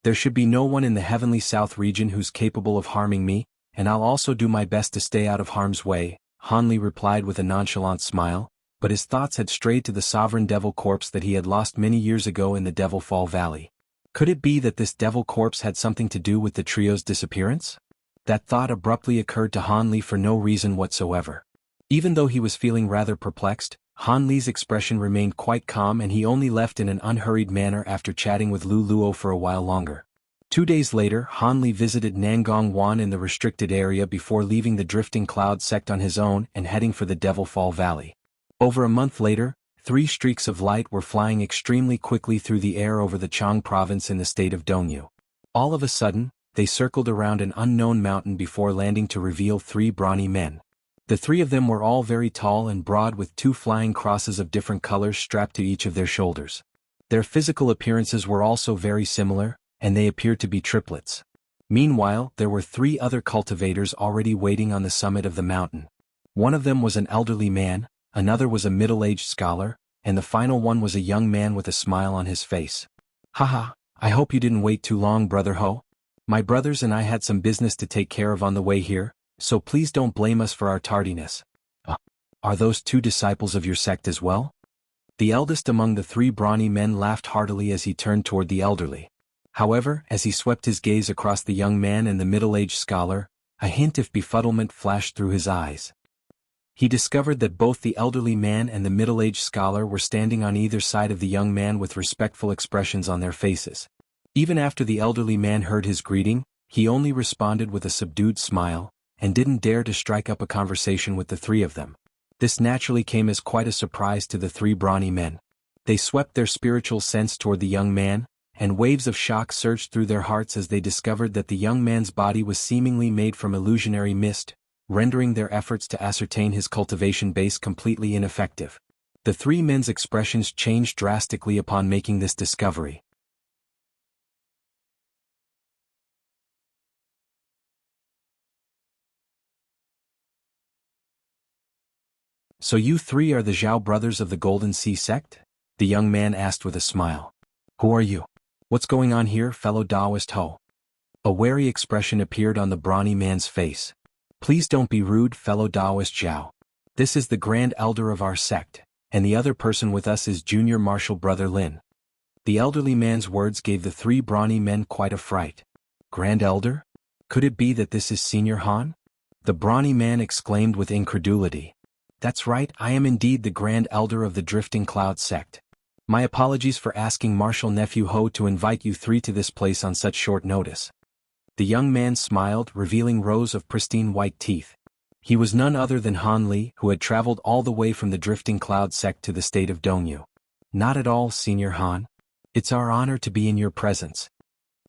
There should be no one in the heavenly south region who's capable of harming me, and I'll also do my best to stay out of harm's way, Hanli replied with a nonchalant smile, but his thoughts had strayed to the sovereign devil corpse that he had lost many years ago in the Devil Fall Valley. Could it be that this devil corpse had something to do with the trio's disappearance? That thought abruptly occurred to Hanli for no reason whatsoever. Even though he was feeling rather perplexed, Hanli's expression remained quite calm and he only left in an unhurried manner after chatting with Lu Luo for a while longer. 2 days later, Hanli visited Nangong Wan in the restricted area before leaving the Drifting Cloud sect on his own and heading for the Devil Fall Valley. Over a month later, 3 streaks of light were flying extremely quickly through the air over the Chang province in the state of Dongyu. All of a sudden, they circled around an unknown mountain before landing to reveal 3 brawny men. The 3 of them were all very tall and broad with 2 flying crosses of different colors strapped to each of their shoulders. Their physical appearances were also very similar, and they appeared to be triplets. Meanwhile, there were 3 other cultivators already waiting on the summit of the mountain. One of them was an elderly man, another was a middle-aged scholar, and the final one was a young man with a smile on his face. Haha, I hope you didn't wait too long, Brother Ho. My brothers and I had some business to take care of on the way here, so please don't blame us for our tardiness. Are those 2 disciples of your sect as well? The eldest among the 3 brawny men laughed heartily as he turned toward the elderly. However, as he swept his gaze across the young man and the middle-aged scholar, a hint of befuddlement flashed through his eyes. He discovered that both the elderly man and the middle-aged scholar were standing on either side of the young man with respectful expressions on their faces. Even after the elderly man heard his greeting, he only responded with a subdued smile, and didn't dare to strike up a conversation with the 3 of them. This naturally came as quite a surprise to the 3 brawny men. They swept their spiritual sense toward the young man, and waves of shock surged through their hearts as they discovered that the young man's body was seemingly made from illusionary mist, rendering their efforts to ascertain his cultivation base completely ineffective. The 3 men's expressions changed drastically upon making this discovery. So you 3 are the Zhao brothers of the Golden Sea sect? The young man asked with a smile. Who are you? What's going on here, fellow Taoist Ho? A wary expression appeared on the brawny man's face. Please don't be rude, fellow Taoist Zhao. This is the Grand Elder of our sect, and the other person with us is Junior Marshal Brother Lin. The elderly man's words gave the 3 brawny men quite a fright. Grand Elder? Could it be that this is Senior Han? The brawny man exclaimed with incredulity. That's right, I am indeed the Grand Elder of the Drifting Cloud sect. My apologies for asking Marshal Nephew Ho to invite you 3 to this place on such short notice. The young man smiled, revealing rows of pristine white teeth. He was none other than Han Li, who had traveled all the way from the Drifting Cloud sect to the state of Dongyu. Not at all, Senior Han. It's our honor to be in your presence.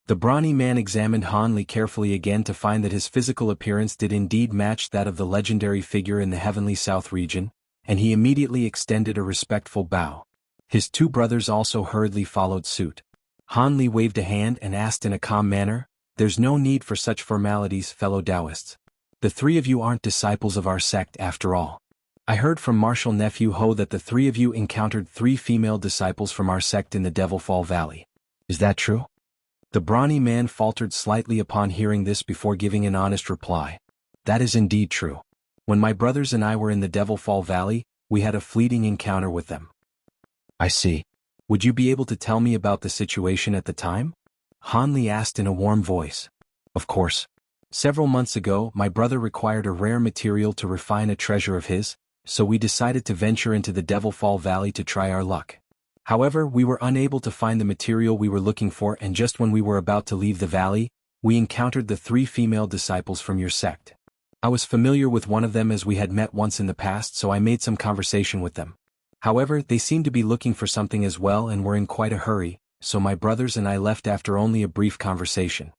The brawny man examined Han Li carefully again to find that his physical appearance did indeed match that of the legendary figure in the heavenly south region, and he immediately extended a respectful bow. His 2 brothers also hurriedly followed suit. Han Li waved a hand and asked in a calm manner, There's no need for such formalities, fellow Taoists. The 3 of you aren't disciples of our sect after all. I heard from Marshal Nephew Ho that the 3 of you encountered 3 female disciples from our sect in the Devil Fall Valley. Is that true? The brawny man faltered slightly upon hearing this before giving an honest reply. That is indeed true. When my brothers and I were in the Devil Fall Valley, we had a fleeting encounter with them. I see. Would you be able to tell me about the situation at the time? Han Li asked in a warm voice. Of course. Several months ago, my brother required a rare material to refine a treasure of his, so we decided to venture into the Devil Fall Valley to try our luck. However, we were unable to find the material we were looking for, and just when we were about to leave the valley, we encountered the 3 female disciples from your sect. I was familiar with one of them as we had met once in the past, so I made some conversation with them. However, they seemed to be looking for something as well and were in quite a hurry, so my brothers and I left after only a brief conversation.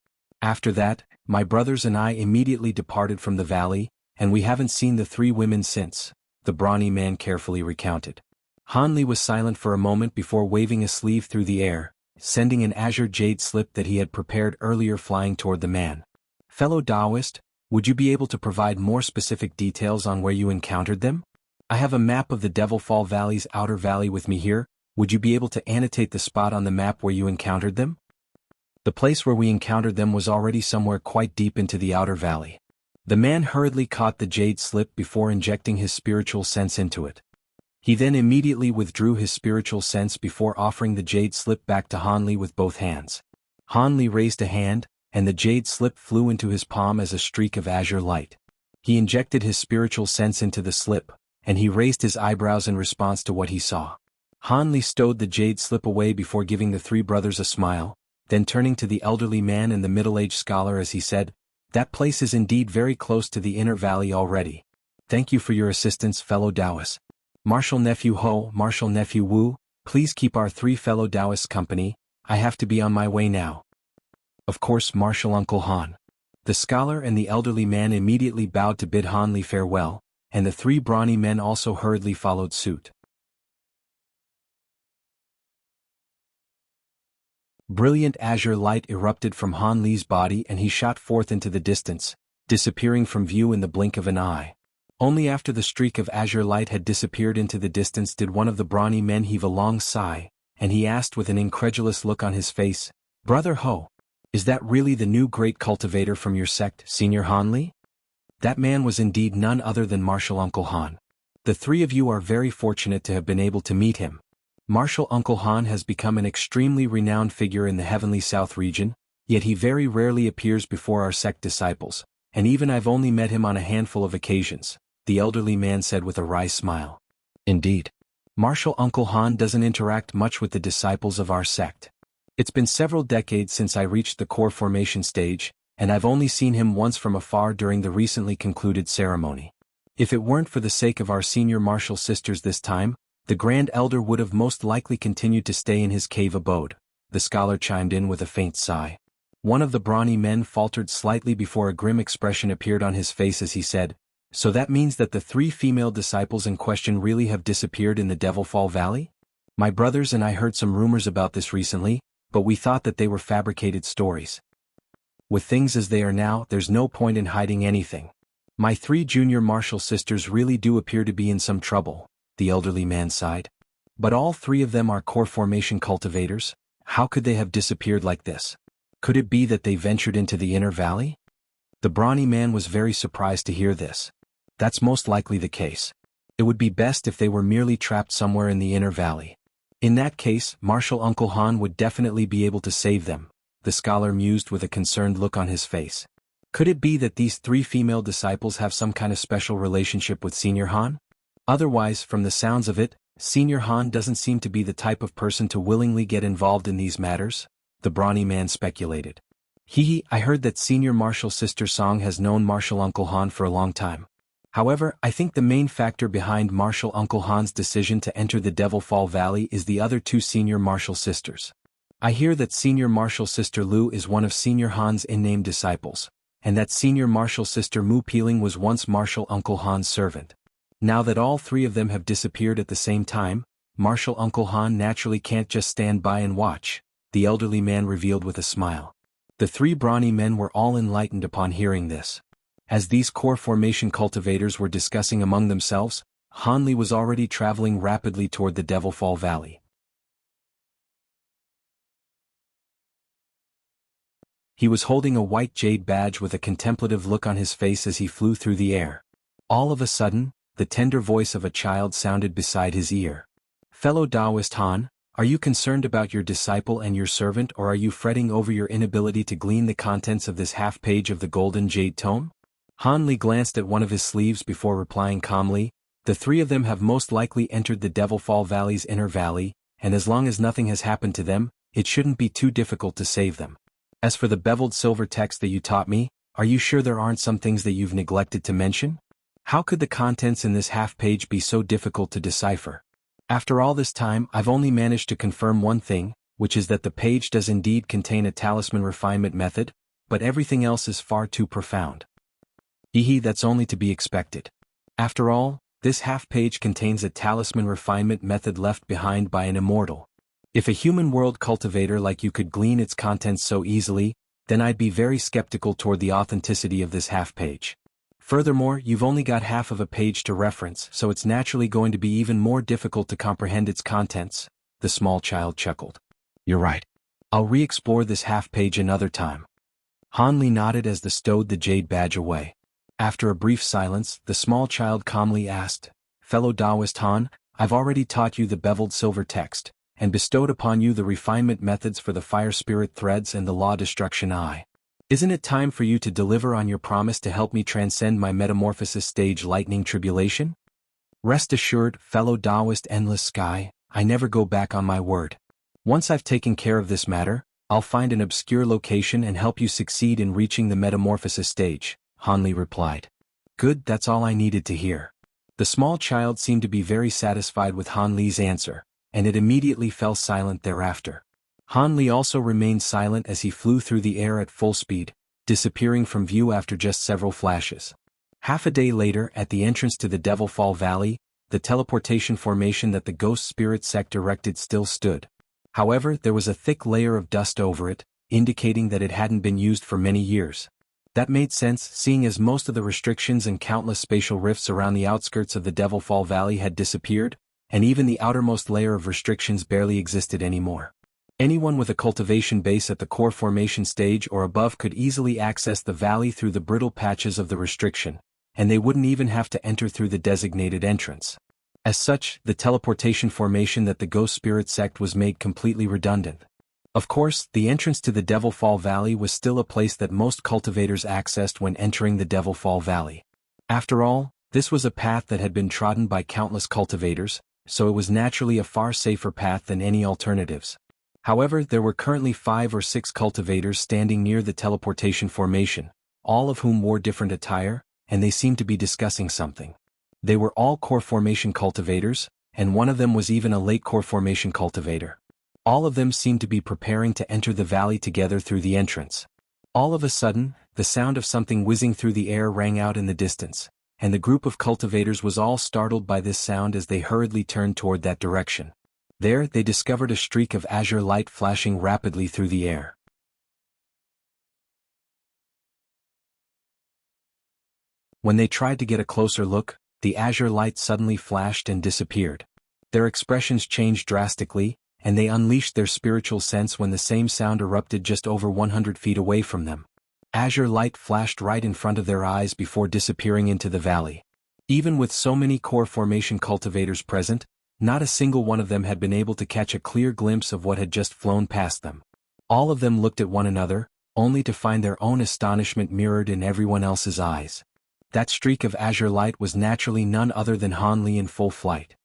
After that, my brothers and I immediately departed from the valley, and we haven't seen the 3 women since, the brawny man carefully recounted. Han Li was silent for a moment before waving a sleeve through the air, sending an azure jade slip that he had prepared earlier flying toward the man. Fellow Taoist, would you be able to provide more specific details on where you encountered them? I have a map of the Devil Fall Valley's outer valley with me here. Would you be able to annotate the spot on the map where you encountered them? The place where we encountered them was already somewhere quite deep into the outer valley. The man hurriedly caught the jade slip before injecting his spiritual sense into it. He then immediately withdrew his spiritual sense before offering the jade slip back to Hanli with both hands. Hanli raised a hand, and the jade slip flew into his palm as a streak of azure light. He injected his spiritual sense into the slip, and he raised his eyebrows in response to what he saw. Hanli stowed the jade slip away before giving the three brothers a smile, then turning to the elderly man and the middle-aged scholar as he said, "That place is indeed very close to the inner valley already. Thank you for your assistance, fellow Taoists. Martial Nephew Ho, Martial Nephew Wu, please keep our three fellow Taoists company. I have to be on my way now." Of course, Martial Uncle Han. The scholar and the elderly man immediately bowed to bid Hanli farewell, and the three brawny men also hurriedly followed suit. Brilliant azure light erupted from Hanli's body and he shot forth into the distance, disappearing from view in the blink of an eye. Only after the streak of azure light had disappeared into the distance did one of the brawny men heave a long sigh, and he asked with an incredulous look on his face, "Brother Ho, is that really the new great cultivator from your sect, Senior Hanli?" That man was indeed none other than Martial Uncle Han. The three of you are very fortunate to have been able to meet him. Martial Uncle Han has become an extremely renowned figure in the Heavenly South region, yet he very rarely appears before our sect disciples, and even I've only met him on a handful of occasions, the elderly man said with a wry smile. Indeed. Martial Uncle Han doesn't interact much with the disciples of our sect. It's been several decades since I reached the core formation stage, and I've only seen him once from afar during the recently concluded ceremony. If it weren't for the sake of our senior martial sisters this time, the Grand Elder would have most likely continued to stay in his cave abode, the scholar chimed in with a faint sigh. One of the brawny men faltered slightly before a grim expression appeared on his face as he said, "So that means that the three female disciples in question really have disappeared in the Devilfall Valley? My brothers and I heard some rumors about this recently, but we thought that they were fabricated stories. With things as they are now, there's no point in hiding anything. My three junior martial sisters really do appear to be in some trouble," the elderly man sighed. "But all three of them are core formation cultivators. How could they have disappeared like this? Could it be that they ventured into the inner valley?" The brawny man was very surprised to hear this. That's most likely the case. It would be best if they were merely trapped somewhere in the inner valley. In that case, Martial Uncle Han would definitely be able to save them, the scholar mused with a concerned look on his face. Could it be that these three female disciples have some kind of special relationship with Senior Han? Otherwise, from the sounds of it, Senior Han doesn't seem to be the type of person to willingly get involved in these matters, the brawny man speculated. I heard that Senior Martial Sister Song has known Martial Uncle Han for a long time. However, I think the main factor behind Martial Uncle Han's decision to enter the Devilfall Valley is the other two senior martial sisters. I hear that Senior Martial Sister Lu is one of Senior Han's in-name disciples, and that Senior Martial Sister Mu Peeling was once Martial Uncle Han's servant. Now that all three of them have disappeared at the same time, Martial Uncle Han naturally can't just stand by and watch, the elderly man revealed with a smile. The three brawny men were all enlightened upon hearing this. As these core formation cultivators were discussing among themselves, Hanli was already traveling rapidly toward the Devilfall Valley. He was holding a white jade badge with a contemplative look on his face as he flew through the air. All of a sudden, the tender voice of a child sounded beside his ear. "Fellow Taoist Han, are you concerned about your disciple and your servant, or are you fretting over your inability to glean the contents of this half-page of the Golden Jade Tome?" Hanli glanced at one of his sleeves before replying calmly, "The three of them have most likely entered the Devilfall Valley's inner valley, and as long as nothing has happened to them, it shouldn't be too difficult to save them. As for the beveled silver text that you taught me, are you sure there aren't some things that you've neglected to mention? How could the contents in this half-page be so difficult to decipher? After all this time, I've only managed to confirm one thing, which is that the page does indeed contain a talisman refinement method, but everything else is far too profound." That's only to be expected. After all, this half-page contains a talisman refinement method left behind by an immortal. If a human world cultivator like you could glean its contents so easily, then I'd be very skeptical toward the authenticity of this half-page. Furthermore, you've only got half of a page to reference, so it's naturally going to be even more difficult to comprehend its contents, the small child chuckled. "You're right. I'll re-explore this half-page another time. Han Li nodded as they stowed the jade badge away. After a brief silence, the small child calmly asked, "Fellow Taoist Han, I've already taught you the beveled silver text, and bestowed upon you the refinement methods for the fire spirit threads and the law destruction eye. Isn't it time for you to deliver on your promise to help me transcend my metamorphosis stage lightning tribulation? Rest assured, fellow Taoist endless sky, I never go back on my word. Once I've taken care of this matter, I'll find an obscure location and help you succeed in reaching the metamorphosis stage," Han Li replied. "Good, that's all I needed to hear." The small child seemed to be very satisfied with Han Li's answer, and it immediately fell silent thereafter. Han Li also remained silent as he flew through the air at full speed, disappearing from view after just several flashes. Half a day later, at the entrance to the Devil Fall Valley, the teleportation formation that the Ghost Spirit sect erected still stood. However, there was a thick layer of dust over it, indicating that it hadn't been used for many years. That made sense, seeing as most of the restrictions and countless spatial rifts around the outskirts of the Devil Fall Valley had disappeared, and even the outermost layer of restrictions barely existed anymore. Anyone with a cultivation base at the core formation stage or above could easily access the valley through the brittle patches of the restriction, and they wouldn't even have to enter through the designated entrance. As such, the teleportation formation that the Ghost Spirit sect was made completely redundant. Of course, the entrance to the Devil Fall Valley was still a place that most cultivators accessed when entering the Devil Fall Valley. After all, this was a path that had been trodden by countless cultivators, so it was naturally a far safer path than any alternatives. However, there were currently 5 or 6 cultivators standing near the teleportation formation, all of whom wore different attire, and they seemed to be discussing something. They were all core formation cultivators, and one of them was even a late core formation cultivator. All of them seemed to be preparing to enter the valley together through the entrance. All of a sudden, the sound of something whizzing through the air rang out in the distance, and the group of cultivators was all startled by this sound as they hurriedly turned toward that direction. There, they discovered a streak of azure light flashing rapidly through the air. When they tried to get a closer look, the azure light suddenly flashed and disappeared. Their expressions changed drastically, and they unleashed their spiritual sense when the same sound erupted just over 100 feet away from them. Azure light flashed right in front of their eyes before disappearing into the valley. Even with so many core formation cultivators present, not a single one of them had been able to catch a clear glimpse of what had just flown past them. All of them looked at one another, only to find their own astonishment mirrored in everyone else's eyes. That streak of azure light was naturally none other than Han Li in full flight.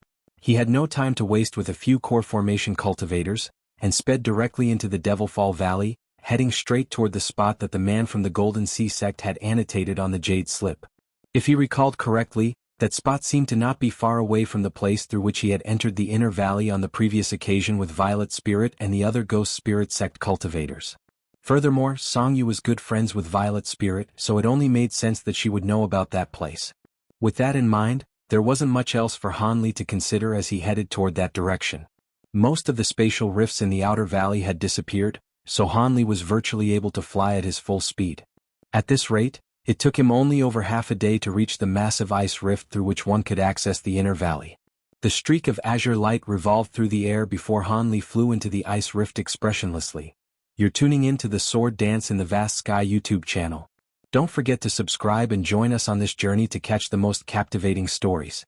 He had no time to waste with a few core formation cultivators, and sped directly into the Devil Fall Valley, heading straight toward the spot that the man from the Golden Sea sect had annotated on the jade slip. If he recalled correctly, that spot seemed to not be far away from the place through which he had entered the inner valley on the previous occasion with Violet Spirit and the other Ghost Spirit sect cultivators. Furthermore, Song Yu was good friends with Violet Spirit, so it only made sense that she would know about that place. With that in mind, there wasn't much else for Han Li to consider as he headed toward that direction. Most of the spatial rifts in the outer valley had disappeared, so Han Li was virtually able to fly at his full speed. At this rate, it took him only over half a day to reach the massive ice rift through which one could access the inner valley. The streak of azure light revolved through the air before Han Li flew into the ice rift expressionlessly. You're tuning in to the Sword Dance in the Vast Sky YouTube channel. Don't forget to subscribe and join us on this journey to catch the most captivating stories.